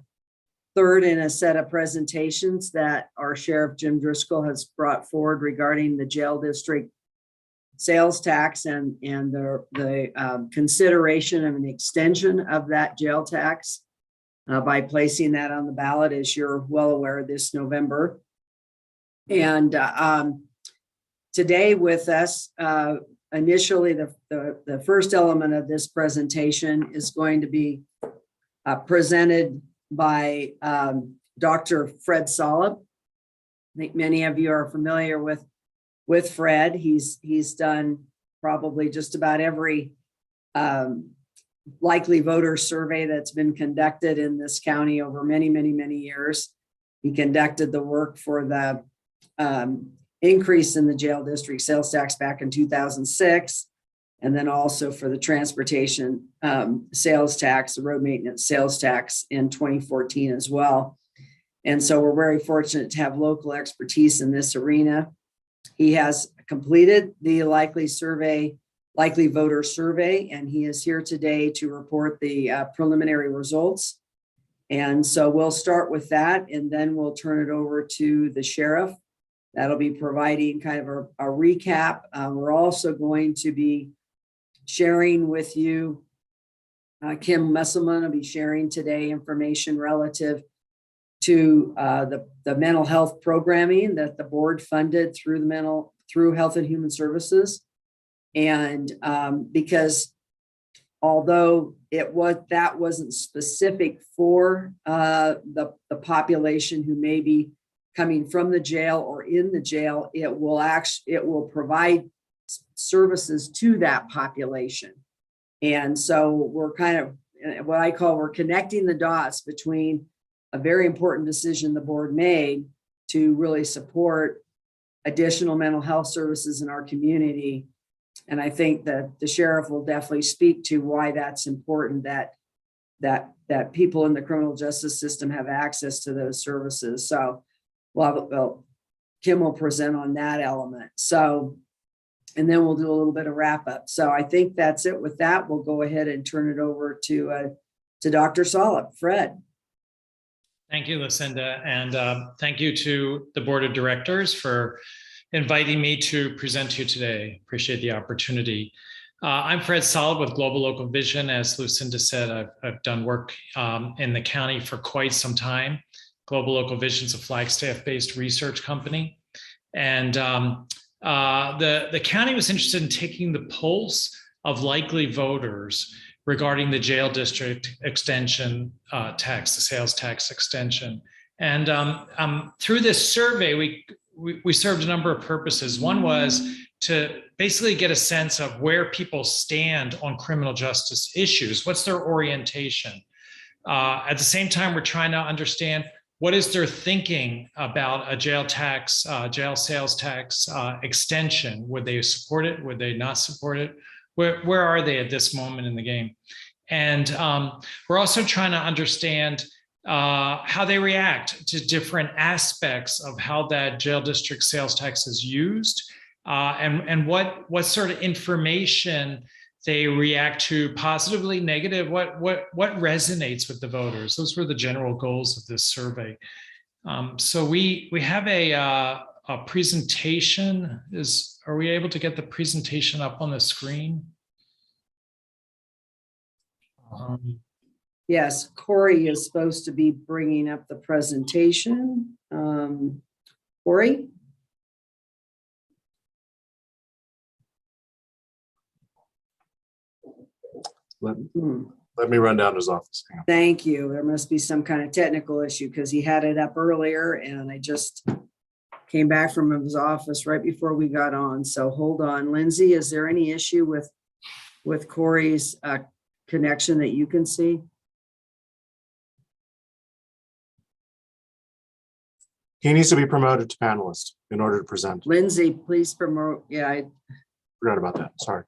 third in a set of presentations that our Sheriff Jim Driscoll has brought forward regarding the jail district sales tax and the consideration of an extension of that jail tax by placing that on the ballot, as you're well aware, this November. And today with us, initially the first element of this presentation is going to be presented by Dr. Fred Solip. I think many of you are familiar with Fred. He's done probably just about every likely voter survey that's been conducted in this county over many, many, many years. He conducted the work for the increase in the jail district sales tax back in 2006, and then also for the transportation sales tax, the road maintenance sales tax in 2014 as well. And so we're very fortunate to have local expertise in this arena. He has completed the likely voter survey, and he is here today to report the preliminary results. And so we'll start with that, and then we'll turn it over to the sheriff. That'll be providing kind of a recap. We're also going to be sharing with you, Kim Messelman will be sharing today information relative to the mental health programming that the board funded through Health and Human Services. And because although that wasn't specific for the population who may be coming from the jail or in the jail, it will provide services to that population. And so we're kind of we're connecting the dots between a very important decision the board made to really support additional mental health services in our community. And I think that the sheriff will definitely speak to why that's important, that people in the criminal justice system have access to those services. So Kim will present on that element. So, and then we'll do a little bit of wrap up. So I think that's it. With that, we'll go ahead and turn it over to Dr. Solip. Fred. Thank you, Lucinda, and thank you to the Board of Directors for inviting me to present to you today. Appreciate the opportunity. I'm Fred Solip with Global Local Vision. As Lucinda said, I've done work in the county for quite some time. Global Local Vision is a Flagstaff-based research company. And the county was interested in taking the pulse of likely voters regarding the jail district extension tax, the sales tax extension. And through this survey, we served a number of purposes. One was to basically get a sense of where people stand on criminal justice issues. What's their orientation? At the same time, we're trying to understand what is their thinking about a jail tax, jail sales tax extension? Would they support it? Would they not support it? Where are they at this moment in the game? And we're also trying to understand how they react to different aspects of how that jail district sales tax is used, and what sort of information they react to, positively, negative, what resonates with the voters. Those were the general goals of this survey. So we have a presentation. Are we able to get the presentation up on the screen? Yes, Corey is supposed to be bringing up the presentation. Corey? Let me run down to his office. Hang on. Thank you. There must be some kind of technical issue because he had it up earlier and I just came back from his office right before we got on. So hold on. Lindsay, is there any issue with Corey's connection that you can see? He needs to be promoted to panelist in order to present. Lindsay, please promote. Yeah, I forgot about that. Sorry.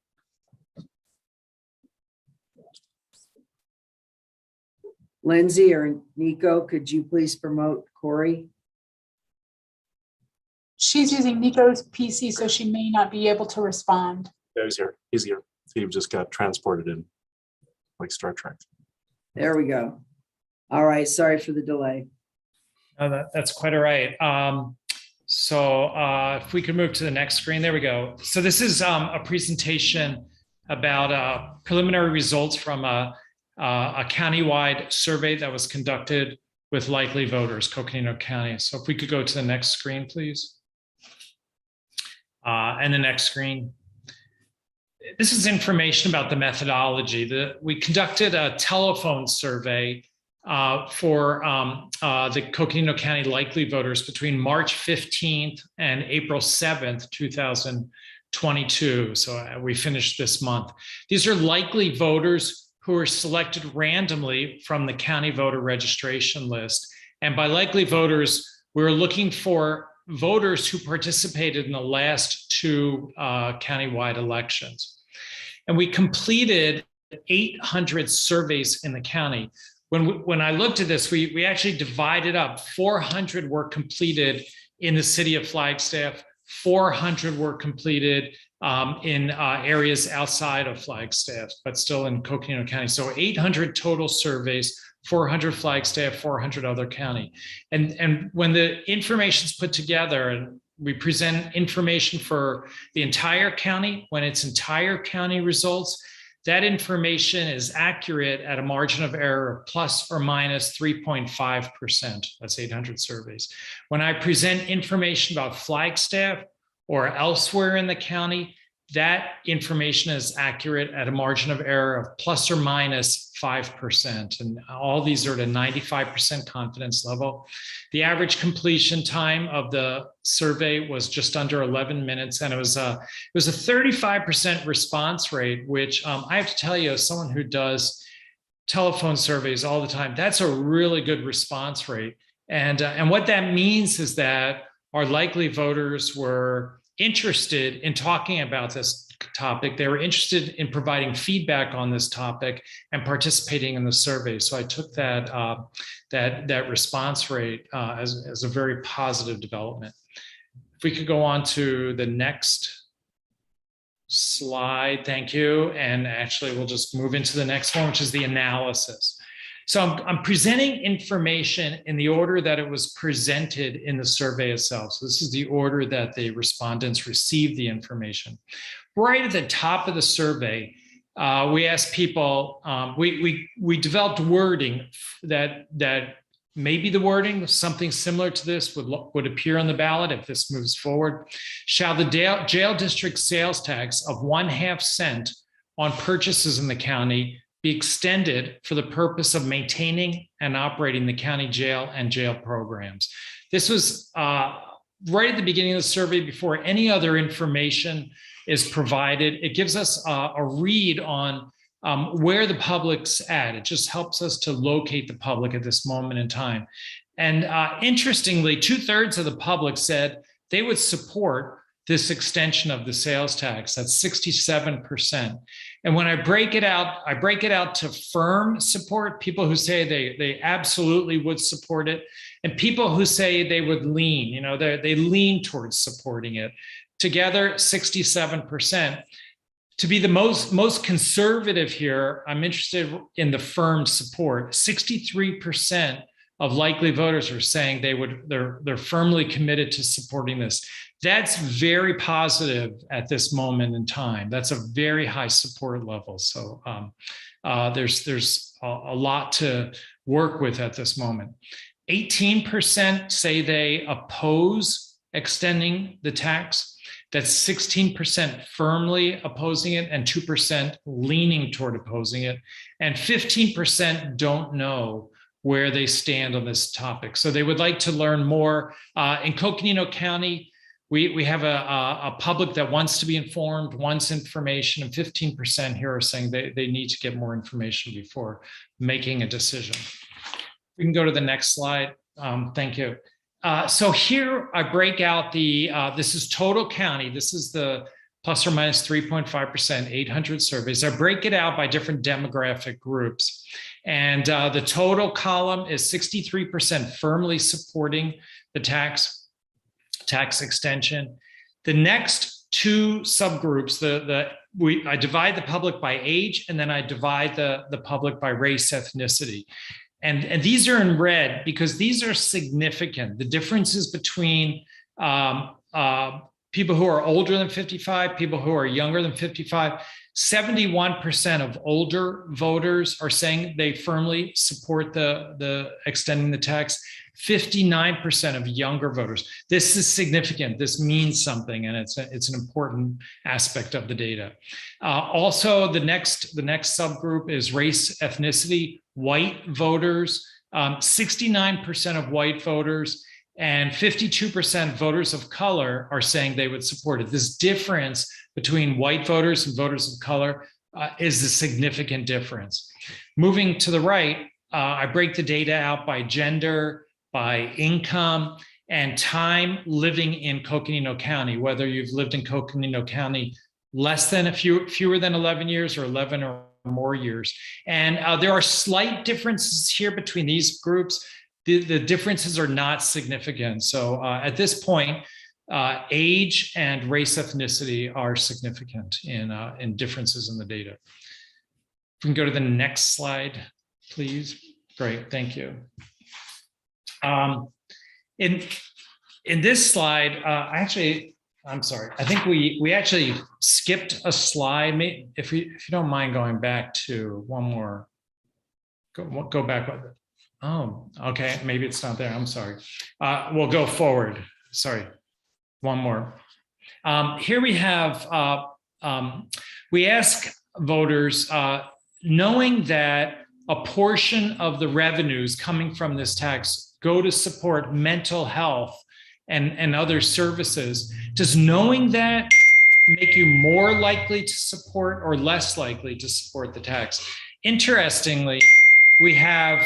Lindsay or Nico, could you please promote Corey? she's using Nico's PC, so she may not be able to respond. Yeah, he's here. He's here. He just got transported in, like Star Trek. There we go. All right, sorry for the delay. That's quite all right. So if we could move to the next screen, there we go. So this is a presentation about preliminary results from a countywide survey that was conducted with likely voters, Coconino County. So if we could go to the next screen, please. And the next screen. This is information about the methodology. We conducted a telephone survey for the Coconino County likely voters between March 15th and April 7th, 2022. So we finished this month. These are likely voters who are selected randomly from the county voter registration list. And by likely voters, we're looking for voters who participated in the last two countywide elections. And we completed 800 surveys in the county. When I looked at this, we actually divided up. 400 were completed in the city of Flagstaff. 400 were completed in areas outside of Flagstaff, but still in Coconino County. So 800 total surveys, 400 Flagstaff, 400 other county. And when the information is put together, and we present information for the entire county, when it's entire county results, that information is accurate at a margin of error of plus or minus 3.5%. That's 800 surveys. When I present information about Flagstaff or elsewhere in the county, that information is accurate at a margin of error of plus or minus 5%. And all these are at a 95% confidence level. The average completion time of the survey was just under 11 minutes. And it was a 35% response rate, which I have to tell you, as someone who does telephone surveys all the time, that's a really good response rate. And what that means is that our likely voters were interested in talking about this topic. They were interested in providing feedback on this topic and participating in the survey. So I took that response rate as a very positive development. If we could go on to the next slide, thank you. And actually, we'll just move into the next one, which is the analysis. So I'm presenting information in the order that it was presented in the survey itself. So this is the order that the respondents received the information. Right at the top of the survey, we asked people, we developed wording that maybe the wording, something similar to this would appear on the ballot if this moves forward. Shall the jail district sales tax of 1/2 cent on purchases in the county be extended for the purpose of maintaining and operating the county jail and jail programs? This was right at the beginning of the survey before any other information is provided. It gives us a read on where the public's at. It just helps us to locate the public at this moment in time. And interestingly, 2/3 of the public said they would support this extension of the sales tax. That's 67%. And when I break it out to firm support, people who say they absolutely would support it, and people who say they would lean, they lean towards supporting it. Together, 67%. To be the most conservative here, I'm interested in the firm support. 63% of likely voters are saying they're firmly committed to supporting this. That's very positive at this moment in time. That's a very high support level. So there's a lot to work with at this moment. 18% say they oppose extending the tax. That's 16% firmly opposing it and 2% leaning toward opposing it. And 15% don't know where they stand on this topic. So they would like to learn more. In Coconino County, we have a public that wants to be informed, wants information, and 15% here are saying they need to get more information before making a decision. We can go to the next slide. Thank you. So here I break out this is total county. This is the plus or minus 3.5%, 800 surveys. I break it out by different demographic groups. And the total column is 63% firmly supporting the tax, tax extension. The next two subgroups, I divide the public by age, and then I divide the public by race, ethnicity. And these are in red because these are significant. The differences between people who are older than 55, people who are younger than 55, 71% of older voters are saying they firmly support the extending the tax. 59% of younger voters. This is significant. This means something, and it's an important aspect of the data. Also, the next subgroup is race, ethnicity, white voters. 69% of white voters and 52% voters of color are saying they would support it. This difference between white voters and voters of color is a significant difference. Moving to the right, I break the data out by gender, by income, and time living in Coconino County, whether you've lived in Coconino County less than fewer than 11 years or 11 or more years. And there are slight differences here between these groups. The differences are not significant. So at this point, age and race ethnicity are significant in differences in the data. If we can go to the next slide, please. Great, thank you. In this slide, I'm sorry. I think we actually skipped a slide. If you don't mind going back to one more, go back. Oh, okay. Maybe it's not there. I'm sorry. We'll go forward. Sorry. One more. Here we have, we ask voters, knowing that a portion of the revenues coming from this tax go to support mental health and other services, does knowing that make you more likely to support or less likely to support the tax? Interestingly, we have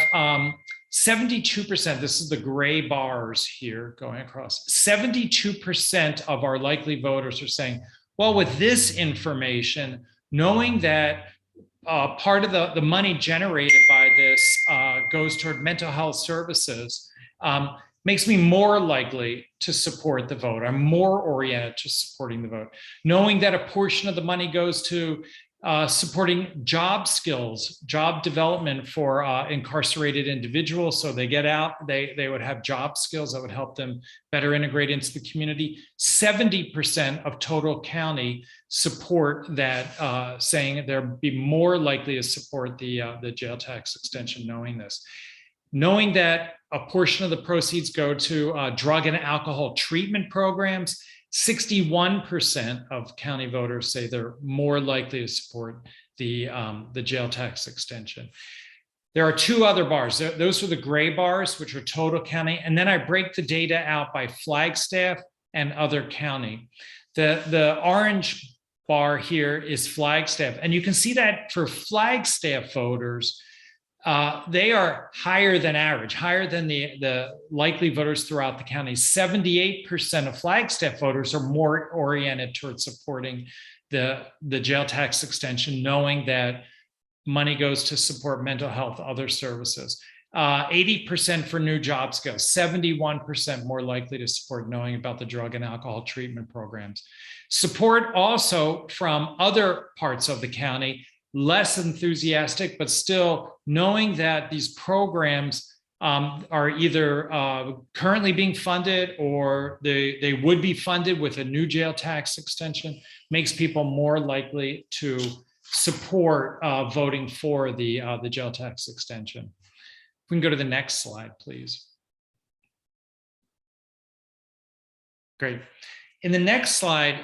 72%, this is the gray bars here going across, 72% of our likely voters are saying, well, with this information, knowing that part of the money generated by this goes toward mental health services, makes me more likely to support the vote. I'm more oriented to supporting the vote. Knowing that a portion of the money goes to supporting job skills, job development for incarcerated individuals, so they get out, they would have job skills that would help them better integrate into the community. 70% of total county support that, saying they'll be more likely to support the jail tax extension, knowing this. Knowing that a portion of the proceeds go to drug and alcohol treatment programs, 61% of county voters say they're more likely to support the jail tax extension. There are two other bars. Those are the gray bars, which are total county. And then I break the data out by Flagstaff and other county. The orange bar here is Flagstaff. And you can see that for Flagstaff voters, they are higher than average, higher than the likely voters throughout the county. 78% of Flagstaff voters are more oriented towards supporting the jail tax extension, knowing that money goes to support mental health, other services. 80% for new job skills, 71% more likely to support knowing about the drug and alcohol treatment programs. Support also from other parts of the county, less enthusiastic, but still knowing that these programs are either currently being funded or they would be funded with a new jail tax extension, makes people more likely to support voting for the jail tax extension. We can go to the next slide, please. Great. In the next slide,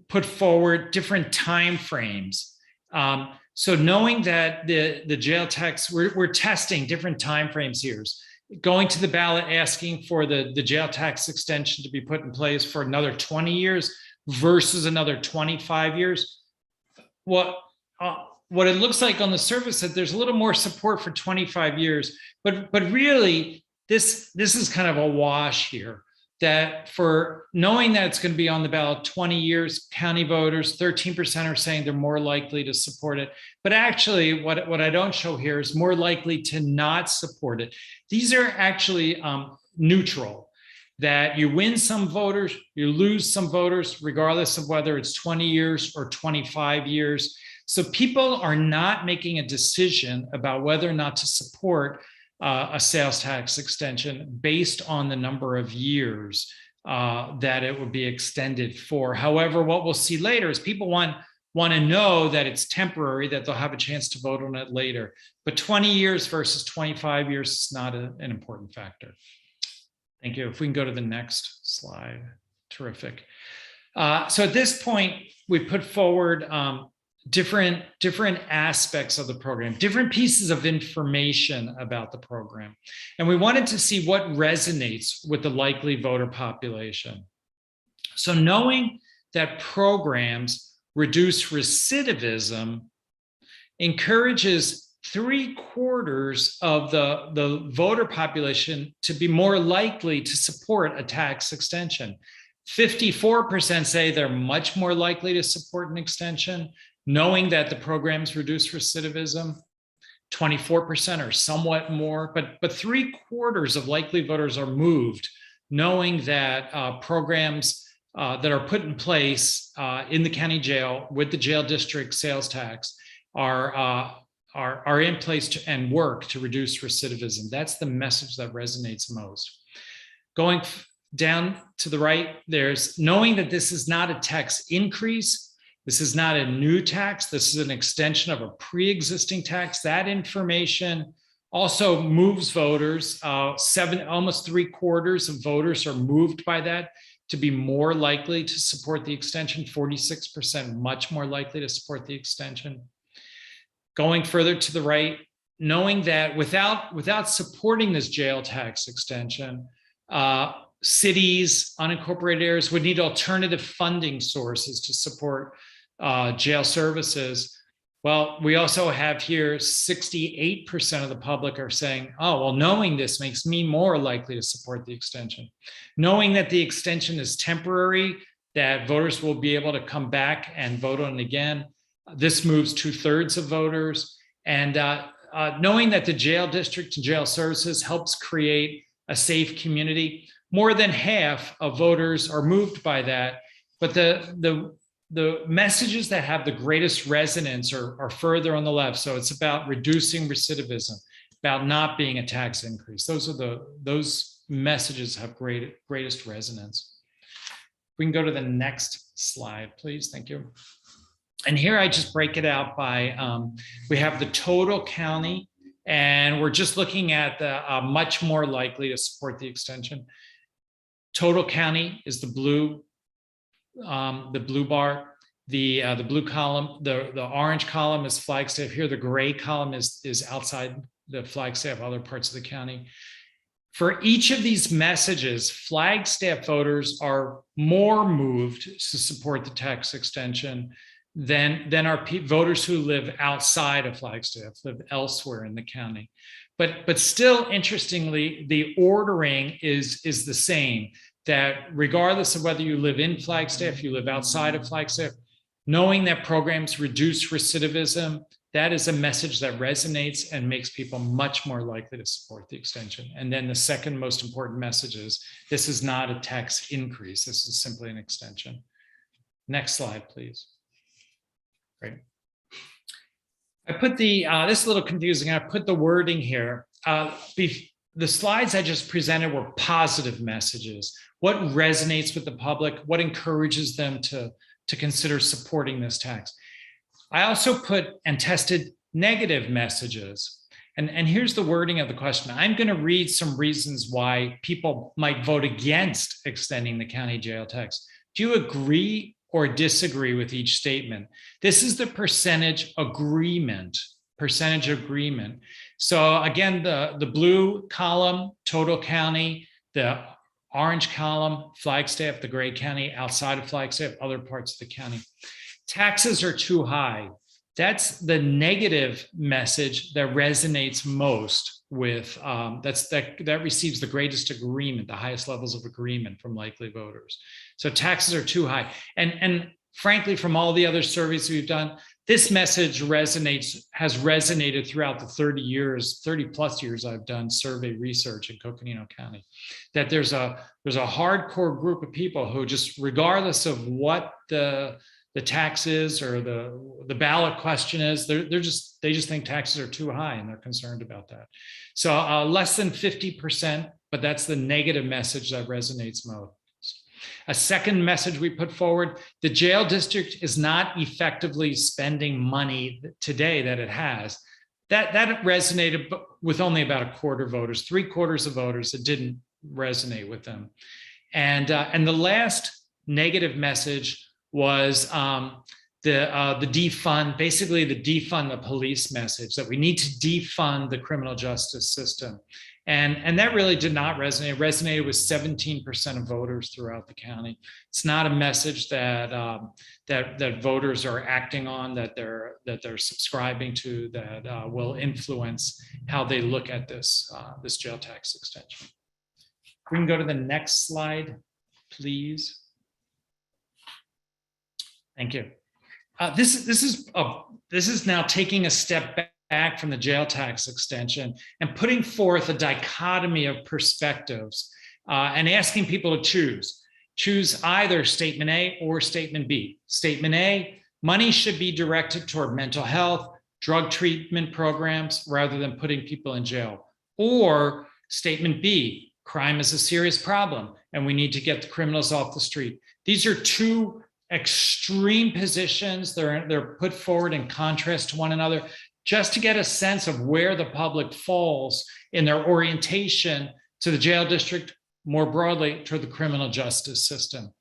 put forward different time frames. So knowing that the jail tax, we're testing different timeframes here. Going to the ballot, asking for the jail tax extension to be put in place for another 20 years versus another 25 years. What it looks like on the surface that there's a little more support for 25 years, but really this is kind of a wash here. That for knowing that it's going to be on the ballot 20 years, county voters, 13% are saying they're more likely to support it. But actually, what I don't show here is more likely to not support it. These are actually neutral. that you win some voters, you lose some voters, regardless of whether it's 20 years or 25 years. So people are not making a decision about whether or not to support a sales tax extension based on the number of years that it would be extended for. However, what we'll see later is people want to know that it's temporary, that they'll have a chance to vote on it later. But 20 years versus 25 years is not an important factor. Thank you. If we can go to the next slide. Terrific. So at this point, we put forward different aspects of the program, different pieces of information about the program. And we wanted to see what resonates with the likely voter population. So knowing that programs reduce recidivism encourages 3/4 of the voter population to be more likely to support a tax extension. 54% say they're much more likely to support an extension, knowing that the programs reduce recidivism. 24% are somewhat more, but 3/4 of likely voters are moved, knowing that programs that are put in place in the county jail with the jail district sales tax are in place and work to reduce recidivism. That's the message that resonates most. Going down to the right, there's knowing that this is not a tax increase. This is not a new tax. This is an extension of a pre-existing tax. That information also moves voters. Almost 3/4 of voters are moved by that to be more likely to support the extension. 46% much more likely to support the extension. Going further to the right, knowing that without supporting this jail tax extension, cities, unincorporated areas would need alternative funding sources to support jail services. Well, we also have here 68% of the public are saying, oh, well, knowing this makes me more likely to support the extension. Knowing that the extension is temporary, that voters will be able to come back and vote on it again. This moves 2/3 of voters. And knowing that the jail district and jail services helps create a safe community, more than half of voters are moved by that. But the messages that have the greatest resonance are further on the left. So it's about reducing recidivism, about not being a tax increase. Those messages have greatest resonance. We can go to the next slide, please. Thank you. And here I just break it out by, we have the total county, and we're just looking at the much more likely to support the extension. Total county is the blue bar, the blue column, the orange column is Flagstaff. Here, the gray column is outside the Flagstaff, other parts of the county. For each of these messages, Flagstaff voters are more moved to support the tax extension than our voters who live outside of Flagstaff, live elsewhere in the county. But still, interestingly, the ordering is the same, that regardless of whether you live in Flagstaff, you live outside of Flagstaff, knowing that programs reduce recidivism, that is a message that resonates and makes people much more likely to support the extension. And then the second most important message is, this is not a tax increase. This is simply an extension. Next slide, please. Great. I put this is a little confusing. I put the wording here. The slides I just presented were positive messages. What resonates with the public? What encourages them to consider supporting this tax? I also put and tested negative messages. And here's the wording of the question. I'm going to read some reasons why people might vote against extending the county jail tax. Do you agree or disagree with each statement? This is the percentage agreement. So again, the blue column, total county, the orange column, Flagstaff, the gray county, outside of Flagstaff, other parts of the county. Taxes are too high. That's the negative message that resonates most with, that receives the greatest agreement, the highest levels of agreement from likely voters. So taxes are too high. And frankly, from all the other surveys we've done, this message has resonated throughout the 30 plus years I've done survey research in Coconino County, that there's a hardcore group of people who, just regardless of what the tax is or the ballot question is, they just think taxes are too high and they're concerned about that. So less than 50%, but that's the negative message that resonates most. A second message we put forward: the jail district is not effectively spending money today that it has. That resonated with only about a quarter of voters, 3/4 of voters. It didn't resonate with them. And the last negative message was the defund, basically the defund the police message, that we need to defund the criminal justice system. And that really did not resonate. It resonated with 17% of voters throughout the county. It's not a message that that voters are acting on, that they're subscribing to, that will influence how they look at this jail tax extension. We can go to the next slide, please. Thank you. This is now taking a step back from the jail tax extension and putting forth a dichotomy of perspectives and asking people to choose either statement A or statement B. Statement A: money should be directed toward mental health, drug treatment programs, rather than putting people in jail. Or statement B: crime is a serious problem and we need to get the criminals off the street. These are two extreme positions. They're put forward in contrast to one another, just to get a sense of where the public falls in their orientation to the jail district, more broadly to the criminal justice system.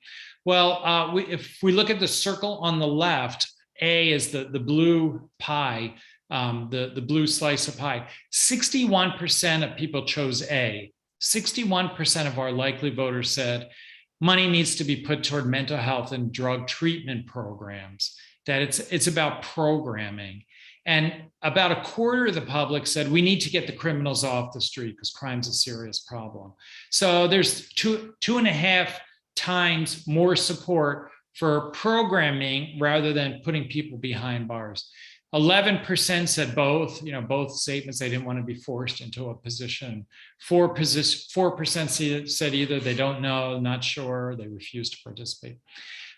Well, if we look at the circle on the left, A is the blue pie, the blue slice of pie. 61% of people chose A. 61% of our likely voters said money needs to be put toward mental health and drug treatment programs, that it's about programming. And about a quarter of the public said we need to get the criminals off the street because crime's a serious problem. So there's two and a half times more support for programming rather than putting people behind bars. 11% said both, both statements, they didn't want to be forced into a position. 4% said either they don't know, not sure, they refuse to participate.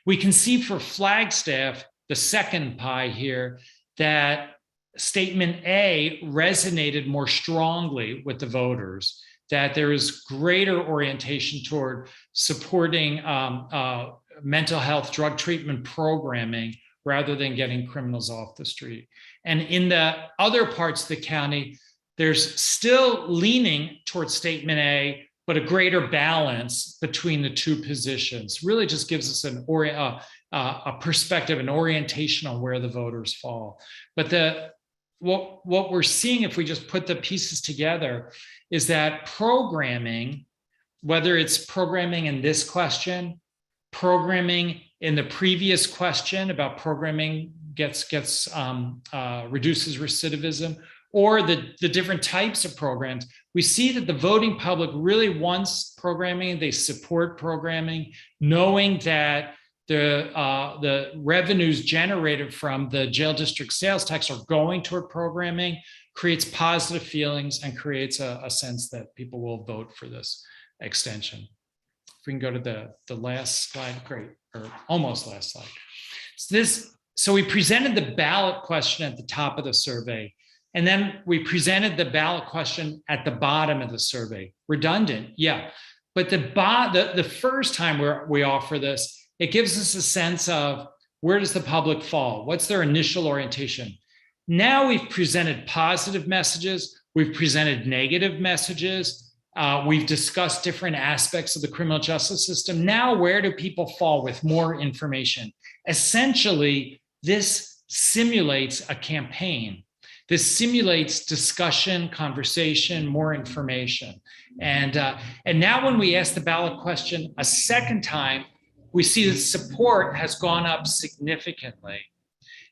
We can see for Flagstaff, the second pie here, that statement A resonated more strongly with the voters, that there is greater orientation toward supporting mental health drug treatment programming rather than getting criminals off the street. And in the other parts of the county, there's still leaning towards statement A, but a greater balance between the two positions. Really just gives us a perspective, an orientation on where the voters fall. But what we're seeing, if we just put the pieces together, is that programming, whether it's programming in this question, programming in the previous question about programming reduces recidivism, or the different types of programs, we see that the voting public really wants programming. They support programming, knowing that the revenues generated from the jail district sales tax are going toward programming, creates positive feelings and creates a sense that people will vote for this extension. If we can go to the last slide, great, or almost last slide. So we presented the ballot question at the top of the survey, and then we presented the ballot question at the bottom of the survey. Redundant, yeah, but the first time we offer this, it gives us a sense of where does the public fall? What's their initial orientation? Now we've presented positive messages, we've presented negative messages, we've discussed different aspects of the criminal justice system. Now, where do people fall with more information? Essentially, this simulates a campaign. This simulates discussion, conversation, more information. And now when we ask the ballot question a second time, we see that support has gone up significantly.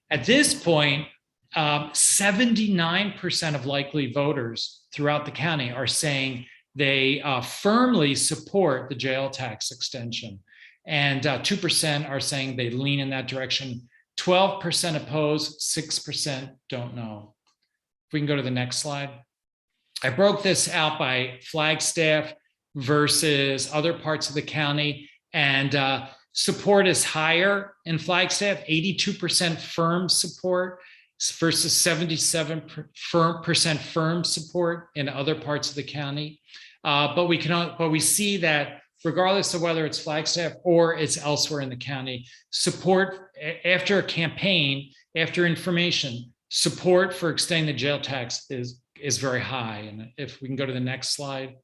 At this point, 79% of likely voters throughout the county are saying they firmly support the jail tax extension. And 2% are saying they lean in that direction. 12% opposed, 6% don't know. If we can go to the next slide. I broke this out by Flagstaff versus other parts of the county, and support is higher in Flagstaff, 82% firm support versus 77% firm support in other parts of the county. But we see that regardless of whether it's Flagstaff or it's elsewhere in the county, support after a campaign, after information, support for extending the jail tax is very high. And if we can go to the next slide.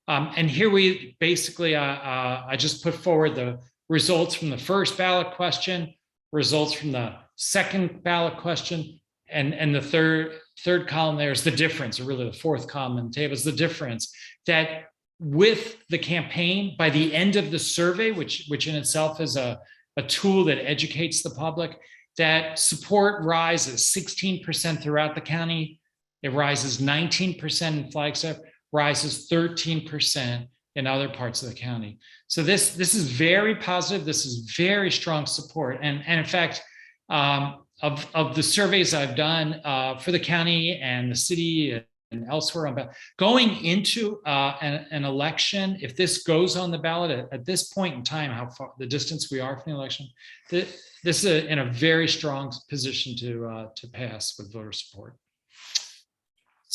And here we basically, I just put forward the results from the first ballot question, results from the second ballot question, and the third column there is the difference, or really the fourth column in the table is the difference, that with the campaign, by the end of the survey, which in itself is a tool that educates the public, that support rises 16% throughout the county. It rises 19% in Flagstaff, rises 13% in other parts of the county. So this is very positive. This is very strong support. And in fact, of the surveys I've done for the county and the city and elsewhere, going into an election, if this goes on the ballot at this point in time, how far the distance we are from the election, this is in a very strong position to pass with voter support.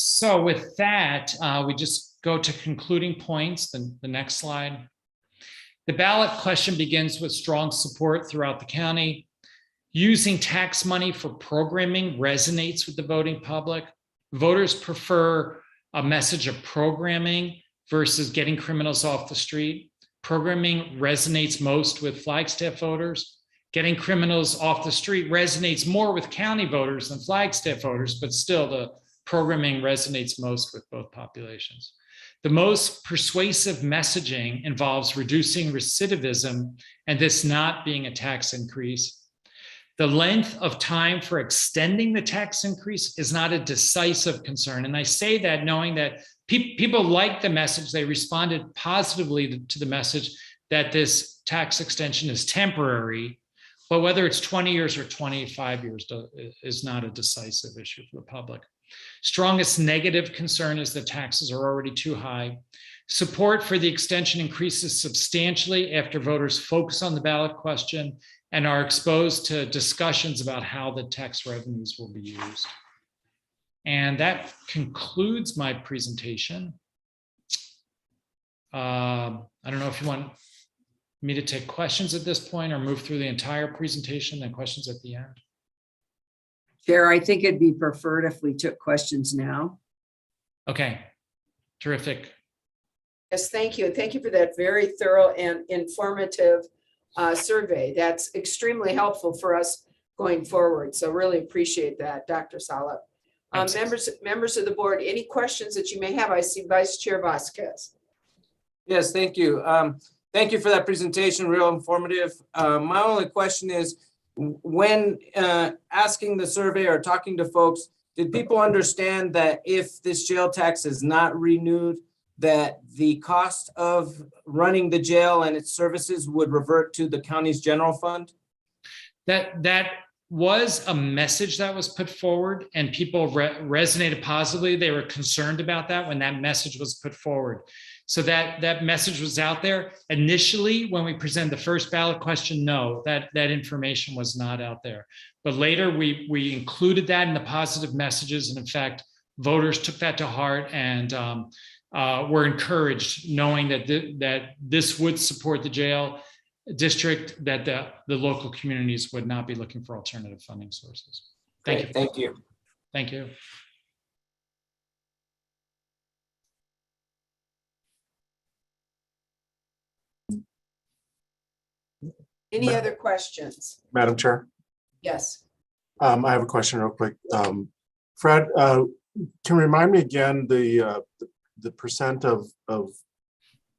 So with that, we just go to concluding points, the next slide. The ballot question begins with strong support throughout the county. Using tax money for programming resonates with the voting public. Voters prefer a message of programming versus getting criminals off the street. Programming resonates most with Flagstaff voters. Getting criminals off the street resonates more with county voters than Flagstaff voters, but still the programming resonates most with both populations. The most persuasive messaging involves reducing recidivism and this not being a tax increase. The length of time for extending the tax increase is not a decisive concern. And I say that knowing that people like the message, they responded positively to the message that this tax extension is temporary, but whether it's 20 years or 25 years is not a decisive issue for the public. Strongest negative concern is that taxes are already too high. Support for the extension increases substantially after voters focus on the ballot question and are exposed to discussions about how the tax revenues will be used. And that concludes my presentation. I don't know if you want me to take questions at this point or move through the entire presentation, then questions at the end. Chair, I think it'd be preferred if we took questions now. Okay, terrific. Yes, thank you. And thank you for that very thorough and informative survey. That's extremely helpful for us going forward. So really appreciate that, Dr. Salop. Members of the board, any questions that you may have? I see Vice Chair Vasquez. Yes, thank you. Thank you for that presentation, real informative. My only question is, when asking the survey or talking to folks, did people understand that if this jail tax is not renewed, that the cost of running the jail and its services would revert to the county's general fund? That was a message that was put forward, and people resonated positively. They were concerned about that when that message was put forward. So that message was out there. Initially, when we presented the first ballot question, no, that information was not out there. But later we included that in the positive messages. And in fact, voters took that to heart and were encouraged, knowing that this would support the jail district, that the local communities would not be looking for alternative funding sources. Thank you. Thank you. Thank you. Any other questions? Madam Chair, Yes. I have a question real quick. Fred, can you remind me again the percent of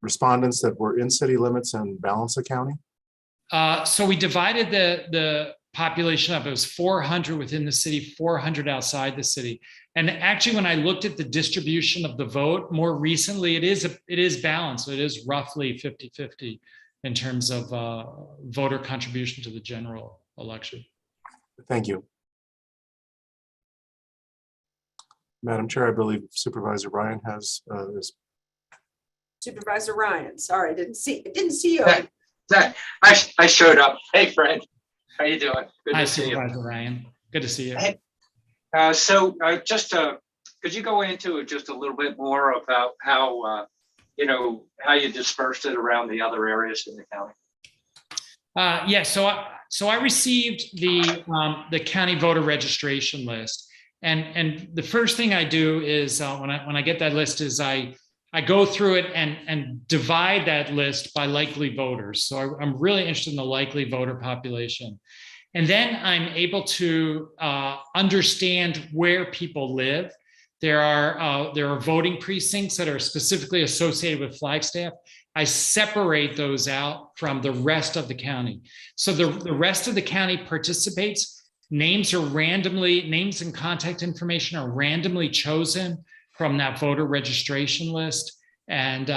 respondents that were in city limits and balance of county? So we divided the population up. It was 400 within the city, 400 outside the city. And actually, when I looked at the distribution of the vote more recently, it is balanced. It is roughly 50-50 in terms of voter contribution to the general election. Thank you. Madam Chair, I believe Supervisor Ryan has his. Supervisor Ryan, sorry, didn't see you. I showed up. Hey, Fred, how you doing? Good Hi, to see you. Supervisor Ryan. Good to see you. Hey, could you go into just a little bit more about how how you dispersed it around the other areas in the county? Yeah, so I received the county voter registration list, and the first thing I do is when I get that list is I go through it and divide that list by likely voters. So I'm really interested in the likely voter population, and then I'm able to understand where people live. There are voting precincts that are specifically associated with Flagstaff. I separate those out from the rest of the county. So the rest of the county participates. Names and contact information are randomly chosen from that voter registration list. And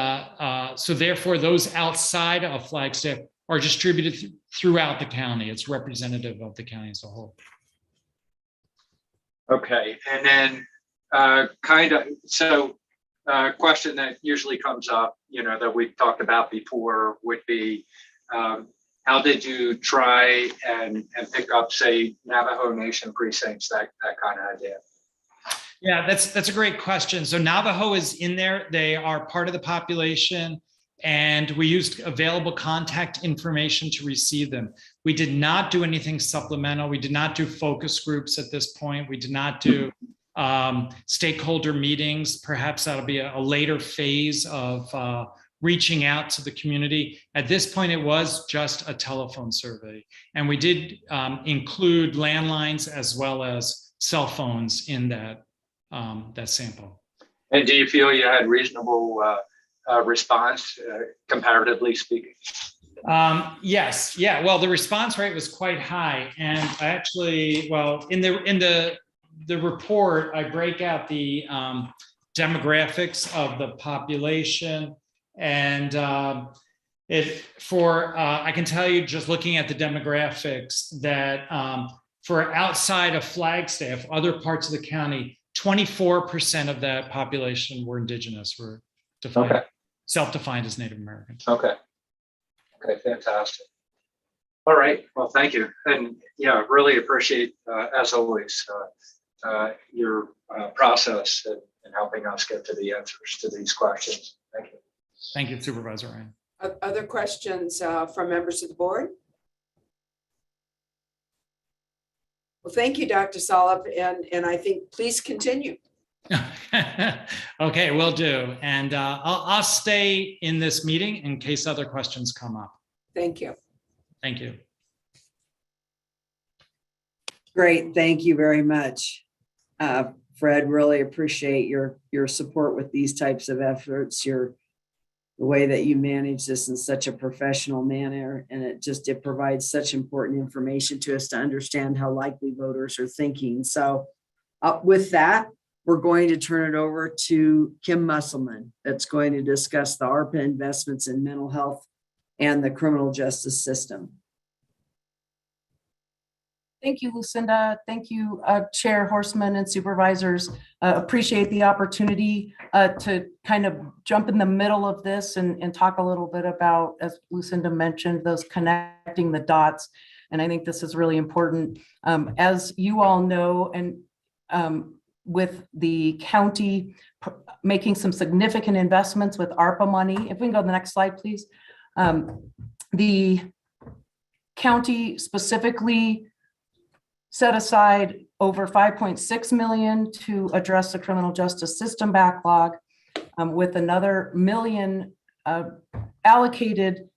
so therefore those outside of Flagstaff are distributed throughout the county. It's representative of the county as a whole. Okay, and then question that usually comes up, that we've talked about before would be, how did you try and pick up, say, Navajo Nation precincts, that kind of idea? Yeah, that's a great question. So Navajo is in there. They are part of the population, and we used available contact information to receive them. We did not do anything supplemental. We did not do focus groups at this point. We did not do stakeholder meetings. Perhaps that'll be a later phase of reaching out to the community. At this point, it was just a telephone survey. And we did include landlines as well as cell phones in that sample. And do you feel you had reasonable response, comparatively speaking? Yes. Yeah. Well, the response rate was quite high. And I actually, in the report, I break out the demographics of the population, and I can tell you, just looking at the demographics, that for outside of Flagstaff, other parts of the county, 24% of that population were indigenous, were defined, self-defined as Native Americans. Okay, fantastic. All right, well, thank you. And yeah, really appreciate, as always, your process in helping us get to the answers to these questions. Thank you. Thank you, Supervisor Ryan. Other questions from members of the board? Well, thank you, Dr. Solip, and I think please continue. Okay, will do. And I'll stay in this meeting in case other questions come up. Thank you. Thank you. Great, thank you very much. Fred, really appreciate your support with these types of efforts, the way that you manage this in such a professional manner, and it provides such important information to us to understand how likely voters are thinking. So with that, we're going to turn it over to Kim Musselman, that's going to discuss the ARPA investments in mental health and the criminal justice system. Thank you, Lucinda. Thank you, Chair Horstman and supervisors. Appreciate the opportunity to kind of jump in the middle of this and talk a little bit about, as Lucinda mentioned, those connecting the dots. And I think this is really important. As you all know, and with the county making some significant investments with ARPA money, if we can go to the next slide, please. The county specifically set aside over $5.6 million to address the criminal justice system backlog, with another $1 million allocated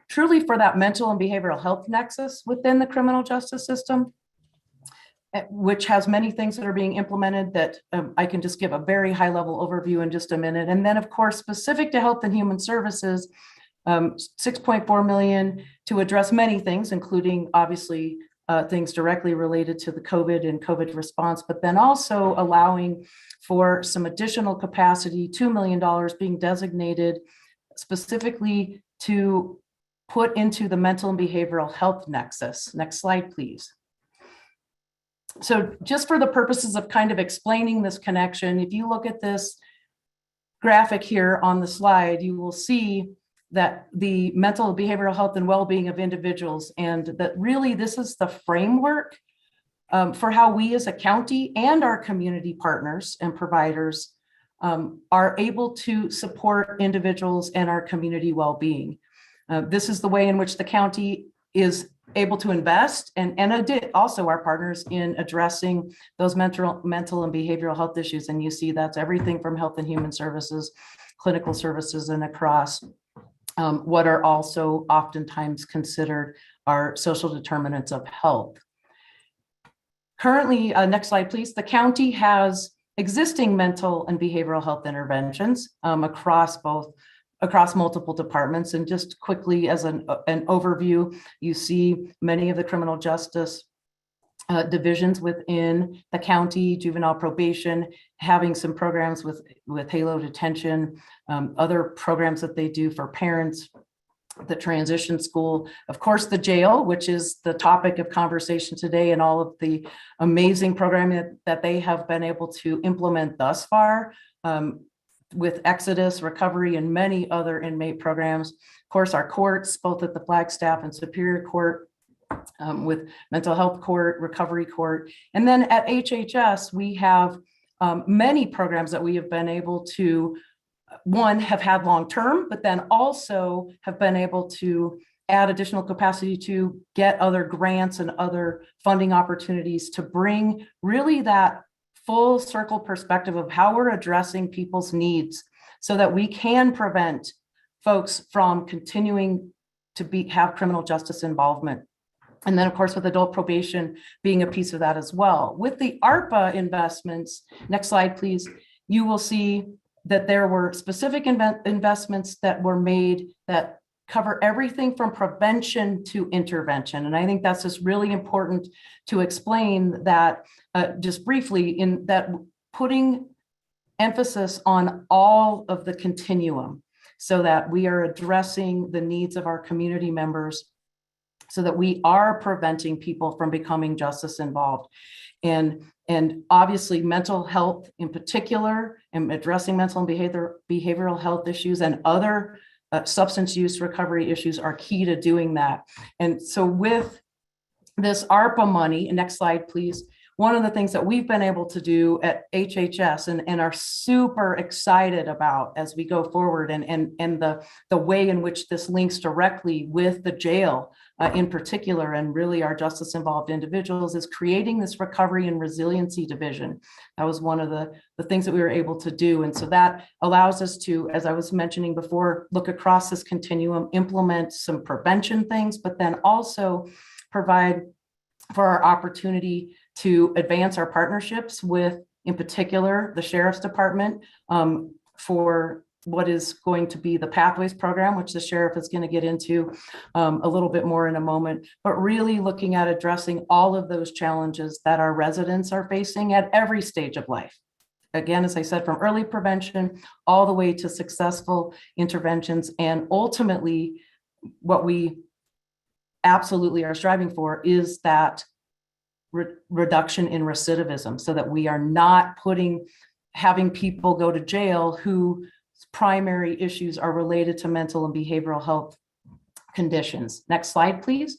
truly for that mental and behavioral health nexus within the criminal justice system, which has many things that are being implemented that I can just give a very high level overview in just a minute. And then of course, specific to Health and Human Services, $6.4 million to address many things, including obviously things directly related to the COVID and COVID response, but then also allowing for some additional capacity, $2 million being designated specifically to put into the mental and behavioral health nexus. Next slide, please. So just for the purposes of kind of explaining this connection, if you look at this graphic here on the slide, you will see that the mental, behavioral health and well-being of individuals, and that really this is the framework for how we as a county and our community partners and providers are able to support individuals and our community well-being. This is the way in which the county is able to invest and also our partners in addressing those mental and behavioral health issues. And you see that's everything from health and human services, clinical services, and across what are also oftentimes considered our social determinants of health. Currently, next slide, please. The county has existing mental and behavioral health interventions across multiple departments. And just quickly as an overview, you see many of the criminal justice divisions within the county, juvenile probation, having some programs with Halo detention, other programs that they do for parents, the transition school, of course, the jail, which is the topic of conversation today, and all of the amazing programming that they have been able to implement thus far. With Exodus, recovery, and many other inmate programs. Of course, our courts, both at the Flagstaff and Superior Court, with mental health court, recovery court. And then at HHS, we have many programs that we have been able to, one, have had long-term, but then also have been able to add additional capacity to get other grants and other funding opportunities to bring really that full circle perspective of how we're addressing people's needs so that we can prevent folks from continuing to have criminal justice involvement. And then, of course, with adult probation being a piece of that as well. With the ARPA investments, next slide, please, you will see that there were specific investments that were made that cover everything from prevention to intervention. And I think that's just really important to explain that just briefly, in that putting emphasis on all of the continuum so that we are addressing the needs of our community members so that we are preventing people from becoming justice involved. And obviously mental health in particular, and addressing mental and behavioral health issues and other substance use recovery issues are key to doing that. And so with this ARPA money, next slide, please. One of the things that we've been able to do at HHS and are super excited about as we go forward and the way in which this links directly with the jail in particular, and really our justice involved individuals, is creating this recovery and resiliency division. That was one of the things that we were able to do. And so that allows us to, as I was mentioning before, look across this continuum, implement some prevention things, but then also provide for our opportunity to advance our partnerships with, in particular, the Sheriff's Department for what is going to be the Pathways program, which the sheriff is going to get into a little bit more in a moment, but really looking at addressing all of those challenges that our residents are facing at every stage of life. Again, as I said, from early prevention all the way to successful interventions. And ultimately, what we absolutely are striving for is that reduction in recidivism, so that we are not having people go to jail whose primary issues are related to mental and behavioral health conditions. Next slide, please.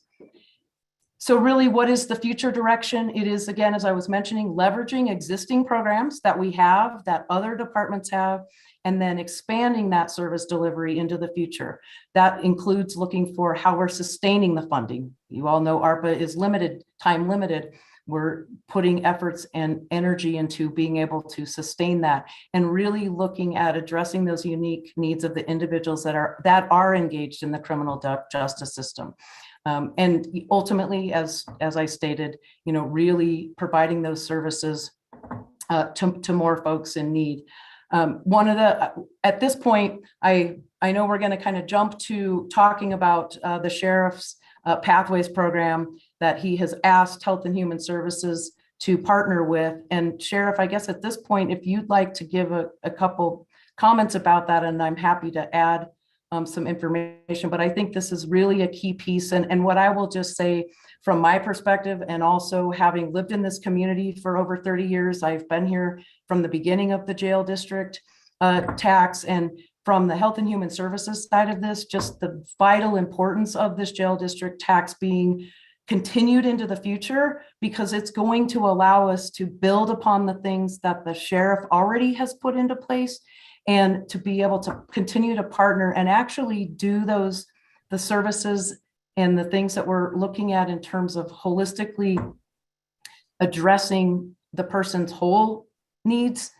So really, what is the future direction? It is, again, as I was mentioning, leveraging existing programs that we have, that other departments have, and then expanding that service delivery into the future. That includes looking for how we're sustaining the funding. You all know ARPA is limited, time limited. We're putting efforts and energy into being able to sustain that, and really looking at addressing those unique needs of the individuals that are engaged in the criminal justice system. And ultimately, as I stated, really providing those services to more folks in need. At this point, I know we're going to kind of jump to talking about the sheriff's Pathways program that he has asked Health and Human Services to partner with. And Sheriff, I guess at this point, if you'd like to give a couple comments about that, and I'm happy to add some information, but I think this is really a key piece. And what I will just say from my perspective, and also having lived in this community for over 30 years, I've been here from the beginning of the jail district tax, and from the Health and Human Services side of this, just the vital importance of this jail district tax being continued into the future, because it's going to allow us to build upon the things that the sheriff already has put into place, and to be able to continue to partner and actually do the services and the things that we're looking at in terms of holistically addressing the person's whole needs.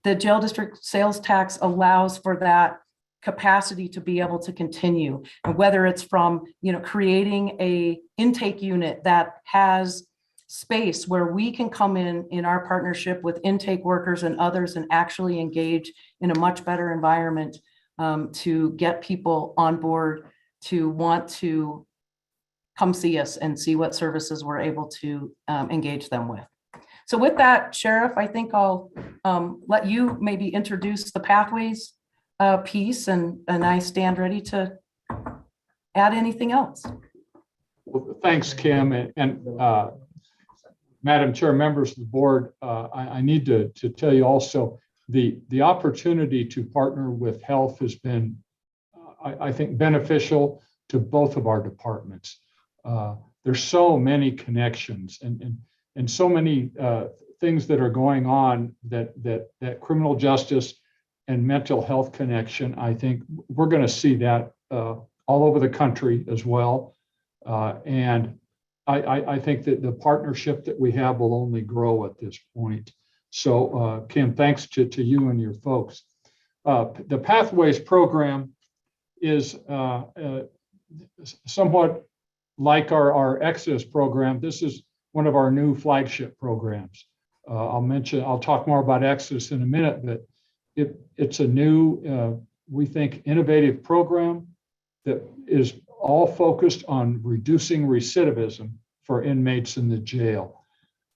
The jail district sales tax allows for that capacity to be able to continue, and whether it's from, creating a intake unit that has space where we can come in our partnership with intake workers and others and actually engage in a much better environment to get people on board to want to come see us and see what services we're able to engage them with. So with that, Sheriff, I think I'll let you maybe introduce the pathways piece, and I stand ready to add anything else. Well, thanks, Kim, and Madam Chair, members of the board. I need to tell you also, the opportunity to partner with health has been, I think, beneficial to both of our departments. There's so many connections and so many things that are going on that criminal justice and mental health connection. I think we're going to see that all over the country as well. And I think that the partnership that we have will only grow at this point. So Kim, thanks to you and your folks. The Pathways program is somewhat like our Exodus program. This is one of our new flagship programs. I'll talk more about Exodus in a minute, but it's a new, we think, innovative program that is all focused on reducing recidivism for inmates in the jail.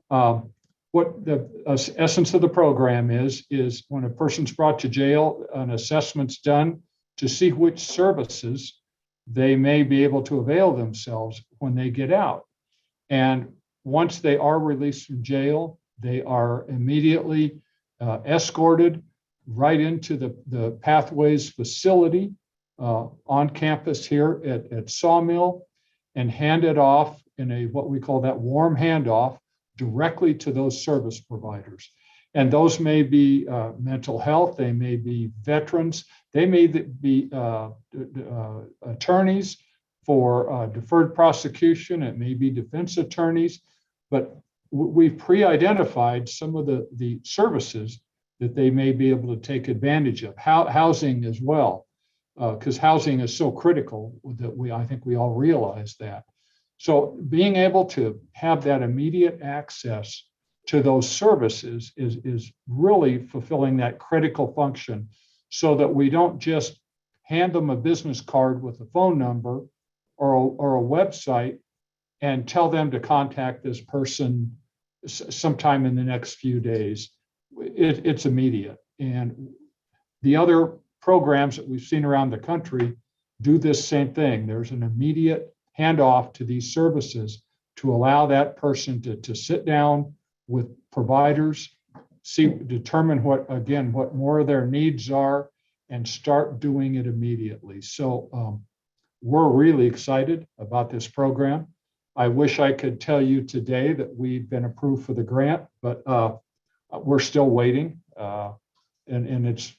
What the essence of the program is when a person's brought to jail, an assessment's done to see which services they may be able to avail themselves when they get out. And once they are released from jail, they are immediately escorted right into the Pathways facility on campus here at Sawmill, and handed off in what we call that warm handoff directly to those service providers. And those may be mental health, they may be veterans, they may be attorneys for deferred prosecution, it may be defense attorneys, but we've pre-identified some of the services that they may be able to take advantage of. Housing as well, because housing is so critical that I think we all realize that. So being able to have that immediate access to those services is really fulfilling that critical function, so that we don't just hand them a business card with a phone number or a website and tell them to contact this person sometime in the next few days. It's immediate. And the other programs that we've seen around the country do this same thing. There's an immediate handoff to these services to allow that person to sit down with providers, determine what more of their needs are, and start doing it immediately. So we're really excited about this program. I wish I could tell you today that we've been approved for the grant, but we're still waiting. And it's,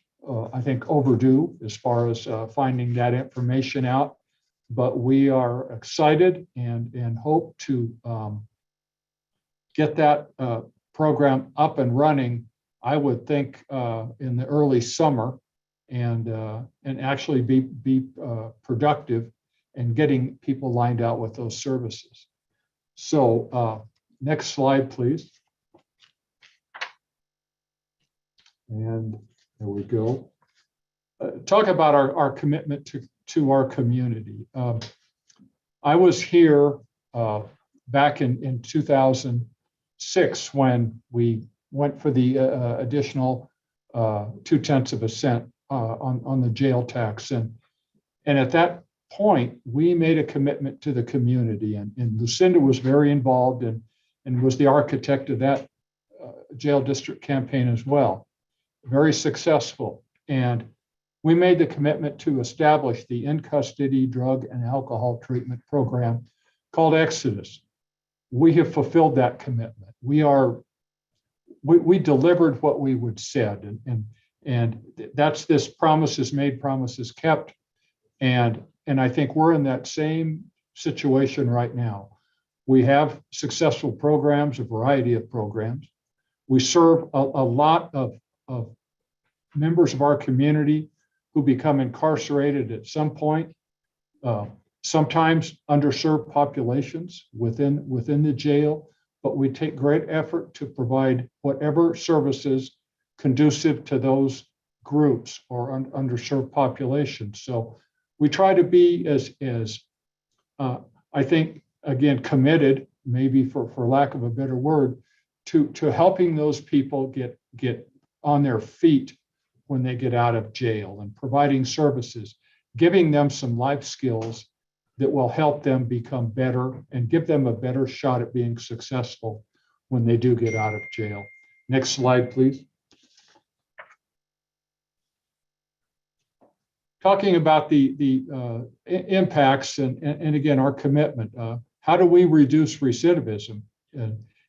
I think, overdue as far as finding that information out. But we are excited and hope to get that program up and running, I would think, in the early summer, and actually be productive and getting people lined out with those services. So next slide, please. And there we go. Talk about our commitment to our community. I was here back in 2006 when we went for the additional 0.2% on the jail tax, and And at that point, we made a commitment to the community, and Lucinda was very involved and was the architect of that jail district campaign as well. Very successful. And we made the commitment to establish the in-custody drug and alcohol treatment program called Exodus. We have fulfilled that commitment. We delivered what we would said, and that's this promises made, promises kept. And I think we're in that same situation right now. We have successful programs, a variety of programs. We serve a lot of members of our community who become incarcerated at some point, sometimes underserved populations within the jail, but we take great effort to provide whatever services conducive to those groups or underserved populations. So we try to be as I think, again, committed, maybe for lack of a better word, to helping those people get on their feet when they get out of jail, and providing services, giving them some life skills that will help them become better and give them a better shot at being successful when they do get out of jail. Next slide, please. Talking about the impacts and again, our commitment. How do we reduce recidivism?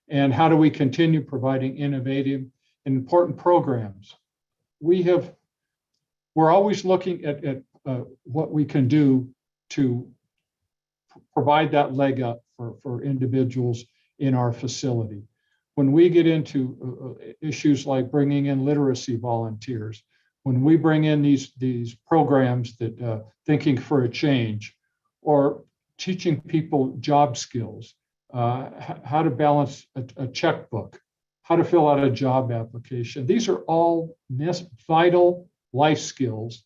And how do we continue providing innovative and important programs? We're always looking at what we can do to provide that leg up for individuals in our facility. When we get into issues like bringing in literacy volunteers, when we bring in these programs that thinking for a change, or teaching people job skills, how to balance a checkbook, how to fill out a job application. These are all vital life skills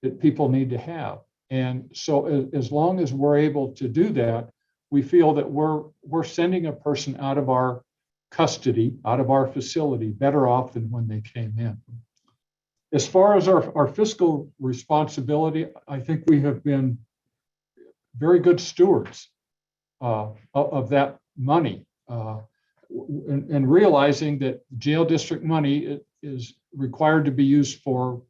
that people need to have. And so as long as we're able to do that, we feel that we're sending a person out of our custody, out of our facility, better off than when they came in. As far as our fiscal responsibility, I think we have been very good stewards of that money, and realizing that jail district money is required to be used for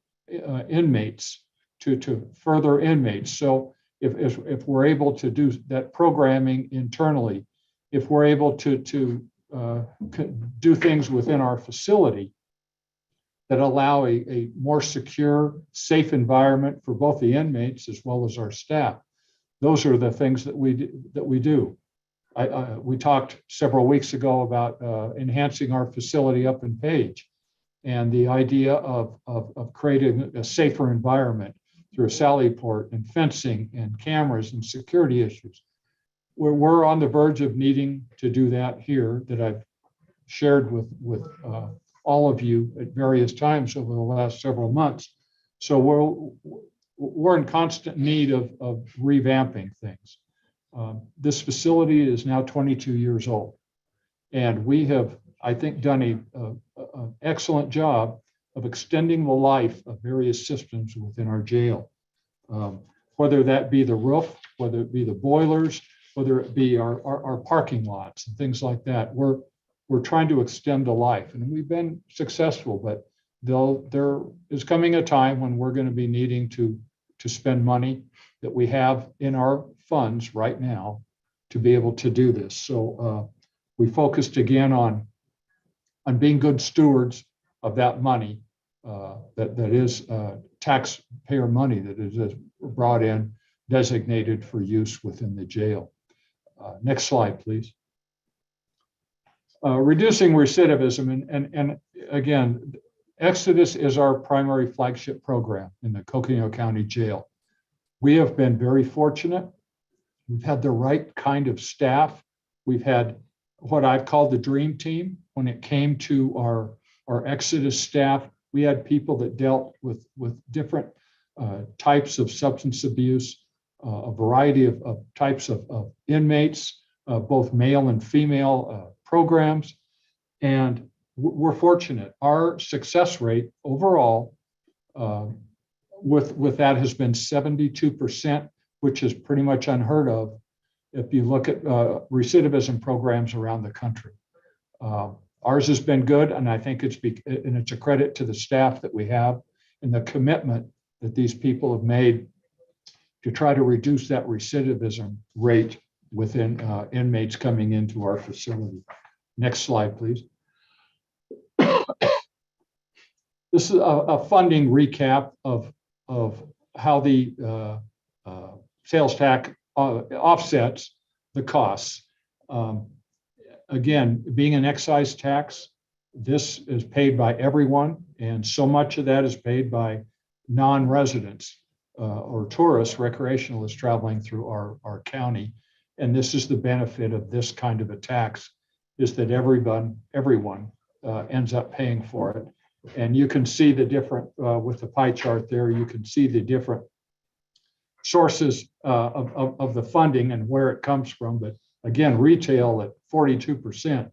inmates, to further inmates. So if we're able to do that programming internally, if we're able to do things within our facility that allow a more secure, safe environment for both the inmates as well as our staff, those are the things that we do. We talked several weeks ago about enhancing our facility up in Page, and the idea of creating a safer environment through a sally port and fencing and cameras and security issues. We're on the verge of needing to do that here, that I've shared with all of you at various times over the last several months. So we're in constant need of revamping things. This facility is now 22 years old, and we have, I think, done an excellent job of extending the life of various systems within our jail. Whether that be the roof, whether it be the boilers, whether it be our parking lots and things like that, we're trying to extend the life, and we've been successful, but there is coming a time when we're going to be needing to spend money that we have in our funds right now to be able to do this. So we focused again on being good stewards of that money that is taxpayer money that is brought in, designated for use within the jail. Next slide, please. Reducing recidivism, and again, Exodus is our primary flagship program in the Coconino County Jail. We have been very fortunate. We've had the right kind of staff. We've had what I've called the dream team. When it came to our Exodus staff, we had people that dealt with different types of substance abuse, a variety of types of inmates, both male and female programs. And we're fortunate. Our success rate overall with that has been 72%, which is pretty much unheard of if you look at recidivism programs around the country. Ours has been good, and I think it's a credit to the staff that we have and the commitment that these people have made to try to reduce that recidivism rate within inmates coming into our facility. Next slide, please. This is a funding recap of how the sales tax offsets the costs. Again, being an excise tax, this is paid by everyone, and so much of that is paid by non-residents or tourists, recreationalists traveling through our county. And this is the benefit of this kind of a tax, is that everyone ends up paying for it. And you can see the different, with the pie chart there, you can see the different sources of the funding and where it comes from. But again, retail at 42%,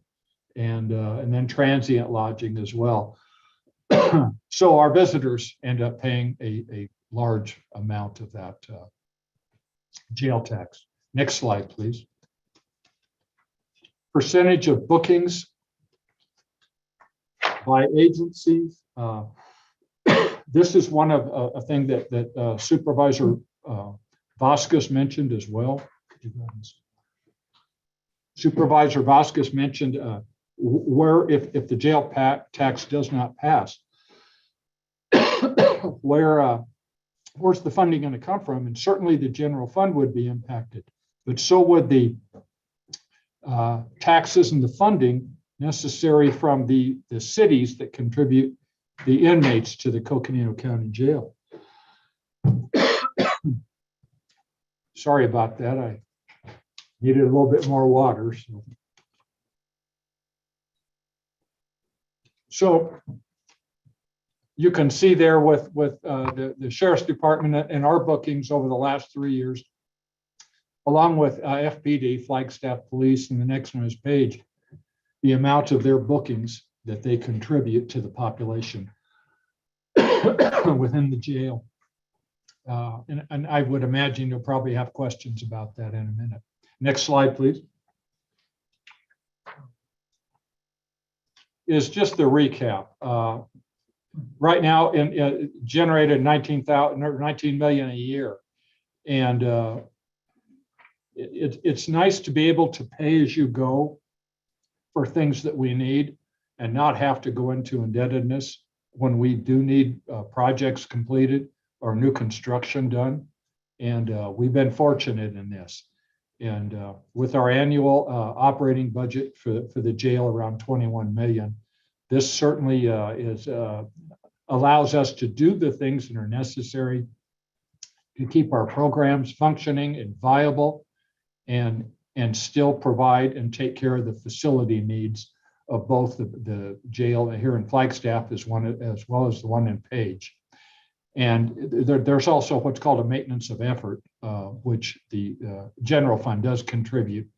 and then transient lodging as well. So our visitors end up paying a large amount of that jail tax. Next slide, please. Percentage of bookings by agencies. This is one of a thing that Supervisor Vasquez mentioned as well. Supervisor Vasquez mentioned where if the jail tax does not pass, where's the funding going to come from? And certainly the general fund would be impacted, but so would the taxes and the funding necessary from the cities that contribute the inmates to the Coconino County Jail. Sorry about that. I needed a little bit more water. So you can see there with the Sheriff's Department and our bookings over the last 3 years, along with FPD, Flagstaff Police, and the next one is Page, the amount of their bookings that they contribute to the population within the jail. And I would imagine you'll probably have questions about that in a minute. Next slide, please. Is just the recap. Right now, generated 19 million a year, and it's nice to be able to pay as you go for things that we need and not have to go into indebtedness when we do need projects completed or new construction done. And we've been fortunate in this. And with our annual operating budget for the jail around 21 million, this certainly allows us to do the things that are necessary to keep our programs functioning and viable, and still provide and take care of the facility needs of both the jail here in Flagstaff as well as the one in Page. And there's also what's called a maintenance of effort, which the general fund does contribute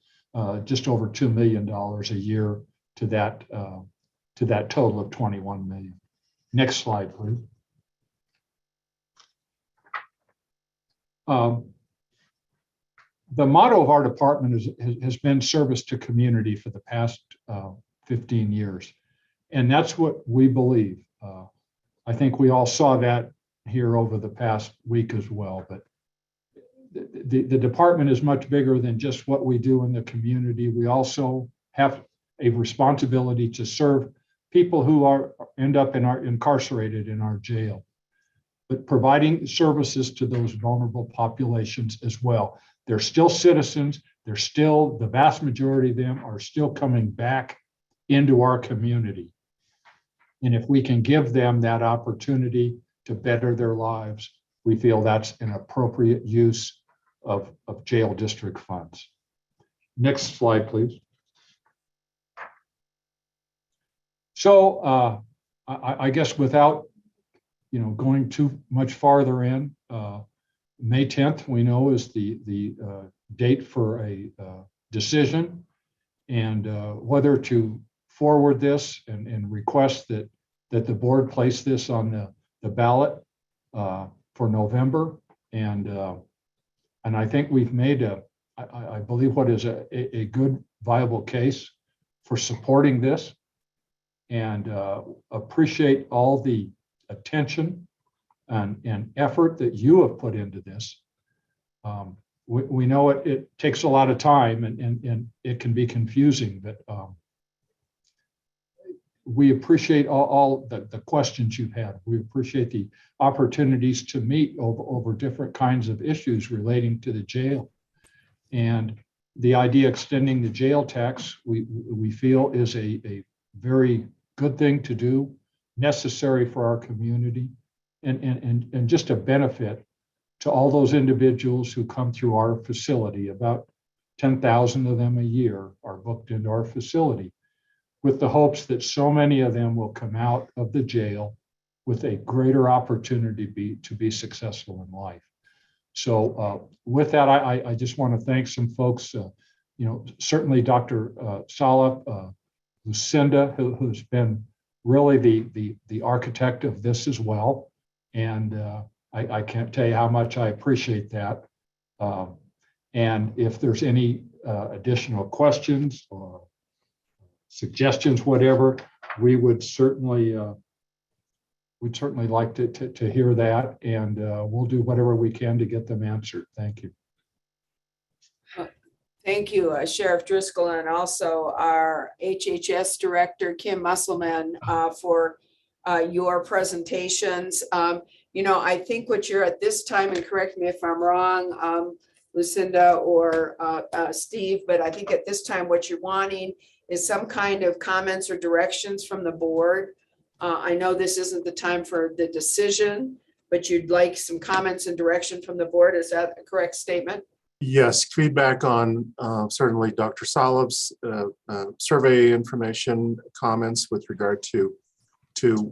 just over $2 million a year to that total of 21 million. Next slide, please. The motto of our department has been service to community for the past 15 years. And that's what we believe. I think we all saw that here over the past week as well. But the department is much bigger than just what we do in the community. We also have a responsibility to serve people who end up incarcerated in our jail, but providing services to those vulnerable populations as well. They're still citizens. The vast majority of them are still coming back into our community. And if we can give them that opportunity to better their lives, we feel that's an appropriate use of jail district funds. Next slide, please. So I guess without going too much farther in, May 10th, we know, is the date for a decision, and whether to forward this and request that the board place this on the ballot for November. And I think we've made I believe what is a good viable case for supporting this, and appreciate all the attention and effort that you have put into this. We know it takes a lot of time and it can be confusing, but we appreciate all the questions you've had. We appreciate the opportunities to meet over different kinds of issues relating to the jail. And the idea extending the jail tax, we feel is a very good thing to do, necessary for our community, and just a benefit to all those individuals who come through our facility. About 10,000 of them a year are booked into our facility, with the hopes that so many of them will come out of the jail with a greater opportunity to be successful in life. So with that, I just want to thank some folks, certainly Dr. Salop, Lucinda, who's been really the architect of this as well. And I can't tell you how much I appreciate that. And if there's any additional questions or suggestions, whatever, we would certainly like to hear that, and we'll do whatever we can to get them answered. Thank you. Thank you, Sheriff Driscoll, and also our HHS Director, Kim Musselman, for your presentations. I think what you're at this time, and correct me if I'm wrong, Lucinda or Steve, but I think at this time what you're wanting is some kind of comments or directions from the board. I know this isn't the time for the decision, but you'd like some comments and direction from the board. Is that a correct statement? Yes, feedback on certainly Dr. Salop's survey information, comments with regard to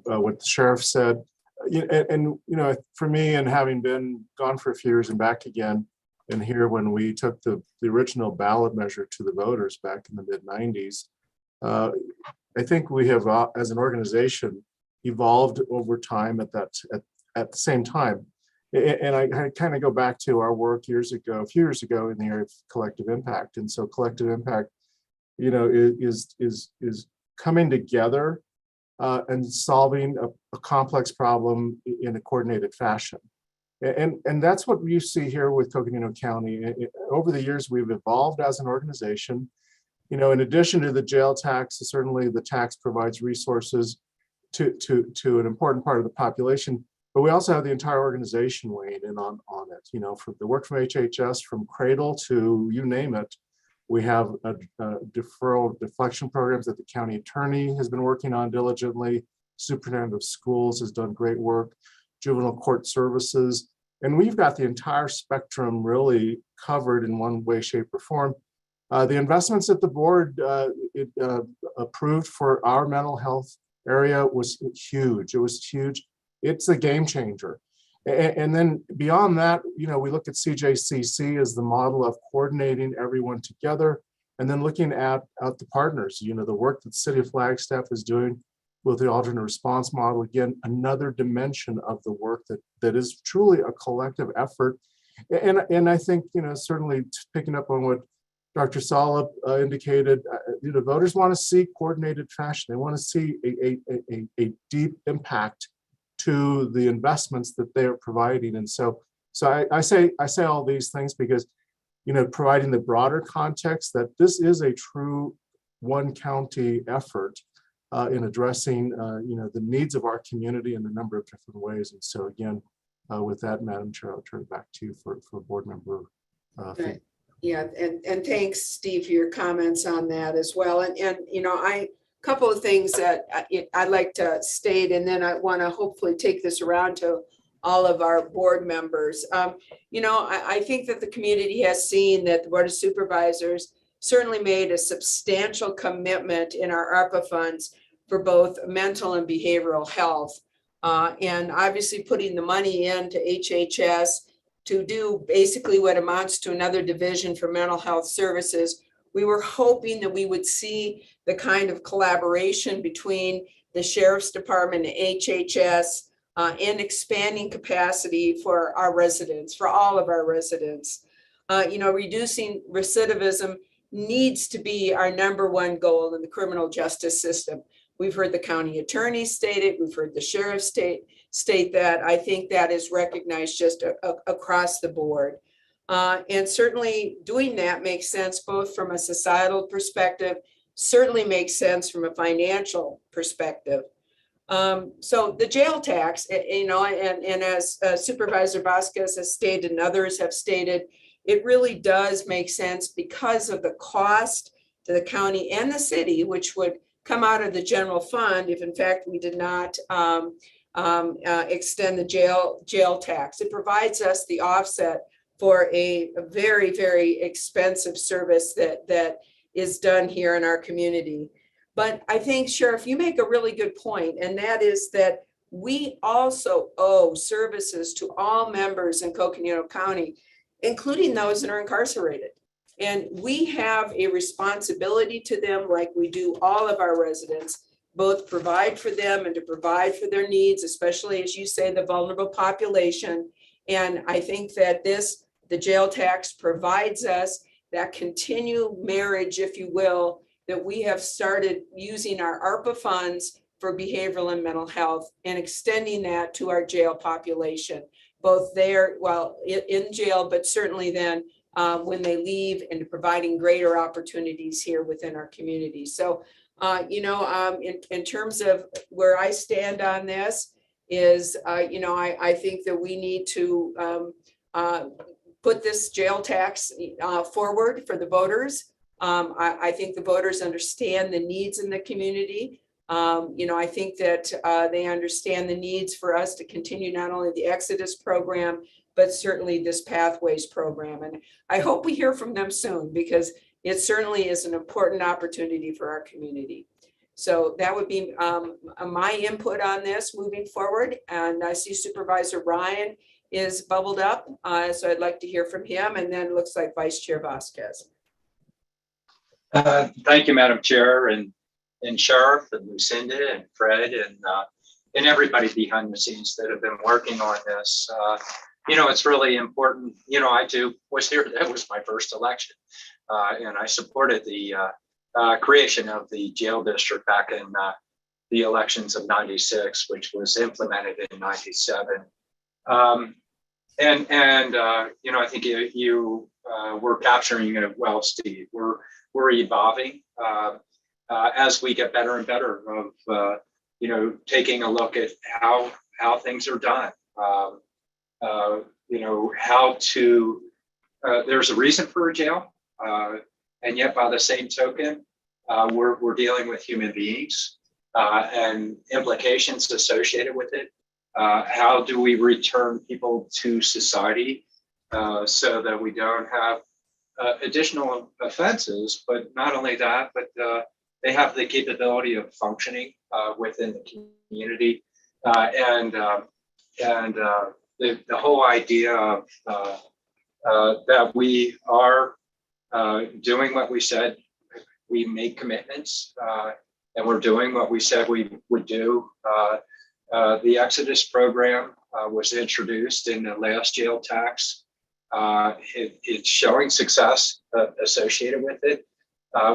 what the sheriff said. And for me, and having been gone for a few years and back again, and here when we took the original ballot measure to the voters back in the mid-90s, I think we have, as an organization, evolved over time at the same time. And I kind of go back to our work a few years ago in the area of collective impact. And so collective impact, is coming together and solving a complex problem in a coordinated fashion. And that's what you see here with Coconino County. Over the years, we've evolved as an organization. In addition to the jail tax, certainly the tax provides resources to an important part of the population, but we also have the entire organization weighing in on it. From the work from HHS, from cradle to you name it. We have a deferral deflection programs that the county attorney has been working on diligently. Superintendent of schools has done great work. Juvenile court services. And we've got the entire spectrum really covered in one way, shape, or form. The investments that the board approved for our mental health area was huge. It was huge. It's a game changer. And then beyond that, we look at CJCC as the model of coordinating everyone together, and then looking at the partners, the work that the City of Flagstaff is doing with the alternate response model. Again, another dimension of the work that is truly a collective effort. And I think, certainly picking up on what Dr. Salop indicated, voters want to see coordinated fashion. They want to see a deep impact to the investments that they are providing. And so I say all these things because, providing the broader context that this is a true one county effort in addressing, the needs of our community in a number of different ways. And so again, with that, Madam Chair, I'll turn it back to you for board member. Yeah, and thanks, Steve, for your comments on that as well. And couple of things that I'd like to state, and then I want to hopefully take this around to all of our board members. I think that the community has seen that the Board of Supervisors certainly made a substantial commitment in our ARPA funds for both mental and behavioral health. And obviously putting the money into HHS to do basically what amounts to another division for mental health services. We were hoping that we would see the kind of collaboration between the Sheriff's Department and HHS and expanding capacity for our residents, for all of our residents. Reducing recidivism needs to be our #1 goal in the criminal justice system. We've heard the county attorney state it. We've heard the sheriff state that. I think that is recognized just across the board. And certainly doing that makes sense both from a societal perspective, certainly makes sense from a financial perspective. So the jail tax, and as Supervisor Vasquez has stated and others have stated, it really does make sense because of the cost to the county and the city, which would come out of the general fund if in fact we did not extend the jail tax. It provides us the offset for a very, very expensive service that is done here in our community. But I think, Sheriff, you make a really good point, and that is that we also owe services to all members in Coconino County, including those that are incarcerated. And we have a responsibility to them, like we do all of our residents, both provide for them and to provide for their needs, especially, as you say, the vulnerable population. And I think that the jail tax provides us that continued marriage, if you will, that we have started using our ARPA funds for behavioral and mental health and extending that to our jail population, both there, in jail, but certainly then when they leave, and providing greater opportunities here within our community. So, in terms of where I stand on this is, I think that we need to put this jail tax forward for the voters. I think the voters understand the needs in the community. I think that they understand the needs for us to continue not only the Exodus program, but certainly this Pathways program. And I hope we hear from them soon, because it certainly is an important opportunity for our community. So that would be my input on this moving forward. And I see Supervisor Ryan is bubbled up. So I'd like to hear from him. And then it looks like Vice Chair Vasquez. Thank you, Madam Chair, and Sheriff, and Lucinda, and Fred, and everybody behind the scenes that have been working on this. It's really important. I too was here. That was my first election, and I supported the creation of the jail district back in the elections of '96, which was implemented in '97. I think you were capturing it well, Steve. We're evolving as we get better and better of taking a look at how things are done. How to there's a reason for a jail, and yet by the same token, we're dealing with human beings and implications associated with it. How do we return people to society so that we don't have additional offenses? But not only that, but they have the capability of functioning within the community, and the whole idea of that we are doing what we said. We make commitments, and we're doing what we said we would do. The Exodus program was introduced in the last jail tax. It's showing success associated with it.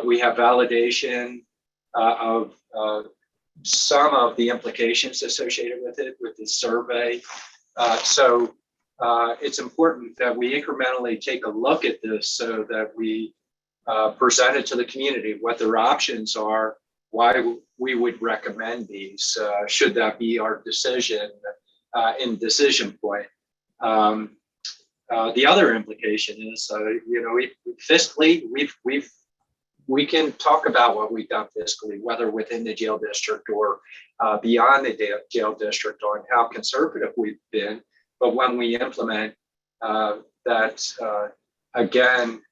We have validation of some of the implications associated with it with the survey. So it's important that we incrementally take a look at this so that we present it to the community, what their options are, why we would recommend these, should that be our decision in decision point. The other implication is, fiscally, we can talk about what we've done fiscally, whether within the jail district or beyond the jail district, on how conservative we've been. But when we implement that, again,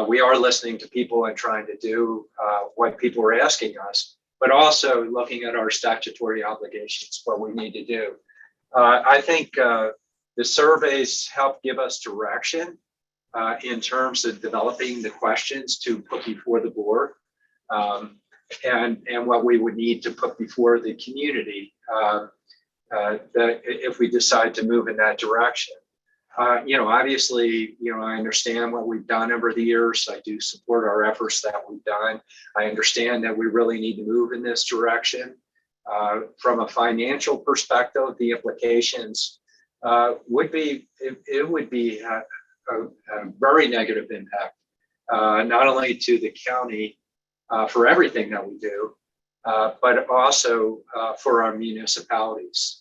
we are listening to people and trying to do what people are asking us, but also looking at our statutory obligations, what we need to do. I think the surveys help give us direction in terms of developing the questions to put before the board, and what we would need to put before the community. that if we decide to move in that direction. Obviously, I understand what we've done over the years. I do support our efforts that we've done. I understand that we really need to move in this direction. From a financial perspective, the implications would be a very negative impact, not only to the county for everything that we do, but also for our municipalities.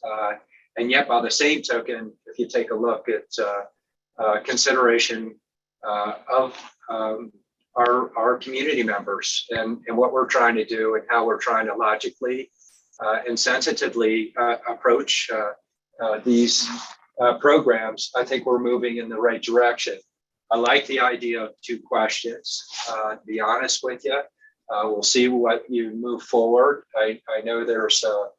And yet, by the same token, if you take a look at consideration of our community members and what we're trying to do and how we're trying to logically and sensitively approach these programs, I think we're moving in the right direction. I like the idea of 2 questions, to be honest with you. We'll see what you move forward. I know there's a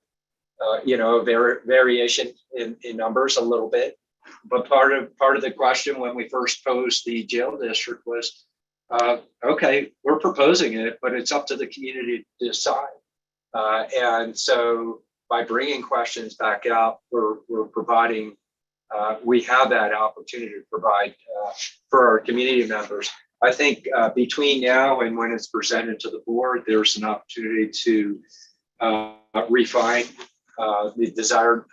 variation in numbers a little bit, but part of the question when we first posed the jail district was, okay, we're proposing it, but it's up to the community to decide. And so by bringing questions back out, we're providing, we have that opportunity to provide for our community members. I think between now and when it's presented to the board, there's an opportunity to refine the desired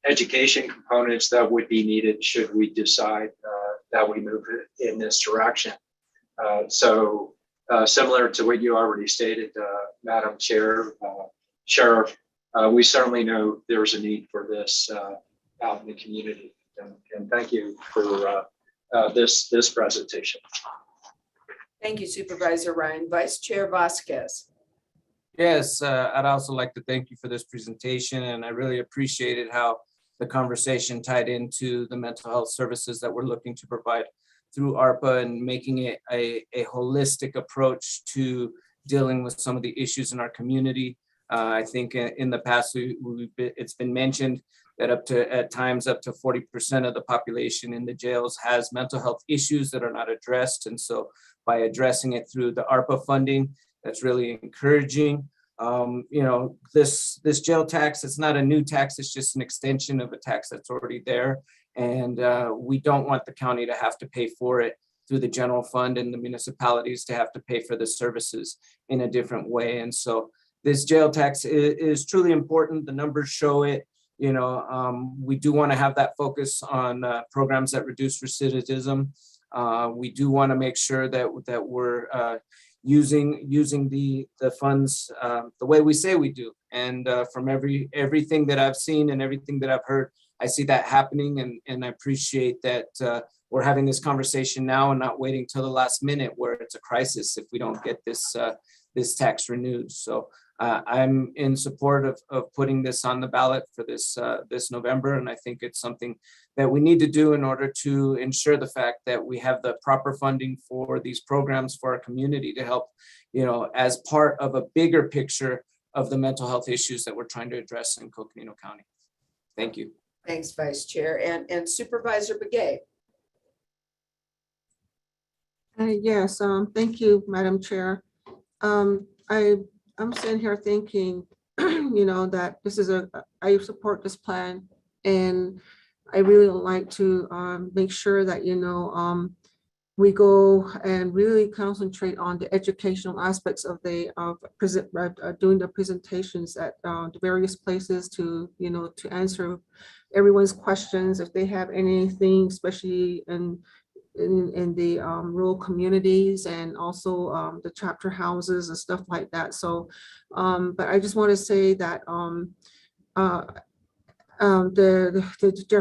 education components that would be needed should we decide that we move in this direction. So similar to what you already stated, Madam Chair, Sheriff, we certainly know there's a need for this out in the community. And thank you for this presentation. Thank you, Supervisor Ryan. Vice Chair Vasquez. Yes, I'd also like to thank you for this presentation, and I really appreciated how the conversation tied into the mental health services that we're looking to provide through ARPA and making it a holistic approach to dealing with some of the issues in our community. I think in the past, it's been mentioned that at times up to 40% of the population in the jails has mental health issues that are not addressed. And so by addressing it through the ARPA funding, that's really encouraging. This jail tax, it's not a new tax, it's just an extension of a tax that's already there. And we don't want the county to have to pay for it through the general fund and the municipalities to have to pay for the services in a different way. And so this jail tax is truly important. The numbers show it. We do want to have that focus on programs that reduce recidivism. We do want to make sure that we're using the funds the way we say we do. And from everything that I've seen and everything that I've heard, I see that happening, and I appreciate that we're having this conversation now and not waiting till the last minute where it's a crisis if we don't get this tax renewed. So I'm in support of putting this on the ballot for this November, and I think it's something that we need to do in order to ensure the fact that we have the proper funding for these programs for our community to help, as part of a bigger picture of the mental health issues that we're trying to address in Coconino County. Thank you. Thanks, Vice Chair. And Supervisor Begay. Yes, thank you, Madam Chair. I'm sitting here thinking, that this is I support this plan, and I really would like to make sure that, we go and really concentrate on the educational aspects of doing the presentations at the various places to answer everyone's questions if they have anything, especially in the rural communities, and also the chapter houses and stuff like that. So, but I just want to say that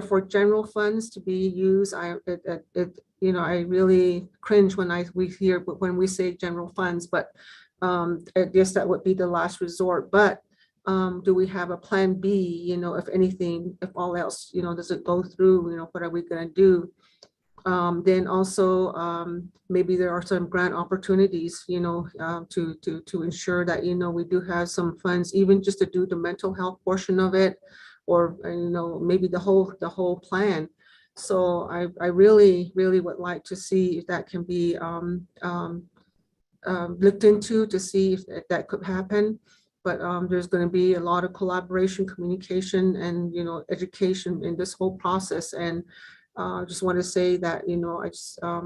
for general funds to be used, I really cringe when when we say general funds, but I guess that would be the last resort. But do we have a plan B, if anything, if all else, doesn't go through, what are we going to do? Then also maybe there are some grant opportunities, to ensure that, we do have some funds, even just to do the mental health portion of it, or, maybe the whole plan. So I really, really would like to see if that can be looked into, to see if that could happen. but there's going to be a lot of collaboration, communication, and, education in this whole process. And just want to say that,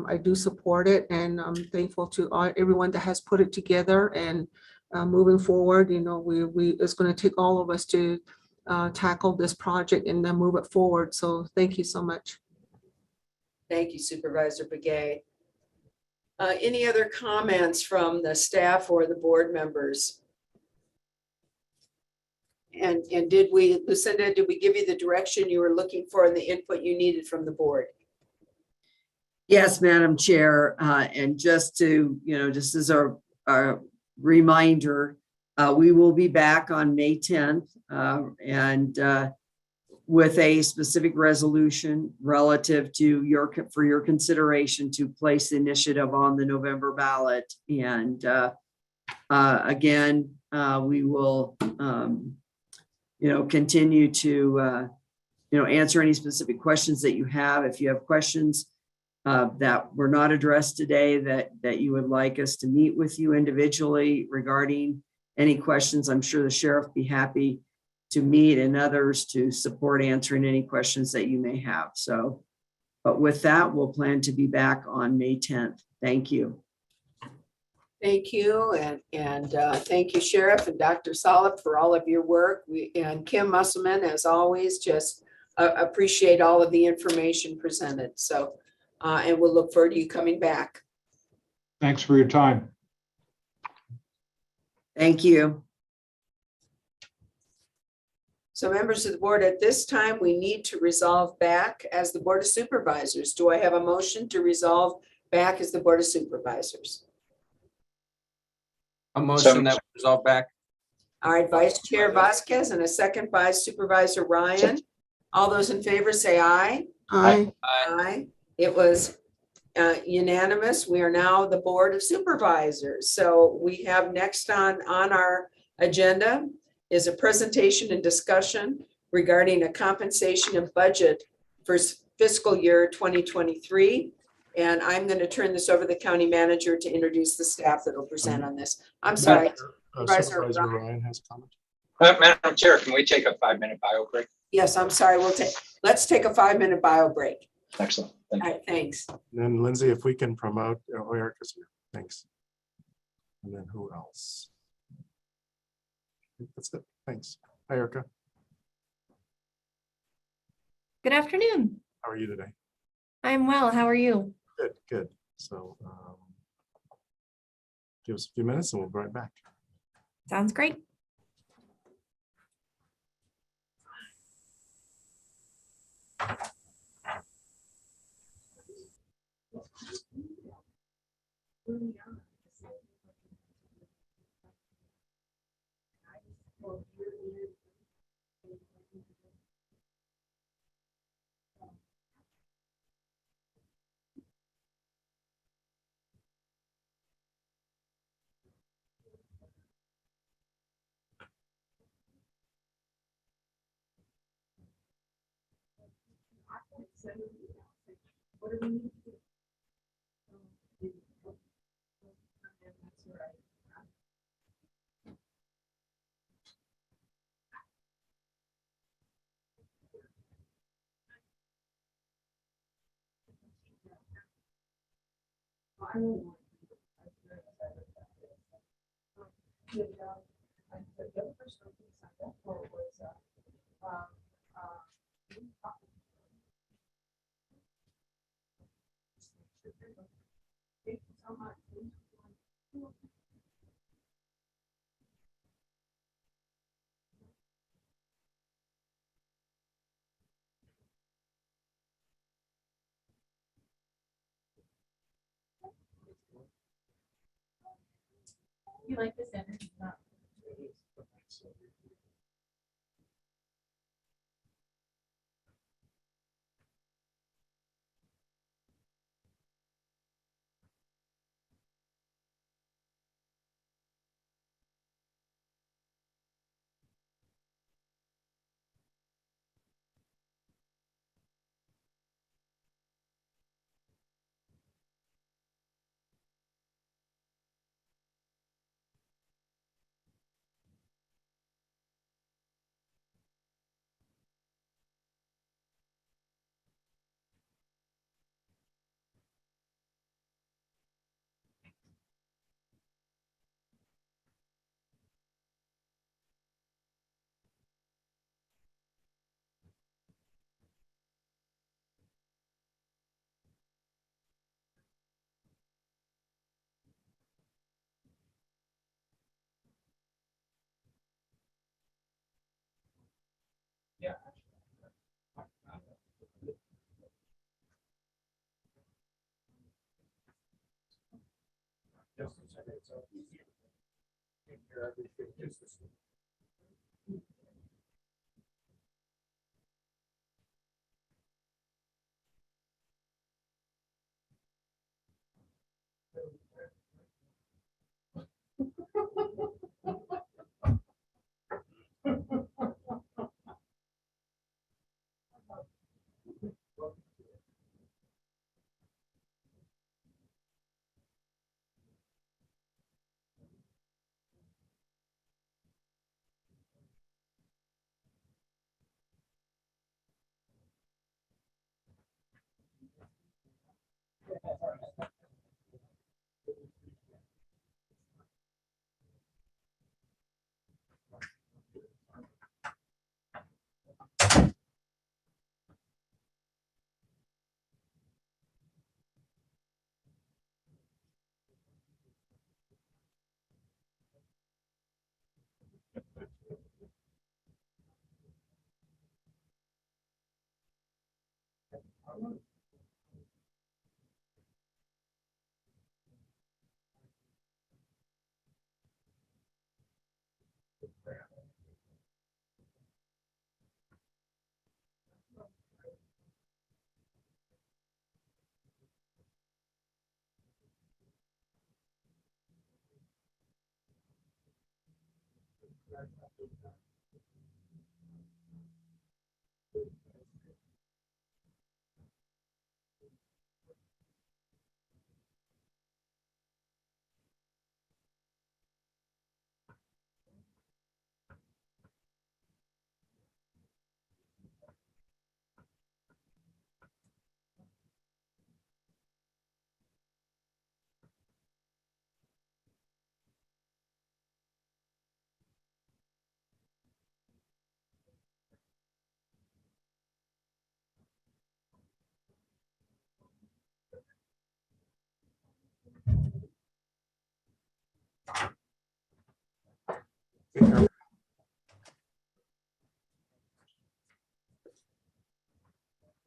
I do support it, and I'm thankful to everyone that has put it together. And moving forward, it's going to take all of us to tackle this project and then move it forward. So thank you so much. Thank you, Supervisor Begay. Any other comments from the staff or the board members? And Lucinda, did we give you the direction you were looking for and the input you needed from the board? Yes, Madam Chair, and just to, just as a reminder, we will be back on May 10th and with a specific resolution relative to for your consideration to place the initiative on the November ballot. And again, we will, continue to, answer any specific questions that you have. If you have questions that were not addressed today that you would like us to meet with you individually regarding any questions, I'm sure the sheriff be happy to meet and others to support answering any questions that you may have. So, but with that, we'll plan to be back on May 10th. Thank you. Thank you. And thank you, Sheriff and Dr. Solip, for all of your work. And Kim Musselman, as always, just appreciate all of the information presented. So, and we'll look forward to you coming back. Thanks for your time. Thank you. So members of the board, at this time, we need to resolve back as the Board of Supervisors. Do I have a motion to resolve back as the Board of Supervisors? A motion that we resolve back. All right, Vice Chair Vasquez and a second by Supervisor Ryan. All those in favor say aye. Aye. Aye. It was unanimous. We are now the Board of Supervisors. So we have next on our agenda is a presentation and discussion regarding a compensation and budget for fiscal year 2023. And I'm going to turn this over to the county manager to introduce the staff that will present on this. I'm sorry. Supervisor Ryan has comment. Madam Chair, can we take a 5-minute bio break? Yes, I'm sorry. Let's take a 5-minute bio break. Excellent. All right, thanks. And then Lindsay, if we can promote, Erica's here. Thanks. And then who else? That's it. Thanks. Hi, Erica. Good afternoon. How are you today? I'm well. How are you? Good, good. So give us a few minutes and we'll be right back. Sounds great. You like this energy?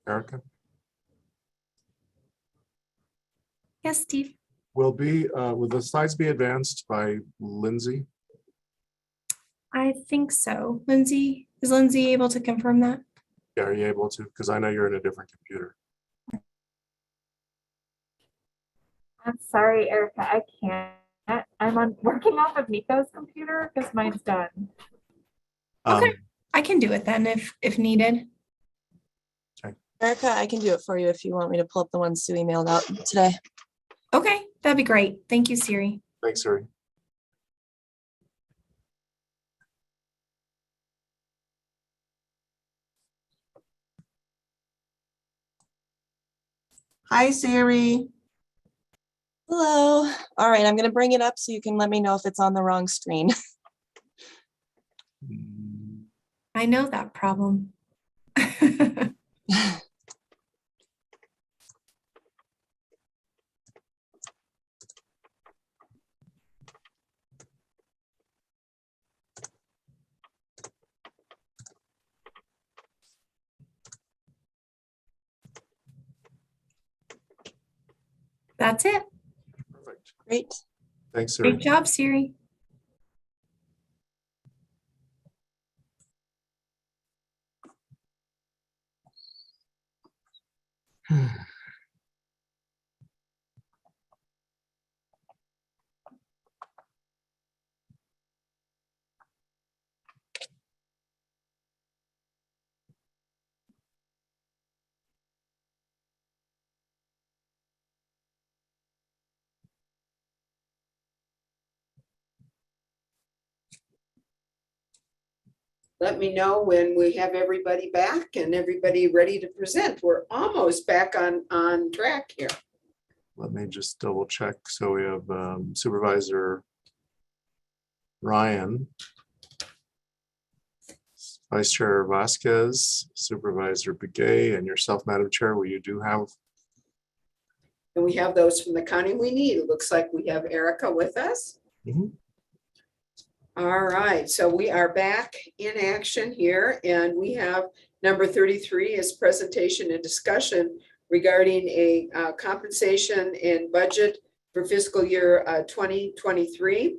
Erica? Yes, Steve. Will the slides be advanced by Lindsay? I think so. Lindsay, is Lindsay able to confirm that? Yeah, are you able to? Because I know you're in a different computer. I'm sorry, Erica, I can't. I'm working off of Nico's computer because mine's done. Okay, I can do it then if needed. Erica, I can do it for you if you want me to pull up the ones Sue emailed out today. Okay, that'd be great. Thank you, Siri. Thanks, Siri. Hi, Siri. Hello. All right, I'm going to bring it up so you can let me know if it's on the wrong screen. I know that problem. That's it. Perfect. Great. Thanks, Siri. Great job, Siri. Let me know when we have everybody back and everybody ready to present. We're almost back on track here. Let me just double check. So we have Supervisor Ryan, Vice Chair Vasquez, Supervisor Begay, and yourself, Madam Chair. You do have. And we have those from the county we need. It looks like we have Erica with us. All right, so we are back in action here, and we have number 33 is presentation and discussion regarding a compensation and budget for fiscal year 2023.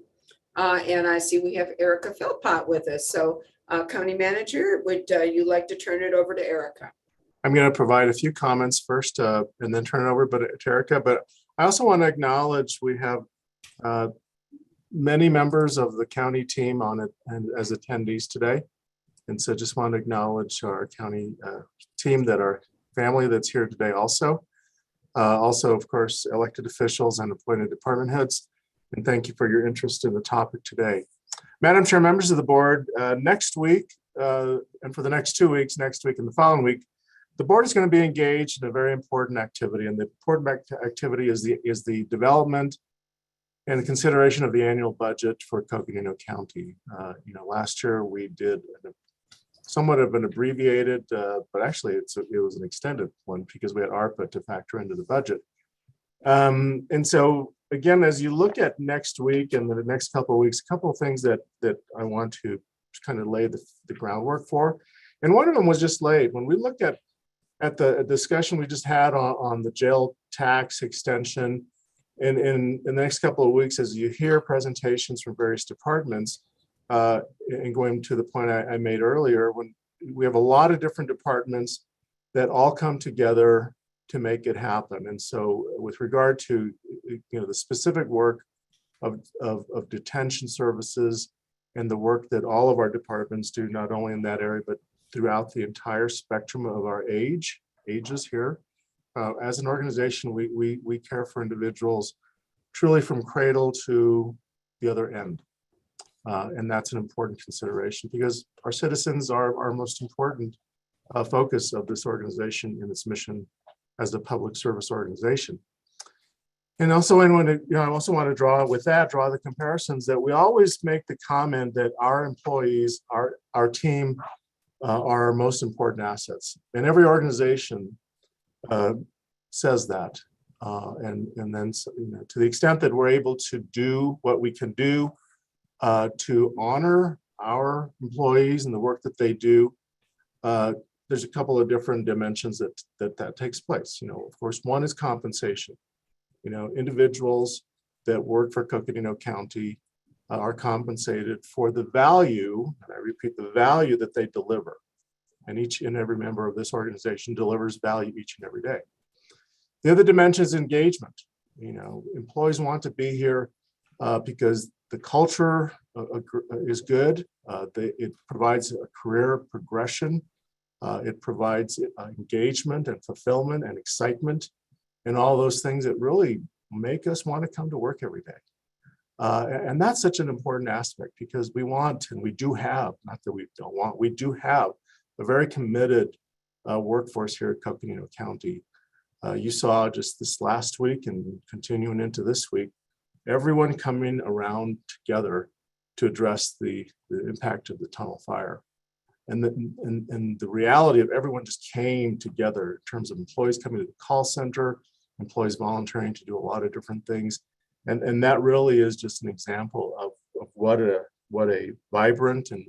And I see we have Erica Philpott with us. So County Manager, would you like to turn it over to Erica? I'm going to provide a few comments first and then turn it over to Erica. But I also want to acknowledge we have many members of the county team on it and as attendees today. And so just want to acknowledge our county team, that our family that's here today also. Also, of course, elected officials and appointed department heads. And thank you for your interest in the topic today. Madam Chair, members of the board, next week and for the next 2 weeks, next week and the following week, the board is going to be engaged in a very important activity. And the important activity is the development and consideration of the annual budget for Coconino County. Last year we did somewhat of an abbreviated, but actually it was an extended one because we had ARPA to factor into the budget. And so again, as you look at next week and the next couple of weeks, a couple of things that I want to kind of lay the groundwork for. And one of them was just laid. When we looked at the discussion we just had on the jail tax extension, and in the next couple of weeks, as you hear presentations from various departments, and going to the point I made earlier, when we have a lot of different departments that all come together to make it happen. And so with regard to the specific work of detention services and the work that all of our departments do, not only in that area, but throughout the entire spectrum of our ages here. As an organization, we care for individuals truly from cradle to the other end. And that's an important consideration because our citizens are our most important focus of this organization in its mission as a public service organization. And also, I also want to draw the comparisons that we always make the comment that our employees, our team, are our most important assets. And every organization says that. And then to the extent that we're able to do what we can do to honor our employees and the work that they do, there's a couple of different dimensions that takes place. Of course, one is compensation. Individuals that work for Coconino County are compensated for the value, and I repeat, the value that they deliver. And each and every member of this organization delivers value each and every day. The other dimension is engagement. Employees want to be here because the culture is good. It provides a career progression. It provides engagement and fulfillment and excitement and all those things that really make us want to come to work every day. And that's such an important aspect because we want, and we do have, not that we don't want, we do have a very committed workforce here at Coconino County. You saw just this last week and continuing into this week, everyone coming around together to address the impact of the tunnel fire. And the reality of everyone just came together in terms of employees coming to the call center, employees volunteering to do a lot of different things. And that really is just an example of what a vibrant and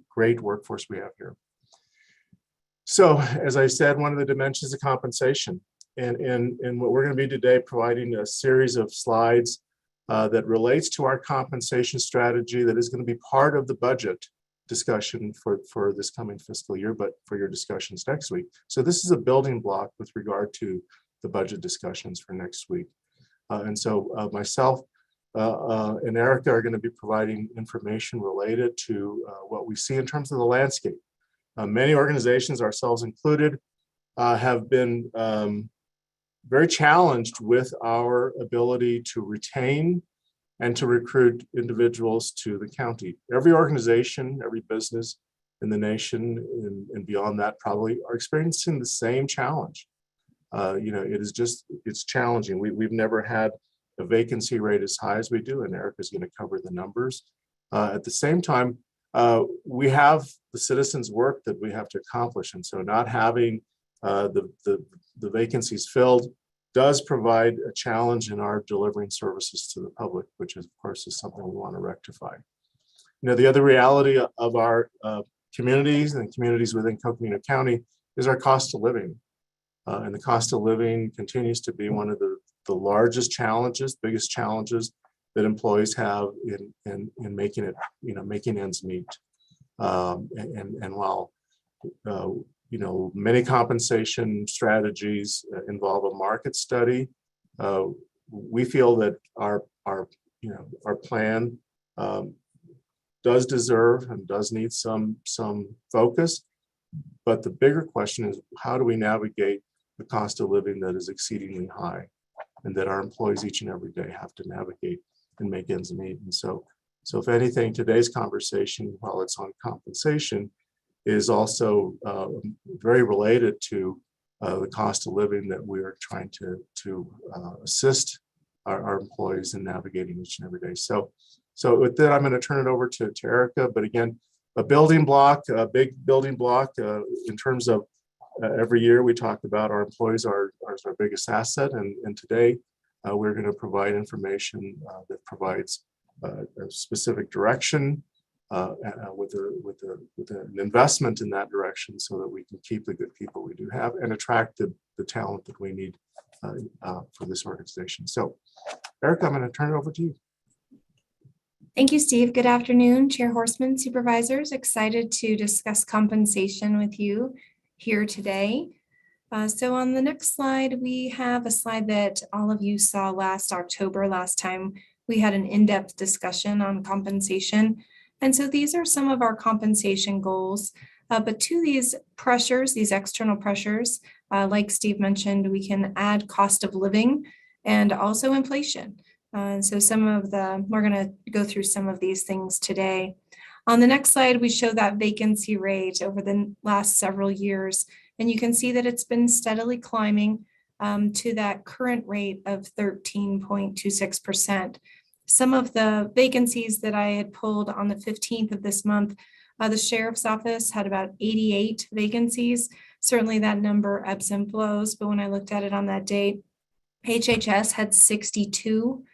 great workforce we have here. So as I said, one of the dimensions of compensation. And what we're going to be today, providing a series of slides that relates to our compensation strategy that is going to be part of the budget discussion for this coming fiscal year, but for your discussions next week. So this is a building block with regard to the budget discussions for next week. And so myself and Erica are going to be providing information related to what we see in terms of the landscape. Many organizations, ourselves included, have been very challenged with our ability to retain and to recruit individuals to the county. Every organization, every business in the nation and beyond that probably are experiencing the same challenge. It's challenging. We've never had a vacancy rate as high as we do, and Erica's going to cover the numbers. At the same time, we have the citizens' work that we have to accomplish, and so not having the vacancies filled does provide a challenge in our delivering services to the public, which is, of course, is something we want to rectify. The other reality of our communities and communities within Coconino County is our cost of living. And the cost of living continues to be one of the largest challenges, biggest challenges that employees have in making it, making ends meet. And while, many compensation strategies involve a market study, we feel that our plan does deserve and does need some focus. But the bigger question is, how do we navigate the cost of living that is exceedingly high and that our employees each and every day have to navigate and make ends meet? And so if anything, today's conversation, while it's on compensation, is also very related to the cost of living that we are trying to assist our employees in navigating each and every day. So with that, I'm going to turn it over to Erica. But again, a building block, a big building block in terms of every year we talk about our employees are our biggest asset. And today we're going to provide information that provides a specific direction with an investment in that direction so that we can keep the good people we do have and attract the talent that we need for this organization. So Erica, I'm going to turn it over to you. Thank you, Steve. Good afternoon, Chair Horstman, Supervisors. Excited to discuss compensation with you here today. So on the next slide, we have a slide that all of you saw last October. Last time we had an in-depth discussion on compensation. And so these are some of our compensation goals. But to these pressures, these external pressures, like Steve mentioned, we can add cost of living and also inflation. So we're going to go through some of these things today. On the next slide, we show that vacancy rate over the last several years, and you can see that it's been steadily climbing to that current rate of 13.26%. Some of the vacancies that I had pulled on the 15th of this month, the sheriff's office had about 88 vacancies. Certainly that number ebbs and flows, but when I looked at it on that date, HHS had 62.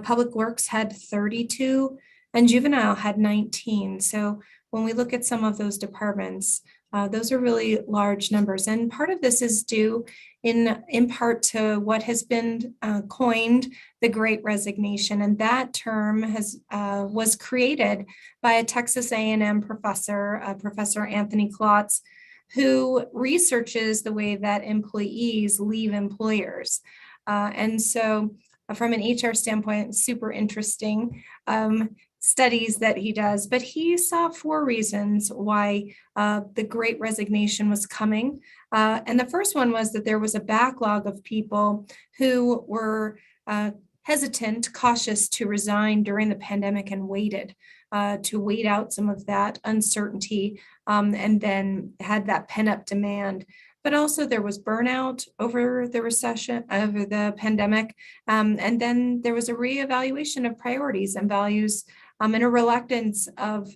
Public Works had 32 and Juvenile had 19. So when we look at some of those departments, those are really large numbers. And part of this is due in part to what has been coined the Great Resignation. And that term was created by a Texas A&M professor, Professor Anthony Klotz, who researches the way that employees leave employers. And so from an HR standpoint, super interesting studies that he does, but he saw 4 reasons why the Great Resignation was coming. And the first one was that there was a backlog of people who were hesitant, cautious to resign during the pandemic and waited to wait out some of that uncertainty and then had that pent-up demand. But also there was burnout over the recession, over the pandemic. And then there was a reevaluation of priorities and values and a reluctance of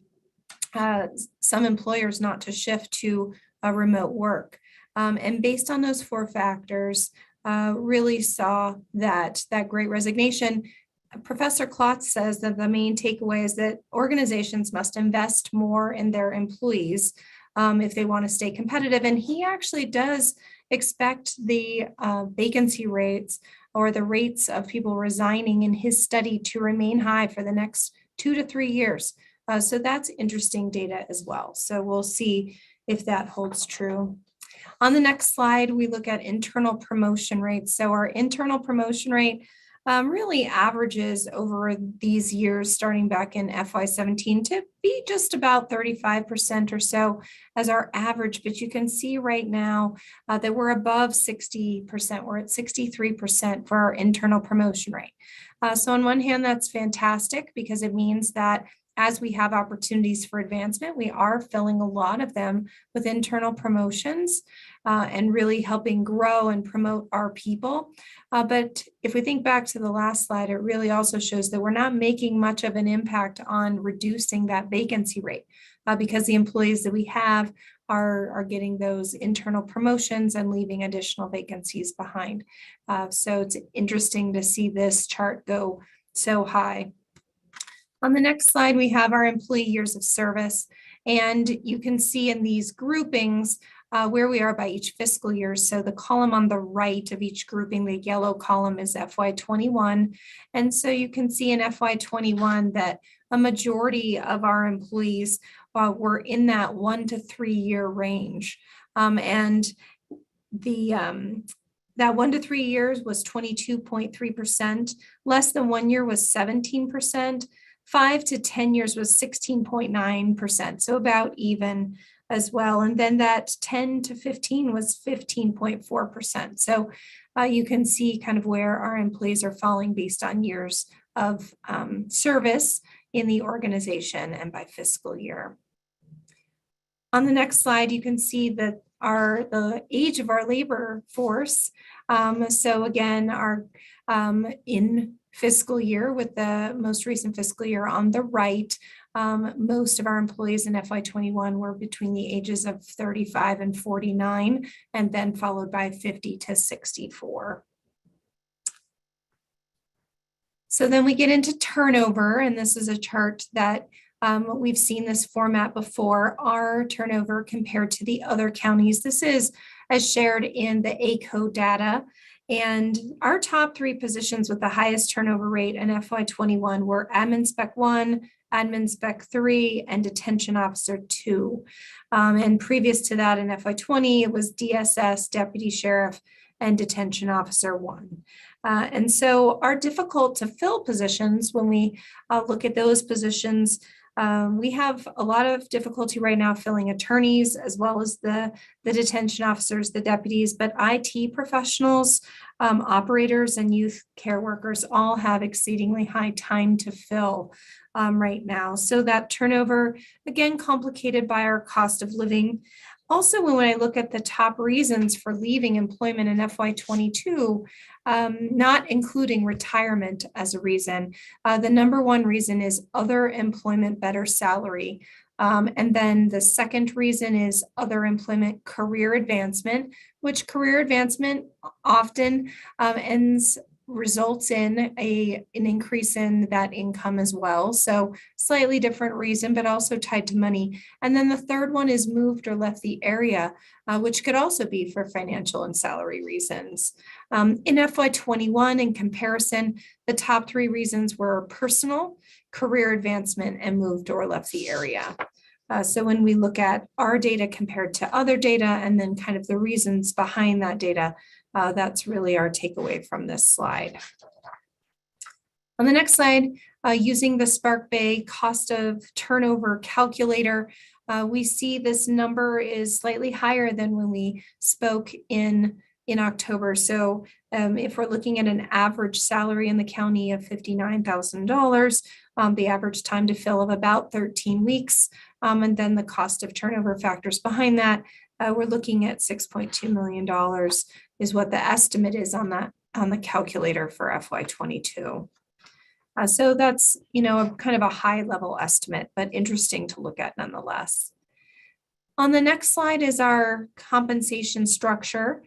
some employers not to shift to remote work. And based on those 4 factors, really saw that Great Resignation. Professor Klotz says that the main takeaway is that organizations must invest more in their employees if they want to stay competitive. And he actually does expect the vacancy rates or the rates of people resigning in his study to remain high for the next 2 to 3 years. So that's interesting data as well. So we'll see if that holds true. On the next slide, we look at internal promotion rates. So our internal promotion rate really averages over these years, starting back in FY17, to be just about 35% or so as our average. But you can see right now that we're above 60%. We're at 63% for our internal promotion rate. So on one hand, that's fantastic because it means that as we have opportunities for advancement, we are filling a lot of them with internal promotions and really helping grow and promote our people. But if we think back to the last slide, it really also shows that we're not making much of an impact on reducing that vacancy rate because the employees that we have are getting those internal promotions and leaving additional vacancies behind. So it's interesting to see this chart go so high. On the next slide, we have our employee years of service. And you can see in these groupings where we are by each fiscal year. So the column on the right of each grouping, the yellow column is FY21. And so you can see in FY21 that a majority of our employees were in that 1 to 3 year range. And that 1 to 3 years was 22.3%. Less than 1 year was 17%. 5 to 10 years was 16.9%. So about even as well. And then that 10 to 15 was 15.4%. So you can see kind of where our employees are falling based on years of service in the organization and by fiscal year. On the next slide, you can see that the age of our labor force. So again, our in fiscal year with the most recent fiscal year on the right, most of our employees in FY21 were between the ages of 35 and 49, and then followed by 50 to 64. So then we get into turnover, and this is a chart that we've seen this format before, our turnover compared to the other counties. This is as shared in the ACO data. And our top 3 positions with the highest turnover rate in FY21 were Admin Spec 1, Admin Spec 3, and Detention Officer 2. And previous to that in FY20, it was DSS, Deputy Sheriff, and Detention Officer 1. And so our difficult to fill positions, when we look at those positions, we have a lot of difficulty right now filling attorneys as well as the detention officers, the deputies, but IT professionals, operators, and youth care workers all have exceedingly high time to fill right now. So that turnover, again, complicated by our cost of living. Also, when I look at the top reasons for leaving employment in FY22, not including retirement as a reason, the number 1 reason is other employment, better salary. And then the second reason is other employment, career advancement, which career advancement often results in an increase in that income as well. So slightly different reason, but also tied to money. And then the third one is moved or left the area, which could also be for financial and salary reasons. In FY21, in comparison, the top 3 reasons were personal, career advancement, and moved or left the area. So when we look at our data compared to other data and then kind of the reasons behind that data, that's really our takeaway from this slide. On the next slide, using the Spark Bay cost of turnover calculator, we see this number is slightly higher than when we spoke in October. So if we're looking at an average salary in the county of $59,000, the average time to fill of about 13 weeks, and then the cost of turnover factors behind that, we're looking at $6.2 million is what the estimate is on the calculator for FY22. So that's, kind of a high level estimate, but interesting to look at nonetheless. On the next slide is our compensation structure.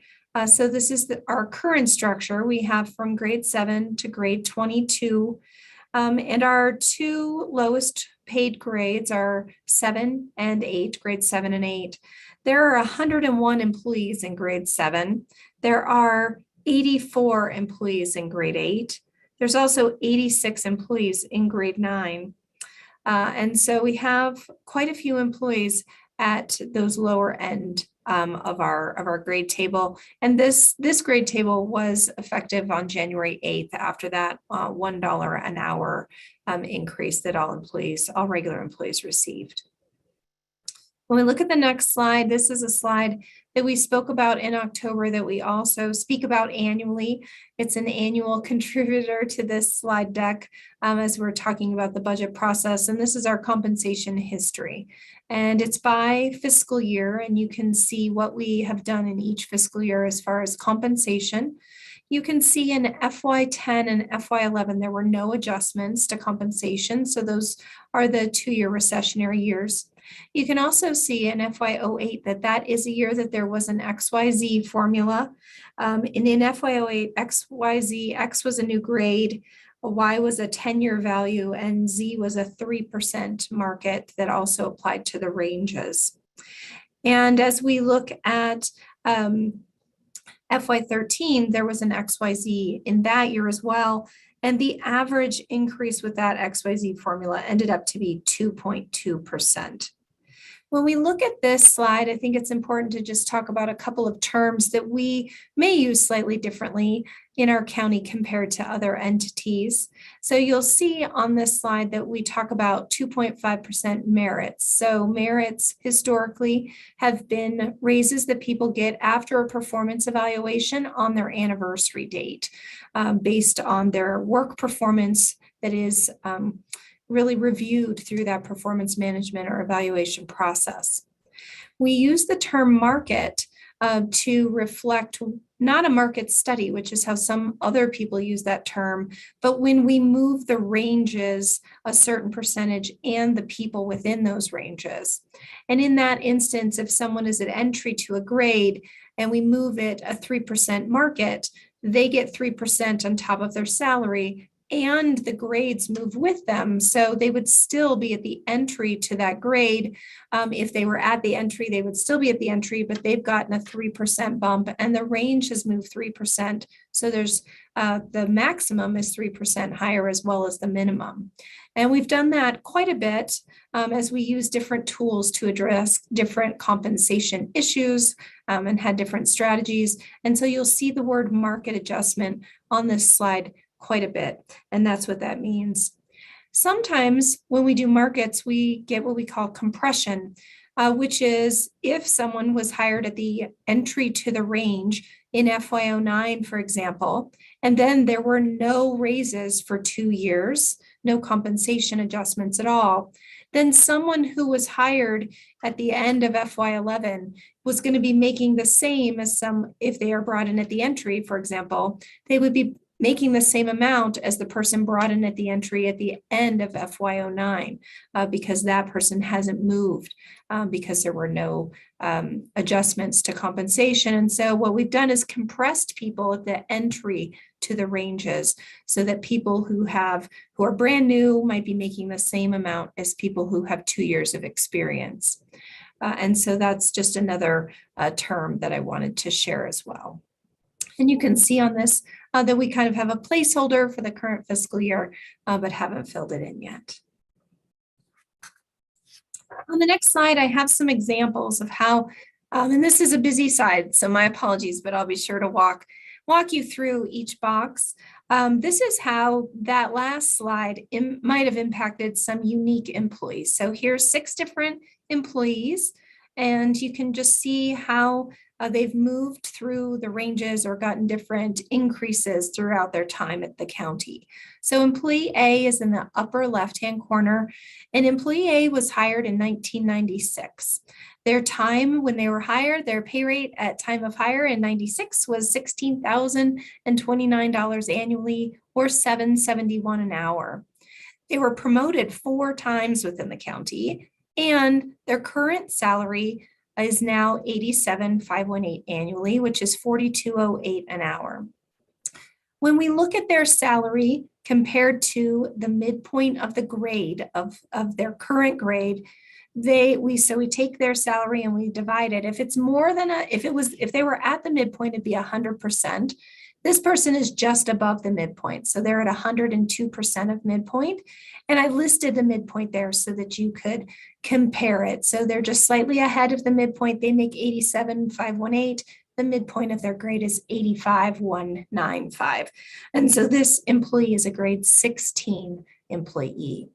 So this is our current structure. We have from grade 7 to grade 22. And our 2 lowest paid grades are 7 and 8, grade 7 and 8. There are 101 employees in grade 7. There are 84 employees in grade 8. There's also 86 employees in grade 9. And so we have quite a few employees at those lower end of our grade table. And this grade table was effective on January 8th after that $1 an hour increase that all regular employees received. When we look at the next slide, this is a slide that we spoke about in October that we also speak about annually. It's an annual contributor to this slide deck as we're talking about the budget process. And this is our compensation history. And it's by fiscal year, and you can see what we have done in each fiscal year as far as compensation. You can see in FY10 and FY11, there were no adjustments to compensation. So those are the 2-year recessionary years. You can also see in FY08 that is a year that there was an XYZ formula. And in FY08, XYZ, X was a new grade, Y was a 10-year value, and Z was a 3% market that also applied to the ranges. And as we look at FY13, there was an XYZ in that year as well. And the average increase with that XYZ formula ended up to be 2.2%. When we look at this slide, I think it's important to just talk about a couple of terms that we may use slightly differently in our county compared to other entities. So you'll see on this slide that we talk about 2.5% merits. So merits historically have been raises that people get after a performance evaluation on their anniversary date, based on their work performance that is really reviewed through that performance management or evaluation process. We use the term market to reflect not a market study, which is how some other people use that term, but when we move the ranges a certain percentage and the people within those ranges. And in that instance, if someone is at entry to a grade and we move it a 3% market, they get 3% on top of their salary, and the grades move with them. So they would still be at the entry to that grade. If they were at the entry, they would still be at the entry, but they've gotten a 3% bump and the range has moved 3%. So there's the maximum is 3% higher as well as the minimum. And we've done that quite a bit as we use different tools to address different compensation issues and had different strategies. And so you'll see the word market adjustment on this slide quite a bit, and that's what that means. Sometimes when we do markets, we get what we call compression, which is if someone was hired at the entry to the range in FY09, for example, and then there were no raises for 2 years, no compensation adjustments at all, then someone who was hired at the end of FY11 was going to be making the same as if they are brought in at the entry, for example, they would be making the same amount as the person brought in at the entry at the end of FY09, because that person hasn't moved because there were no adjustments to compensation. And so what we've done is compressed people at the entry to the ranges so that people who are brand new might be making the same amount as people who have 2 years of experience. And so that's just another term that I wanted to share as well. And you can see on this that we kind of have a placeholder for the current fiscal year, but haven't filled it in yet. On the next slide, I have some examples of how, and this is a busy slide, so my apologies, but I'll be sure to walk you through each box. This is how that last slide might have impacted some unique employees. So here's 6 different employees, and you can just see how they've moved through the ranges or gotten different increases throughout their time at the county. So employee A is in the upper left-hand corner, and employee A was hired in 1996. Their time when they were hired, their pay rate at time of hire in 96 was $16,029 annually, or $7.71 an hour. They were promoted 4 times within the county, and their current salary is now $87,518 annually, which is $42.08 an hour. When we look at their salary compared to the midpoint of the grade of their current grade, we take their salary and we divide it. If it's more than if they were at the midpoint, it'd be 100%. This person is just above the midpoint. So they're at 102% of midpoint. And I listed the midpoint there so that you could compare it. So they're just slightly ahead of the midpoint. They make $87,518. The midpoint of their grade is $85,195. And so this employee is a grade 16 employee.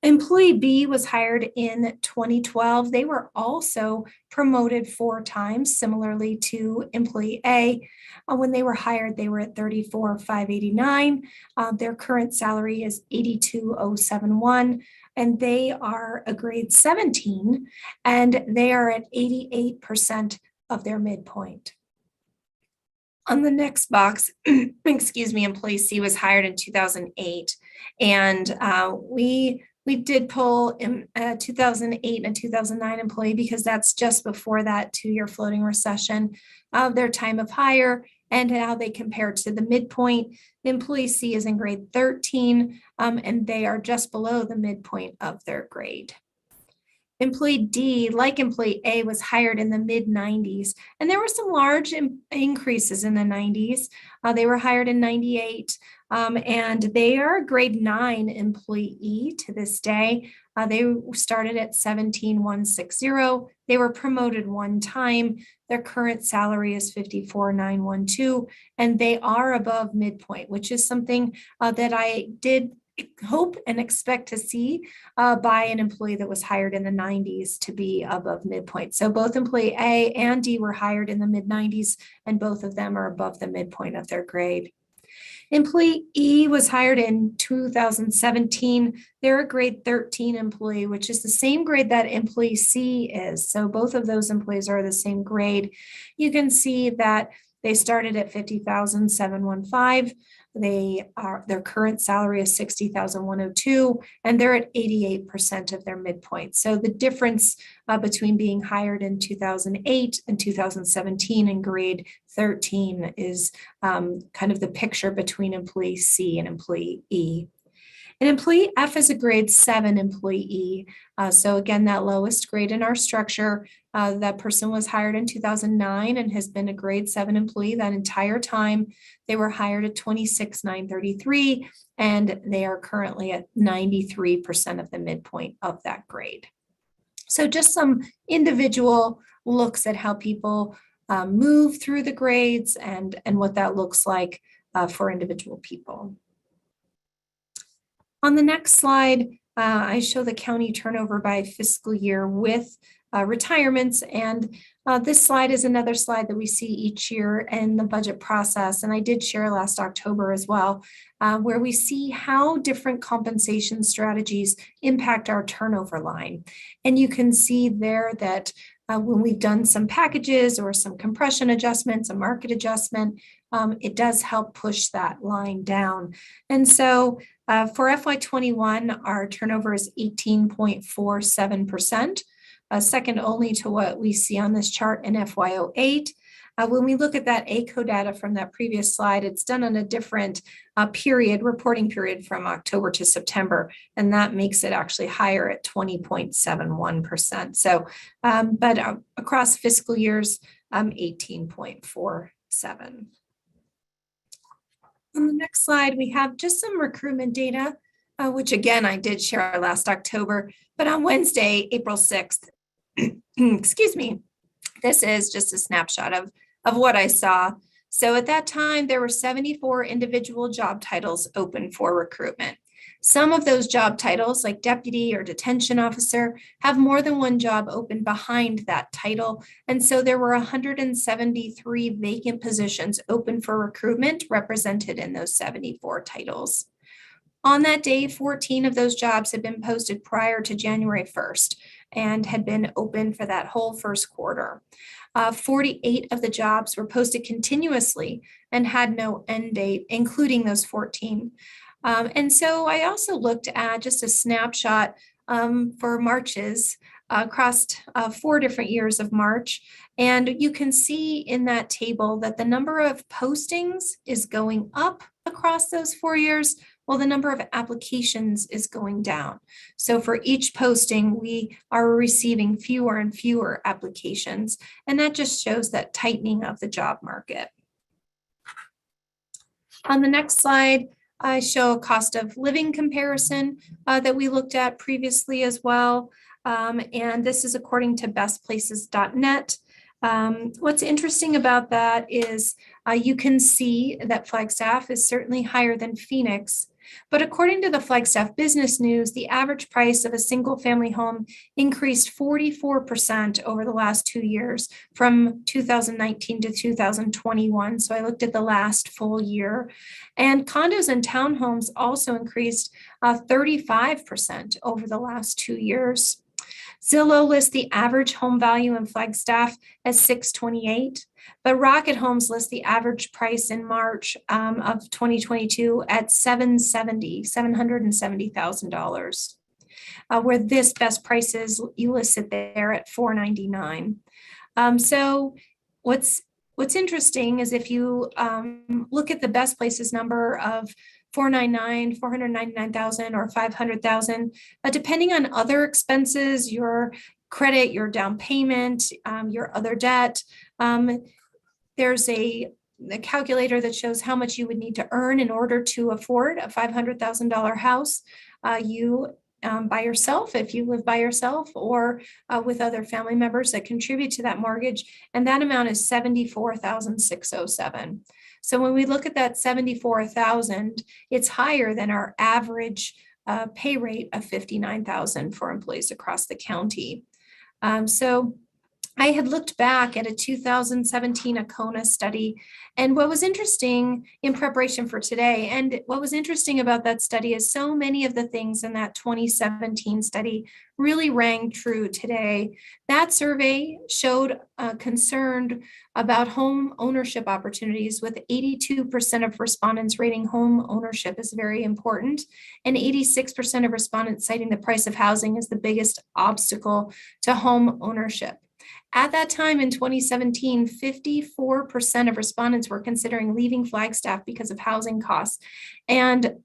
Employee B was hired in 2012. They were also promoted 4 times, similarly to employee A. When they were hired, they were at $34,589. Their current salary is $82,071, and they are a grade 17, and they are at 88% of their midpoint. On the next box, excuse me, employee C was hired in 2008, and we did pull in 2008 and 2009 employee because that's just before that 2-year floating recession of their time of hire and how they compare to the midpoint. The employee C is in grade 13, and they are just below the midpoint of their grade. Employee D, like employee A, was hired in the mid-90s, and there were some large increases in the 90s. They were hired in 98, and they are a grade 9 employee to this day. They started at 17,160. They were promoted one time. Their current salary is 54,912, and they are above midpoint, which is something that I did hope and expect to see by an employee that was hired in the 90s to be above midpoint. So both employee A and D were hired in the mid 90s, and both of them are above the midpoint of their grade. Employee E was hired in 2017. They're a grade 13 employee, which is the same grade that employee C is. So both of those employees are the same grade. You can see that they started at 50,715. Their current salary is 60,102, and they're at 88% of their midpoint. So the difference between being hired in 2008 and 2017 in grade 13 is kind of the picture between employee C and employee E. An employee F is a grade 7 employee. So again, that lowest grade in our structure, that person was hired in 2009 and has been a grade 7 employee that entire time. They were hired at 26,933, and they are currently at 93% of the midpoint of that grade. So just some individual looks at how people move through the grades and what that looks like for individual people. On the next slide, I show the county turnover by fiscal year with retirements. And this slide is another slide that we see each year in the budget process. And I did share last October as well, where we see how different compensation strategies impact our turnover line. And you can see there that when we've done some packages or some compression adjustments, a market adjustment, it does help push that line down. And so for FY21, our turnover is 18.47%, second only to what we see on this chart in FY08. When we look at that ACO data from that previous slide, it's done on a different reporting period from October to September, and that makes it actually higher at 20.71%. So, but across fiscal years, 18.47. On the next slide, we have just some recruitment data, which again, I did share last October, but on Wednesday, April 6th, excuse me, this is just a snapshot of what I saw. So at that time, there were 74 individual job titles open for recruitment. Some of those job titles, like deputy or detention officer, have more than one job open behind that title. And so there were 173 vacant positions open for recruitment represented in those 74 titles. On that day, 14 of those jobs had been posted prior to January 1st and had been open for that whole first quarter. 48 of the jobs were posted continuously and had no end date, including those 14. And so I also looked at just a snapshot for Marches across 4 different years of March. And you can see in that table that the number of postings is going up across those 4 years, while the number of applications is going down. So for each posting, we are receiving fewer and fewer applications. And that just shows that tightening of the job market. On the next slide, I show a cost of living comparison that we looked at previously as well. And this is according to bestplaces.net. What's interesting about that is you can see that Flagstaff is certainly higher than Phoenix. But according to the Flagstaff Business News, the average price of a single family home increased 44% over the last 2 years from 2019 to 2021. So I looked at the last full year. And condos and townhomes also increased 35% over the last 2 years. Zillow lists the average home value in Flagstaff as $628, but Rocket Homes lists the average price in March of 2022 at $770,000, where this best price is listed there at $499. So what's interesting is if you look at the best places number of $499,000, $499,000, or $500,000. Depending on other expenses, your credit, your down payment, your other debt, there's a calculator that shows how much you would need to earn in order to afford a $500,000 house. By yourself, if you live by yourself, or with other family members that contribute to that mortgage, and that amount is $74,607. So when we look at that $74,000, it's higher than our average pay rate of $59,000 for employees across the county. So I had looked back at a 2017 ACONA study, and what was interesting in preparation for today, and what was interesting about that study is so many of the things in that 2017 study really rang true today. That survey showed concern about home ownership opportunities, with 82% of respondents rating home ownership as very important, and 86% of respondents citing the price of housing as the biggest obstacle to home ownership. At that time in 2017, 54% of respondents were considering leaving Flagstaff because of housing costs, and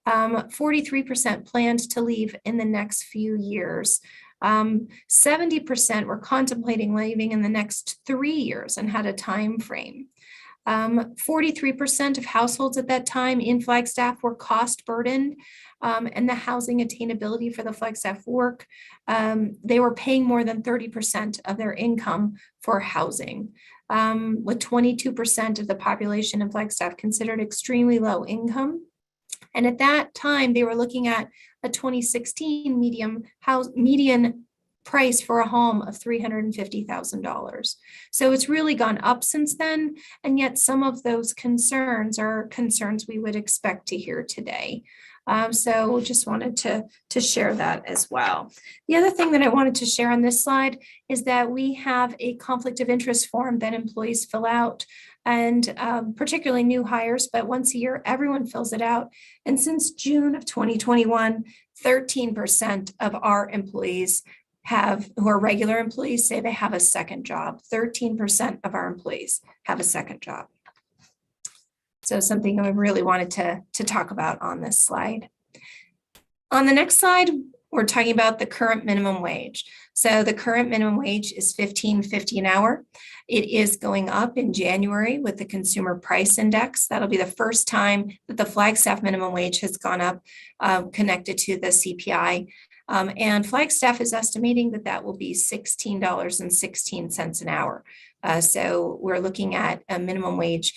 43% planned to leave in the next few years. 70% were contemplating leaving in the next 3 years and had a time frame. 43% of households at that time in Flagstaff were cost burdened, and the housing attainability for the Flagstaff work, they were paying more than 30% of their income for housing, with 22% of the population in Flagstaff considered extremely low income. And at that time, they were looking at a 2016 median price for a home of $350,000. So it's really gone up since then, and yet some of those concerns are concerns we would expect to hear today. So just wanted to share that as well. The other thing that I wanted to share on this slide is that we have a conflict of interest form that employees fill out, and particularly new hires, but once a year, everyone fills it out. And since June of 2021, 13% of our employees who are regular employees say they have a second job. 13% of our employees have a second job. So something I really wanted to talk about on this slide. On the next slide, we're talking about the current minimum wage. So the current minimum wage is $15.50 an hour. It is going up in January with the Consumer Price Index. That'll be the first time that the Flagstaff minimum wage has gone up, connected to the CPI. And Flagstaff is estimating that that will be $16.16 an hour. So we're looking at a minimum wage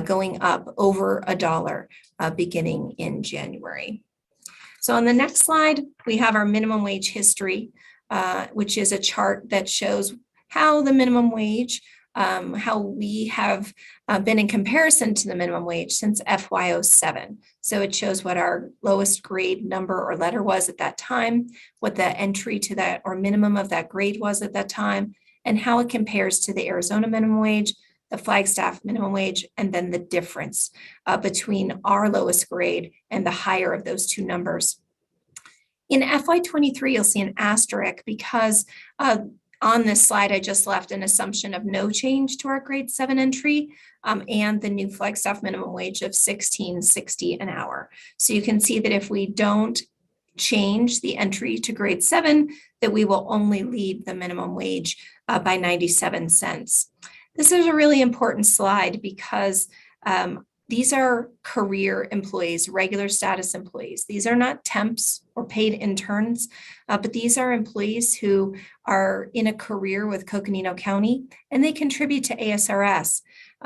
going up over $1 beginning in January. So on the next slide, we have our minimum wage history, which is a chart that shows how the minimum wage, how we have been in comparison to the minimum wage since FY07. So it shows what our lowest grade number or letter was at that time, what the entry to that or minimum of that grade was at that time, and how it compares to the Arizona minimum wage, the Flagstaff minimum wage, and then the difference between our lowest grade and the higher of those two numbers. In FY23, you'll see an asterisk because on this slide, I just left an assumption of no change to our grade 7 entry and the new Flagstaff minimum wage of $16.60 an hour. So you can see that if we don't change the entry to grade 7, that we will only lead the minimum wage by 97 cents. This is a really important slide because these are career employees, regular status employees. These are not temps or paid interns, but these are employees who are in a career with Coconino County, and they contribute to ASRS.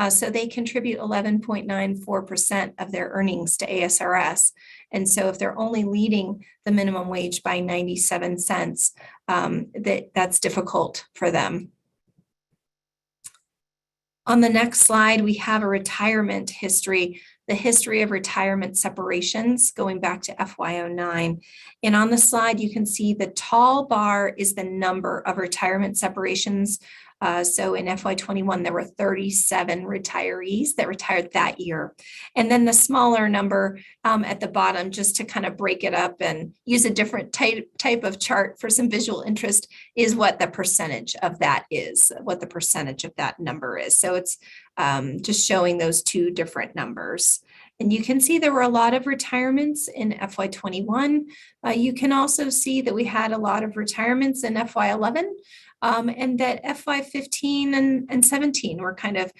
So they contribute 11.94% of their earnings to ASRS. And so if they're only leading the minimum wage by 97 cents, that's difficult for them. On the next slide, we have a retirement history, the history of retirement separations going back to FY09. And on the slide, you can see the tall bar is the number of retirement separations. So in FY21, there were 37 retirees that retired that year. And then the smaller number at the bottom, just to kind of break it up and use a different type of chart for some visual interest, is what the percentage of that is, what the percentage of that number is. So it's just showing those two different numbers. And you can see there were a lot of retirements in FY21. You can also see that we had a lot of retirements in FY11. And that FY15 and 17 were kind of,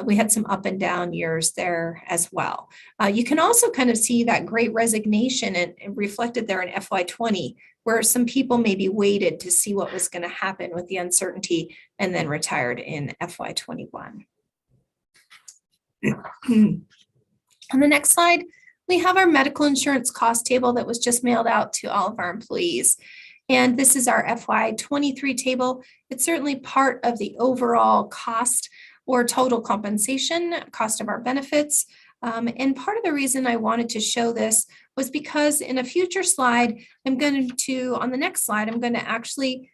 we had some up and down years there as well. You can also kind of see that great resignation and reflected there in FY20, where some people maybe waited to see what was going to happen with the uncertainty and then retired in FY21. On the next slide, we have our medical insurance cost table that was just mailed out to all of our employees. And this is our FY23 table. It's certainly part of the overall cost or total compensation, cost of our benefits. And part of the reason I wanted to show this was because in a future slide, on the next slide, I'm going to actually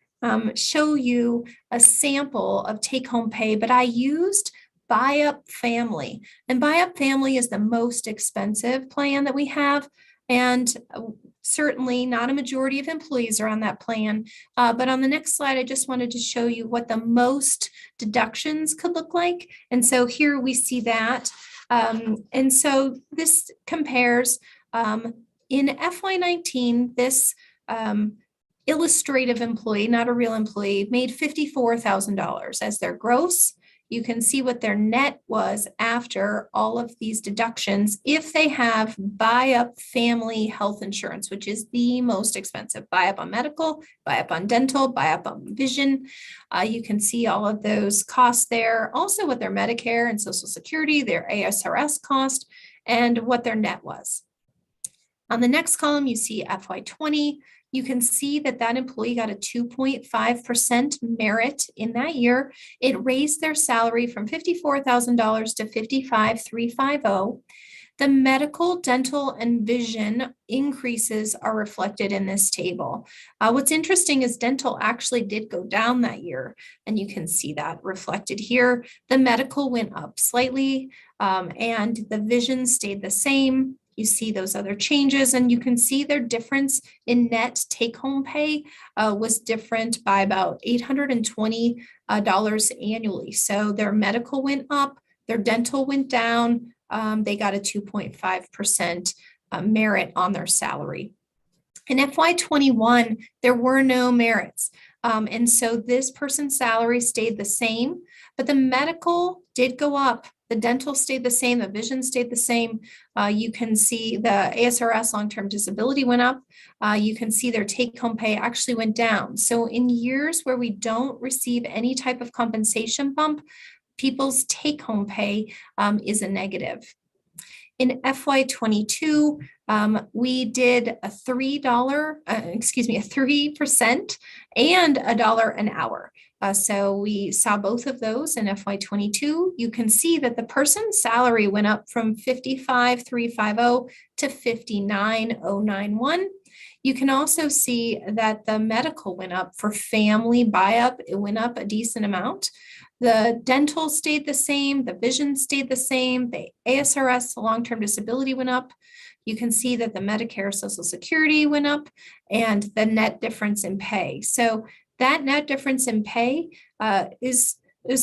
show you a sample of take-home pay, but I used Buy Up Family. And Buy Up Family is the most expensive plan that we have. And certainly not a majority of employees are on that plan. But on the next slide, I just wanted to show you what the most deductions could look like. And so here we see that. And so this compares in FY19, this illustrative employee, not a real employee, made $54,000 as their gross. You can see what their net was after all of these deductions if they have Buy Up Family health insurance, which is the most expensive. Buy Up on medical, Buy Up on dental, Buy Up on vision. You can see all of those costs there. Also what their Medicare and Social Security, their ASRS cost, and what their net was. On the next column, you see FY20. You can see that that employee got a 2.5% merit in that year. It raised their salary from $54,000 to $55,350. The medical, dental, and vision increases are reflected in this table. What's interesting is dental actually did go down that year, and you can see that reflected here. The medical went up slightly, and the vision stayed the same. You see those other changes, and you can see their difference in net take-home pay was different by about $820 annually. So their medical went up, their dental went down. They got a 2.5% merit on their salary. In FY21, there were no merits. And so this person's salary stayed the same, but the medical did go up. The dental stayed the same, the vision stayed the same. You can see the ASRS long-term disability went up. You can see their take-home pay actually went down. So in years where we don't receive any type of compensation bump, people's take-home pay is a negative. In FY22, we did a 3% and $1 an hour. So we saw both of those in FY22. You can see that the person's salary went up from $55,350 to $59,091. You can also see that the medical went up for family buy-up. It went up a decent amount. The dental stayed the same. The vision stayed the same. The ASRS, the long-term disability, went up. You can see that the Medicare, Social Security went up, and the net difference in pay. So that net difference in pay is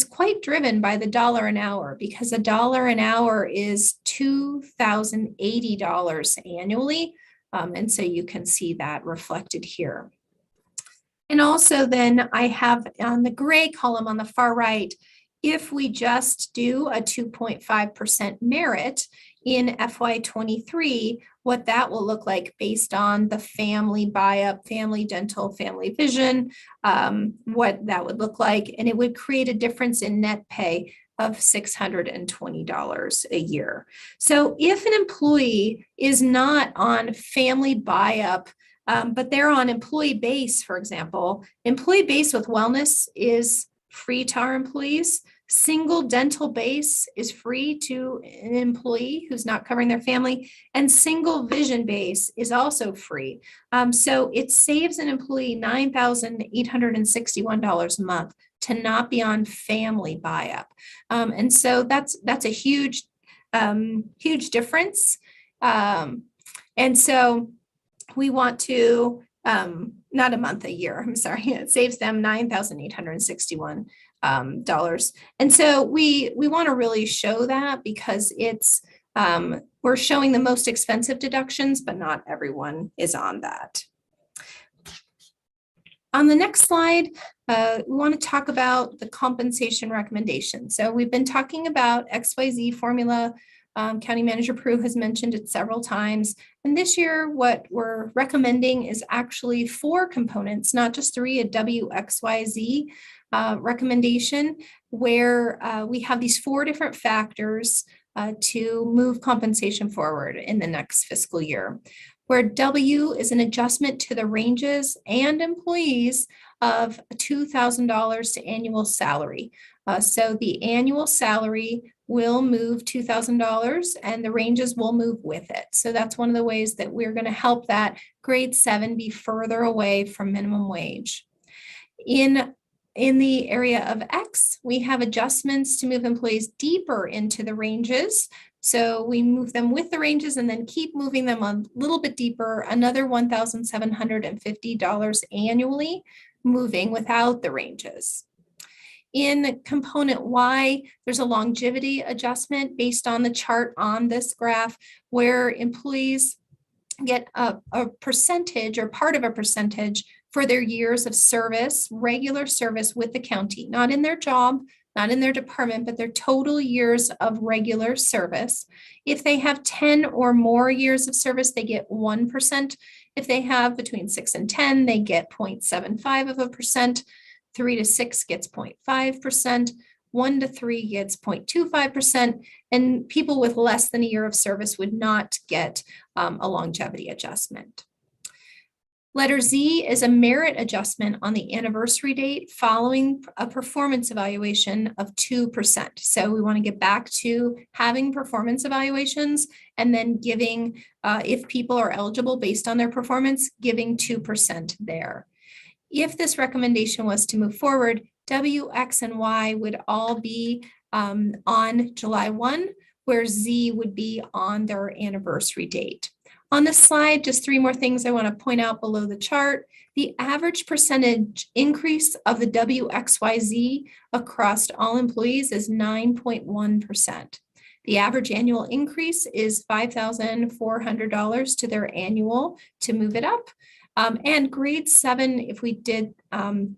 quite driven by the dollar an hour, because $1 an hour is $2,080 annually. And so you can see that reflected here. And also then I have on the gray column on the far right, if we just do a 2.5% merit in FY23, what that will look like based on the family buy-up, family dental, family vision, what that would look like. And it would create a difference in net pay of $620 a year. So if an employee is not on family buy-up, but they're on employee base, for example, employee base with wellness is free to our employees. Single dental base is free to an employee who's not covering their family, and single vision base is also free. So it saves an employee $9,861 a month to not be on family buy-up. And so that's a huge, huge difference. And so we want to, not a month, a year, I'm sorry, it saves them $9,861. And so we want to really show that, because it's We're showing the most expensive deductions, but not everyone is on that. On the next slide, we want to talk about the compensation recommendation. So we've been talking about XYZ formula. County Manager Prue has mentioned it several times. And this year, what we're recommending is actually 4 components, not just 3, a WXYZ recommendation, where we have these 4 different factors to move compensation forward in the next fiscal year, where W is an adjustment to the ranges and employees of $2,000 to annual salary. So the annual salary will move $2,000 and the ranges will move with it. So that's one of the ways that we're going to help that grade 7 be further away from minimum wage. In the area of X, we have adjustments to move employees deeper into the ranges. So we move them with the ranges and then keep moving them a little bit deeper, another $1,750 annually, moving without the ranges. In component Y, there's a longevity adjustment based on the chart on this graph where employees get a percentage or part of a percentage for their years of service, regular service with the county, not in their job, not in their department, but their total years of regular service. If they have 10 or more years of service, they get 1%. If they have between 6 and 10, they get 0.75%. 3 to 6 gets 0.5%. 1 to 3 gets 0.25%. And people with less than a year of service would not get a longevity adjustment. Letter Z is a merit adjustment on the anniversary date following a performance evaluation of 2%. So we want to get back to having performance evaluations and then giving, if people are eligible based on their performance, giving 2% there. If this recommendation was to move forward, W, X, and Y would all be on July 1, where Z would be on their anniversary date. On this slide, just 3 more things I want to point out below the chart. The average percentage increase of the WXYZ across all employees is 9.1%. The average annual increase is $5,400 to their annual to move it up. And grade 7, if we did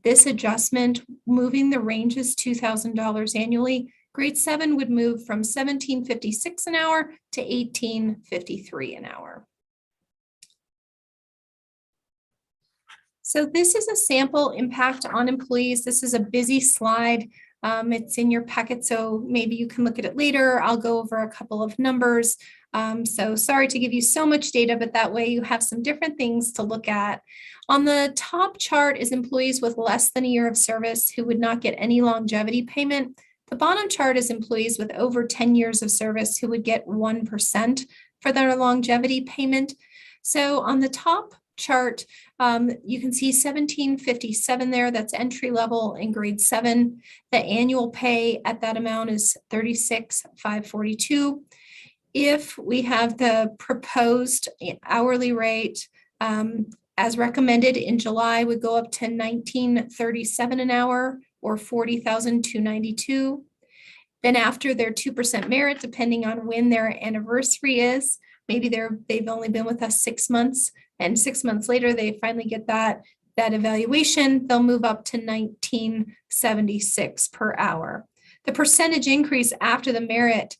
this adjustment, moving the ranges $2,000 annually, grade 7 would move from $17.56 an hour to $18.53 an hour. So this is a sample impact on employees. This is a busy slide. It's in your packet, so maybe you can look at it later. I'll go over a couple of numbers. So sorry to give you so much data, but that way you have some different things to look at. On the top chart is employees with less than a year of service who would not get any longevity payment. The bottom chart is employees with over 10 years of service who would get 1% for their longevity payment. So on the top chart, you can see $17.57 there. That's entry level in grade 7. The annual pay at that amount is $36,542. If we have the proposed hourly rate as recommended in July, would go up to $19.37 an hour or $40,292. Then after their 2% merit, depending on when their anniversary is, maybe they've only been with us 6 months, and 6 months later, they finally get that evaluation, they'll move up to $19.76 per hour. The percentage increase after the merit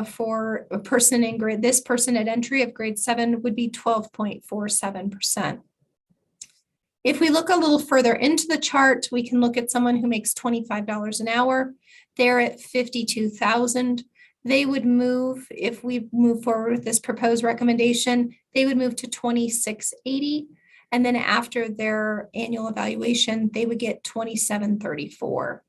for a person in grade, this person at entry of grade 7 would be 12.47%. If we look a little further into the chart, we can look at someone who makes $25 an hour. They're at $52,000. They would move, if we move forward with this proposed recommendation, they would move to $26.80. And then after their annual evaluation, they would get $27.34.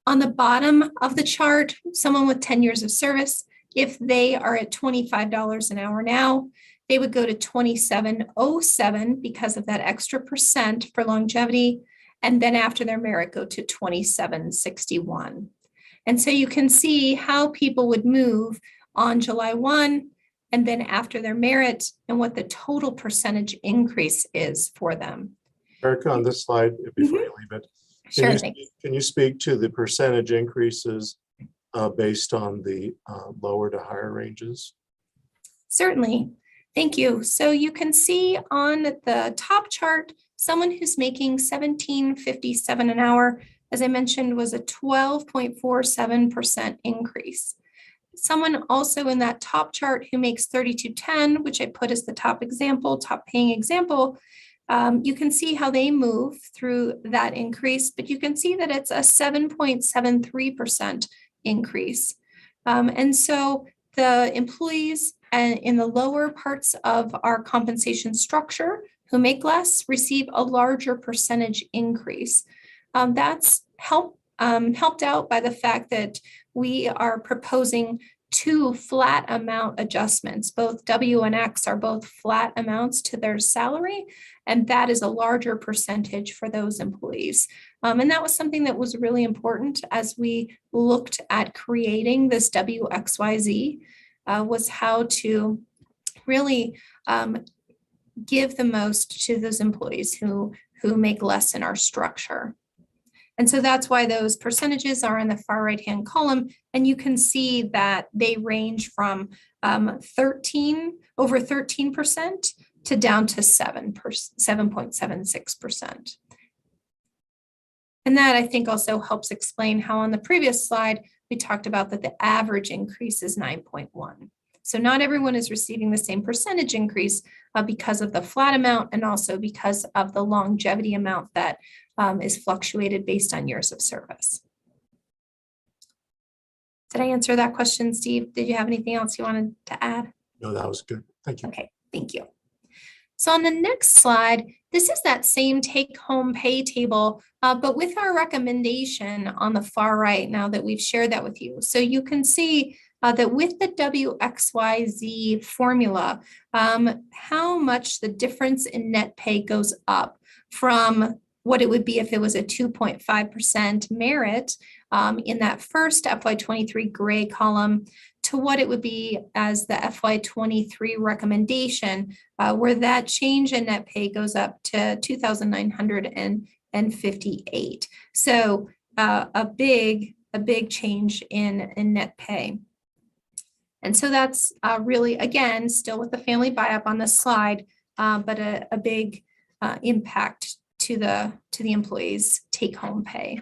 On the bottom of the chart, someone with 10 years of service, if they are at $25 an hour now, they would go to $27.07 because of that extra percent for longevity. And then after their merit, go to $27.61. And so you can see how people would move on July 1 and then after their merit and what the total percentage increase is for them. Erica, on this slide, before you leave it, Sure, can you speak to the percentage increases based on the lower to higher ranges? Certainly. Thank you. So you can see on the top chart, someone who's making $17.57 an hour, as I mentioned, was a 12.47% increase. Someone also in that top chart who makes $32.10, which I put as the top example, top paying example, you can see how they move through that increase, but you can see that it's a 7.73% increase. And so the employees in the lower parts of our compensation structure who make less receive a larger percentage increase. That's helped out by the fact that we are proposing 2 flat amount adjustments. Both W and X are both flat amounts to their salary, and that is a larger percentage for those employees. And that was something that was really important as we looked at creating this WXYZ, was how to really give the most to those employees who make less in our structure. And so that's why those percentages are in the far right-hand column. And you can see that they range from over 13% to down to 7.76%. And that, I think, also helps explain how on the previous slide, we talked about that the average increase is 9.1. So not everyone is receiving the same percentage increase because of the flat amount and also because of the longevity amount that is fluctuated based on years of service. Did I answer that question, Steve? Did you have anything else you wanted to add? No, that was good. Thank you. Okay, thank you. So on the next slide, this is that same take-home pay table, but with our recommendation on the far right now that we've shared that with you. So you can see that with the WXYZ formula, how much the difference in net pay goes up from what it would be if it was a 2.5% merit in that first FY23 gray column to what it would be as the FY23 recommendation, where that change in net pay goes up to $2,958. So a big change in net pay. And so that's really, again, still with the family buy-up on the slide, but a big impact to the employees' take-home pay.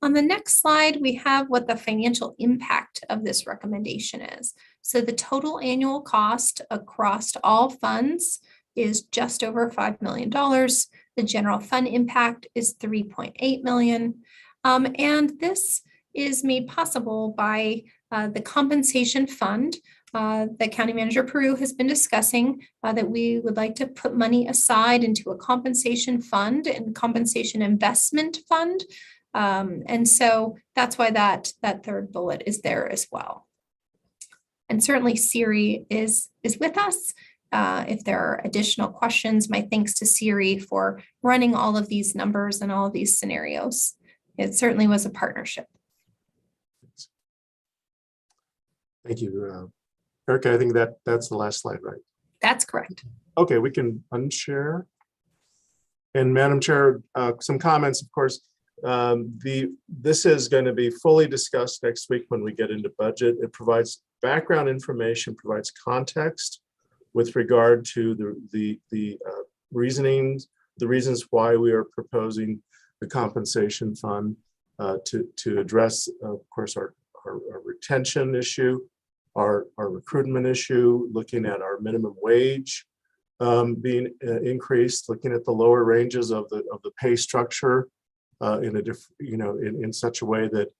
On the next slide, we have what the financial impact of this recommendation is. So the total annual cost across all funds is just over $5 million. The general fund impact is $3.8 million. And this is made possible by the compensation fund that County Manager Peru has been discussing, that we would like to put money aside into a compensation fund and compensation investment fund. And so that's why that third bullet is there as well. And certainly Siri is with us. If there are additional questions, my thanks to Siri for running all of these numbers and all of these scenarios. It certainly was a partnership. Thank you. Erica, I think that's the last slide, right? That's correct. Okay, we can unshare. And Madam Chair, some comments, of course. This is going to be fully discussed next week when we get into budget. It provides background information, provides context with regard to the reasons why we are proposing the compensation fund to address, of course, our retention issue, our recruitment issue, looking at our minimum wage being increased, looking at the lower ranges of the pay structure in such a way that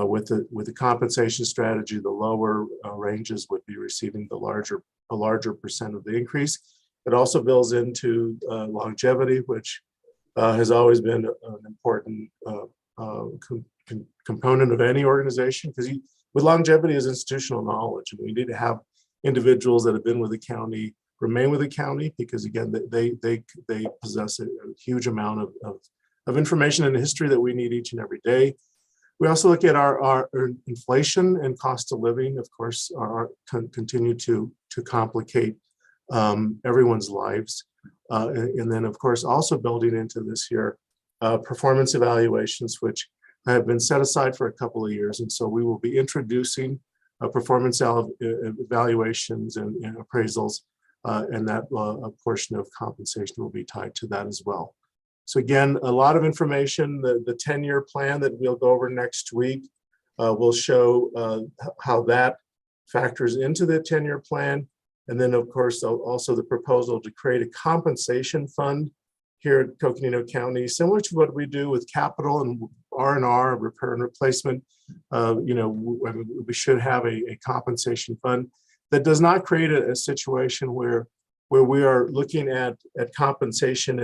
with the compensation strategy, the lower ranges would be receiving a larger percent of the increase. It also builds into longevity, which has always been an important component of any organization, because with longevity is institutional knowledge, and we need to have individuals that have been with the county remain with the county, because again, they possess a huge amount of information and history that we need each and every day. We also look at our inflation and cost of living, of course, continue to complicate everyone's lives. And then, of course, also building into this year, performance evaluations, which have been set aside for a couple of years. And so we will be introducing performance evaluations and appraisals, and that a portion of compensation will be tied to that as well. So again, a lot of information. The 10-year plan that we'll go over next week will show how that factors into the 10-year plan. And then, of course, also the proposal to create a compensation fund here at Coconino County, similar to what we do with capital and R&R, repair and replacement. We should have a compensation fund that does not create a situation where we are looking at compensation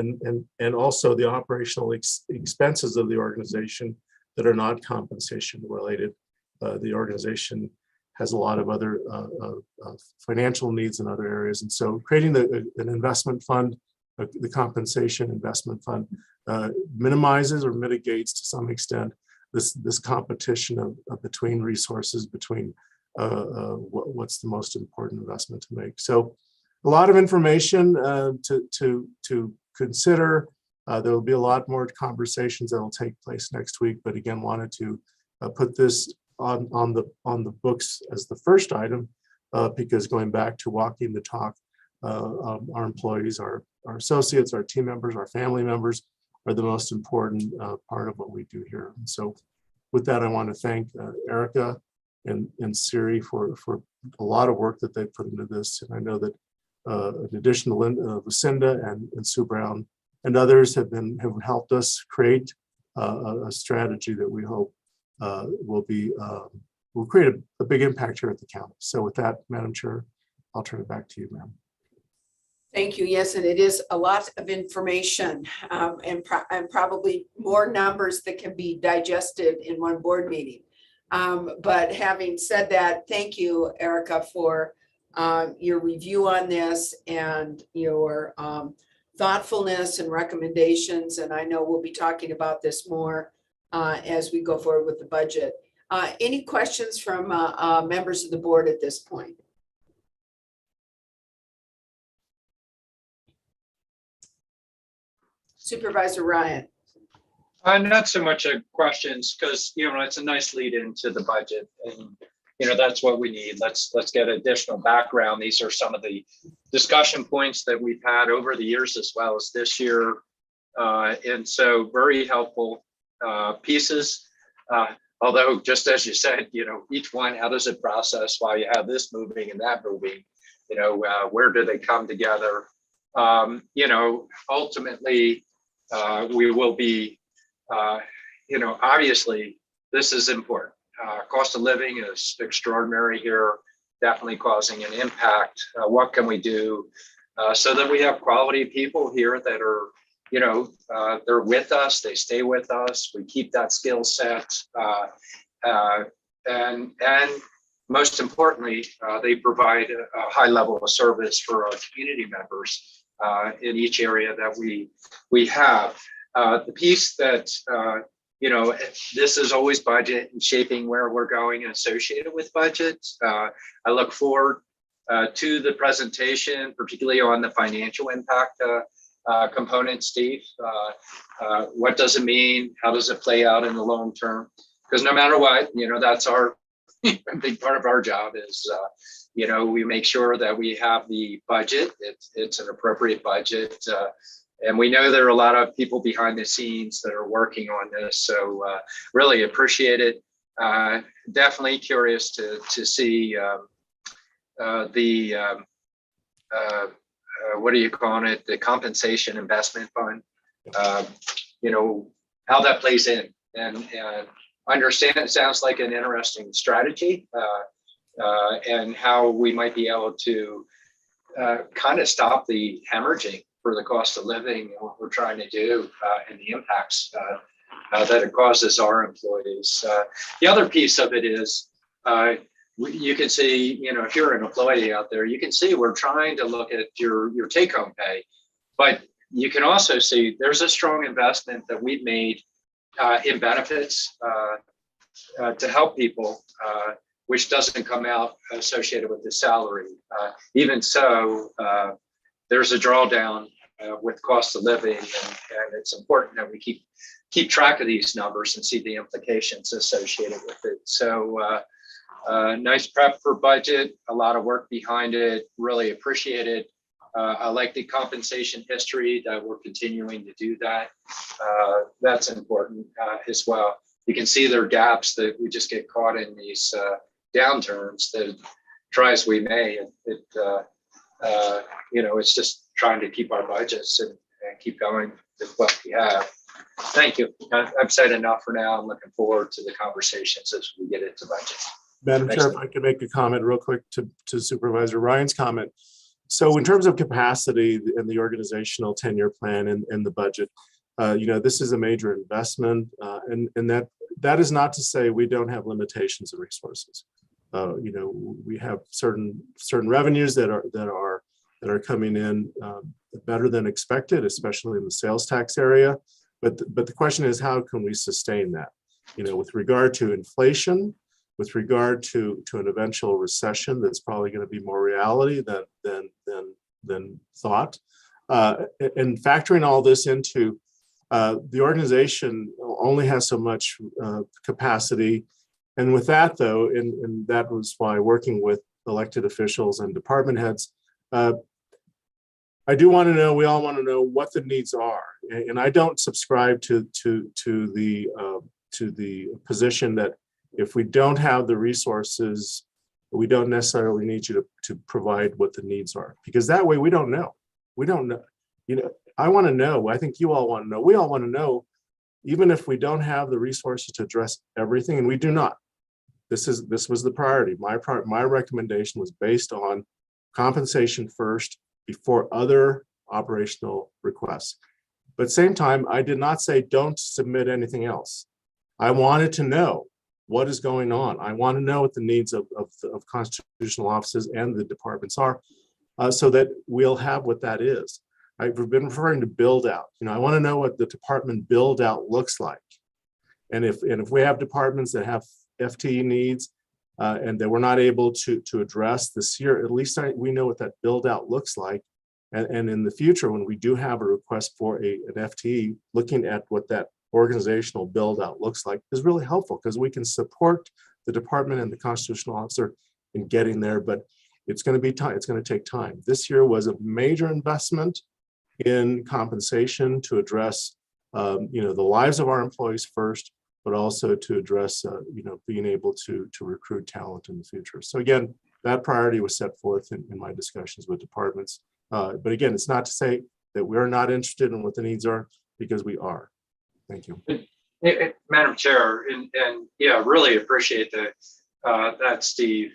and also the operational expenses of the organization that are not compensation related. The organization has a lot of other financial needs in other areas. And so creating an investment fund, the compensation investment fund, minimizes or mitigates to some extent this competition of between resources, between what's the most important investment to make. So a lot of information to consider. There will be a lot more conversations that will take place next week, but again, wanted to put this on the books as the first item, because going back to walking the talk, our employees, our associates, our team members, our family members are the most important part of what we do here. And so with that, I want to thank Erica and Siri for a lot of work that they put into this. And I know that in addition to Lucinda and Sue Brown and others have helped us create a strategy that we hope will create a big impact here at the county. So with that, Madam Chair, I'll turn it back to you, ma'am. Thank you. Yes, and it is a lot of information and probably more numbers that can be digested in one board meeting. But having said that, thank you, Erica, for your review on this and your thoughtfulness and recommendations. And I know we'll be talking about this more as we go forward with the budget. Any questions from members of the board at this point? Supervisor Ryan. Not so much a questions, because it's a nice lead into the budget, and that's what we need. Let's get additional background. These are some of the discussion points that we've had over the years as well as this year, and so very helpful pieces. Although, just as you said, each one, how does it process while you have this moving and that moving? Where do they come together? Ultimately, we will be, obviously, this is important. Cost of living is extraordinary here, definitely causing an impact. What can we do so that we have quality people here that are, they're with us, they stay with us, we keep that skill set, and most importantly, they provide a high level of service for our community members in each area that we have. The piece that, this is always budget and shaping where we're going and associated with budgets. I look forward to the presentation, particularly on the financial impact component, Steve. What does it mean? How does it play out in the long term? Because no matter what, that's our a big part of our job is, we make sure that we have the budget. It's an appropriate budget. And we know there are a lot of people behind the scenes that are working on this. So really appreciate it. Definitely curious to see what do you call it? The compensation investment fund, how that plays in, and understand it sounds like an interesting strategy, and how we might be able to kind of stop the hemorrhaging for the cost of living, and what we're trying to do, and the impacts that it causes our employees. The other piece of it is, you can see, if you're an employee out there, you can see we're trying to look at your take-home pay, but you can also see there's a strong investment that we've made in benefits to help people, which doesn't come out associated with the salary. Even so, there's a drawdown with cost of living, and it's important that we keep track of these numbers and see the implications associated with it. So nice prep for budget, a lot of work behind it, really appreciate it. I like the compensation history that we're continuing to do that. That's important as well. You can see there are gaps that we just get caught in these downturns that try as we may, it's just trying to keep our budgets and keep going with what we have. Thank you. I've said enough for now. I'm looking forward to the conversations as we get into budget. Madam Chair, if I could make a comment real quick to Supervisor Ryan's comment. So in terms of capacity and the organizational 10-year plan and the budget, this is a major investment, and that is not to say we don't have limitations of resources. We have certain revenues that are coming in better than expected, especially in the sales tax area. But the question is, how can we sustain that? With regard to inflation, with regard to an eventual recession that's probably going to be more reality than thought, and factoring all this into the organization only has so much capacity. And with that, though, and that was why working with elected officials and department heads, I do want to know, we all want to know what the needs are. And I don't subscribe to the position that if we don't have the resources, we don't necessarily need you to provide what the needs are, because that way we don't know. We don't know. I want to know. I think you all want to know. We all want to know, even if we don't have the resources to address everything, and we do not. This was the priority. My recommendation was based on compensation first before other operational requests. But at the same time, I did not say don't submit anything else. I wanted to know what is going on. I want to know what the needs of constitutional offices and the departments are, so that we'll have what that is. I've been referring to build out. I want to know what the department build out looks like. And if we have departments that have FTE needs and that we're not able to address this year, at least we know what that build out looks like. And in the future, when we do have a request for an FTE, looking at what that organizational build out looks like is really helpful, because we can support the department and the constitutional officer in getting there. But it's going to be time. It's going to take time. This year was a major investment in compensation to address the lives of our employees first, but also to address being able to recruit talent in the future. So again, that priority was set forth in my discussions with departments. But again, it's not to say that we're not interested in what the needs are, because we are. Thank you. Madam Chair, and yeah, really appreciate that, Steve,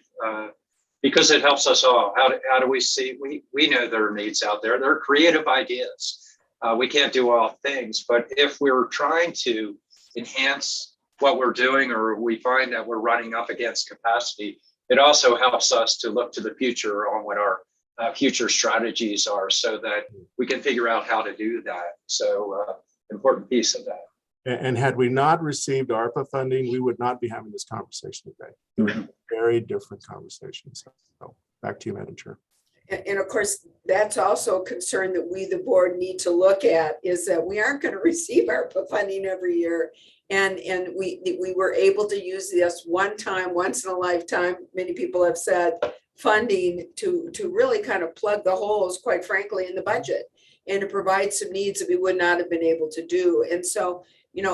because it helps us all. How do we see? We know there are needs out there. There are creative ideas. We can't do all things, but if we're trying to enhance what we're doing, or we find that we're running up against capacity, it also helps us to look to the future on what our future strategies are, so that we can figure out how to do that. So important piece of that. And had we not received ARPA funding, we would not be having this conversation today. It would be very different conversations. So back to you, Madam Chair. And of course, that's also a concern that we, the board, need to look at, is that we aren't going to receive ARPA funding every year. And we were able to use this one time, once in a lifetime, many people have said, funding to really kind of plug the holes, quite frankly, in the budget, and to provide some needs that we would not have been able to do. And so,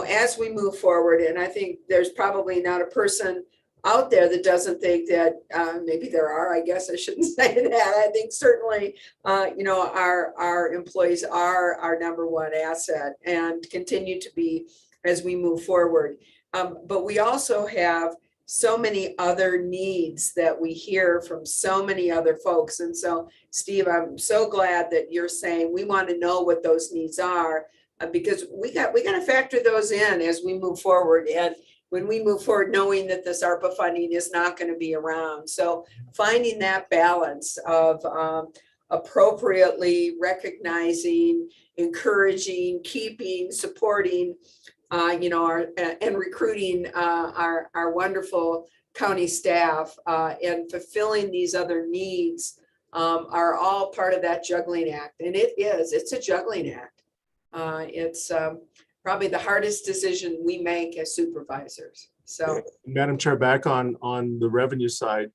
as we move forward, and I think there's probably not a person out there that doesn't think that, maybe there are, I guess I shouldn't say that. I think certainly, our employees are our number one asset and continue to be as we move forward. But we also have so many other needs that we hear from so many other folks. And so, Steve, I'm so glad that you're saying we want to know what those needs are, because we got to factor those in as we move forward. And when we move forward, knowing that this ARPA funding is not going to be around. So finding that balance of appropriately recognizing, encouraging, keeping, supporting, and recruiting our wonderful county staff, and fulfilling these other needs are all part of that juggling act. And it's a juggling act. It's probably the hardest decision we make as supervisors. So, Madam Chair, back on the revenue side,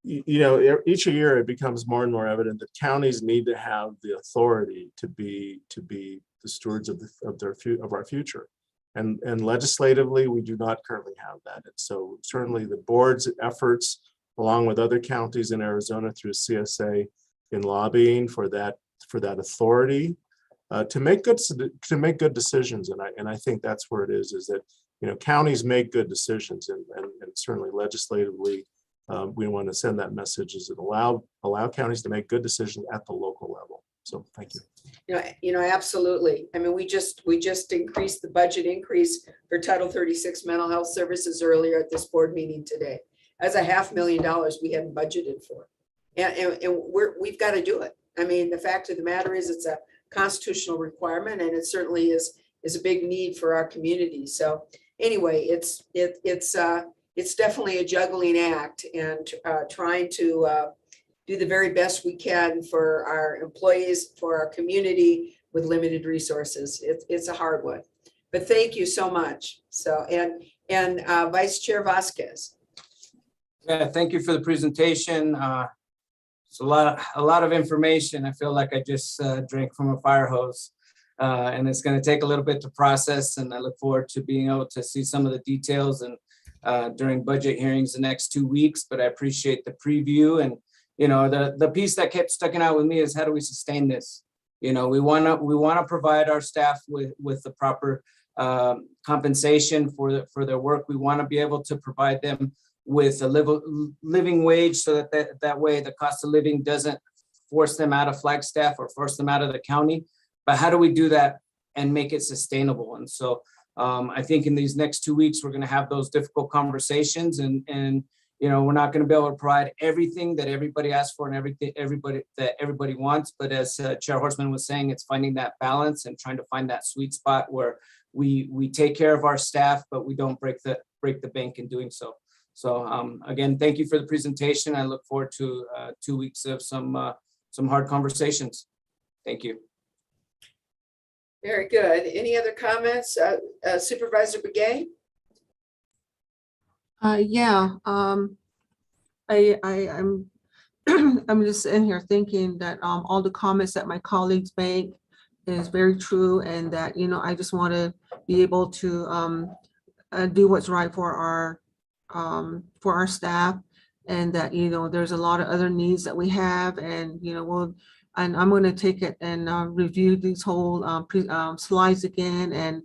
each year it becomes more and more evident that counties need to have the authority to be the stewards of our future. And legislatively, we do not currently have that. And so certainly the board's efforts, along with other counties in Arizona through CSA, in lobbying for that authority to make good decisions. And I think that's where it is that counties make good decisions, and certainly legislatively, we want to send that message is that allow counties to make good decisions at the local level. So thank you. Absolutely. I mean, we just increased the budget increase for Title 36 mental health services earlier at this board meeting today. That's $500,000 we hadn't budgeted for. And we've got to do it. I mean, the fact of the matter is it's a constitutional requirement, and it certainly is a big need for our community. So anyway, it's definitely a juggling act, and trying to do the very best we can for our employees, for our community with limited resources. It's a hard one, but thank you so much. So, and Vice Chair Vasquez. Yeah, thank you for the presentation. It's a lot of information. I feel like I just drank from a fire hose, and it's going to take a little bit to process. And I look forward to being able to see some of the details and during budget hearings the next 2 weeks. But I appreciate the preview, and the piece that kept sticking out with me is, how do we sustain this? We want to provide our staff with the proper compensation for their work. We want to be able to provide them with a living wage, so that way the cost of living doesn't force them out of Flagstaff or force them out of the county. But how do we do that and make it sustainable? And so I think in these next 2 weeks, we're going to have those difficult conversations, and we're not going to be able to provide everything that everybody asks for and everybody wants. But as Chair Horstman was saying, it's finding that balance and trying to find that sweet spot where we take care of our staff, but we don't break the bank in doing so. So again, thank you for the presentation. I look forward to 2 weeks of some hard conversations. Thank you. Very good. Any other comments? Supervisor Begay? Yeah, I'm I'm just in here thinking that all the comments that my colleagues make is very true, and that I just want to be able to do what's right for our staff, and that there's a lot of other needs that we have, and and I'm going to take it and review these whole slides again, and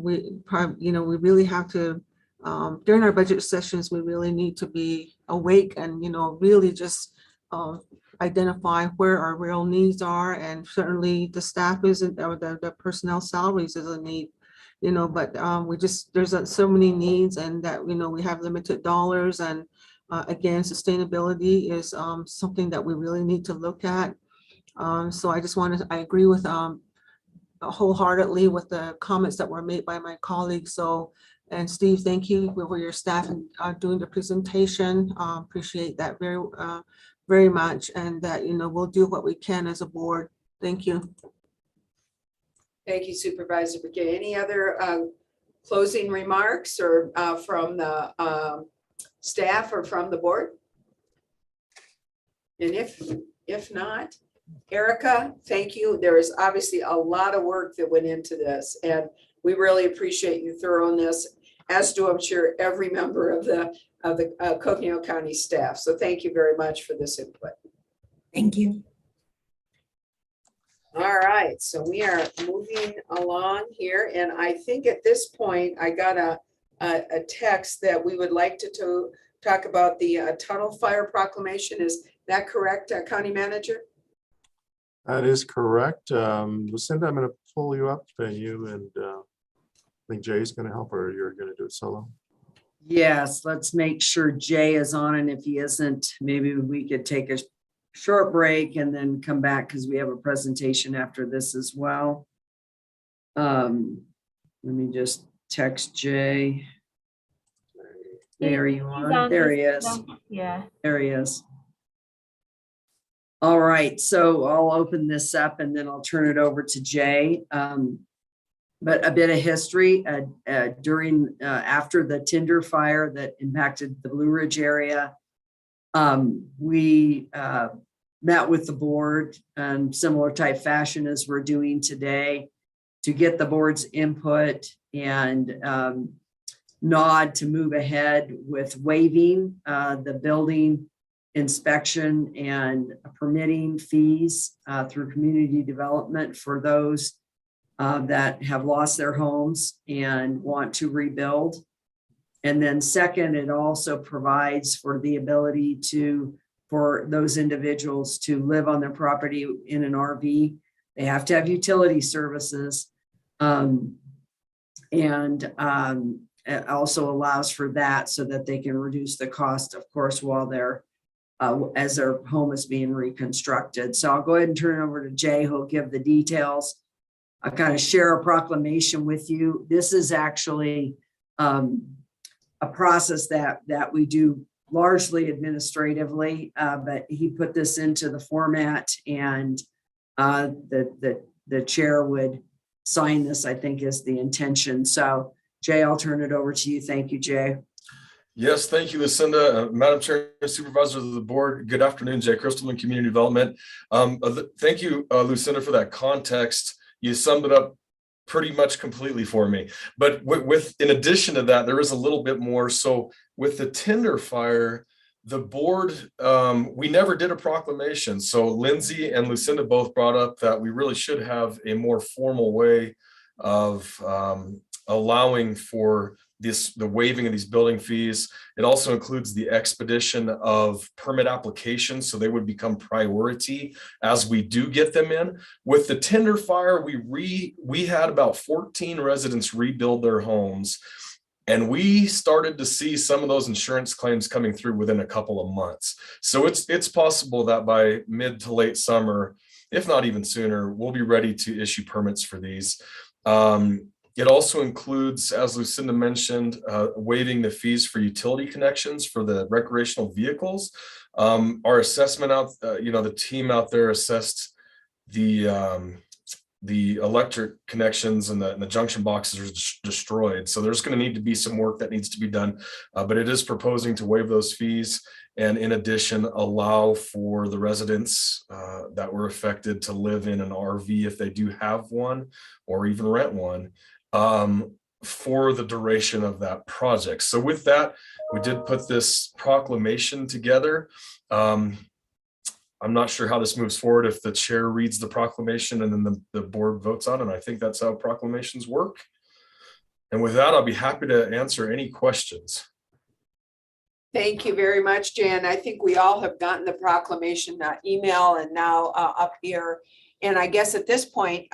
we really have to. During our budget sessions, we really need to be awake and, really just identify where our real needs are. And certainly the staff isn't, or the personnel salaries is a need, but there's so many needs, and that, we have limited dollars. And again, sustainability is something that we really need to look at. So I agree with wholeheartedly with the comments that were made by my colleagues. So, and Steve, thank you for your staff and doing the presentation. Appreciate that very much, and that we'll do what we can as a board. Thank you. Thank you, Supervisor Begay. Any other closing remarks, or from the staff or from the board? And if not, Erica, thank you. There is obviously a lot of work that went into this, and we really appreciate your thoroughness, as do, I'm sure, every member of the Coconino County staff. So thank you very much for this input. Thank you. All right, so we are moving along here, and I think at this point I got a text that we would like to talk about the tunnel fire proclamation. Is that correct, County Manager? That is correct. Lucinda, I'm going to pull you up, and I think Jay's going to help, or you're going to do it solo. Yes, let's make sure Jay is on, and if he isn't, maybe we could take a short break and then come back, because we have a presentation after this as well. Let me just text Jay. There you are. There he is. Yeah. There he is. All right, so I'll open this up and then I'll turn it over to Jay. But a bit of history after the tinder fire that impacted the Blue Ridge area. We met with the board in similar type fashion as we're doing today to get the board's input and nod to move ahead with waiving the building inspection and permitting fees through community development for those that have lost their homes and want to rebuild. And then second, it also provides for the ability for those individuals to live on their property in an RV. They have to have utility services. It also allows for that so that they can reduce the cost, of course, while they're as their home is being reconstructed. So I'll go ahead and turn it over to Jay, who'll give the details. I'll kind of share a proclamation with you. This is actually a process that we do largely administratively, but he put this into the format, and the chair would sign this, I think is the intention. So Jay, I'll turn it over to you. Thank you, Jay. Yes, thank you, Lucinda. Madam Chair, Supervisors of the Board, good afternoon. Jay Crystalman, Community Development. Thank you, Lucinda, for that context. You summed it up pretty much completely for me. But in addition to that, there is a little bit more. So with the tinder fire, the board, we never did a proclamation. So Lindsay and Lucinda both brought up that we really should have a more formal way of allowing for the waiving of these building fees. It also includes the expedition of permit applications, so they would become priority as we do get them in. With the tinder fire, we had about 14 residents rebuild their homes, and we started to see some of those insurance claims coming through within a couple of months. So it's possible that by mid to late summer, if not even sooner, we'll be ready to issue permits for these. It also includes, as Lucinda mentioned, waiving the fees for utility connections for the recreational vehicles. Our assessment the team out there assessed the electric connections and the junction boxes are destroyed. So there's going to need to be some work that needs to be done, but it is proposing to waive those fees. And in addition, allow for the residents that were affected to live in an RV if they do have one, or even rent one, for the duration of that project. So with that, we did put this proclamation together. I'm not sure how this moves forward, if the chair reads the proclamation and then the board votes on it. And I think that's how proclamations work. And with that, I'll be happy to answer any questions. Thank you very much, Jan. I think we all have gotten the proclamation email and now up here. And I guess at this point,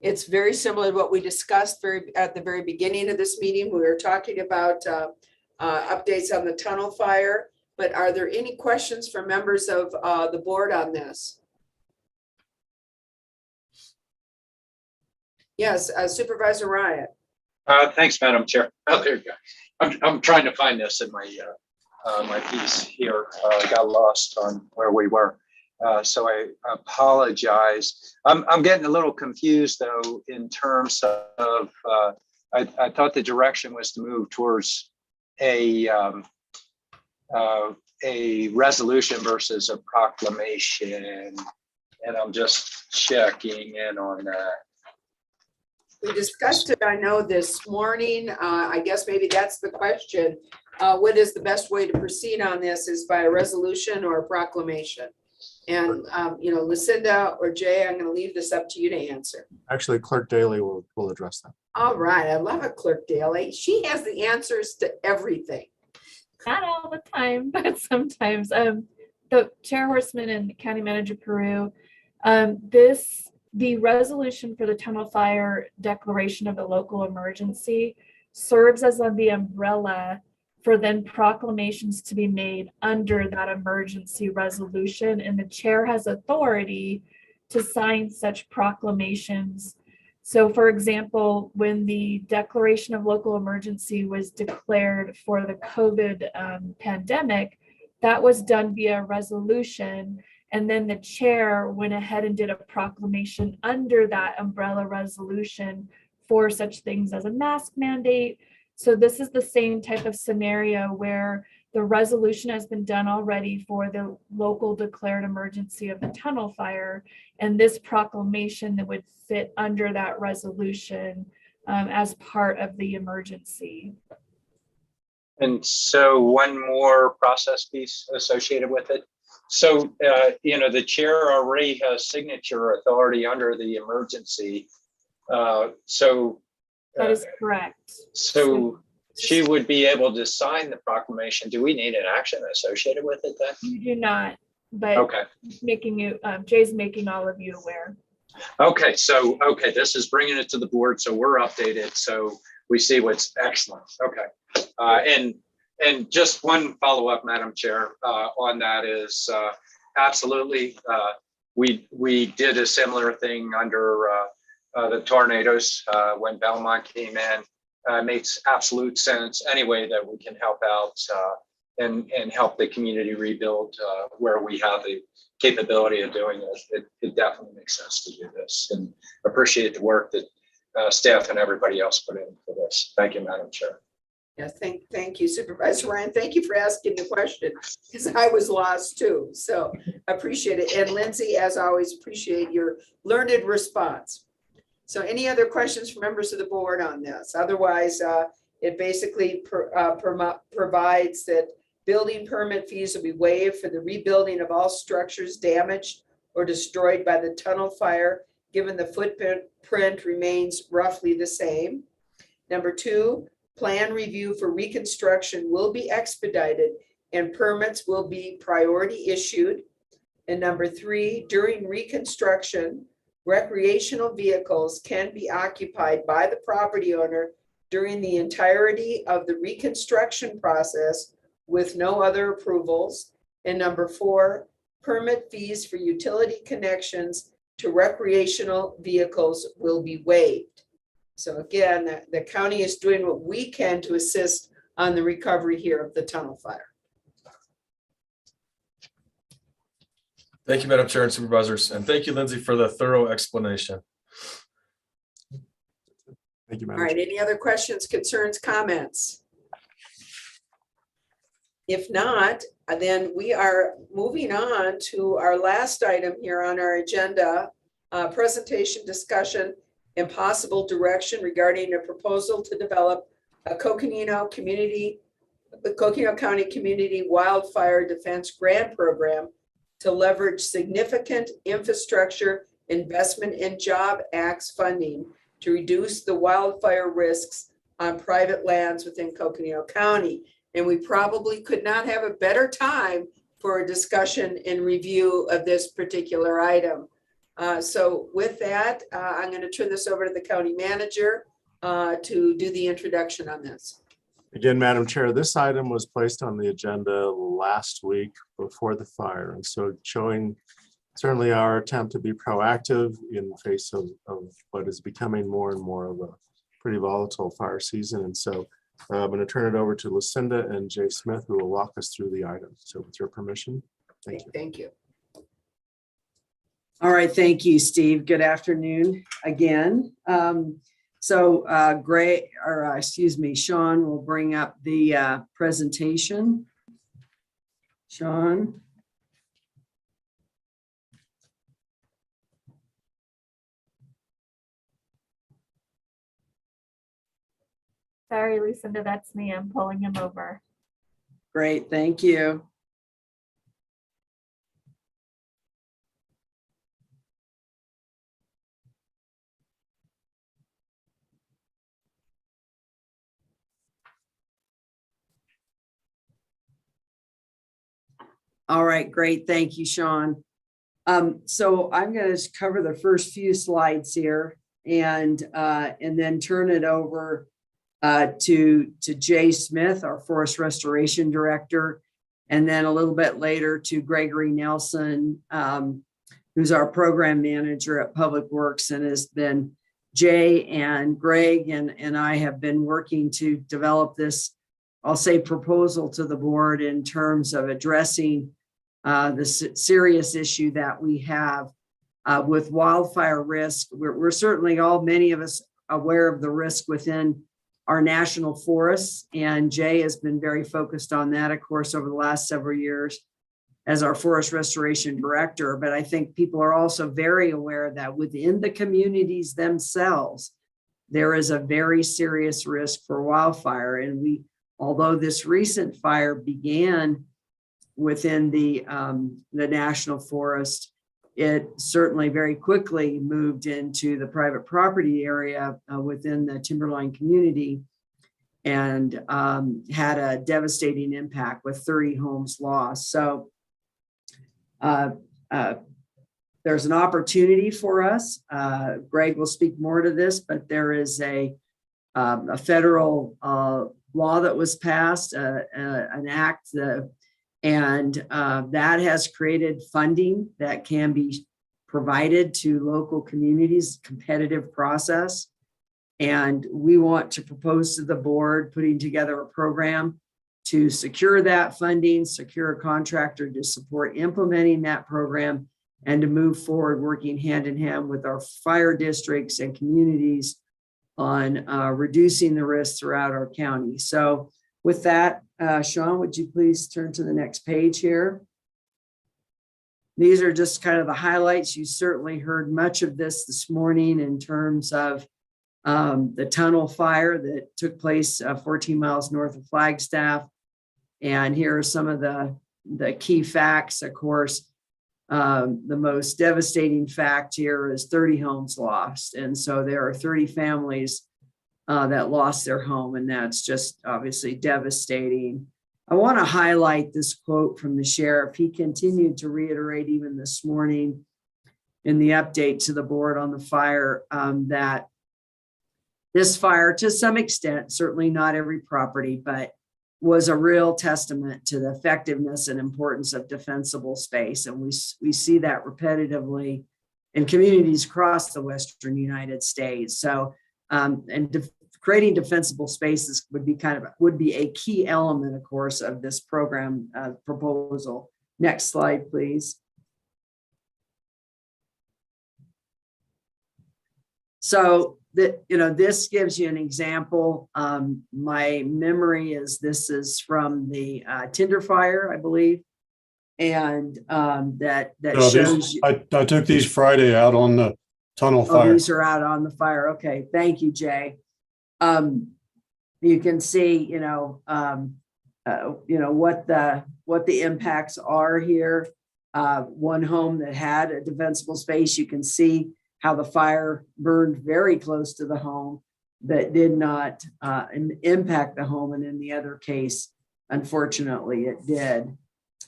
it's very similar to what we discussed at the very beginning of this meeting. We were talking about updates on the tunnel fire, but are there any questions for members of the board on this? Yes, Supervisor Ryan. Thanks, Madam Chair. Oh, there you go. I'm trying to find this in my my piece here. I got lost on where we were. So I apologize. I'm getting a little confused though, in terms of, I thought the direction was to move towards a resolution versus a proclamation. And I'm just checking in on that. We discussed it, I know, this morning. I guess maybe that's the question. What is the best way to proceed on this? Is by a resolution or a proclamation? And, Lucinda or Jay, I'm going to leave this up to you to answer. Actually, Clerk Daly will address that. All right. I love it, Clerk Daly. She has the answers to everything. Not all the time, but sometimes. The Chair Horseman and County Manager Peru, the resolution for the tunnel fire declaration of a local emergency serves as the umbrella for then proclamations to be made under that emergency resolution, and the chair has authority to sign such proclamations. So for example, when the declaration of local emergency was declared for the COVID pandemic, that was done via resolution, And then the chair went ahead and did a proclamation under that umbrella resolution for such things as a mask mandate. So this is the same type of scenario where the resolution has been done already for the local declared emergency of the tunnel fire. And this proclamation that would fit under that resolution as part of the emergency. And so one more process piece associated with it. So, the chair already has signature authority under the emergency. That is correct. So she would be able to sign the proclamation. Do we need an action associated with it then? You do not, but Okay. Jay's making all of you aware. Okay, this is bringing it to the board, so we're updated, so we see what's excellent. Okay, and just one follow-up, Madam Chair, on that is absolutely. We did a similar thing under the tornadoes when Belmont came in. Makes absolute sense anyway that we can help out and help the community rebuild where we have the capability of doing it. It definitely makes sense to do this, and appreciate the work that staff and everybody else put in for this. Thank you, Madam Chair. Yeah, thank you, Supervisor Ryan. Thank you for asking the question, because I was lost too. So I appreciate it. And Lindsay, as always, appreciate your learned response. So any other questions from members of the board on this? Otherwise, it basically provides that building permit fees will be waived for the rebuilding of all structures damaged or destroyed by the tunnel fire, given the footprint remains roughly the same. Number 2, plan review for reconstruction will be expedited and permits will be priority issued. And number 3, during reconstruction, recreational vehicles can be occupied by the property owner during the entirety of the reconstruction process with no other approvals. And number 4, permit fees for utility connections to recreational vehicles will be waived. So again, the county is doing what we can to assist on the recovery here of the tunnel fire. Thank you, Madam Chair and Supervisors, and thank you, Lindsay, for the thorough explanation. Thank you, All Madam right, Chair. any other questions, concerns, comments? If not, then we are moving on to our last item here on our agenda, presentation, discussion, and possible direction regarding a proposal to develop a Coconino County Community Wildfire Defense Grant Program to leverage significant infrastructure investment and Job Acts funding to reduce the wildfire risks on private lands within Coconino County. And we probably could not have a better time for a discussion and review of this particular item. So with that, I'm going to turn this over to the county manager to do the introduction on this. Again, Madam Chair, this item was placed on the agenda last week before the fire. And so showing certainly our attempt to be proactive in the face of what is becoming more and more of a pretty volatile fire season. And so I'm going to turn it over to Lucinda and Jay Smith, who will walk us through the item. So with your permission, thank you. Thank you. All right, thank you, Steve. Good afternoon again. Sean will bring up the presentation. Sean. Sorry, Lucinda, that's me. I'm pulling him over. Great, thank you. All right, great. Thank you, Sean. So I'm going to cover the first few slides here and then turn it over to Jay Smith, our Forest Restoration Director, and then a little bit later to Gregory Nelson, who's our Program Manager at Public Works, and has been Jay and Greg and I have been working to develop this, I'll say, proposal to the board in terms of addressing the serious issue that we have with wildfire risk. We're certainly many of us aware of the risk within our national forests, and Jay has been very focused on that, of course, over the last several years as our forest restoration director. But I think people are also very aware that within the communities themselves, there is a very serious risk for wildfire. And although this recent fire began within the national forest, it certainly very quickly moved into the private property area within the timberline community and had a devastating impact with 30 homes lost. So there's an opportunity for us. Greg will speak more to this, but there is a federal law that was passed, an act, and that has created funding that can be provided to local communities, competitive process. And we want to propose to the board putting together a program to secure that funding, secure a contractor to support implementing that program, and to move forward working hand in hand with our fire districts and communities on reducing the risk throughout our county. So with that, Sean, would you please turn to the next page here? These are just kind of the highlights. You certainly heard much of this morning in terms of the tunnel fire that took place 14 miles north of Flagstaff. And here are some of the key facts. Of course, the most devastating fact here is 30 homes lost. And so there are 30 families that lost their home, and that's just obviously devastating. I want to highlight this quote from the sheriff. He continued to reiterate even this morning in the update to the board on the fire that this fire, to some extent, certainly not every property, but was a real testament to the effectiveness and importance of defensible space. And we see that repetitively in communities across the Western United States. So, creating defensible spaces would be a key element, of course, of this program proposal. Next slide, please. So this gives you an example. My memory is this is from the Tinder fire, I believe, and that shows. I took these Friday out on the tunnel fire. These are out on the fire. Okay, thank you, Jay. You can see, what the impacts are here. One home that had a defensible space, you can see how the fire burned very close to the home, but did not impact the home. And in the other case, unfortunately, it did.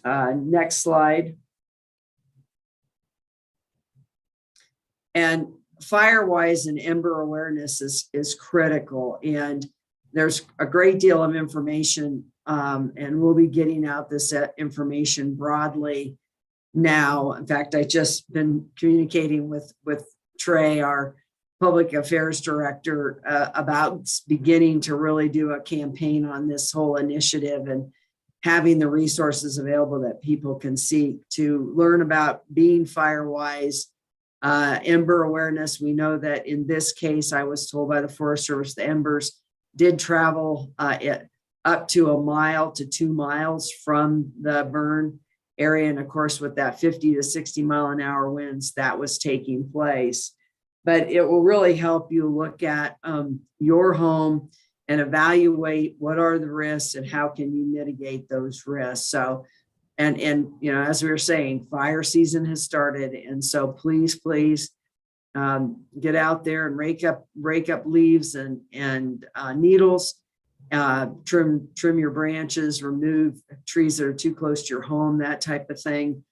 Next slide. And fire-wise and ember awareness is critical. And there's a great deal of information, and we'll be getting out this information broadly now. In fact, I just been communicating with Trey, our public affairs director, about beginning to really do a campaign on this whole initiative and having the resources available that people can seek to learn about being fire-wise. Ember awareness. We know that in this case, I was told by the Forest Service, the embers did travel up to 1 mile to 2 miles from the burn area. And of course, with that 50 to 60 mile an hour winds, that was taking place. But it will really help you look at your home and evaluate what are the risks and how can you mitigate those risks. So, and as we were saying, fire season has started. And so please get out there and rake up leaves and needles, trim your branches, remove trees that are too close to your home, that type of thing.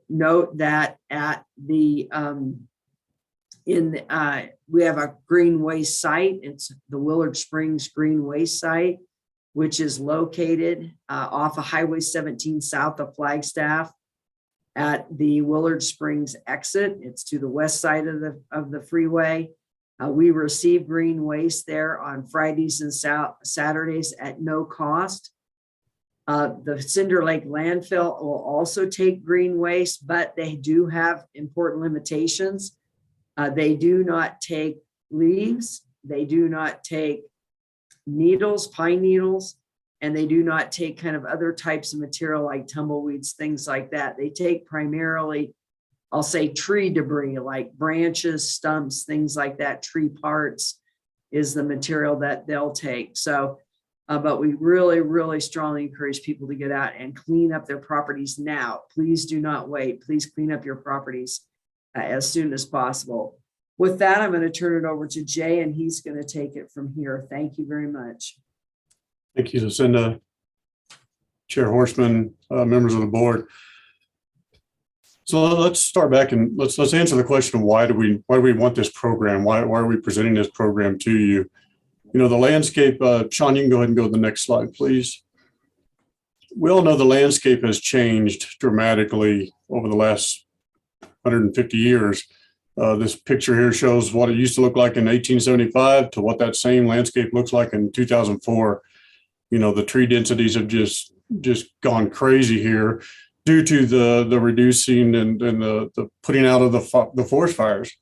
Note that at the we have a green waste site. It's the Willard Springs Green Waste Site, which is located off of Highway 17 south of Flagstaff at the Willard Springs exit. It's to the west side of the freeway. We receive green waste there on Fridays and Saturdays at no cost. The Cinder Lake landfill will also take green waste, but they do have important limitations. They do not take leaves. They do not take needles, pine needles, and they do not take kind of other types of material like tumbleweeds, things like that. They take primarily, I'll say, tree debris like branches, stumps, things like that. Tree parts is the material that they'll take. So, but we really, really strongly encourage people to get out and clean up their properties now. Please do not wait. Please clean up your properties as soon as possible. With that, I'm going to turn it over to Jay, and he's going to take it from here. Thank you very much. Thank you, Lucinda, Chair Horstman, members of the board. So let's start back and let's answer the question of why do we want this program? Why are we presenting this program to you? You know, the landscape, Sean, you can go ahead and go to the next slide, please. We all know the landscape has changed dramatically over the last 150 years. This picture here shows what it used to look like in 1875 to what that same landscape looks like in 2004. You know, the tree densities have just gone crazy here due to the reducing and the putting out of the forest fires.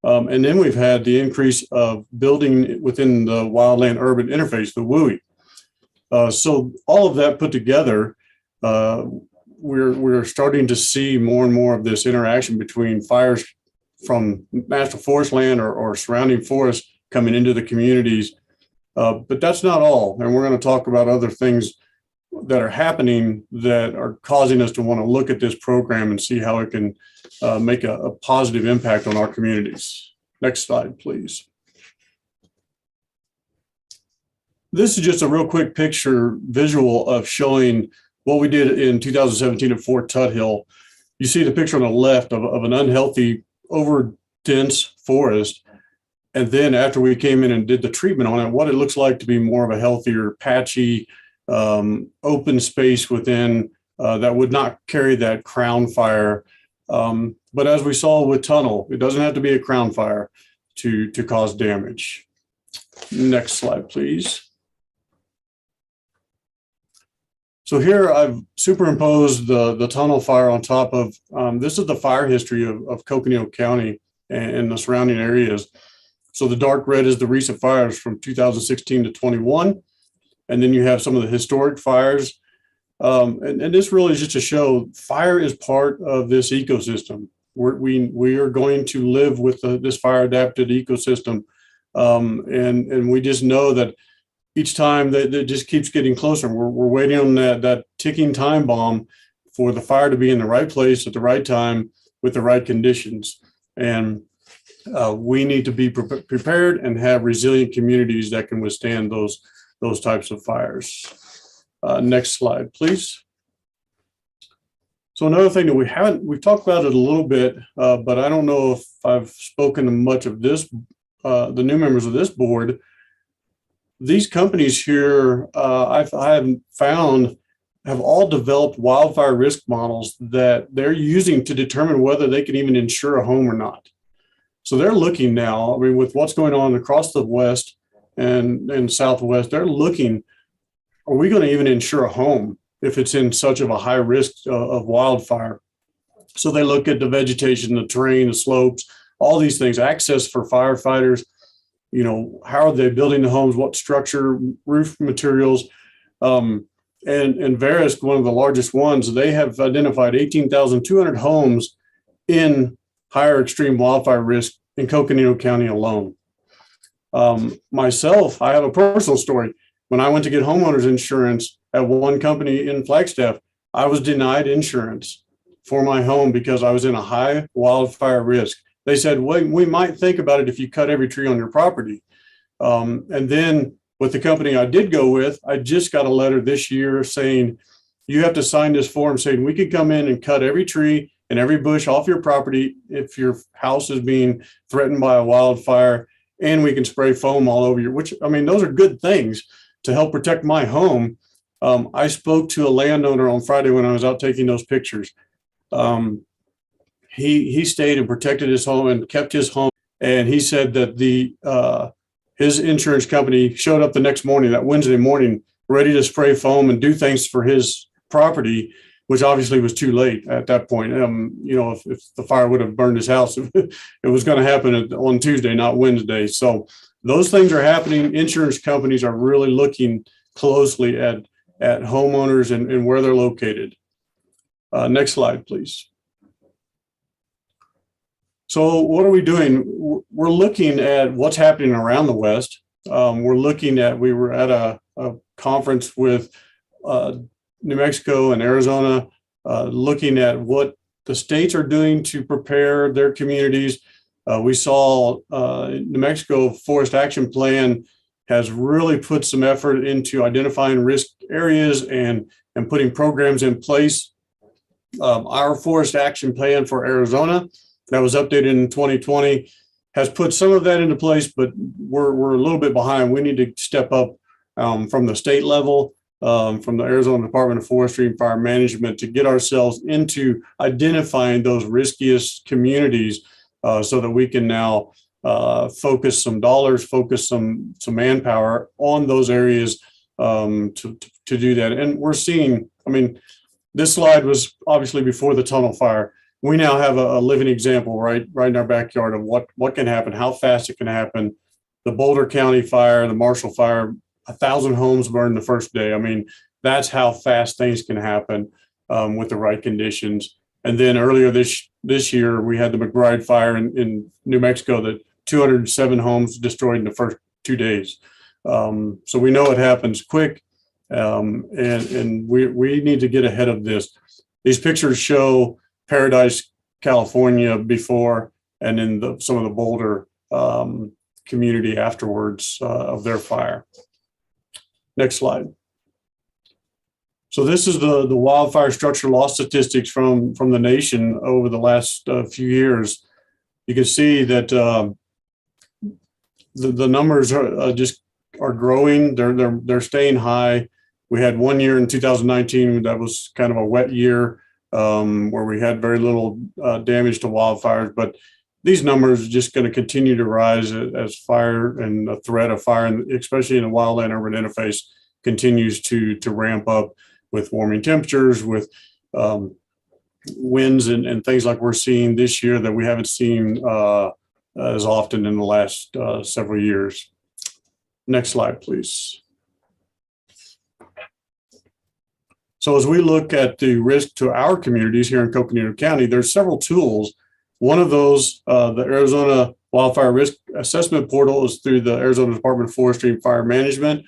And then we've had the increase of building within the wildland urban interface, the WUI. So all of that put together, we're starting to see more and more of this interaction between fires from national forest land or surrounding forests coming into the communities. But that's not all. And we're going to talk about other things that are happening that are causing us to want to look at this program and see how it can make a positive impact on our communities. Next slide, please. This is just a real quick picture visual of showing what we did in 2017 at Fort Tuthill. You see the picture on the left of an unhealthy, over dense forest. And then after we came in and did the treatment on it, what it looks like to be more of a healthier, patchy, open space within that would not carry that crown fire. But as we saw with tunnel, it doesn't have to be a crown fire to cause damage. Next slide, please. So here I've superimposed the tunnel fire on top of, this is the fire history of Coconino County and the surrounding areas. So the dark red is the recent fires from 2016 to 21. And then you have some of the historic fires. And this really is just to show fire is part of this ecosystem. We are going to live with this fire adapted ecosystem. And we just know that each time that it just keeps getting closer. We're waiting on that ticking time bomb for the fire to be in the right place at the right time with the right conditions. And we need to be prepared and have resilient communities that can withstand those types of fires. Next slide, please. So another thing that we've talked about it a little bit, but I don't know if I've spoken to much of this, the new members of this board. These companies here, I have found, have all developed wildfire risk models that they're using to determine whether they can even insure a home or not. So they're looking now, I mean, with what's going on across the West and Southwest, they're looking, are we going to even insure a home if it's in such of a high risk of wildfire? So they look at the vegetation, the terrain, the slopes, all these things, access for firefighters. You know, how are they building the homes? What structure, roof materials? And Verisk, one of the largest ones, they have identified 18,200 homes in higher extreme wildfire risk in Coconino County alone. Myself, I have a personal story. When I went to get homeowners insurance at one company in Flagstaff, I was denied insurance for my home because I was in a high wildfire risk. They said, well, we might think about it if you cut every tree on your property. And then with the company I did go with, I just got a letter this year saying, you have to sign this form saying we can come in and cut every tree and every bush off your property if your house is being threatened by a wildfire, and we can spray foam all over which, I mean, those are good things to help protect my home. I spoke to a landowner on Friday when I was out taking those pictures. He stayed and protected his home and kept his home. And he said that his insurance company showed up the next morning, that Wednesday morning, ready to spray foam and do things for his property, which obviously was too late at that point. If the fire would have burned his house, it was going to happen on Tuesday, not Wednesday. So those things are happening. Insurance companies are really looking closely at homeowners and where they're located. Next slide, please. So what are we doing? We're looking at what's happening around the West. We were at a conference with New Mexico and Arizona, looking at what the states are doing to prepare their communities. We saw New Mexico Forest Action Plan has really put some effort into identifying risk areas and putting programs in place. Our Forest Action Plan for Arizona that was updated in 2020 has put some of that into place, but we're a little bit behind. We need to step up from the state level, from the Arizona Department of Forestry and Fire Management, to get ourselves into identifying those riskiest communities so that we can now focus some dollars, focus some manpower on those areas to do that. And we're seeing, this slide was obviously before the tunnel fire. We now have a living example right in our backyard of what can happen, how fast it can happen. The Boulder County fire, the Marshall fire, 1,000 homes burned the first day. That's how fast things can happen with the right conditions. And then earlier this year, we had the McBride fire in New Mexico that 207 homes destroyed in the first 2 days. So we know it happens quick, and we need to get ahead of this. These pictures show Paradise, California before, and then some of the Boulder community afterwards of their fire. Next slide. So this is the wildfire structure loss statistics from the nation over the last few years. You can see that the numbers are growing. They're staying high. We had 1 year in 2019 that was kind of a wet year where we had very little damage to wildfires, but these numbers are just going to continue to rise as fire and the threat of fire, and especially in the wildland urban interface, continues to ramp up with warming temperatures, with winds and things like we're seeing this year that we haven't seen as often in the last several years. Next slide, please. So as we look at the risk to our communities here in Coconino County, there's several tools. One of those, the Arizona Wildfire Risk Assessment Portal, is through the Arizona Department of Forestry and Fire Management.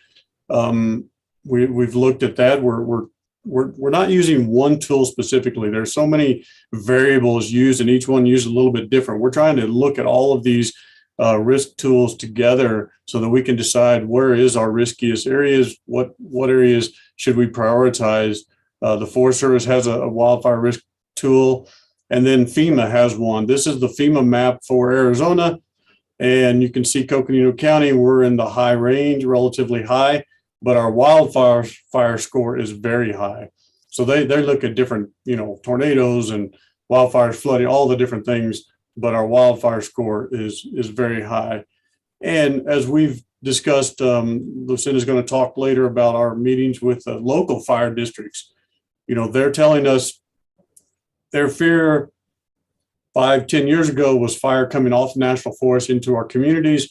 We've looked at that. We're not using one tool specifically. There's so many variables used, and each one used a little bit different. We're trying to look at all of these risk tools together so that we can decide where is our riskiest areas, what areas should we prioritize. The Forest Service has a wildfire risk tool, and then FEMA has one. This is the FEMA map for Arizona, and you can see Coconino County, we're in the high range, relatively high, but our wildfire score is very high. So they look at different, tornadoes and wildfires, flooding, all the different things, but our wildfire score is very high. And as we've discussed, Lucinda's going to talk later about our meetings with the local fire districts. They're telling us their fear 5-10 years ago was fire coming off national forest into our communities,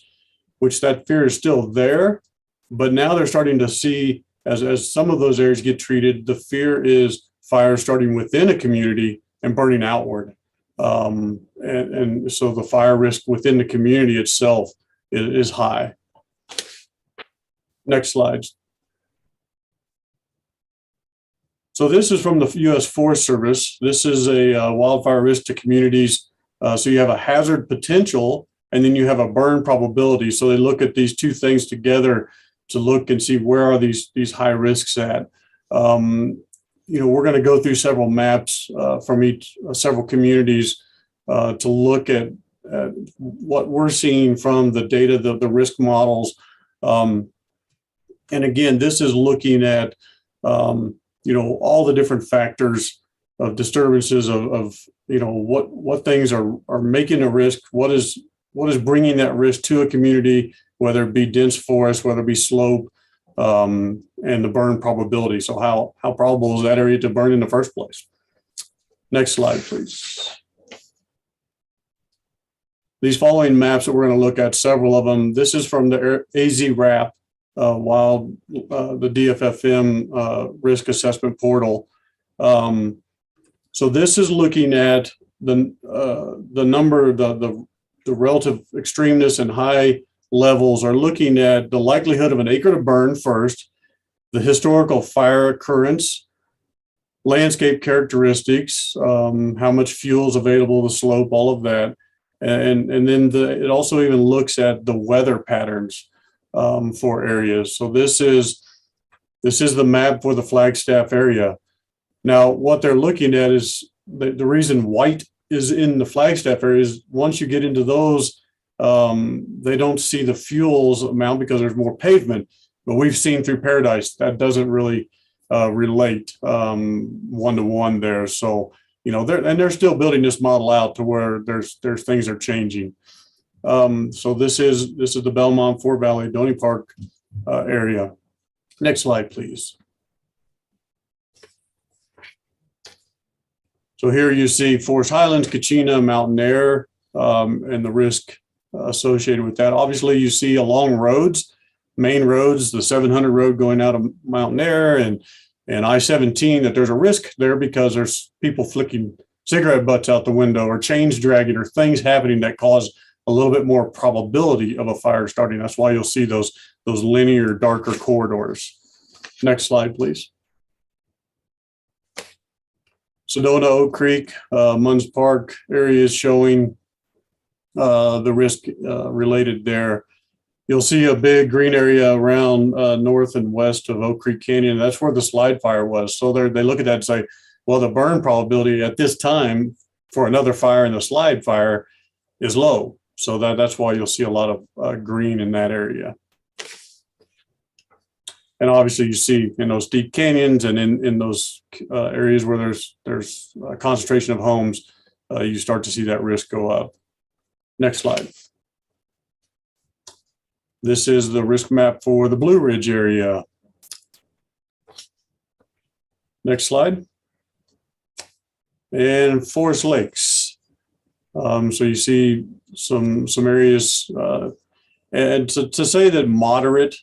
which that fear is still there. But now they're starting to see, as some of those areas get treated, the fear is fire starting within a community and burning outward. And so the fire risk within the community itself is high. Next slide. So this is from the U.S. Forest Service. This is a wildfire risk to communities. So you have a hazard potential, and then you have a burn probability. So they look at these two things together to look and see where are these high risks at. We're going to go through several maps from several communities to look at what we're seeing from the data, the risk models. And again, this is looking at all the different factors of disturbances of what things are making a risk, what is bringing that risk to a community, whether it be dense forest, whether it be slope, and the burn probability. So how probable is that area to burn in the first place? Next slide, please. These following maps that we're going to look at, several of them. This is from the AZ-RAP, the DFFM risk assessment portal. So this is looking at the number, the relative extremeness and high levels are looking at the likelihood of an acre to burn first, the historical fire occurrence, landscape characteristics, how much fuel is available, the slope, all of that. And then it also even looks at the weather patterns for areas. So this is the map for the Flagstaff area. Now, what they're looking at is the reason white is in the Flagstaff area is once you get into those, they don't see the fuels amount because there's more pavement. But we've seen through Paradise that doesn't really relate one-to-one there. So, you know, they're still building this model out to where there's things are changing. So this is the Belmont, Fort Valley, Donny Park area. Next slide, please. So here you see Forest Highlands, Kachina, Mountain Air, and the risk associated with that. Obviously, you see along roads, main roads, the 700 road going out of Mountain Air and I-17, that there's a risk there because there's people flicking cigarette butts out the window or chains dragging or things happening that cause a little bit more probability of a fire starting. That's why you'll see those linear darker corridors. Next slide, please. Sedona, Oak Creek, Munns Park area is showing the risk related there. You'll see a big green area around north and west of Oak Creek Canyon. That's where the slide fire was. So they look at that and say, well, the burn probability at this time for another fire in the slide fire is low. So that's why you'll see a lot of green in that area. And obviously you see in those deep canyons and in those areas where there's a concentration of homes, you start to see that risk go up. Next slide. This is the risk map for the Blue Ridge area. Next slide. And Forest Lakes. So you see some areas, and to say that moderate,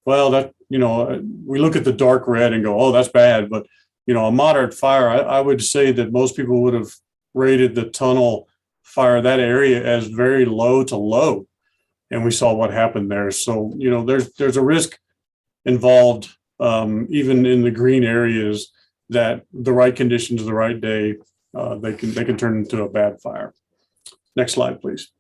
well, that, you know, we look at the dark red and go, oh, that's bad. But, you know, a moderate fire, I would say that most people would have rated the tunnel fire, that area, as very low to low. And we saw what happened there. So, you know, there's a risk involved, even in the green areas, that the right conditions, the right day, they can turn into a bad fire. Next slide, please.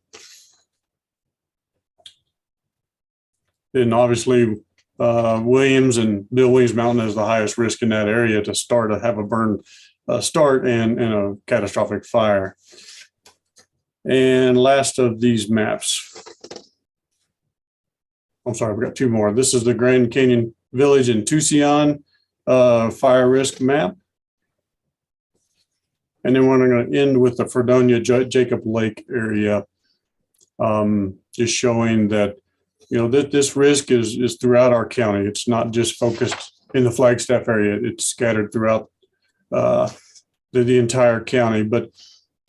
And obviously, Williams and Bill Williams Mountain has the highest risk in that area to have a burn start and a catastrophic fire. And last of these maps. I'm sorry, we got two more. This is the Grand Canyon Village in Tucson fire risk map. And then we're going to end with the Fredonia Jacob Lake area, just showing that, you know, this risk is throughout our county. It's not just focused in the Flagstaff area. It's scattered throughout the entire county. But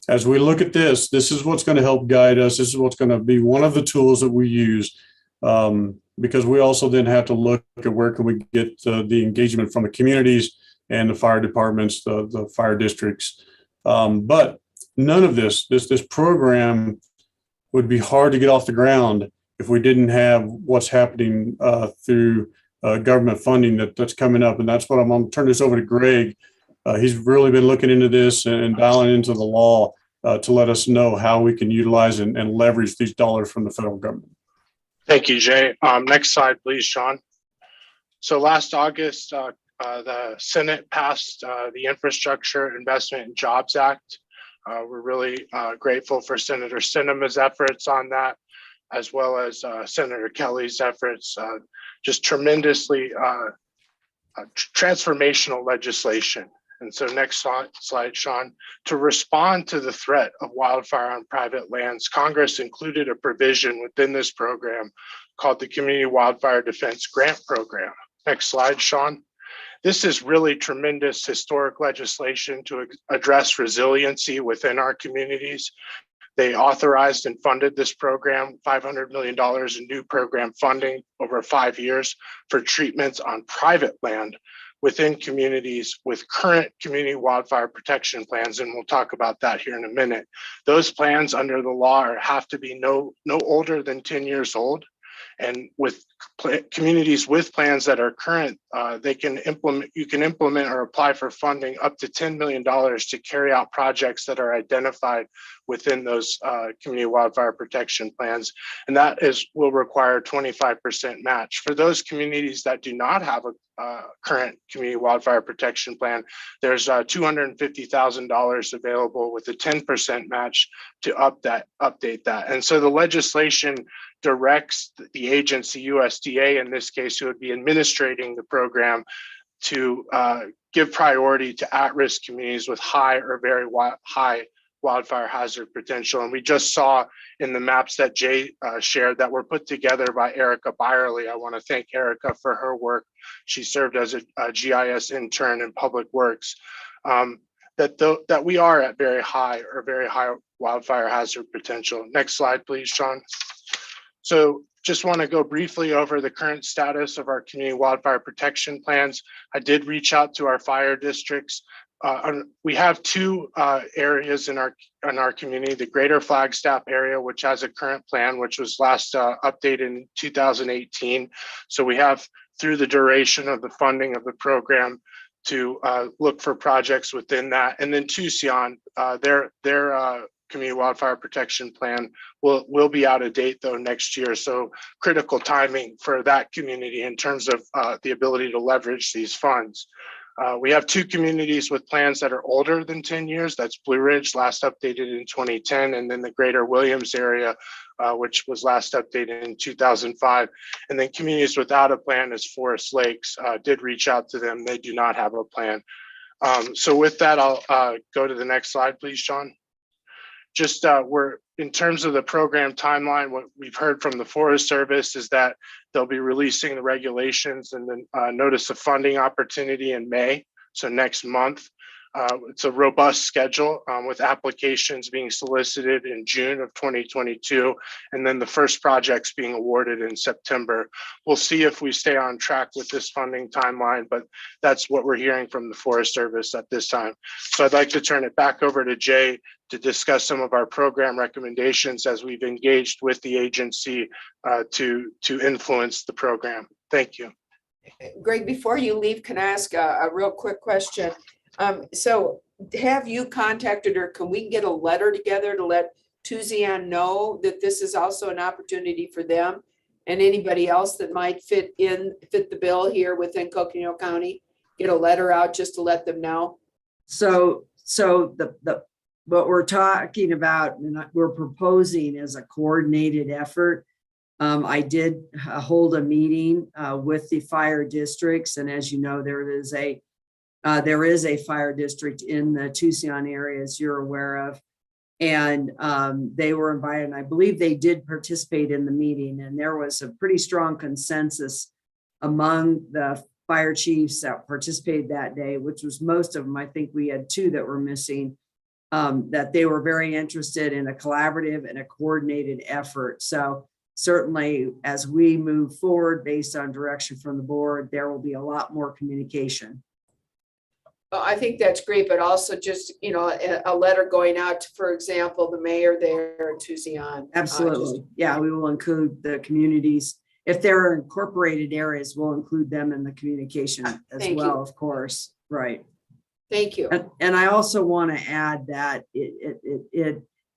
as we look at this is what's going to help guide us. This is what's going to be one of the tools that we use, because we also then have to look at where can we get the engagement from the communities and the fire departments, the fire districts. But none of this program would be hard to get off the ground if we didn't have what's happening through government funding that's coming up. And that's what I'm going to turn this over to Greg. He's really been looking into this and dialing into the law to let us know how we can utilize and leverage these dollars from the federal government. Thank you, Jay. Next slide, please, Sean. So last August, the Senate passed the Infrastructure Investment and Jobs Act. We're really grateful for Senator Sinema's efforts on that, as well as Senator Kelly's efforts. Just tremendously transformational legislation. And so next slide, Sean. To respond to the threat of wildfire on private lands, Congress included a provision within this program called the Community Wildfire Defense Grant Program. Next slide, Sean. This is really tremendous historic legislation to address resiliency within our communities. They authorized and funded this program, $500 million in new program funding over 5 years for treatments on private land within communities with current community wildfire protection plans. And we'll talk about that here in a minute. Those plans under the law have to be no older than 10 years old. And with communities with plans that are current, you can implement or apply for funding up to $10 million to carry out projects that are identified within those community wildfire protection plans. And that will require 25% match. For those communities that do not have a current community wildfire protection plan, there's $250,000 available with a 10% match to update that. And so the legislation directs the agency, USDA in this case, who would be administrating the program, to give priority to at-risk communities with high or very high wildfire hazard potential. And we just saw in the maps that Jay shared that were put together by Erica Byerly. I want to thank Erica for her work. She served as a GIS intern in Public Works. That we are at very high wildfire hazard potential. Next slide, please, Sean. So just want to go briefly over the current status of our community wildfire protection plans. I did reach out to our fire districts. We have two areas in our community, the Greater Flagstaff area, which has a current plan, which was last updated in 2018. So we have, through the duration of the funding of the program, to look for projects within that. And then Tucson, their community wildfire protection plan will be out of date though next year. So critical timing for that community in terms of the ability to leverage these funds. We have two communities with plans that are older than 10 years. That's Blue Ridge, last updated in 2010, and then the Greater Williams area, which was last updated in 2005. And then communities without a plan is Forest Lakes. Did reach out to them. They do not have a plan. So with that, I'll go to the next slide, please, Sean. Just we're in terms of the program timeline, what we've heard from the Forest Service is that they'll be releasing the regulations and then notice of funding opportunity in May, so next month. It's a robust schedule with applications being solicited in June of 2022, and then the first projects being awarded in September. We'll see if we stay on track with this funding timeline, but that's what we're hearing from the Forest Service at this time. So I'd like to turn it back over to Jay to discuss some of our program recommendations as we've engaged with the agency to influence the program. Thank you. Greg, before you leave, can I ask a real quick question? So have you contacted, or can we get a letter together to let Tucson know that this is also an opportunity for them and anybody else that might fit the bill here within Coconino County? Get a letter out just to let them know. So what we're talking about and we're proposing is a coordinated effort. I did hold a meeting with the fire districts, and as you know, there is a fire district in the Tucson area, as you're aware of, and they were invited, and I believe they did participate in the meeting, and there was a pretty strong consensus among the fire chiefs that participated that day, which was most of them. I think we had two that were missing, that they were very interested in a collaborative and a coordinated effort. So certainly as we move forward based on direction from the board, there will be a lot more communication. I think that's great, but also just, a letter going out to, for example, the mayor there in Tucson. Absolutely. Yeah, we will include the communities. If there are incorporated areas, we'll include them in the communication as well, of course. Right. Thank you. And I also want to add that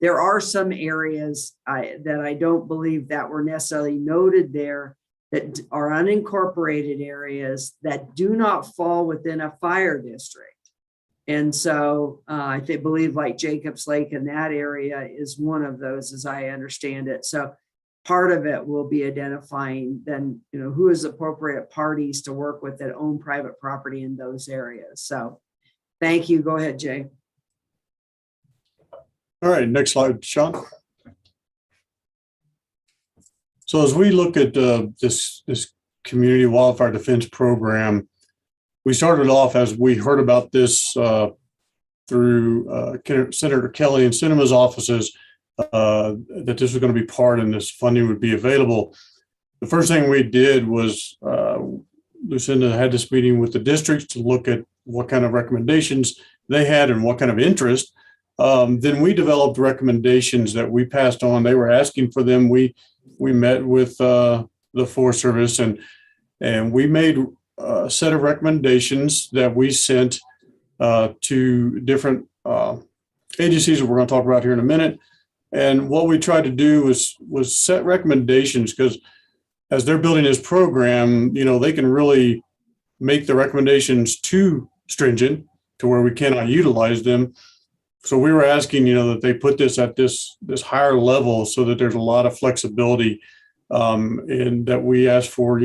there are some areas that I don't believe that were necessarily noted there that are unincorporated areas that do not fall within a fire district. And so I believe like Jacobs Lake in that area is one of those, as I understand it. So part of it will be identifying then, who is appropriate parties to work with that own private property in those areas. So thank you. Go ahead, Jay. All right, next slide, Sean. So as we look at this Community Wildfire Defense Program. We started off as we heard about this through Senator Kelly and Sinema's offices, that this was going to be part and this funding would be available. The first thing we did was Lucinda had this meeting with the districts to look at what kind of recommendations they had and what kind of interest. Then we developed recommendations that we passed on. They were asking for them. We met with the Forest Service and we made a set of recommendations that we sent to different agencies that we're going to talk about here in a minute. And what we tried to do was set recommendations, because as they're building this program, they can really make the recommendations too stringent to where we cannot utilize them. So we were asking, that they put this at this higher level so that there's a lot of flexibility, and that we asked for,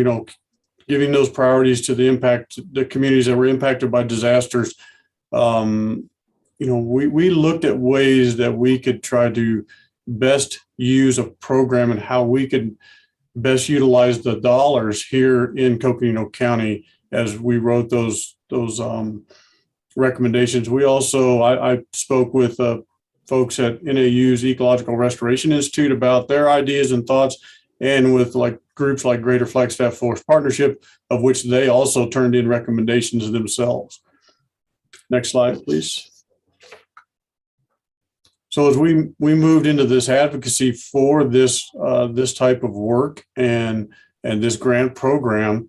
giving those priorities to the communities that were impacted by disasters. We looked at ways that we could try to best use a program and how we could best utilize the dollars here in Coconino County as we wrote those recommendations. We also, I spoke with folks at NAU's Ecological Restoration Institute about their ideas and thoughts, and with groups like Greater Flagstaff Forest Partnership, of which they also turned in recommendations themselves. Next slide, please. So as we moved into this advocacy for this type of work and this grant program,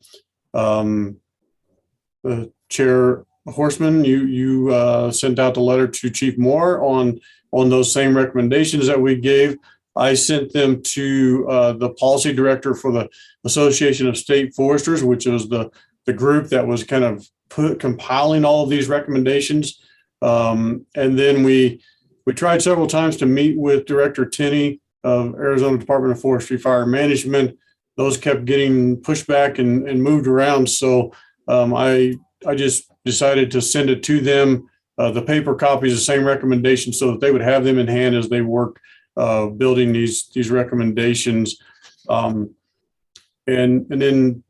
Chair Horstman, you sent out the letter to Chief Moore on those same recommendations that we gave. I sent them to the policy director for the Association of State Foresters, which was the group that was kind of compiling all of these recommendations. And then we tried several times to meet with Director Tenney of Arizona Department of Forestry Fire Management. Those kept getting pushed back and moved around. So I just decided to send it to them, the paper copies, the same recommendations, so that they would have them in hand as they work building these recommendations. And then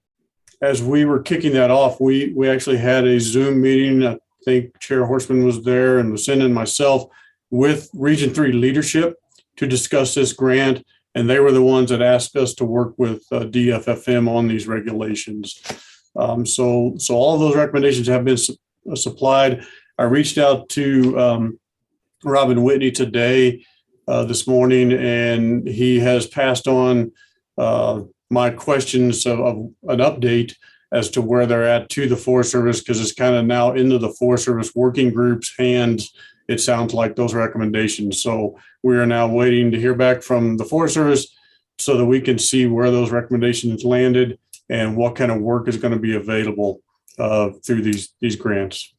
as we were kicking that off, we actually had a Zoom meeting. I think Chair Horstman was there, and Lucinda and myself, with Region 3 leadership to discuss this grant. And they were the ones that asked us to work with DFFM on these regulations. So all of those recommendations have been supplied. I reached out to Robin Whitney today, this morning, and he has passed on my questions of an update as to where they're at to the Forest Service, because it's kind of now into the Forest Service working group's hands, it sounds like, those recommendations. So we are now waiting to hear back from the Forest Service so that we can see where those recommendations landed and what kind of work is going to be available through these grants.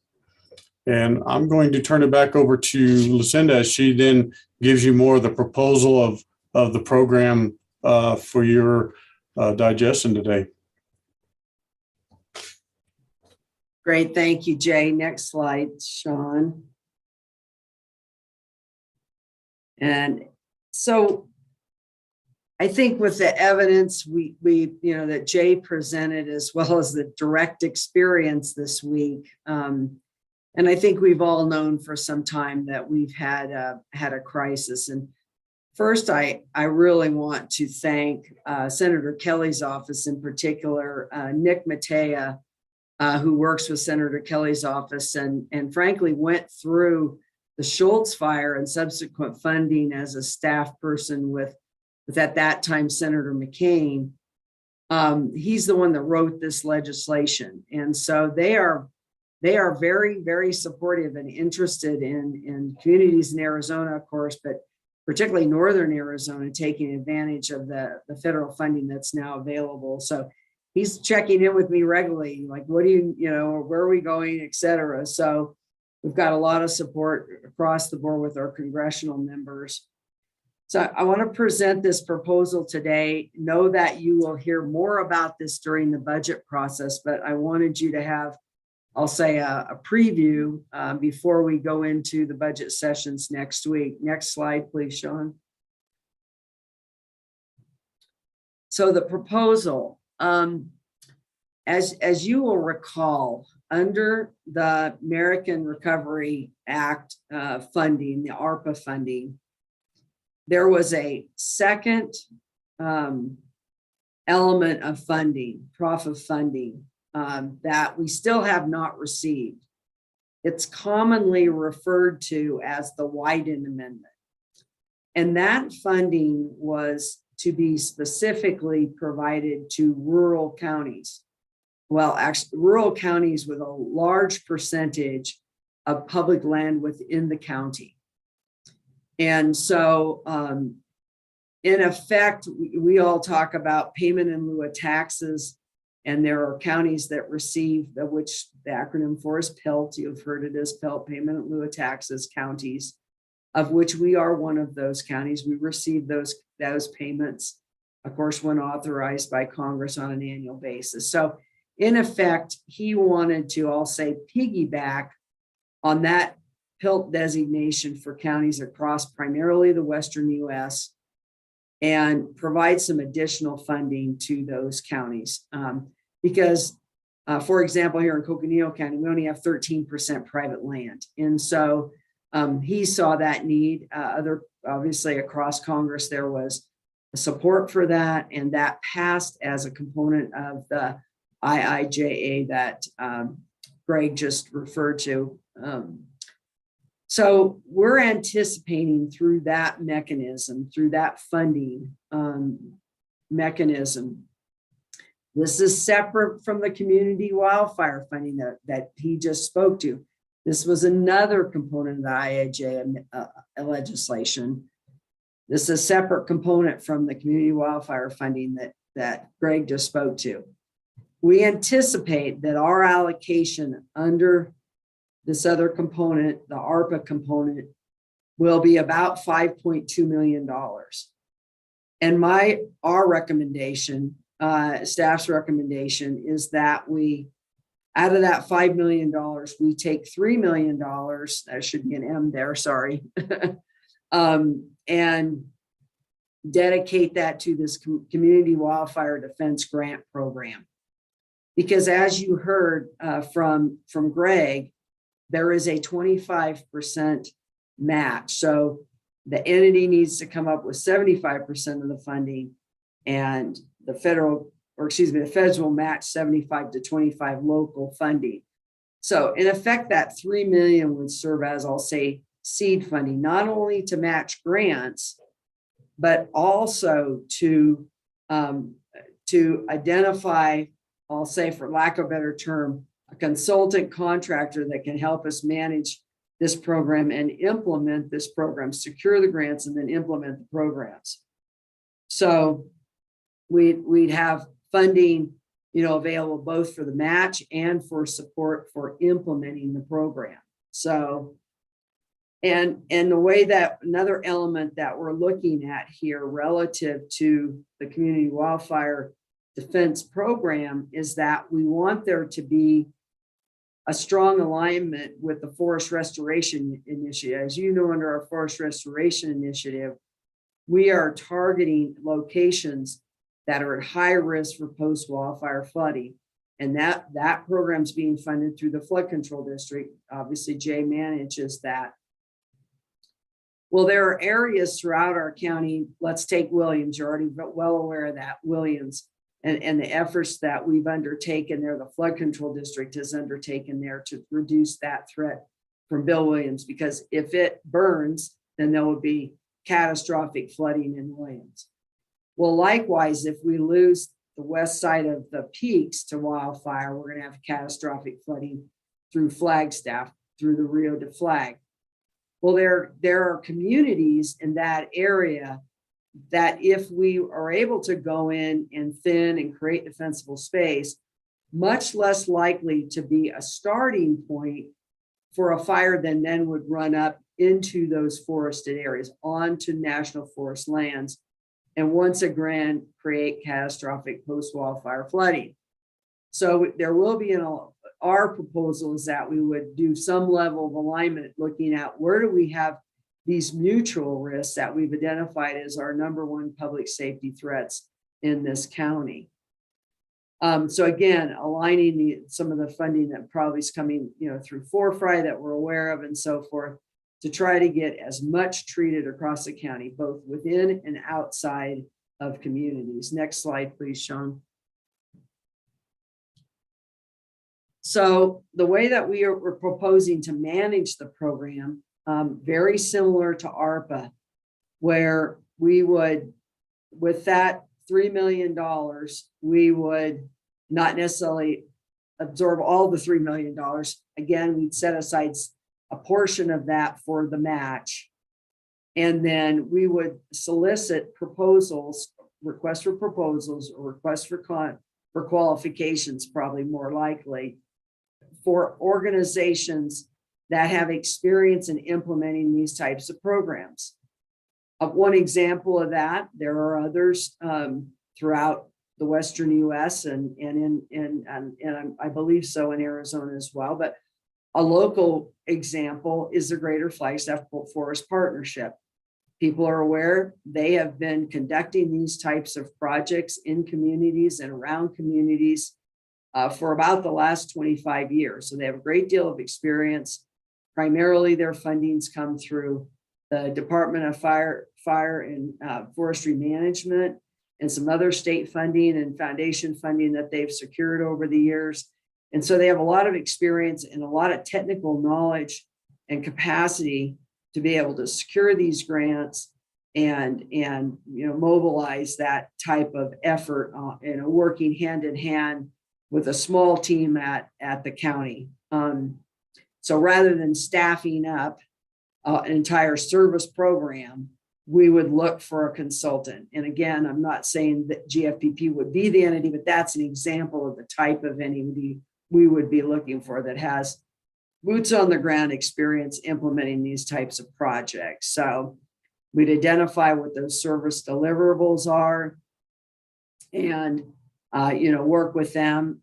And I'm going to turn it back over to Lucinda as she then gives you more of the proposal of the program for your digestion today. Great, thank you, Jay. Next slide, Sean. And so I think with the evidence we that Jay presented, as well as the direct experience this week, and I think we've all known for some time that we've had a crisis. And first, I really want to thank Senator Kelly's office, in particular, Nick Matea, who works with Senator Kelly's office and frankly went through the Schultz fire and subsequent funding as a staff person with at that time Senator McCain. He's the one that wrote this legislation, and so they are very, very supportive and interested in communities in Arizona, of course, but particularly northern Arizona, taking advantage of the federal funding that's now available. So he's checking in with me regularly, like, what do where are we going, et cetera. So we've got a lot of support across the board with our congressional members. So I want to present this proposal today. Know that you will hear more about this during the budget process, but I wanted you to have, I'll say, a preview before we go into the budget sessions next week. Next slide, please, Sean. So the proposal, as you will recall, under the American Recovery Act funding, the ARPA funding, there was a second element of funding, profit funding, that we still have not received. It's commonly referred to as the Wyden Amendment. And that funding was to be specifically provided to rural counties. Well, actually, rural counties with a large percentage of public land within the county. And so, in effect, we all talk about payment in lieu of taxes, and there are counties that receive, which the acronym for is PILT. You've heard it as PILT, payment in lieu of taxes counties, of which we are one of those counties. We receive those payments, of course, when authorized by Congress on an annual basis. So in effect, he wanted to, I'll say, piggyback on that PILT designation for counties across primarily the Western US and provide some additional funding to those counties. Because, for example, here in Coconino County, we only have 13% private land. And so he saw that need. Obviously, across Congress, there was support for that, and that passed as a component of the IIJA that Greg just referred to. So we're anticipating through that mechanism, through that funding mechanism. This is separate from the community wildfire funding that he just spoke to. This was another component of the IIJA legislation. This is a separate component from the community wildfire funding that Greg just spoke to. We anticipate that our allocation under this other component, the ARPA component, will be about $5.2 million. And our recommendation, staff's recommendation, is that we, out of that $5 million, we take $3 million, that should be an M there, sorry, and dedicate that to this community wildfire defense grant program. Because as you heard from Greg, there is a 25% match. So the entity needs to come up with 75% of the funding, and the federal will match 75 to 25 local funding. So in effect, that $3 million would serve as, I'll say, seed funding, not only to match grants, but also to identify, I'll say, for lack of a better term, a consultant contractor that can help us manage this program and implement this program, secure the grants, and then implement the programs. So we'd have funding, available both for the match and for support for implementing the program. So, and the way that another element that we're looking at here relative to the community wildfire defense program is that we want there to be a strong alignment with the Forest Restoration Initiative. As you know, under our Forest Restoration Initiative, we are targeting locations that are at high risk for post-wildfire flooding. And that program is being funded through the Flood Control District. Obviously, Jay manages that. Well, there are areas throughout our county. Let's take Williams. You're already well aware of that, Williams. And the efforts that we've undertaken there, the Flood Control District has undertaken there to reduce that threat from Bill Williams, because if it burns, then there will be catastrophic flooding in Williams. Well, likewise, if we lose the west side of the peaks to wildfire, we're going to have catastrophic flooding through Flagstaff, through the Rio de Flag. Well, there are communities in that area that if we are able to go in and thin and create defensible space, much less likely to be a starting point for a fire than then would run up into those forested areas, onto national forest lands, and once again create catastrophic post-wildfire flooding. So there will be our proposal is that we would do some level of alignment, looking at where do we have these mutual risks that we've identified as our #1 public safety threats in this county. So again, aligning some of the funding that probably is coming, through Forefry that we're aware of and so forth, to try to get as much treated across the county, both within and outside of communities. Next slide, please, Sean. So the way that we're proposing to manage the program, very similar to ARPA, where we would, with that $3 million, we would not necessarily absorb all the $3 million. Again, we'd set aside a portion of that for the match. And then we would solicit proposals, requests for proposals, or requests for qualifications, probably more likely, for organizations that have experience in implementing these types of programs. One example of that, there are others throughout the Western US and I believe so in Arizona as well. But a local example is the Greater Flagstaff Forest Partnership. People are aware they have been conducting these types of projects in communities and around communities for about the last 25 years. So they have a great deal of experience. Primarily their fundings come through the Department of Fire and Forestry Management and some other state funding and foundation funding that they've secured over the years. And so they have a lot of experience and a lot of technical knowledge and capacity to be able to secure these grants and mobilize that type of effort, working hand in hand with a small team at the county. So rather than staffing up an entire service program, we would look for a consultant. And again, I'm not saying that GFPP would be the entity, but that's an example of the type of entity we would be looking for that has boots on the ground experience implementing these types of projects. So we'd identify what those service deliverables are and work with them.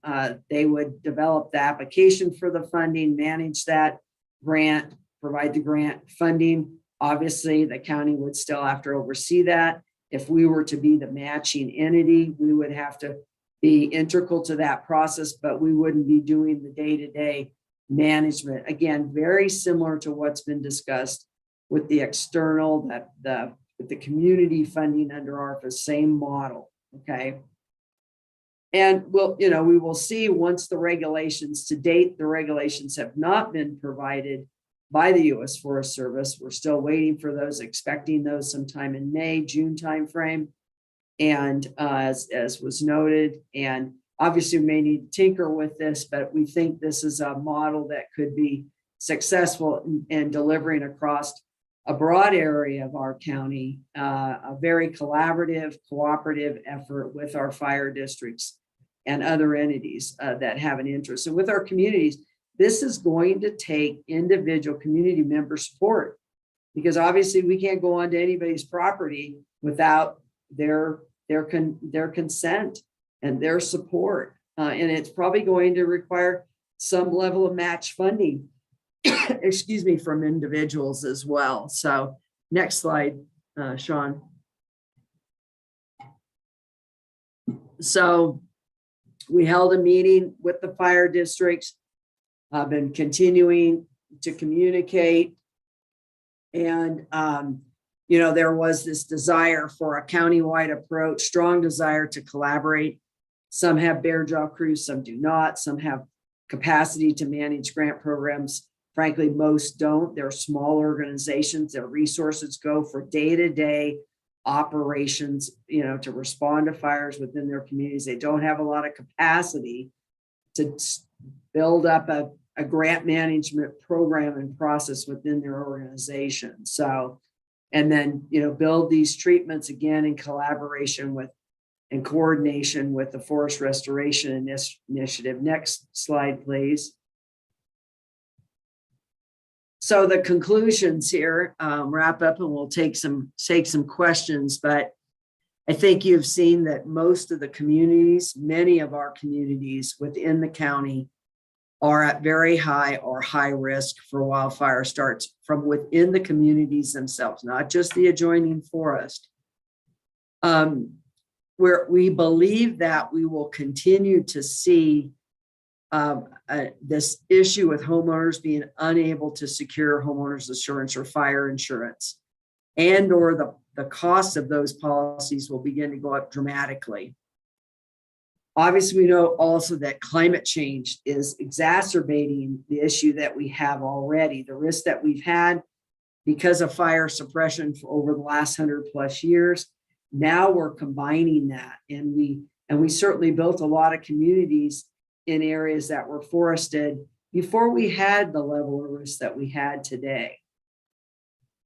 They would develop the application for the funding, manage that grant, provide the grant funding. Obviously, the county would still have to oversee that. If we were to be the matching entity, we would have to be integral to that process, but we wouldn't be doing the day-to-day management. Again, very similar to what's been discussed with the external, with the community funding under ARPA, same model, okay? And we will see once the regulations, to date, the regulations have not been provided by the U.S. Forest Service. We're still waiting for those, expecting those sometime in May, June timeframe. And as was noted, and obviously we may need to tinker with this, but we think this is a model that could be successful in delivering across a broad area of our county, a very collaborative, cooperative effort with our fire districts and other entities that have an interest. And with our communities, this is going to take individual community member support, because obviously we can't go onto anybody's property without their consent and their support. And it's probably going to require some level of match funding, excuse me, from individuals as well. So next slide, Sean. So we held a meeting with the fire districts. I've been continuing to communicate. And, there was this desire for a countywide approach, strong desire to collaborate. Some have bear jaw crews, some do not. Some have capacity to manage grant programs. Frankly, most don't. They're small organizations. Their resources go for day-to-day operations, to respond to fires within their communities. They don't have a lot of capacity to build up a grant management program and process within their organization. So, and then, build these treatments again in collaboration with and coordination with the Forest Restoration Initiative. Next slide, please. So the conclusions here, wrap up, and we'll take some questions, but I think you've seen that most of the communities, many of our communities within the county, are at very high or high risk for wildfire starts from within the communities themselves, not just the adjoining forest. we believe that we will continue to see this issue with homeowners being unable to secure homeowners insurance or fire insurance, and or the cost of those policies will begin to go up dramatically. Obviously, we know also that climate change is exacerbating the issue that we have already. The risk that we've had because of fire suppression for over the last 100+ years. Now we're combining that, and we certainly built a lot of communities in areas that were forested before we had the level of risk that we had today.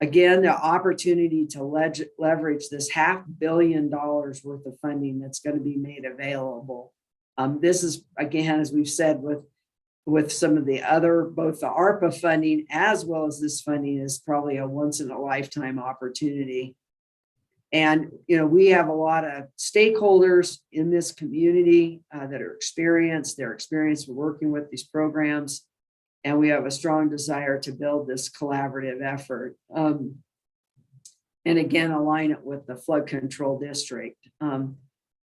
Again, the opportunity to leverage this $500 million worth of funding that's going to be made available. This is, again, as we've said, with some of the other, both the ARPA funding as well as this funding, is probably a once in a lifetime opportunity. And, we have a lot of stakeholders in this community that are experienced. They're experienced with working with these programs. And we have a strong desire to build this collaborative effort. And again, align it with the flood control district. And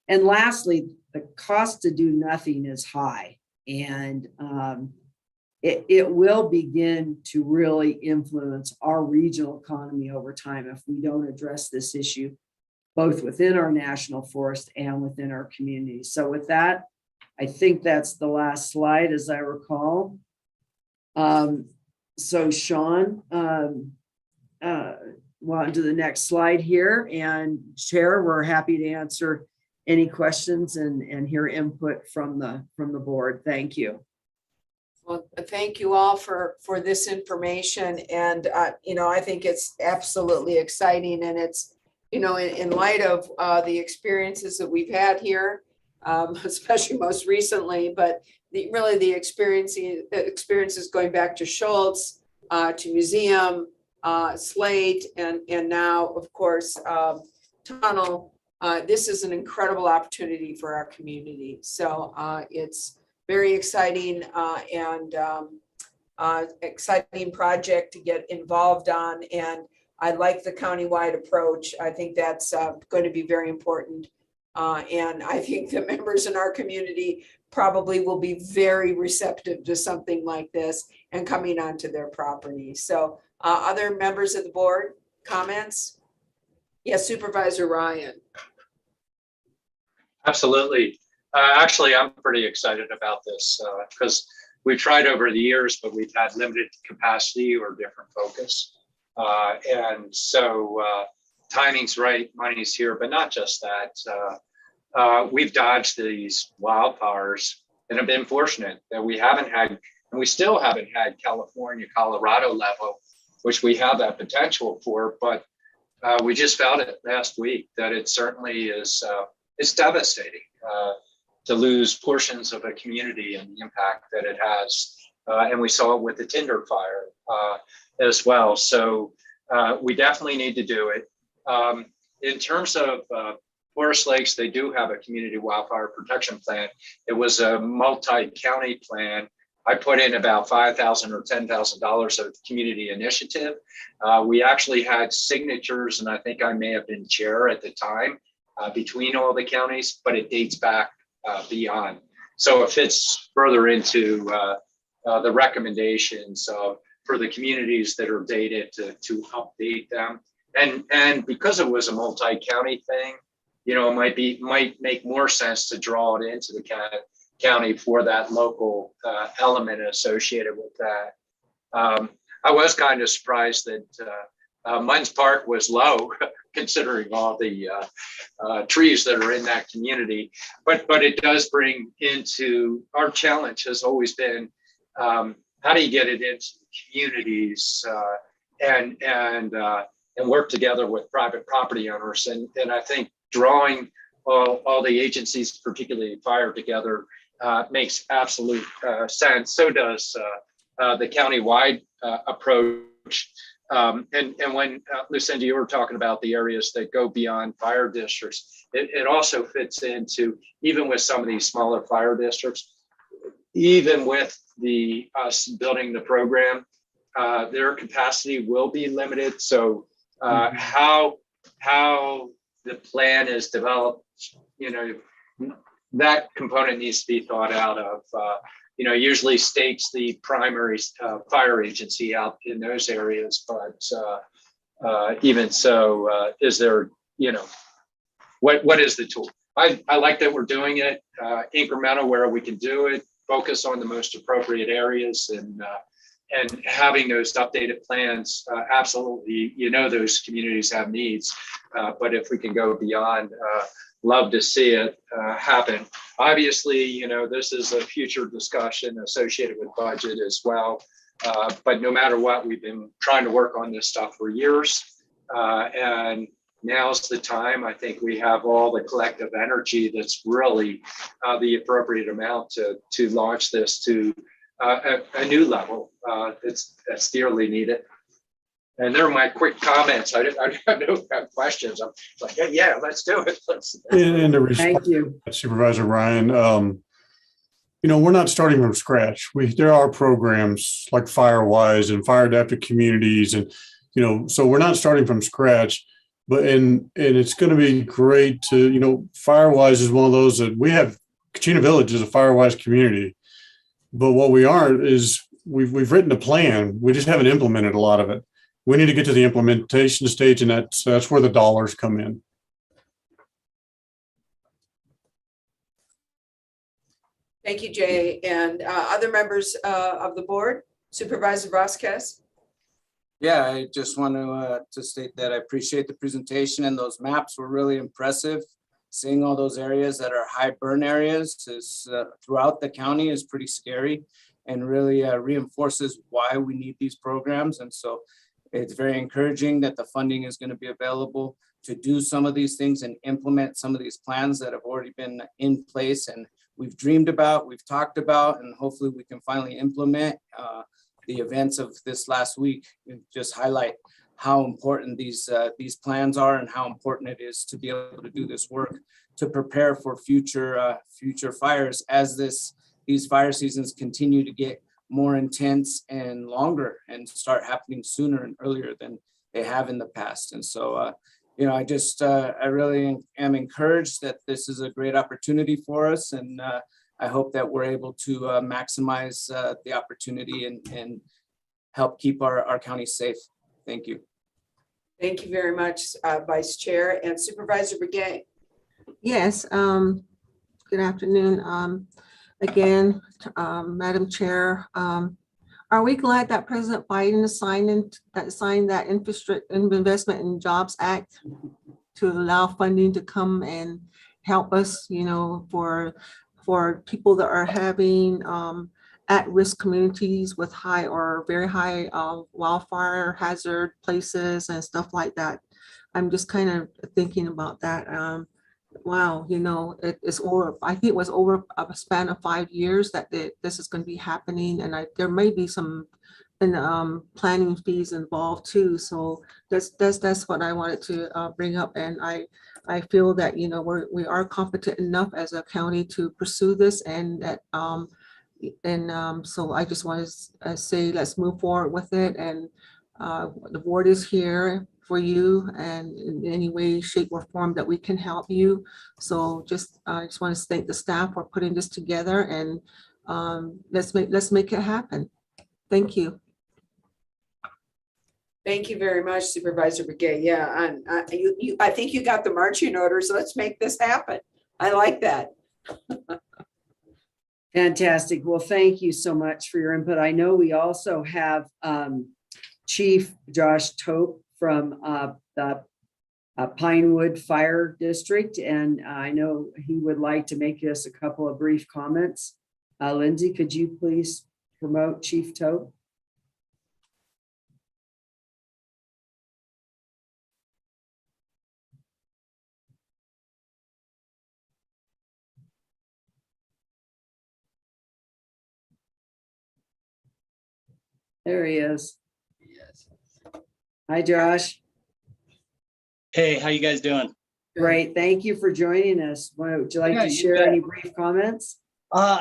lastly, the cost to do nothing is high. And it will begin to really influence our regional economy over time if we don't address this issue, both within our national forest and within our communities. So with that, I think that's the last slide, as I recall. So Sean, well, on to the next slide here. And Chair, we're happy to answer any questions and hear input from the board. Thank you. Well, thank you all for this information. And, I think it's absolutely exciting. And it's, in light of the experiences that we've had here, especially most recently, but the experiences going back to Schultz, to Museum, Slate, and now, of course, Tunnel. This is an incredible opportunity for our community. So it's very exciting and exciting project to get involved on. And I like the countywide approach. I think that's going to be very important. And I think the members in our community probably will be very receptive to something like this and coming onto their property. So other members of the board, comments? Yes, Supervisor Ryan. Absolutely. Actually, I'm pretty excited about this because we've tried over the years, but we've had limited capacity or different focus. And so timing's right, money's here, but not just that. We've dodged these wildfires and have been fortunate that we haven't had, and we still haven't had California, Colorado level, which we have that potential for, but we just found it last week that it certainly is, it's devastating to lose portions of a community and the impact that it has. And we saw it with the Tinder fire as well. So we definitely need to do it. In terms of Forest Lakes, they do have a community wildfire protection plan. It was a multi-county plan. I put in about $5,000 or $10,000 of community initiative. We actually had signatures, and I think I may have been chair at the time between all the counties, but it dates back beyond. So it fits further into the recommendations for the communities that are dated to update them. And because it was a multi-county thing, it might make more sense to draw it into the county for that local element associated with that. I was kind of surprised that Munns Park was low, considering all the trees that are in that community. But it does bring into, our challenge has always been, how do you get it into communities and work together with private property owners? And I think drawing all the agencies, particularly fire, together makes absolute sense. So does the countywide approach. And when Lucinda, you were talking about the areas that go beyond fire districts, it also fits into, even with some of these smaller fire districts, even with us building the program, their capacity will be limited. So how the plan is developed, that component needs to be thought out of. Usually state's the primary fire agency out in those areas, but even so, is there, what is the tool? I like that we're doing it incremental where we can do it, focus on the most appropriate areas, and having those updated plans. Absolutely, those communities have needs, but if we can go beyond, love to see it happen. Obviously, this is a future discussion associated with budget as well. But no matter what, we've been trying to work on this stuff for years, and now's the time. I think we have all the collective energy that's really the appropriate amount to launch this to a new level that's dearly needed. And there are my quick comments. I have no questions. I'm like, yeah, let's do it. And to Thank respond, you. Supervisor Ryan, we're not starting from scratch. There are programs like FireWise and fire adapted communities, and so we're not starting from scratch. But and it's going to be great to FireWise is one of those that we have. Kachina Village is a FireWise community, but what we aren't is we've written a plan. We just haven't implemented a lot of it. We need to get to the implementation stage, and that's where the dollars come in. Thank you, Jay. And other members of the board, Supervisor Vasquez. Yeah, I just want to state that I appreciate the presentation, and those maps were really impressive. Seeing all those areas that are high burn areas is throughout the county is pretty scary, and really reinforces why we need these programs. And so it's very encouraging that the funding is going to be available to do some of these things and implement some of these plans that have already been in place and we've dreamed about, we've talked about, and hopefully we can finally implement. The events of this last week just highlight how important these plans are and how important it is to be able to do this work to prepare for future fires as these fire seasons continue to get more intense and longer and start happening sooner and earlier than they have in the past. And so, I really am encouraged that this is a great opportunity for us. And I hope that we're able to maximize the opportunity and help keep our county safe. Thank you. Thank you very much, Vice Chair. And Supervisor Begay. Yes, good afternoon. Again, Madam Chair, are we glad that President Biden signed that Investment in Jobs Act to allow funding to come and help us, for people that are having at-risk communities with high or very high wildfire hazard places and stuff like that? I'm just kind of thinking about that. Wow, it's over. I think it was over a span of 5 years that this is going to be happening, and there may be some planning fees involved too. So that's what I wanted to bring up, and I feel that we are competent enough as a county to pursue this, and that so I just want to say let's move forward with it, and the board is here for you, and in any way, shape, or form that we can help you. So I just want to thank the staff for putting this together, and let's make it happen. Thank you. Thank you very much, Supervisor Begay. Yeah, and I think you got the marching orders. Let's make this happen. I like that. Fantastic. Well, thank you so much for your input. I know we also have Chief Josh Tope from the Pinewood Fire District, and I know he would like to make us a couple of brief comments. Lindsay, could you please promote Chief Tope? There he is. Yes. Hi, Josh. Hey, how you guys doing? Great. Thank you for joining us. Would you like to share any brief comments?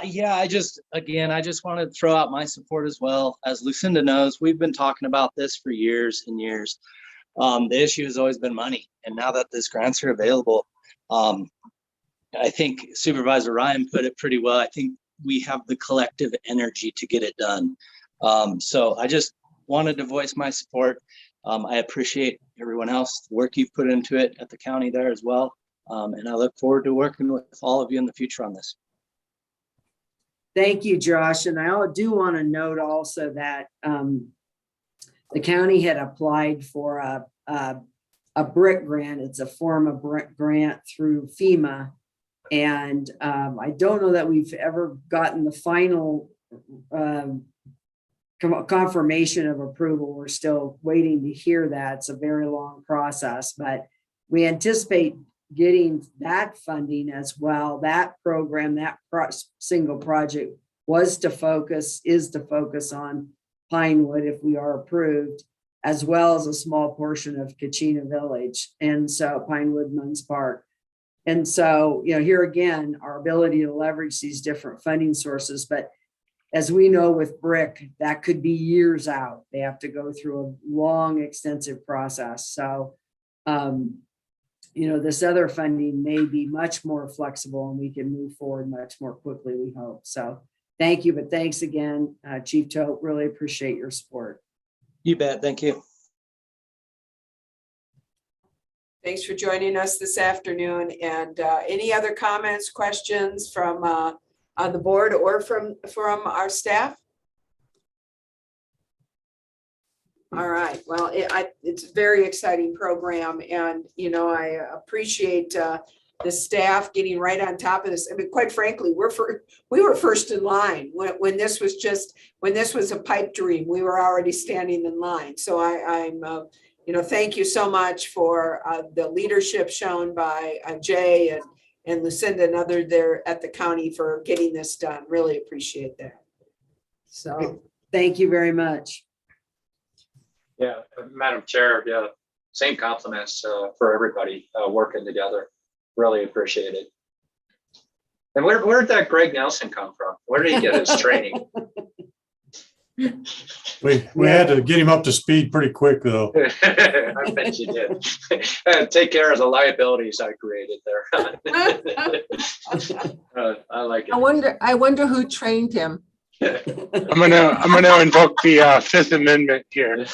Yeah, I just want to throw out my support as well. As Lucinda knows, we've been talking about this for years and years. The issue has always been money. And now that these grants are available, I think Supervisor Ryan put it pretty well. I think we have the collective energy to get it done. So I just wanted to voice my support. I appreciate everyone else, the work you've put into it at the county there as well. And I look forward to working with all of you in the future on this. Thank you, Josh. And I do want to note also that the county had applied for a BRIC grant. It's a form of BRIC grant through FEMA. And I don't know that we've ever gotten the final confirmation of approval. We're still waiting to hear that. It's a very long process, but we anticipate getting that funding as well. That program, that single project is to focus on Pinewood if we are approved, as well as a small portion of Kachina Village. And so Pinewood, Munns Park. And so, here again, our ability to leverage these different funding sources, but as we know with BRIC, that could be years out. They have to go through a long, extensive process. So, this other funding may be much more flexible and we can move forward much more quickly, we hope. So thank you, but thanks again, Chief Tote, really appreciate your support. You bet, thank you. Thanks for joining us this afternoon. And any other comments, questions from the board or from our staff? All right. Well, it's a very exciting program, and I appreciate the staff getting right on top of this. I mean, quite frankly, we were first in line when this was a pipe dream. We were already standing in line. So I'm thank you so much for the leadership shown by Jay and Lucinda and others there at the county for getting this done. Really appreciate that. So thank you very much. Yeah, Madam Chair, yeah, same compliments for everybody working together. Really appreciate it. And where did that Greg Nelson come from? Where did he get his training? We had to get him up to speed pretty quick, though. I bet you did. Take care of the liabilities I created there. I like it. I wonder who trained him. I'm gonna invoke the Fifth Amendment here.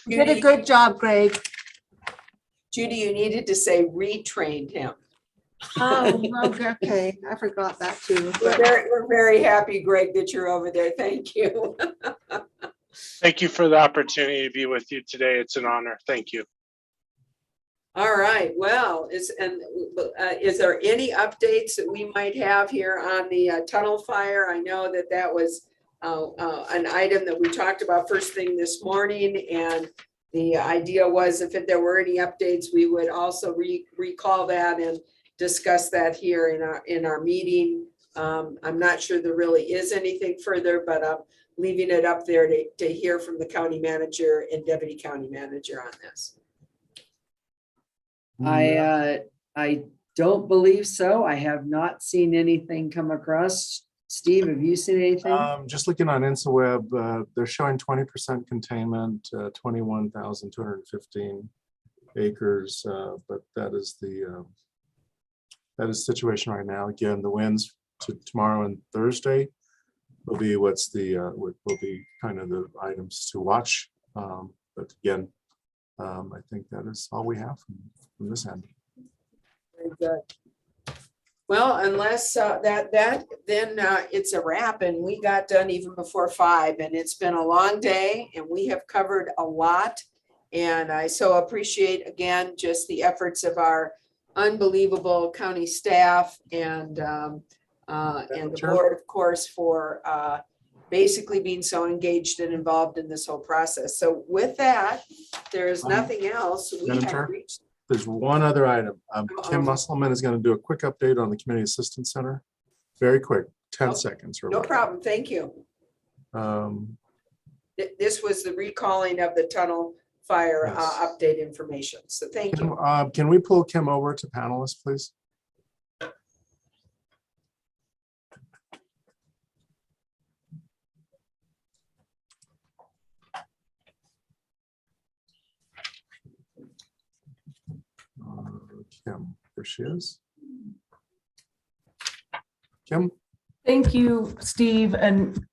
You did a good job, Greg. Judy, you needed to say retrained him. Oh, okay. I forgot that too. We're very happy, Greg, that you're over there. Thank you. Thank you for the opportunity to be with you today. It's an honor. Thank you. All right. Well, is there any updates that we might have here on the tunnel fire? I know that was an item that we talked about first thing this morning, and the idea was if there were any updates, we would also recall that and discuss that here in our meeting. I'm not sure there really is anything further, but I'm leaving it up there to hear from the county manager and deputy county manager on this. I don't believe so. I have not seen anything come across. Steve, have you seen anything? Just looking on InsaWeb, they're showing 20% containment, 21,215 acres, but that is the situation right now. Again, the winds to tomorrow and Thursday will be will be kind of the items to watch. But again, I think that is all we have from this end. Very good. Well, unless then it's a wrap, and we got done even before 5, and it's been a long day, and we have covered a lot. And I so appreciate again just the efforts of our unbelievable county staff and the board, of course, for basically being so engaged and involved in this whole process. So with that, there is nothing else. We Madam have Chair? reached. There's one other item. Kim Musselman is going to do a quick update on the Community Assistance Center. Very quick, 10 seconds. No problem. Thank you. This was the recalling of the tunnel fire update information. So thank you. Can we pull Kim over to panelist, please? There she is. Kim? Thank you, Steve and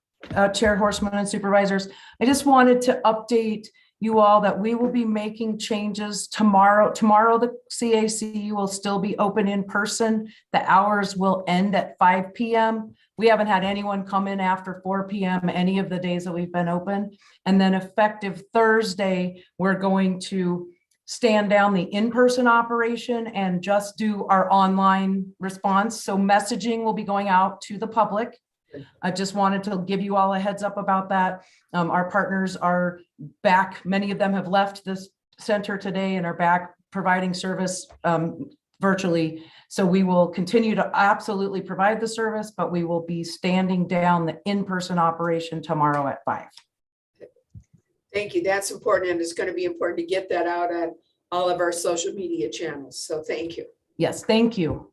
Chair Horseman and Supervisors. I just wanted to update you all that we will be making changes tomorrow. Tomorrow, the CAC will still be open in person. The hours will end at 5 p.m. We haven't had anyone come in after 4 p.m. any of the days that we've been open. And then effective Thursday, we're going to stand down the in-person operation and just do our online response. So messaging will be going out to the public. I just wanted to give you all a heads up about that. Our partners are back. Many of them have left this center today and are back providing service virtually. So we will continue to absolutely provide the service, but we will be standing down the in-person operation tomorrow at 5. Thank you. That's important. And it's going to be important to get that out on all of our social media channels. So thank you. Yes, thank you.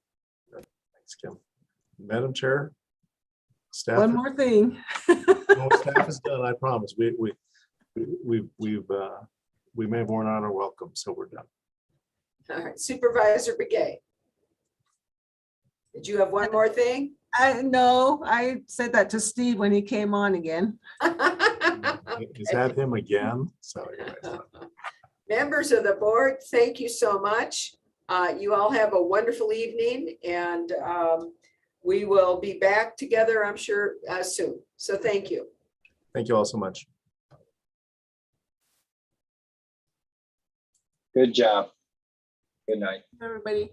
Thanks, Kim. Madam Chair. Staff. One more thing. No, staff is done, I promise. We may have worn out our welcome, so we're done. All right, Supervisor Begay. Did you have one more thing? No, I said that to Steve when he came on again. Is that him again? So anyways. Members of the board, thank you so much. You all have a wonderful evening, and we will be back together, I'm sure, soon. So thank you. Thank you all so much. Good job. Good night. Everybody.